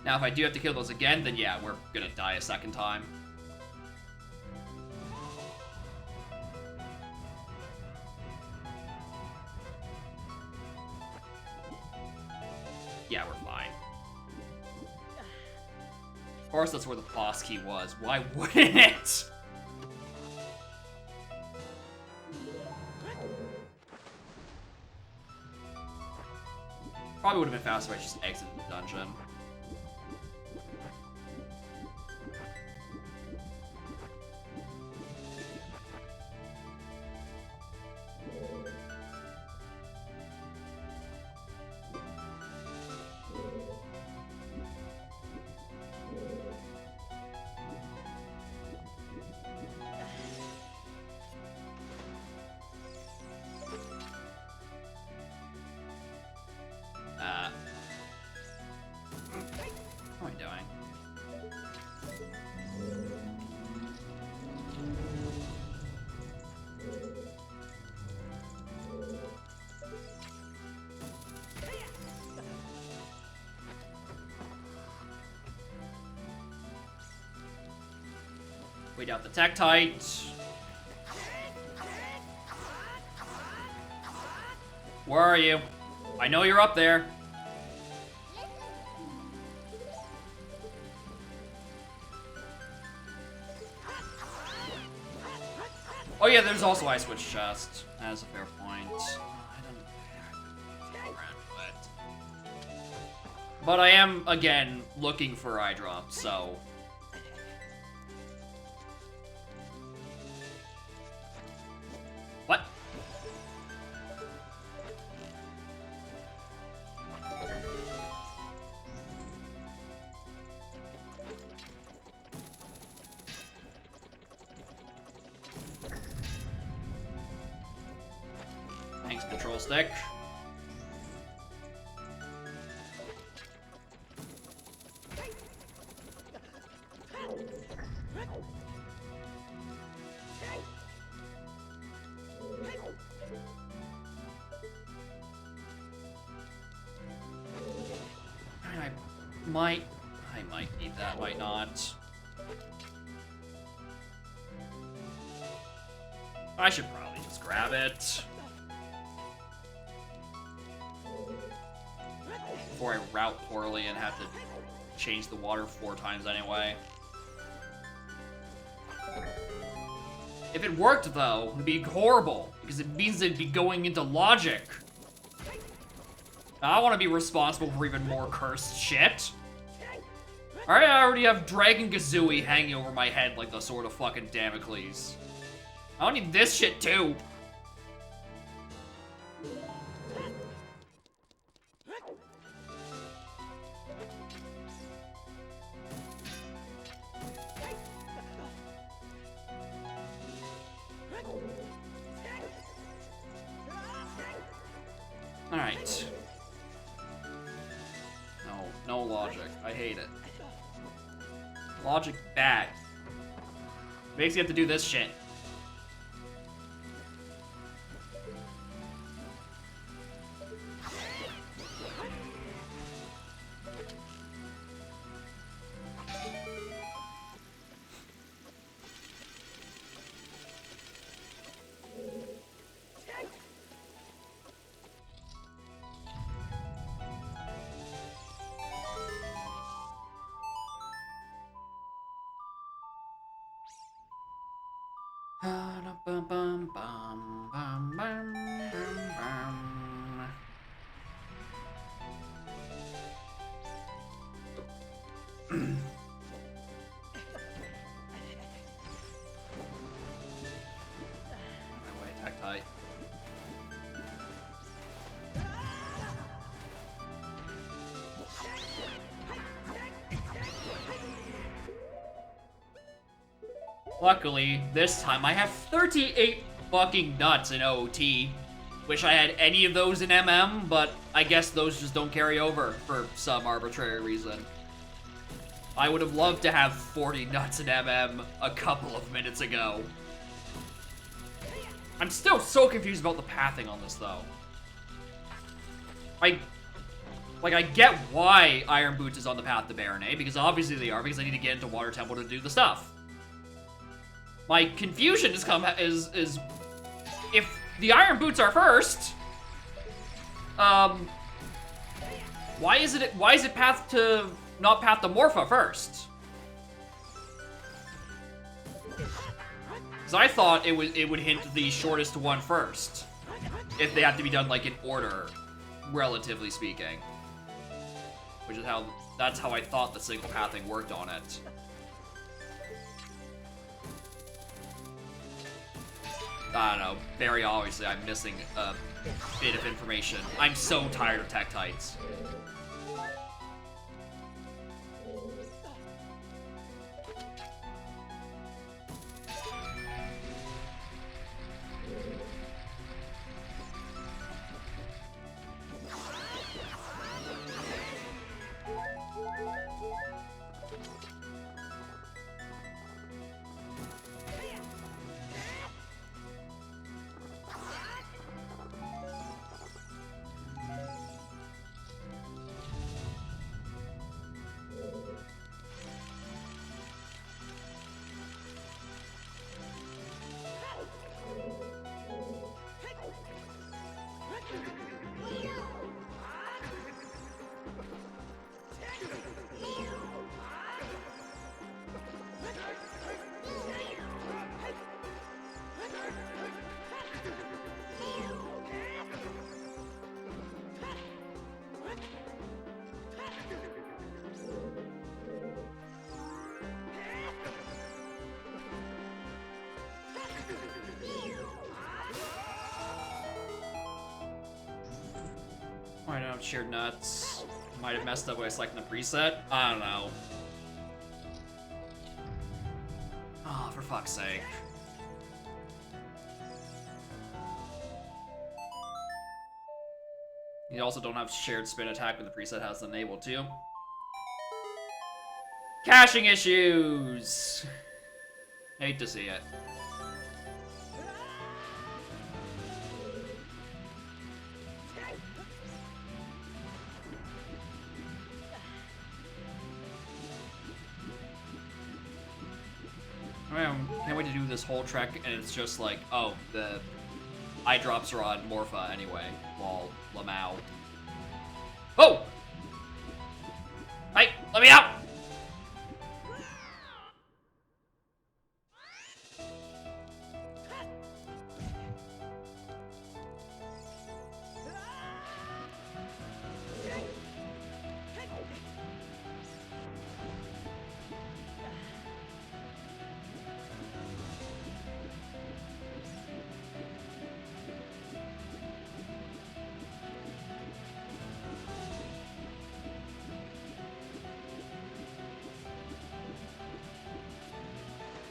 Now, if I do have to kill those again, then yeah, we're gonna die a second time. Yeah, we're fine. Of course, that's where the boss key was. Why wouldn't it? Probably would have been faster if I just exited the dungeon. What am I doing? Wait out the Tektite. Where are you? I know you're up there. Oh yeah, there's also Ice Witch chest. That is a fair point. I don't But I am, again, looking for eye drops, so... What? Thanks, control stick. I might need that, might not. I should probably just grab it. Before I route poorly and have to change the water 4 times anyway. If it worked, though, it'd be horrible, because it means it'd be going into logic. I want to be responsible for even more cursed shit. Alright, I already have Dragon Kazooie hanging over my head like the sword of fucking Damocles. I don't need this shit too. Alright. No logic. I hate it. Logic bad. Makes you have to do this shit. Luckily, this time I have 38 fucking nuts in OT. Wish I had any of those in MM, but I guess those just don't carry over for some arbitrary reason. I would have loved to have 40 nuts in MM a couple of minutes ago. I'm still so confused about the pathing on this, though. I get why Iron Boots is on the path to Baronet, because obviously they are, because I need to get into Water Temple to do the stuff. My confusion is if the Iron Boots are first, why is it not path to Morpha first? Because I thought it would hint the shortest one first, if they have to be done like in order, relatively speaking. Which is that's how I thought the single pathing worked on it. I don't know, very obviously I'm missing a bit of information. I'm so tired of Tektites. have shared nuts. Might have messed up by selecting the preset. I don't know. Oh, for fuck's sake. You also don't have shared spin attack, but the preset has it enabled too. Caching issues! Hate to see it. Can't wait to do this whole trek, and it's just like, oh, the eye drops are on Morpha anyway. Lol, Lamau. Oh! Hey, let me out!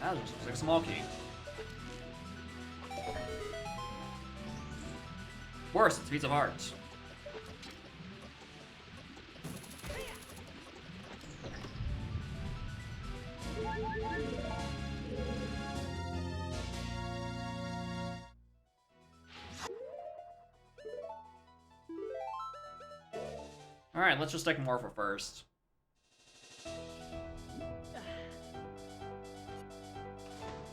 That just looks like a small key. Worse, it's a piece of art. Alright, let's just take Morpha first.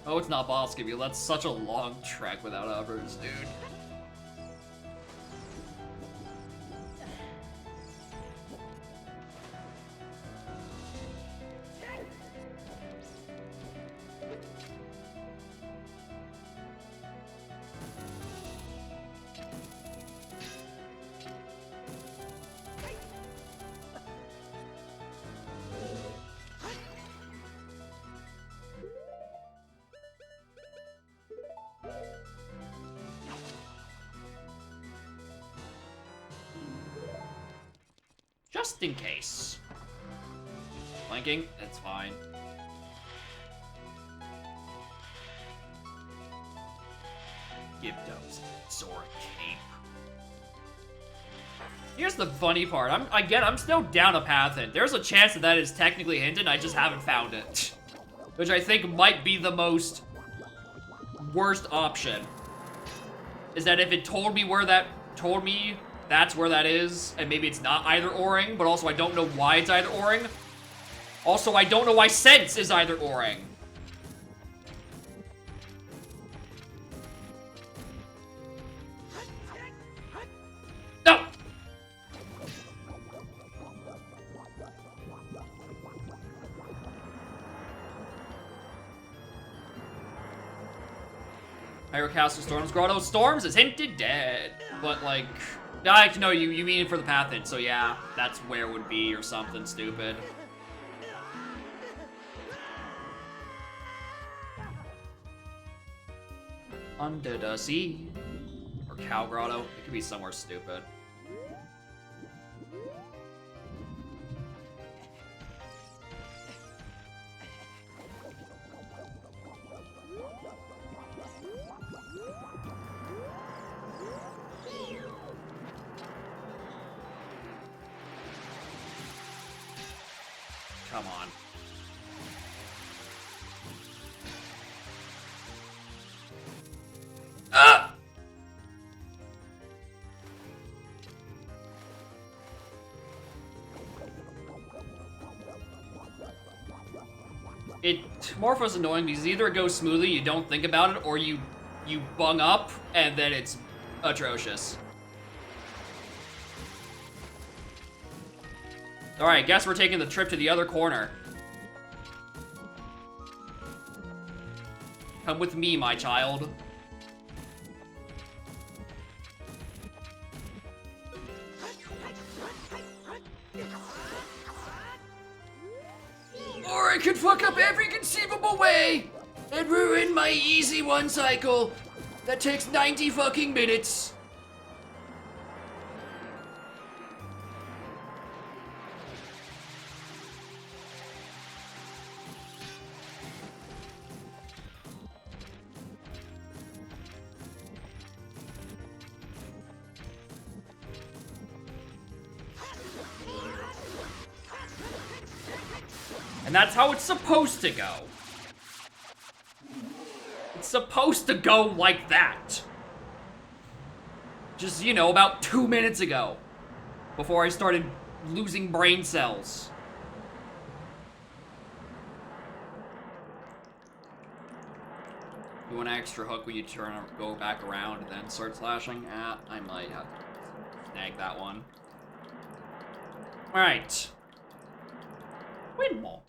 Oh, it's not boss give you. That's such a long trek without uppers, dude. Just in case. Flanking? It's fine. Gyptos. Zora Cape. Here's the funny part. I'm still down a path hint. There's a chance that is technically hinted, I just haven't found it. Which I think might be the most worst option. Is that if it told me that's where that is, and maybe it's not either oring, but also I don't know why it's either oring. Also, I don't know why sense is either oring. No! Hyrocastle Storms Grotto Storms is hinted dead, but like... No, you mean for the path hint, so yeah, that's where it would be, or something stupid. Under the sea. Or Cow Grotto. It could be somewhere stupid. Come on. Ah! Morpho's annoying because either it goes smoothly, you don't think about it, or you bung up, and then it's atrocious. Alright, guess we're taking the trip to the other corner. Come with me, my child. Or I could fuck up every conceivable way and ruin my easy one cycle that takes 90 fucking minutes. And that's how it's supposed to go. It's supposed to go like that. Just, you know, about 2 minutes ago. Before I started losing brain cells. You want an extra hook when you go back around and then start slashing? I might have to snag that one. Alright. Wind mold.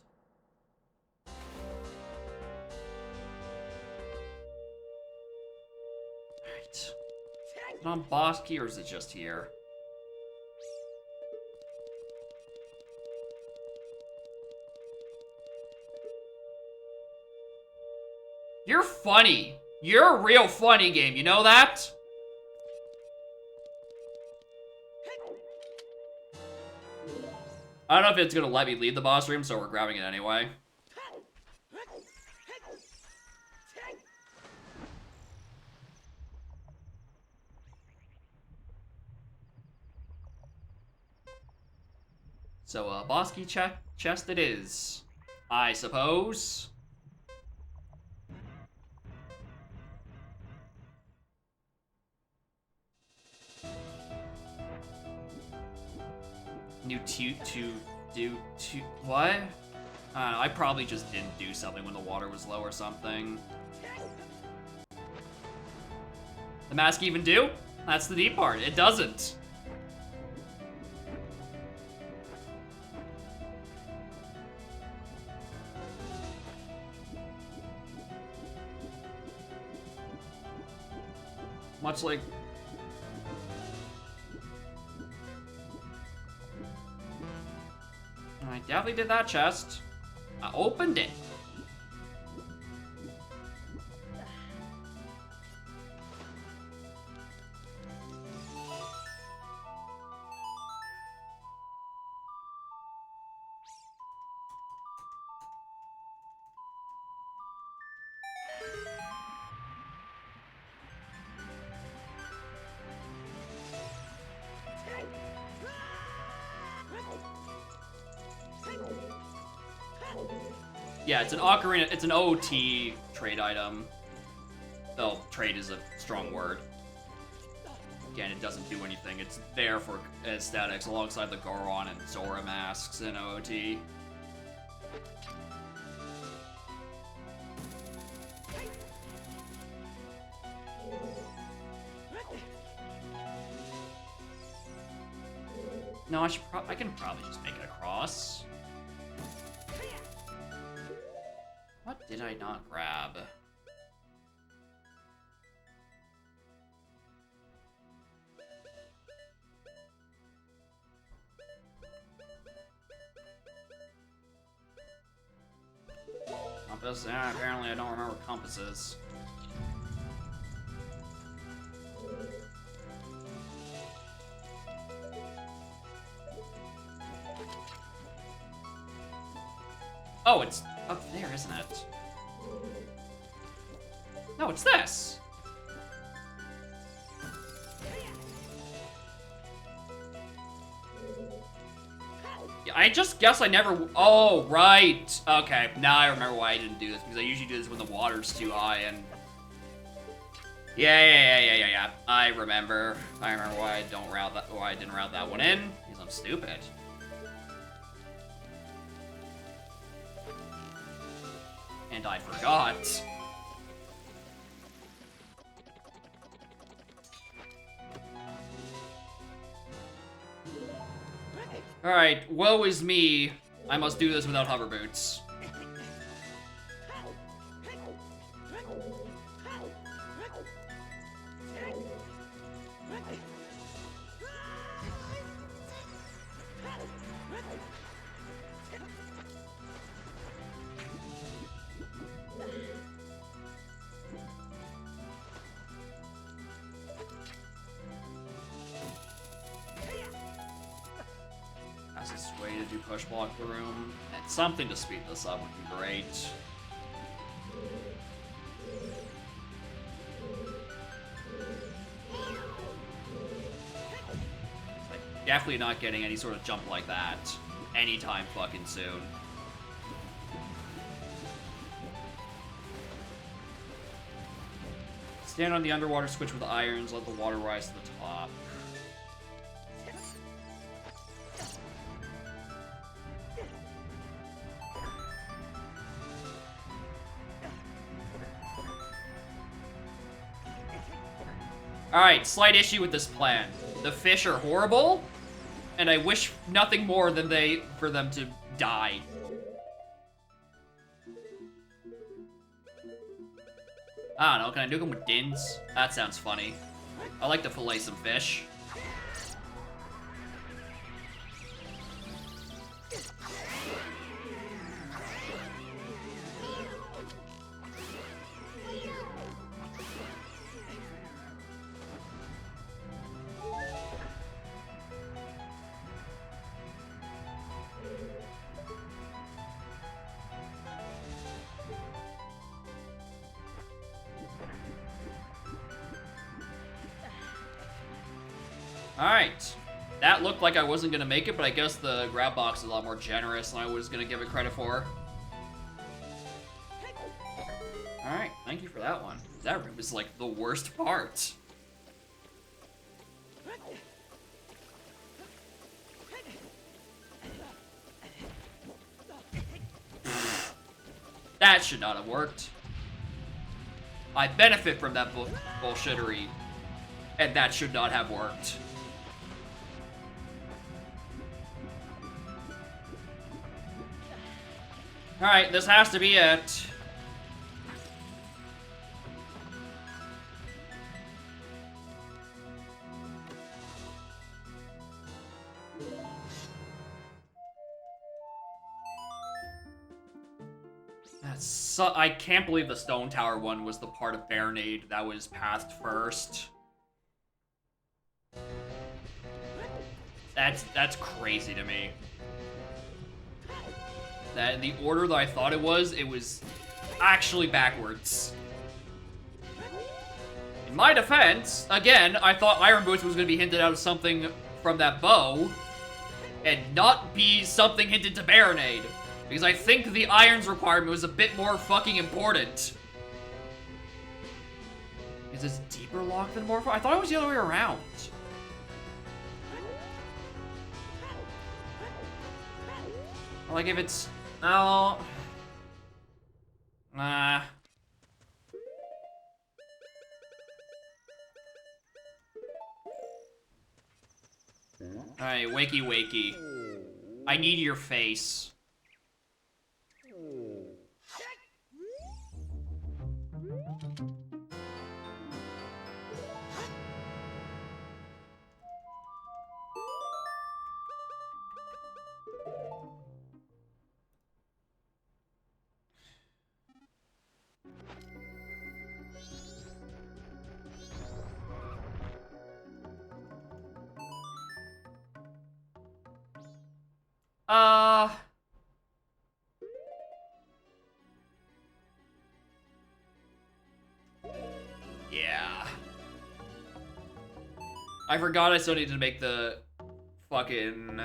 Alright. Is it on boss key or is it just here? You're funny. You're a real funny game, you know that? I don't know if it's gonna let me leave the boss room, so we're grabbing it anyway. So, boss key chest it is, I suppose. New what? I don't know, I probably just didn't do something when the water was low or something. The mask even do? That's the neat part, it doesn't. Much like... I definitely did that chest. I opened it. Yeah, it's an ocarina, it's an OT trade item. Though, trade is a strong word. Again, it doesn't do anything. It's there for aesthetics alongside the Goron and Zora masks in OT. No, I can probably just make it across. What did I not grab? Compass? Yeah, apparently I don't remember what compass is. Oh, it's up there, isn't it? No, it's this! Yeah, I just guess I never... Oh, right! Okay, now I remember why I didn't do this, because I usually do this when the water's too high, and... Yeah. I remember why I didn't route that one in, because I'm stupid. And I forgot. Alright, woe is me. I must do this without hover boots. Fastest way to do push block the room. And something to speed this up would be great. Definitely not getting any sort of jump like that anytime fucking soon. Stand on the underwater switch with the irons, let the water rise to the top. Alright, slight issue with this plan. The fish are horrible, and I wish nothing more than for them to die. I don't know, can I nuke them with dins? That sounds funny. I like to fillet some fish. Alright. That looked like I wasn't gonna make it, but I guess the grab box is a lot more generous than I was gonna give it credit for. Alright, thank you for that one. That room is like the worst part. That should not have worked. I benefit from that bullshittery, and that should not have worked. Alright, this has to be it. I can't believe the Stone Tower one was the part of Baronade that was passed first. That's crazy to me. That in the order that I thought it was actually backwards. In my defense, again, I thought Iron Boots was going to be hinted out of something from that bow, and not be something hinted to Baronade. Because I think the irons requirement was a bit more fucking important. Is this deeper lock than Morpho? I thought it was the other way around. Like if it's... Oh... Nah. Alright, wakey wakey. I need your face. Yeah. I forgot I still needed to make the fucking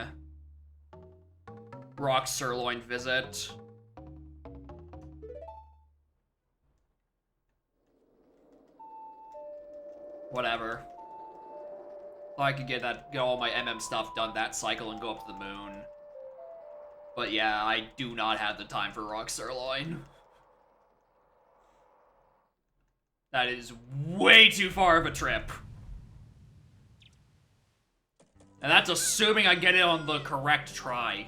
rock sirloin visit. Whatever. Thought I could get all my MM stuff done that cycle and go up to the moon. But yeah, I do not have the time for rock sirloin. That is way too far of a trip. And that's assuming I get it on the correct try.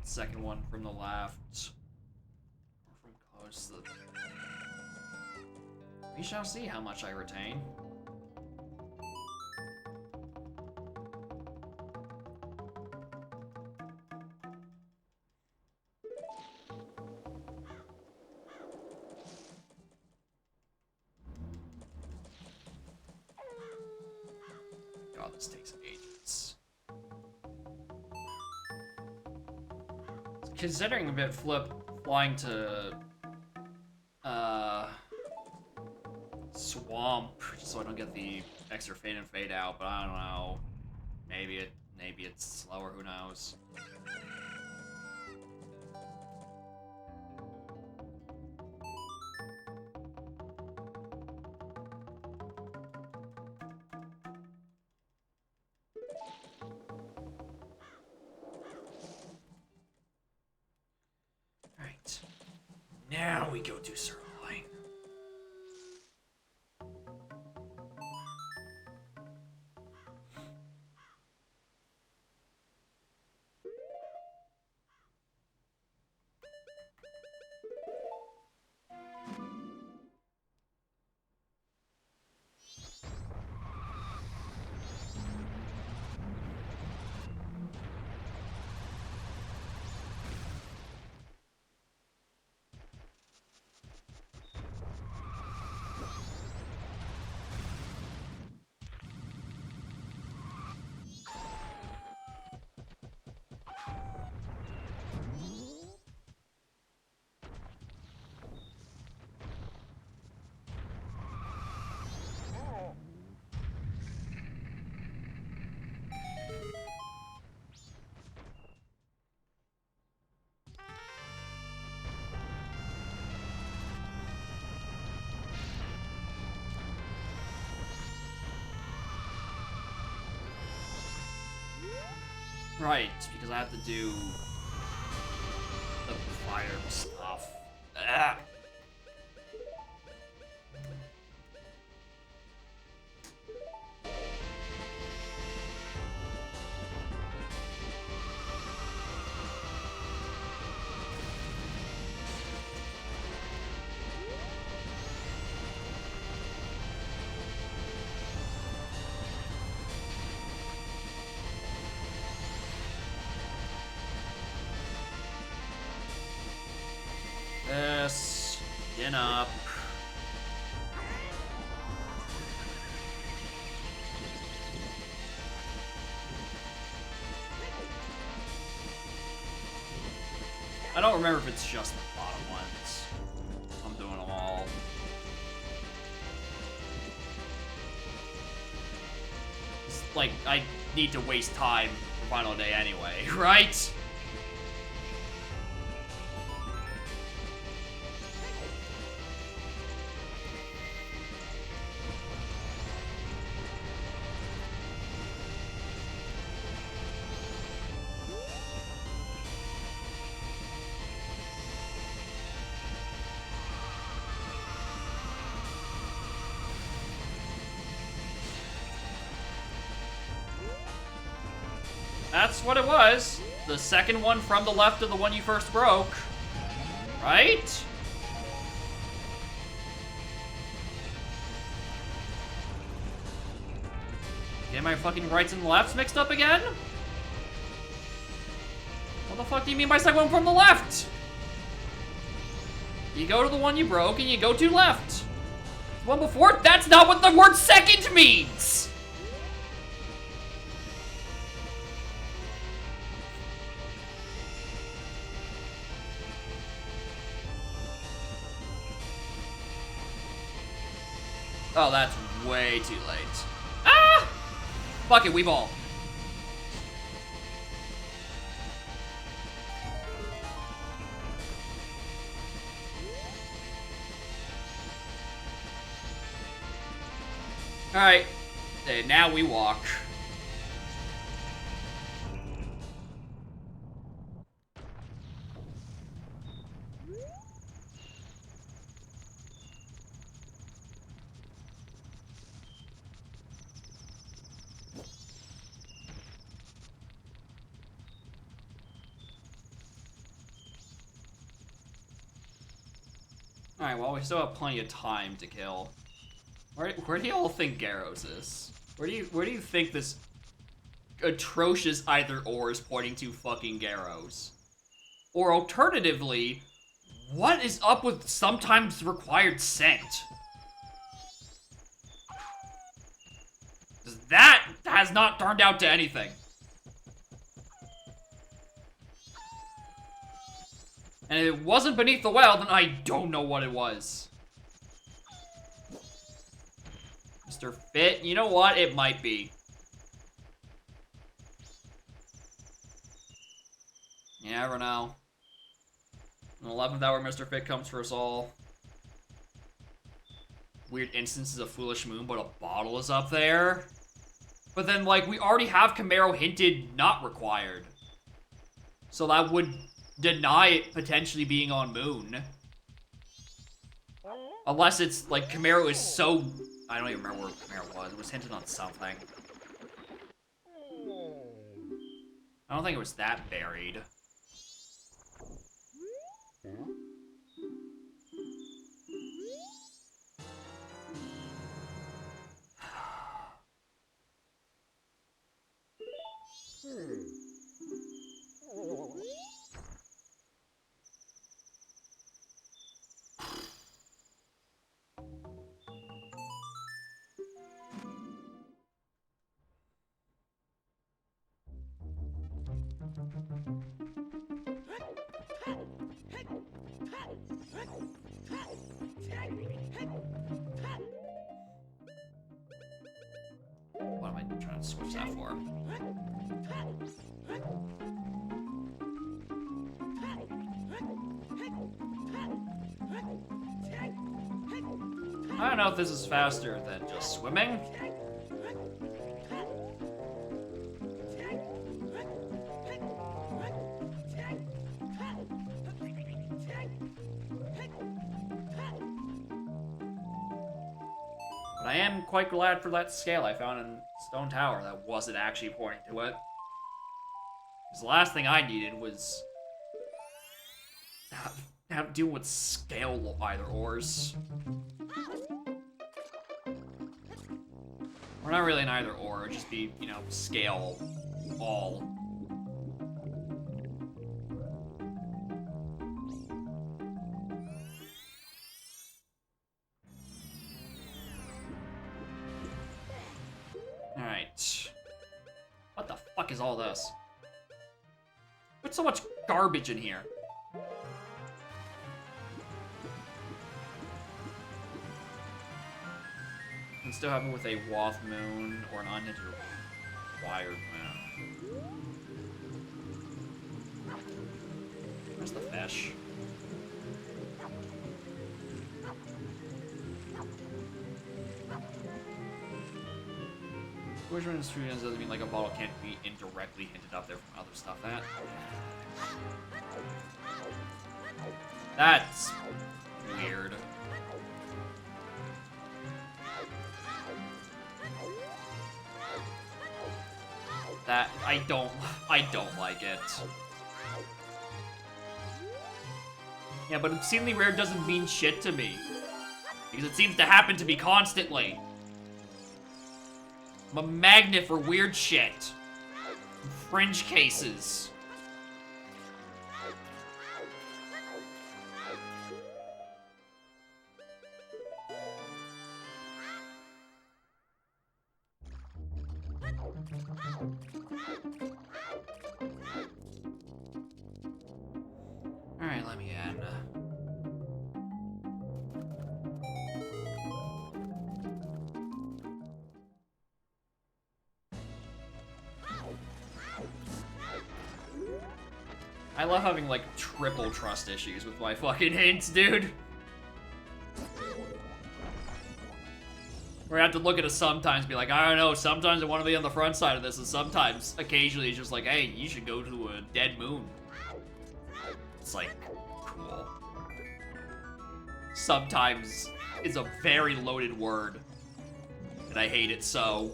Second one from the left. Or from close to the... We shall see how much I retain. this takes ages. Considering a bit flip flying to swamp so I don't get the extra fade and fade out, but I don't know. Maybe it's slower, who knows. Alright. Now we go to Sirloin. Right, because I have to do the fire stuff. Ah. Get up. I don't remember if it's just the bottom ones. I'm doing them all. It's like, I need to waste time for final day anyway, right? That's what it was. The second one from the left of the one you first broke. Right? Get my fucking rights and lefts mixed up again? What the fuck do you mean by second one from the left? You go to the one you broke and you go to left. The one before, that's not what the word second means! Oh, that's way too late. Ah! Fuck it, we ball. Alright. Now we walk. Alright, well, we still have plenty of time to kill. Where do you all think Garros is? Where do you think this atrocious either-or is pointing to fucking Garros? Or alternatively, what is up with sometimes required scent? that has not turned out to anything. And if it wasn't beneath the well, then I don't know what it was. Mr. Fit, you know what? It might be. You never know. In the 11th hour, Mr. Fit comes for us all. Weird instances of Foolish Moon, but a bottle is up there. But then, like, we already have Camaro hinted not required. So that would deny it potentially being on Moon. Unless it's, like, Camaro is so... I don't even remember where Camaro was. It was hinted on something. I don't think it was that buried. What am I trying to switch that for? I don't know if this is faster than just swimming. But I am quite glad for that scale I found in Stone Tower that wasn't actually pointing to it. Because the last thing I needed was have to deal with scale either ors. Or not really an either or, it'd just be, you know, scale all. Alright. What the fuck is all this? What's so much garbage in here? Can still happen with a Wath Moon or an unhinted wired moon. Where's the fish? Which one is true doesn't mean like a bottle can't be indirectly hinted up there from other stuff. That's weird. That I don't like it. Yeah, but obscenely rare doesn't mean shit to me. Because it seems to happen to me constantly. I'm a magnet for weird shit. Fringe cases. Alright, let me in. I love having, like, triple trust issues with my fucking hints, dude. Where I have to look at it sometimes, be like, I don't know, sometimes I want to be on the front side of this, and sometimes, occasionally, it's just like, hey, you should go to a dead moon. It's like, cool. Sometimes is a very loaded word, and I hate it so.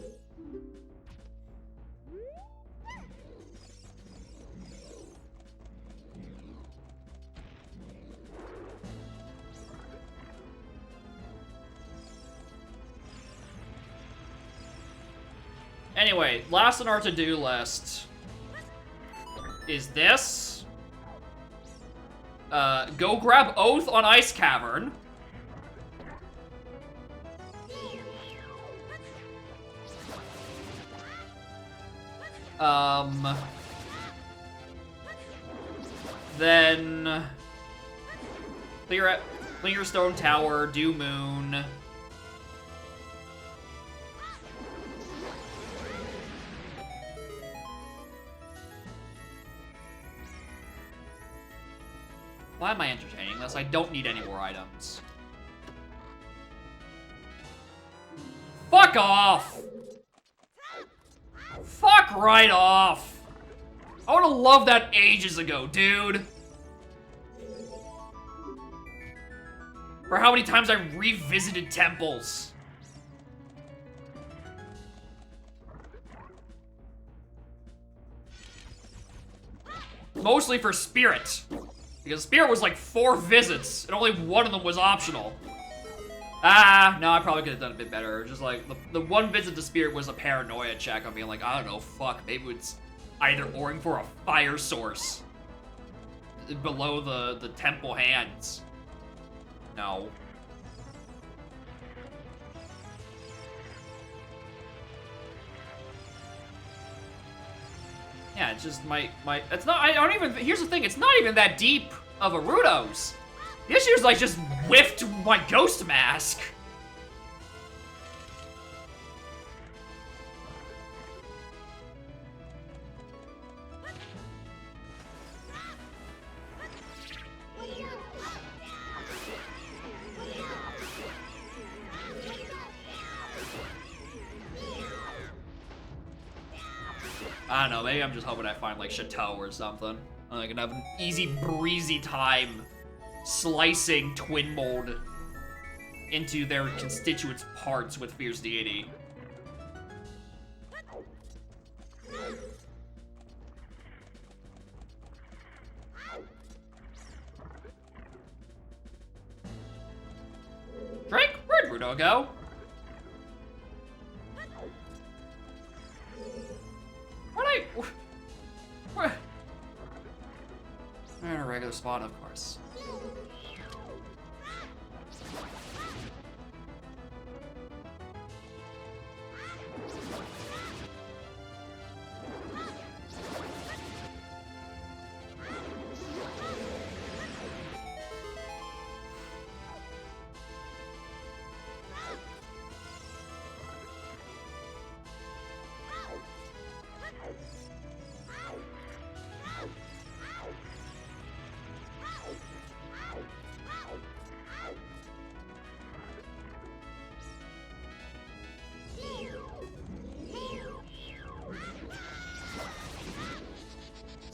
Anyway, last on our to-do list is this. Go grab Oath on Ice Cavern. Then clear Stone Tower, do Moon. Why am I entertaining this? I don't need any more items. Fuck off! Fuck right off! I would've loved that ages ago, dude. For how many times I revisited temples. Mostly for Spirit. Because Spirit was like 4 visits, and only one of them was optional. Ah, no, I probably could have done a bit better. Just like, the one visit to Spirit was a paranoia check on being like, I don't know, fuck, maybe it's either oring for a fire source below the temple hands. No. Yeah, it's just it's not, I don't even, here's the thing, it's not even that deep of a Rudos. The issue is, like, just whiffed my Ghost Mask. I don't know, maybe I'm just hoping I find, like, Chateau or something. I can have an easy, breezy time slicing Twin Mold into their constituent parts with Fierce Deity. Drake, where'd Rudo go? Where? In a regular spot, of course.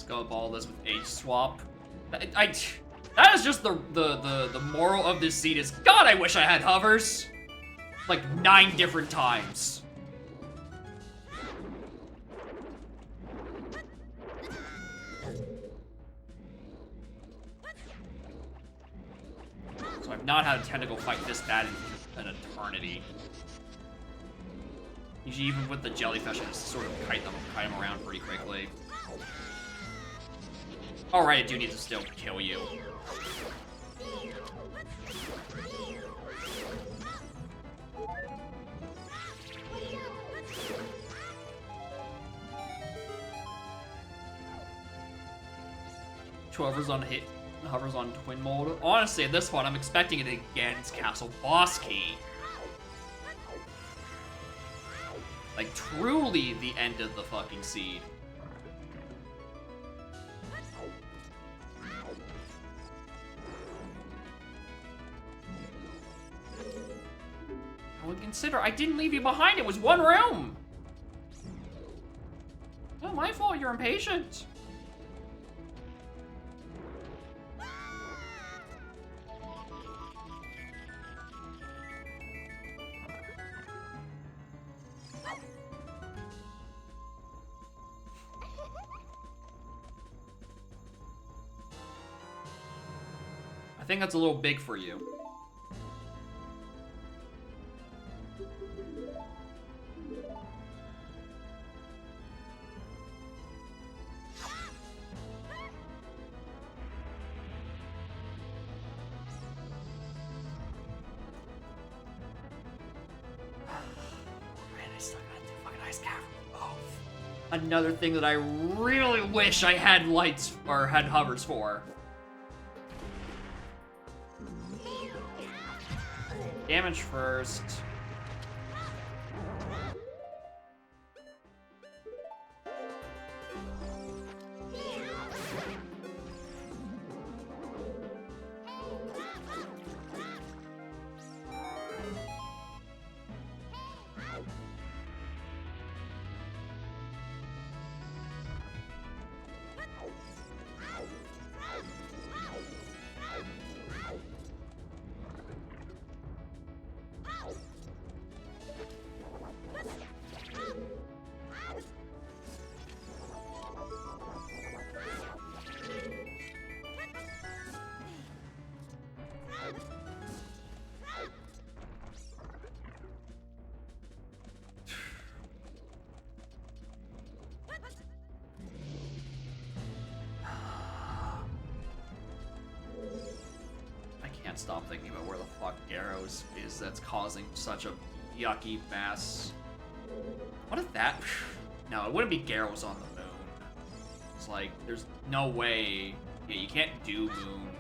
Go ball this with H swap. That is just the moral of this scene is, God, I wish I had hovers. Like 9 different times. So I've not had a tentacle fight this bad in an eternity. Usually even with the jellyfish, I just sort of kite them around pretty quickly. Alright, I do need to still kill you. Hovers on Twin Mold. Honestly, at this one, I'm expecting it against Castle Boss Key. Like, truly the end of the fucking seed. I would consider I didn't leave you behind. It was 1 room. Not my fault. You're impatient. I think that's a little big for you. Man, I still gotta do fucking Ice Cavern both. another thing that I really wish I had lights or had hovers for. Damage first. Can't stop thinking about where the fuck Garrows is that's causing such a yucky mess. What if that... No, it wouldn't be Garrows on the moon. It's like, there's no way... Yeah, you can't do moon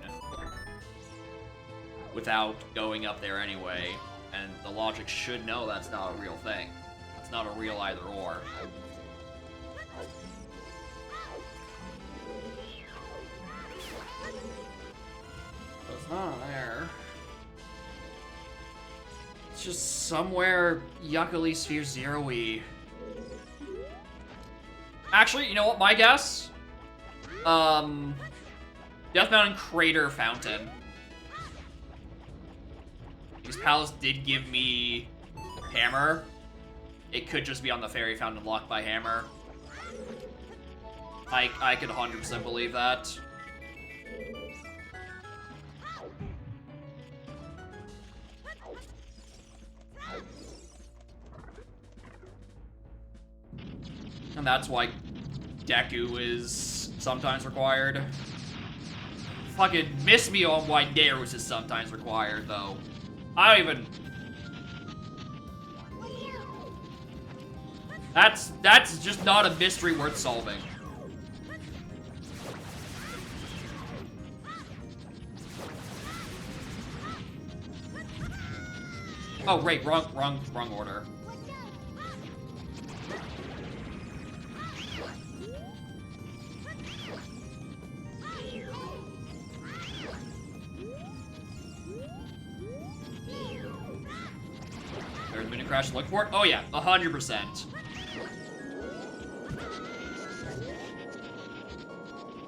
without going up there anyway, and the logic should know that's not a real thing. That's not a real either or. It's not there. It's just somewhere yuckily Sphere Zero-y. Actually, you know what? My guess? Death Mountain Crater Fountain. Because Palace did give me Hammer. It could just be on the Fairy Fountain locked by Hammer. I could 100% believe that. And that's why Deku is sometimes required. Fucking miss me on why Garrows is sometimes required, though. I don't even... That's just not a mystery worth solving. Oh, right, wrong order. There's been a crash to look for it? Oh yeah, 100%.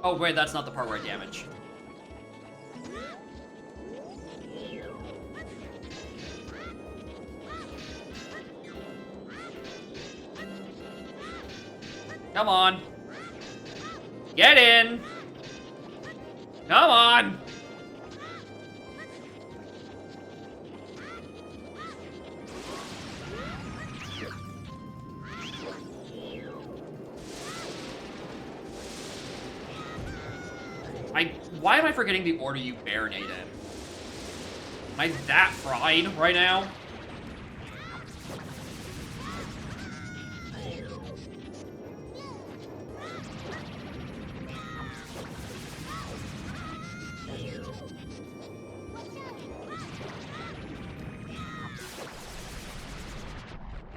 Oh wait, that's not the part where I damage. Come on. Get in. Come on. Why am I forgetting the order you baronate in? Am I that fried right now?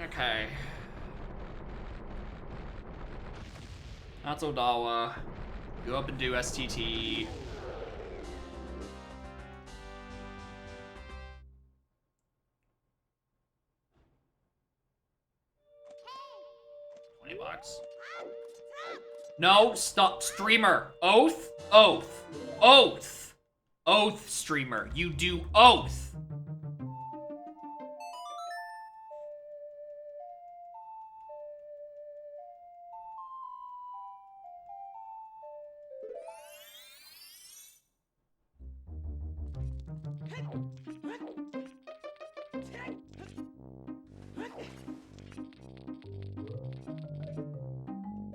Okay. That's Odawa. Go up and do STT. $20. No, stop. Streamer. Oath? Oath. Oath. Oath, streamer. You do oath.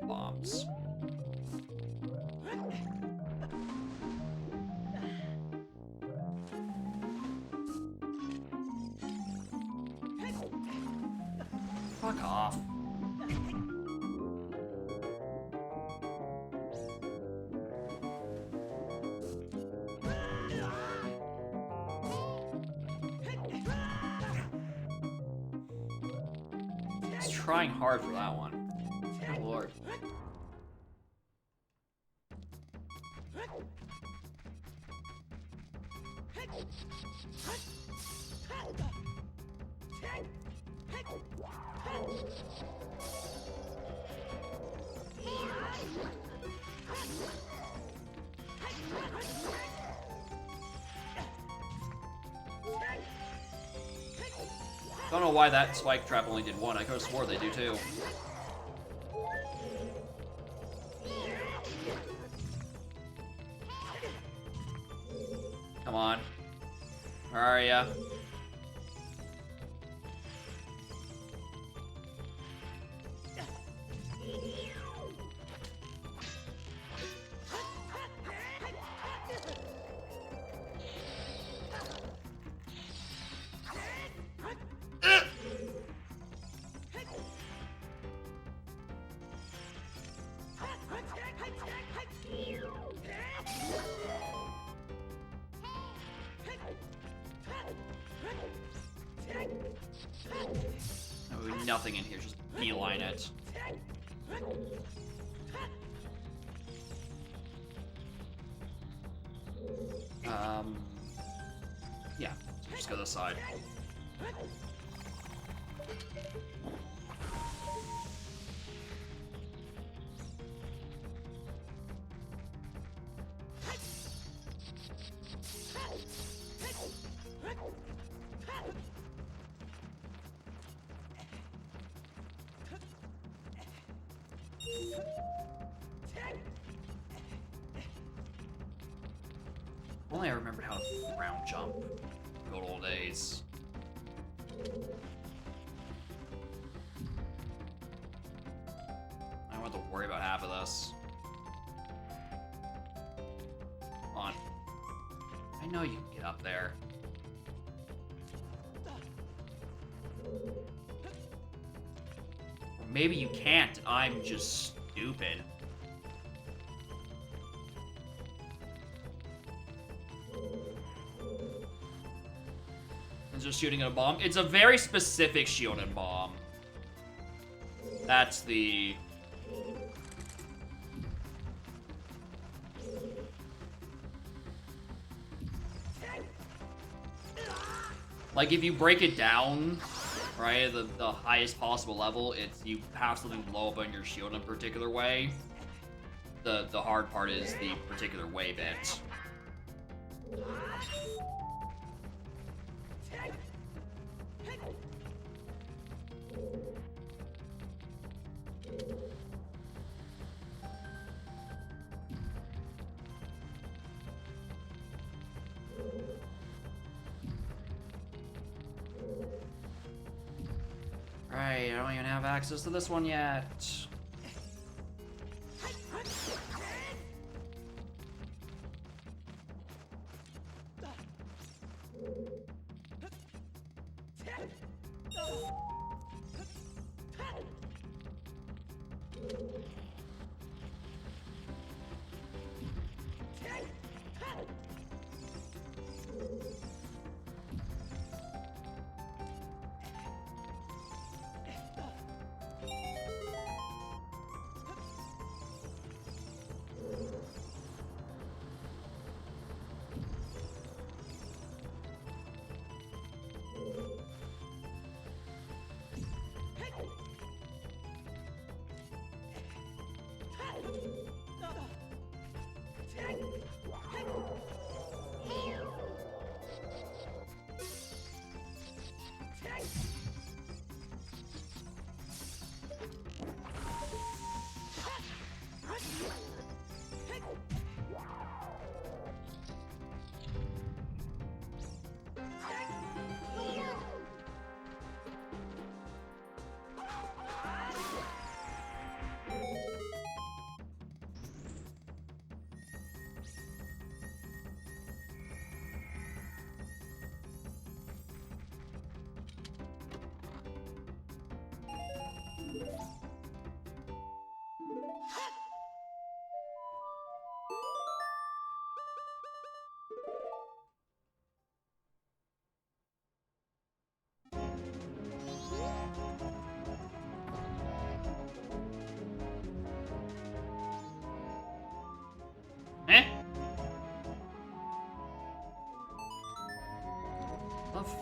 Bombs. Fuck off. trying hard for that one. Oh, Lord. Don't know why that spike trap only did one. I could have swore they do too. Come on. Where are ya? Nothing in here, just beeline it. Yeah, so just go this side. Only I remembered how to round jump. Good old days. I don't have to worry about half of this. Come on. I know you can get up there. Or maybe you can't. I'm just stupid. Just shooting at a bomb. It's a very specific shield and bomb. That's the... Like, if you break it down, right, the highest possible level, it's you have something blow up on your shield in a particular way. The hard part is the particular way bit. Right, I don't even have access to this one yet.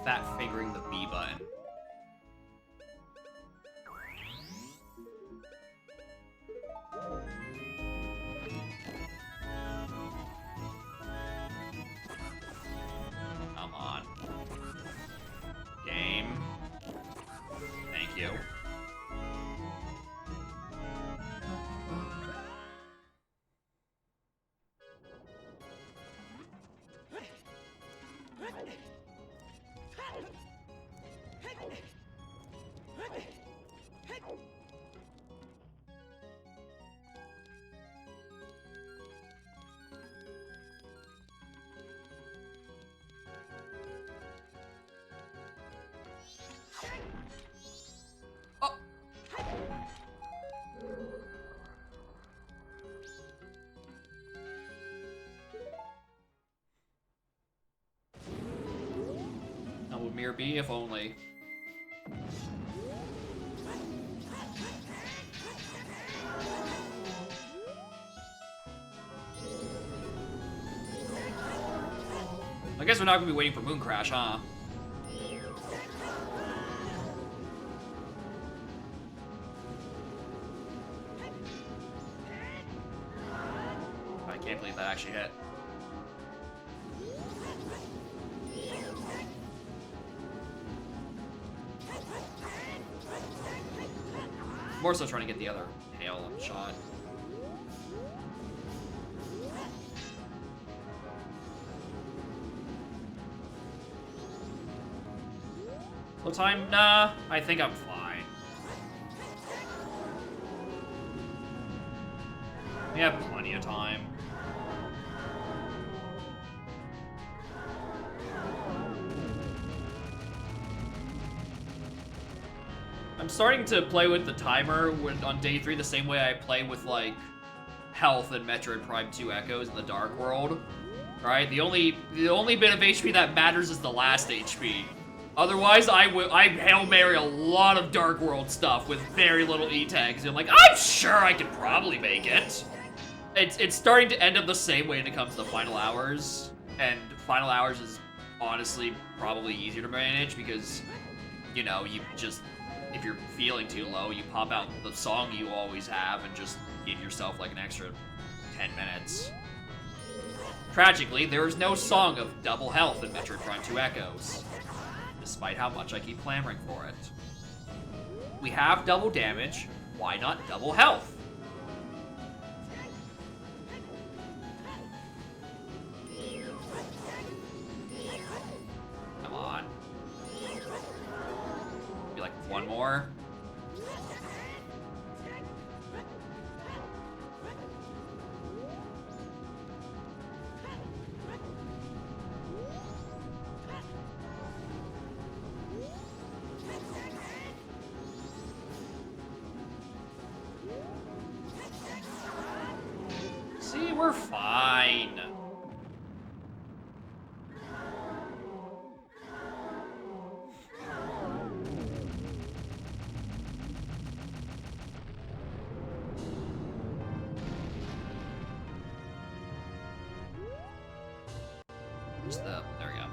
fat fingering the B button. Come on. Game. Thank you. Oh. That would mirror B if only. I guess we're not gonna be waiting for Moon Crash, huh? I can't believe that actually hit. More so trying to get the other hail shot. Full time? Nah, I think I'm fine. We have plenty of time. I'm starting to play with the timer on day 3 the same way I play with, like, health in Metroid Prime 2 Echoes in the Dark World. Right? The only bit of HP that matters is the last HP. Otherwise, I Hail Mary a lot of Dark World stuff with very little E-tags. I'm like, I'm sure I could probably make it. It's starting to end up the same way when it comes to Final Hours. And Final Hours is honestly probably easier to manage because, you know, you just, if you're feeling too low, you pop out the song you always have and just give yourself like an extra 10 minutes. Tragically, there is no song of double health in Metroid Prime 2 Echoes, despite how much I keep clamoring for it. We have double damage, why not double health? Come on. Be like one more. See, we're fine. Where's the, there we go.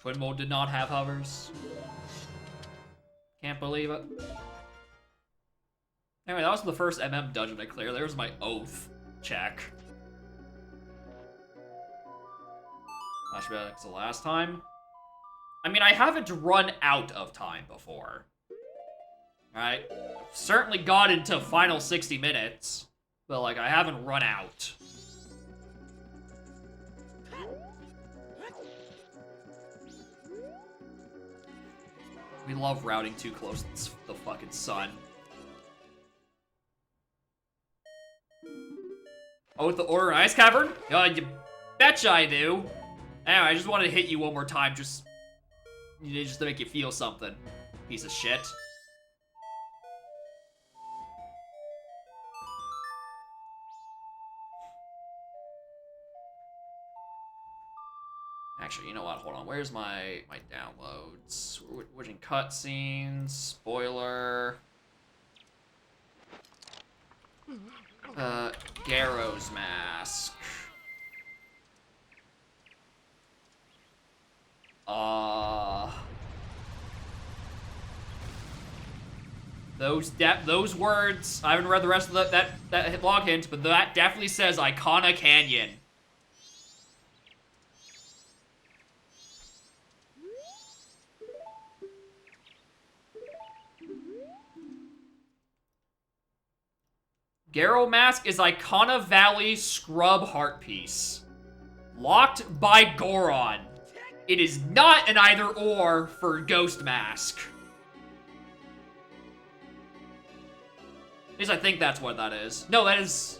Twin mode did not have hovers. Can't believe it. Anyway, that was the first MM dungeon I cleared. There's my oath check. Flashback to the last time. I mean, I haven't run out of time before. Alright? Certainly got into final 60 minutes. But, like, I haven't run out. We love routing too close to the fucking sun. Oh, with the Order Ice Cavern? You betcha I do. Anyway, I just wanted to hit you one more time, just to make you feel something. Piece of shit. Actually, you know what? Hold on. Where's my downloads? We're in cutscenes, spoiler. Garrow's Mask. Those words, I haven't read the rest of that blog hint, but that definitely says Icona Canyon. Garrow Mask is Icona Valley Scrub Heart Piece. Locked by Goron. It is not an either-or for Ghost Mask. At least I think that's what that is. No, that is...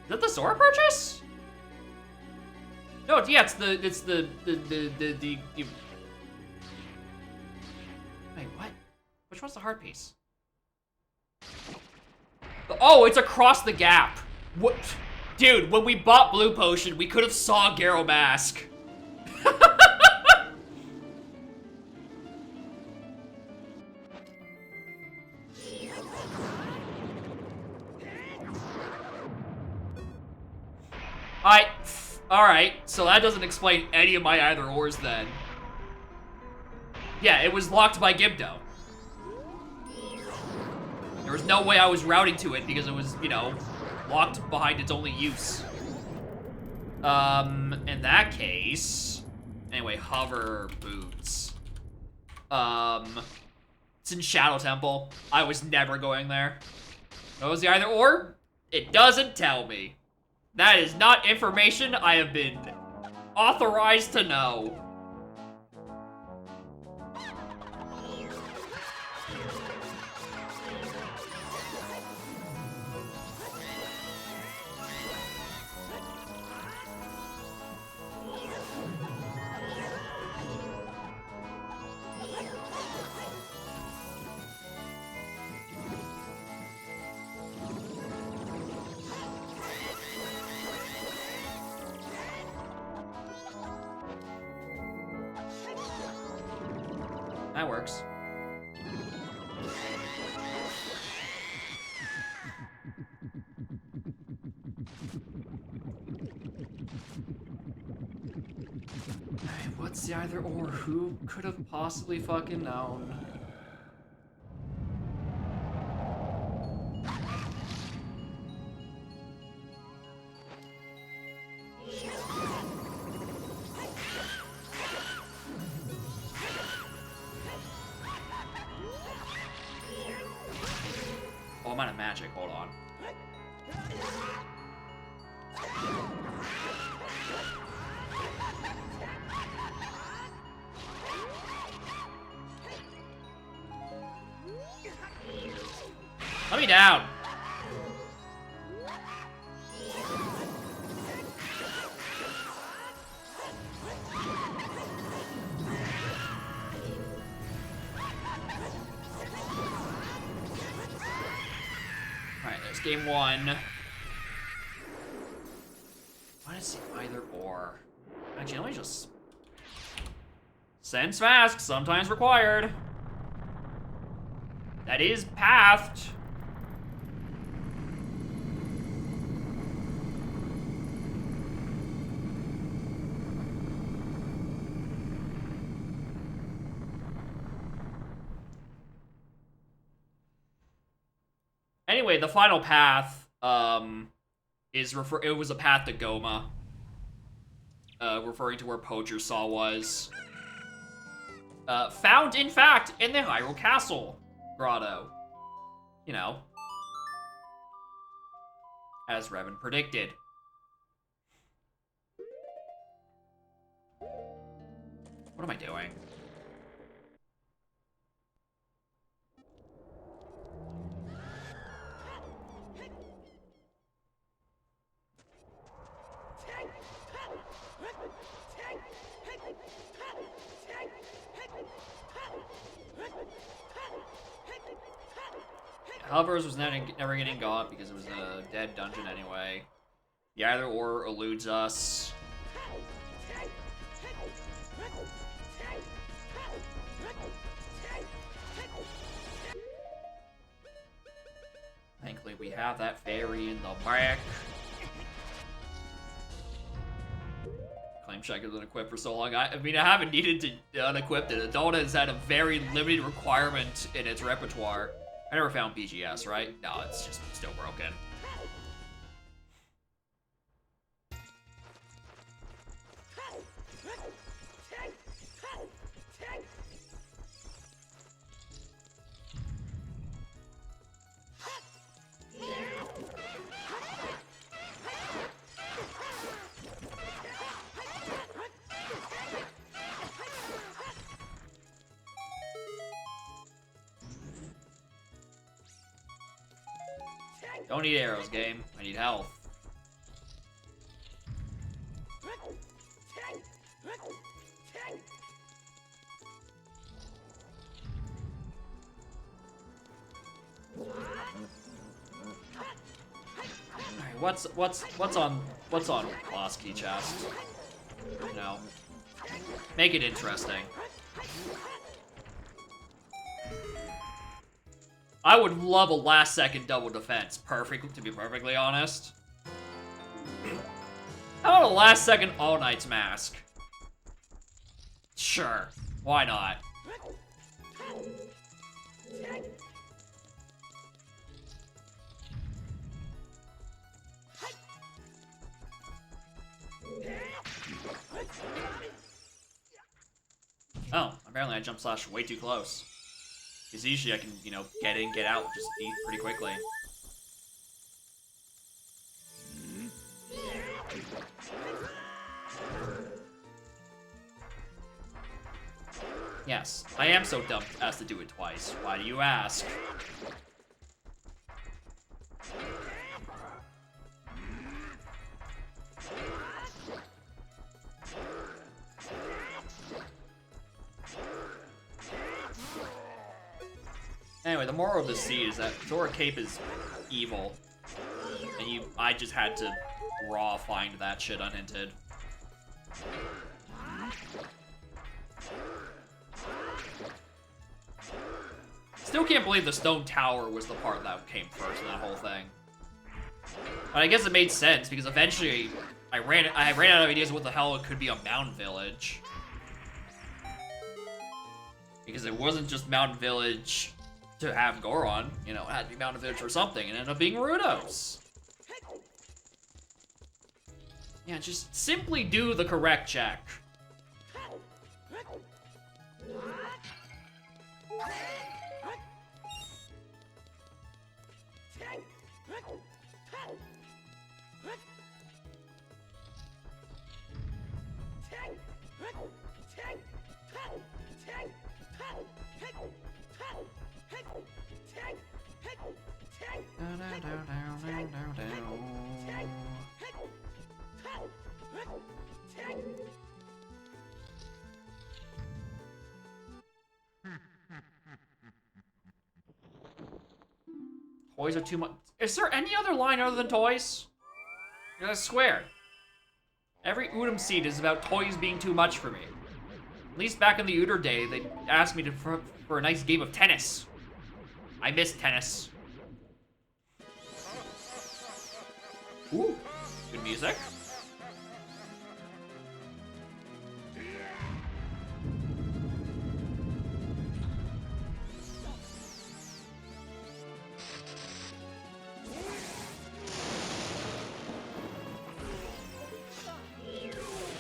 Is that the Sora purchase? No, yeah, it's the... Wait, what? Which one's the heart piece? Oh, it's across the gap. What? Dude, when we bought Blue Potion, we could have saw Garrow Mask. Alright, so that doesn't explain any of my either-ors then. Yeah, it was locked by Gibdo. There was no way I was routing to it because it was, you know, locked behind its only use. In that case... Anyway, hover boots. It's in Shadow Temple. I was never going there. What was the either-or? It doesn't tell me. That is not information I have been authorized to know. That works. What's the either or? Who could have possibly fucking known? I'm out of magic, hold on. Let me down. Game one. What is either or? Actually, let me just... Sense Mask, sometimes required. That is pathed. Anyway, the final path, it was a path to Goma. Referring to where Poacher Saw was. Found, in fact, in the Hyrule Castle grotto. You know. As Revan predicted. What am I doing? Hovers was never getting got because it was a dead dungeon anyway. The either or eludes us. Thankfully, we have that fairy in the back. Claim check is unequipped for so long. I mean, I haven't needed to unequip it. Adult has had a very limited requirement in its repertoire. I never found BGS, right? No, it's just still broken. Don't need arrows, game. I need health. Alright, what's on boss key chest? You know, make it interesting. I would love a last-second double defense. Perfect, to be perfectly honest. How about a last-second All Knight's Mask? Sure, why not? Oh, apparently I jump slash way too close. Because usually I can, you know, get in, get out, just eat pretty quickly. Yes, I am so dumb as to do it twice. Why do you ask? Anyway, the moral of the sea is that Zora Cape is evil. And I just had to raw find that shit unhinted. Still can't believe the stone tower was the part that came first in that whole thing. But I guess it made sense because eventually I ran out of ideas of what the hell it could be a mountain village. Because it wasn't just mountain village to have Goron, you know, it had to be mountain village for something, and it ended up being Rudos. Yeah, just simply do the correct check. Toys are too much. Is there any other line other than toys? I swear. Every Udam seed is about toys being too much for me. At least back in the Uter day, they asked me for a nice game of tennis. I miss tennis. Ooh, good music.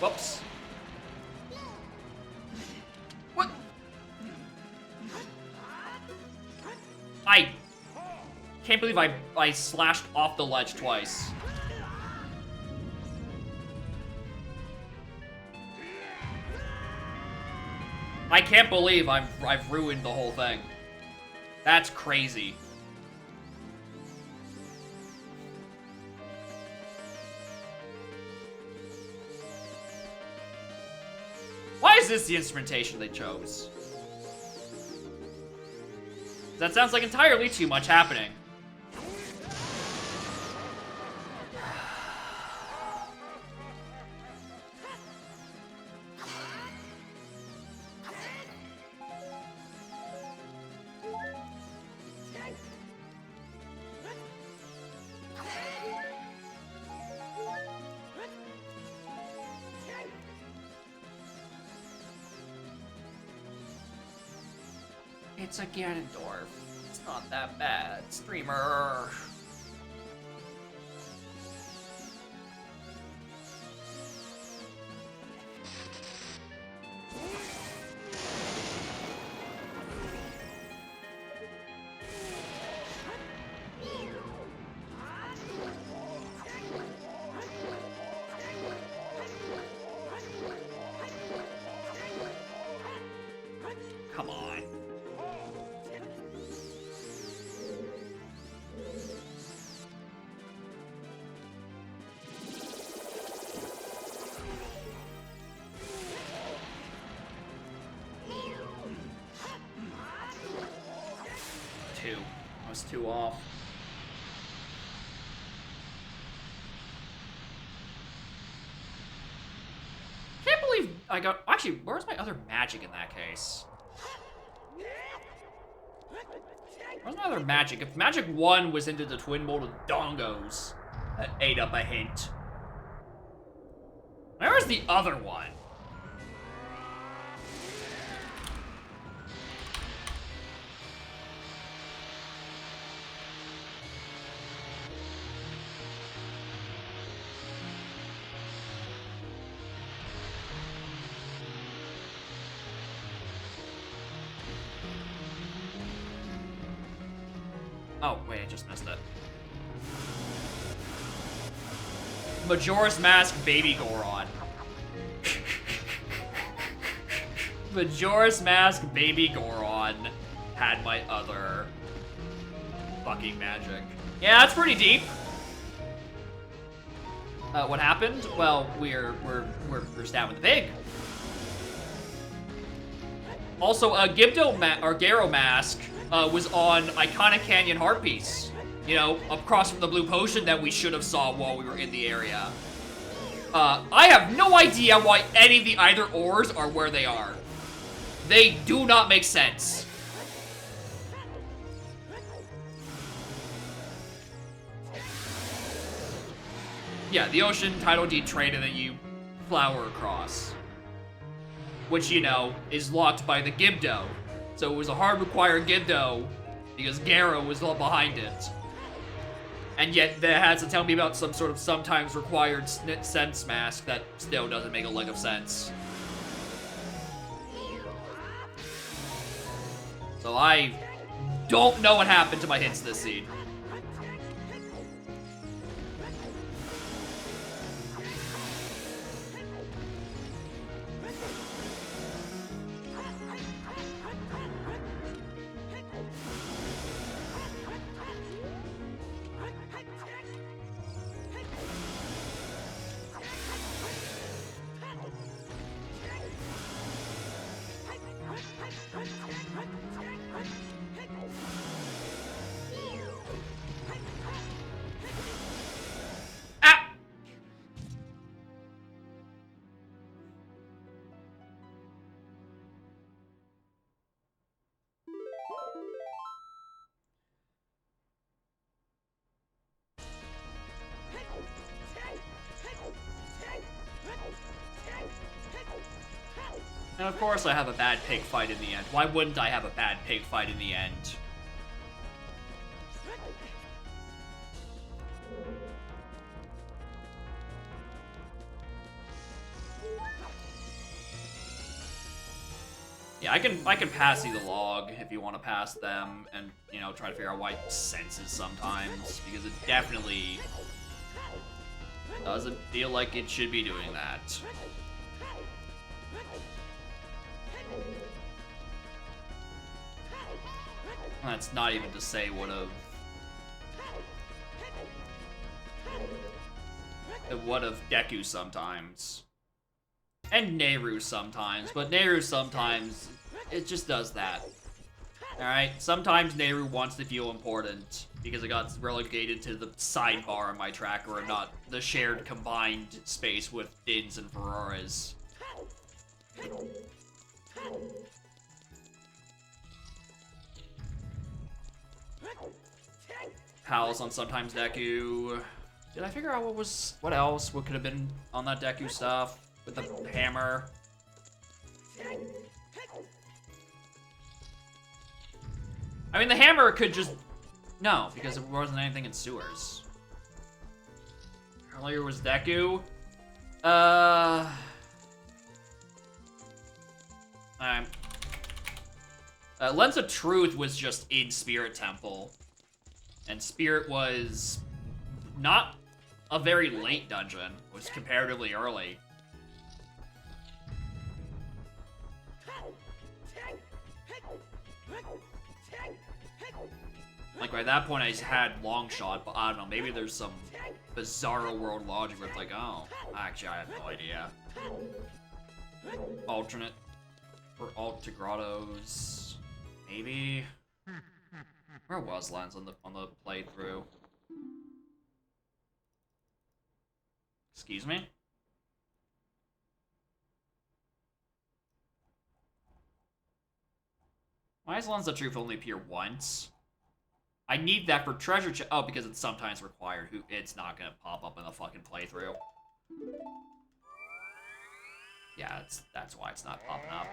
Whoops. What? I can't believe I slashed off the ledge twice. I can't believe I've ruined the whole thing. That's crazy. Why is this the instrumentation they chose? That sounds like entirely too much happening. It's a Ganondorf. It's not that bad. Streamer. Come on. Two. I was 2 off. Can't believe I got... Actually, where's my other magic in that case? Where's my other magic? If magic 1 was into the twin molded dongos, that ate up a hint. Where's the other one? Oh, wait, I just missed it. Majora's Mask Baby Goron. Majora's Mask Baby Goron had my other fucking magic. Yeah, that's pretty deep. What happened? Well, we're stabbing the pig. Also, Garo Mask was on Iconic Canyon Heart Piece. You know, across from the blue potion that we should have saw while we were in the area. I have no idea why any of the either ors are where they are. They do not make sense. Yeah, the ocean title deed traded that you flower across. Which, you know, is locked by the Gibdo. So it was a hard required Gibdo because Garo was all behind it. And yet they had to tell me about some sort of sometimes required sense mask that still doesn't make a lick of sense. So I don't know what happened to my hints this seed. And of course I have a bad pig fight in the end. Why wouldn't I have a bad pig fight in the end? Yeah, I can pass you the log if you want to pass them and, you know, try to figure out why it senses sometimes, because it definitely doesn't feel like it should be doing that. That's not even to say what of Deku sometimes. And Nehru sometimes, but Nehru sometimes, it just does that. Alright, sometimes Nehru wants to feel important, because it got relegated to the sidebar on my tracker and not the shared combined space with Dins and Ferraris. Palace on sometimes Deku. Did I figure out what else could have been on that Deku stuff with the hammer? I mean, the hammer could just... No, because it wasn't anything in sewers. Earlier was Deku. Lens of Truth was just in Spirit Temple. And Spirit was not a very late dungeon. It was comparatively early. Like, by that point, I just had long shot, but I don't know, maybe there's some bizarro world logic where it's like, oh, actually, I have no idea. Alternate for alt to grottos, maybe. Where was Lens on the playthrough? Excuse me? Why does Lens of Truth only appear once? I need that for treasure chest. Oh, because it's sometimes required. It's not gonna pop up in the fucking playthrough. Yeah, that's why it's not popping up.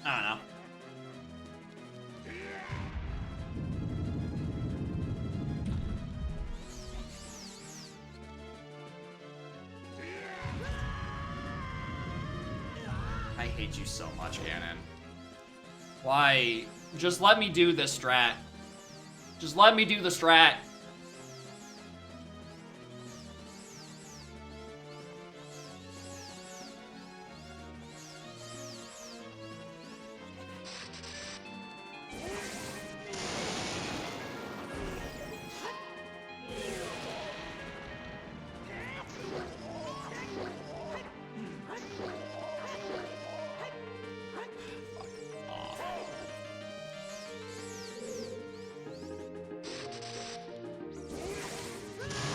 I don't know. I hate you so much, Ganon. Why? Just let me do this strat. Just let me do the strat.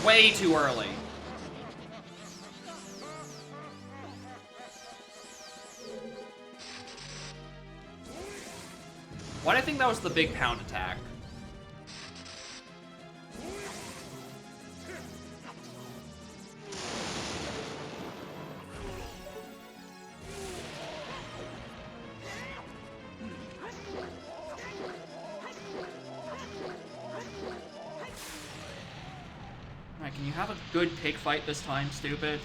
Way too early. Why do I think that was the big pound attack? Can you have a good pig fight this time, stupid?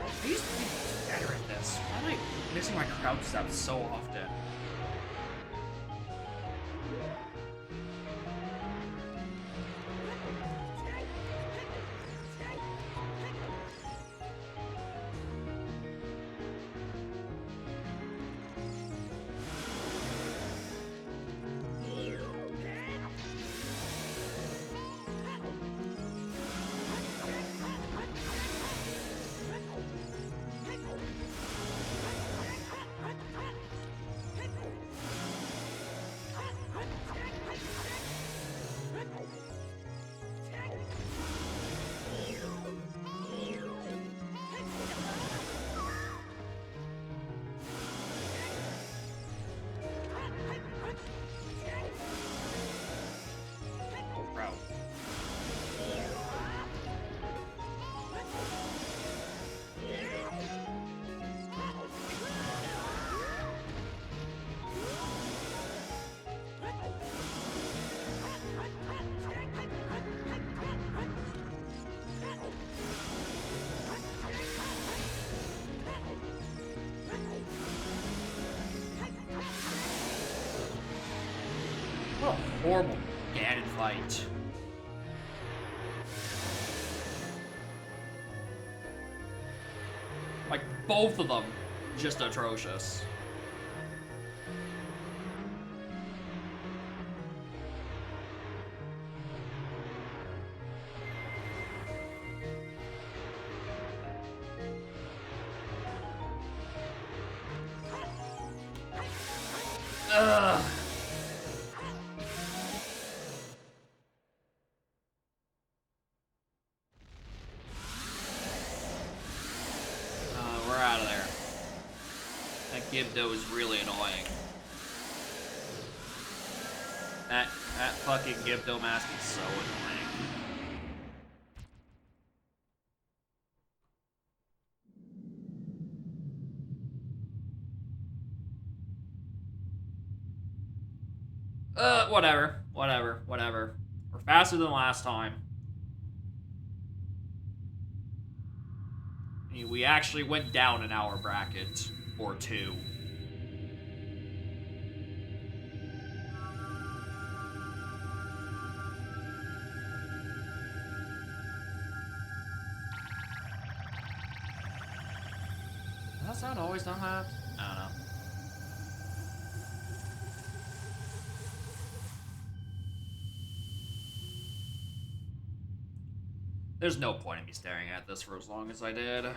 I used to be better at this. Why am I missing my crouch step so often? horrible Ganon fight. Like, both of them, just atrocious. Ugh. We're out of there. That Gibdo is really annoying. That fucking Gibdo mask is so annoying. Whatever. We're faster than last time. We actually went down an hour bracket, or two. Does that sound always done that? I don't know. There's no point in me staring at this for as long as I did. Which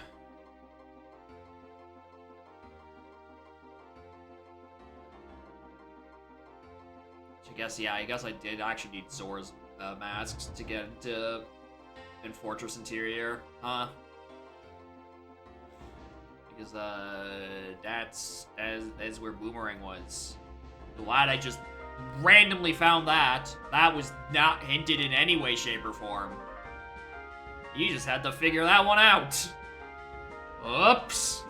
I guess, yeah, I guess I did actually need Zora's masks to get into in Fortress Interior, huh? Because that's where Boomerang was. Glad I just randomly found that. That was not hinted in any way, shape, or form. You just had to figure that one out. Oops.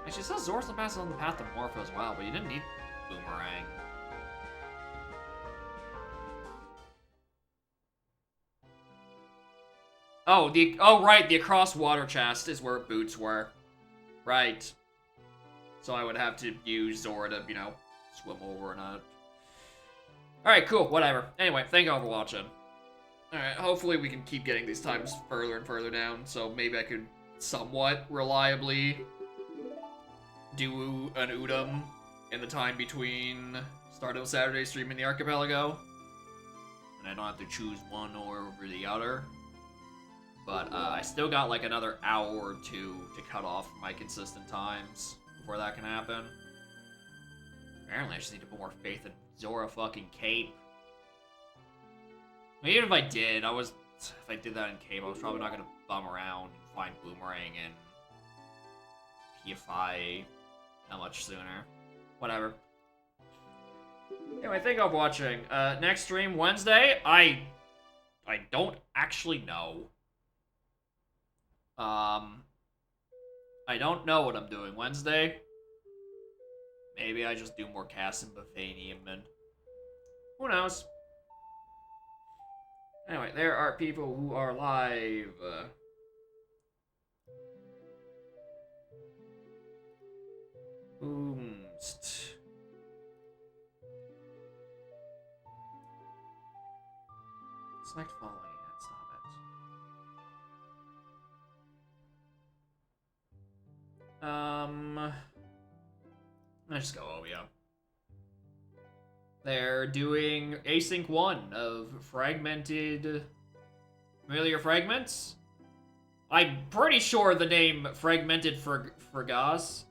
Actually, it says Zora's the path on the path to Morpho as well, but you didn't need Boomerang. Oh, right, the across water chest is where boots were. Right. So I would have to use Zora to, you know, swim over and out. Alright, cool, whatever. Anyway, thank you all for watching. Alright, hopefully we can keep getting these times further and further down, so maybe I could somewhat reliably do an Udam in the time between start of Saturday stream in the Archipelago. And I don't have to choose one over the other. But I still got like another hour or two to cut off my consistent times before that can happen. Apparently I just need to put more faith in Zora fucking Cape. I mean, even if I did, if I did that in Cape, I was probably not gonna bum around and find Boomerang and PFI that much sooner. Whatever. Anyway, thank you all for watching. Next stream, Wednesday, I don't actually know. I don't know what I'm doing Wednesday. Maybe I just do more Cass and Bethanium, and who knows? Anyway, there are people who are live. Boomst. Select following again, stop it. Let's just go OBO. They're doing Async 1 of Fragmented Familiar Fragments. I'm pretty sure the name Fragmented Fracas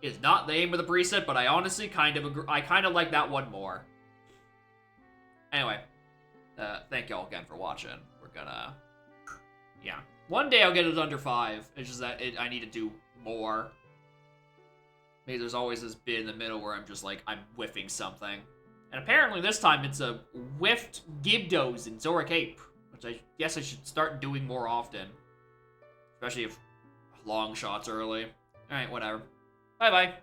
is not the name of the preset, but I honestly kind of agree. I kind of like that one more. Anyway, thank y'all again for watching. We're gonna, yeah. One day I'll get it under 5. It's just that I need to do more. Maybe there's always this bit in the middle where I'm just like, I'm whiffing something. And apparently this time it's a whiffed Gibdos in Zora Cape, which I guess I should start doing more often. Especially if long shots early. Alright, whatever. Bye-bye.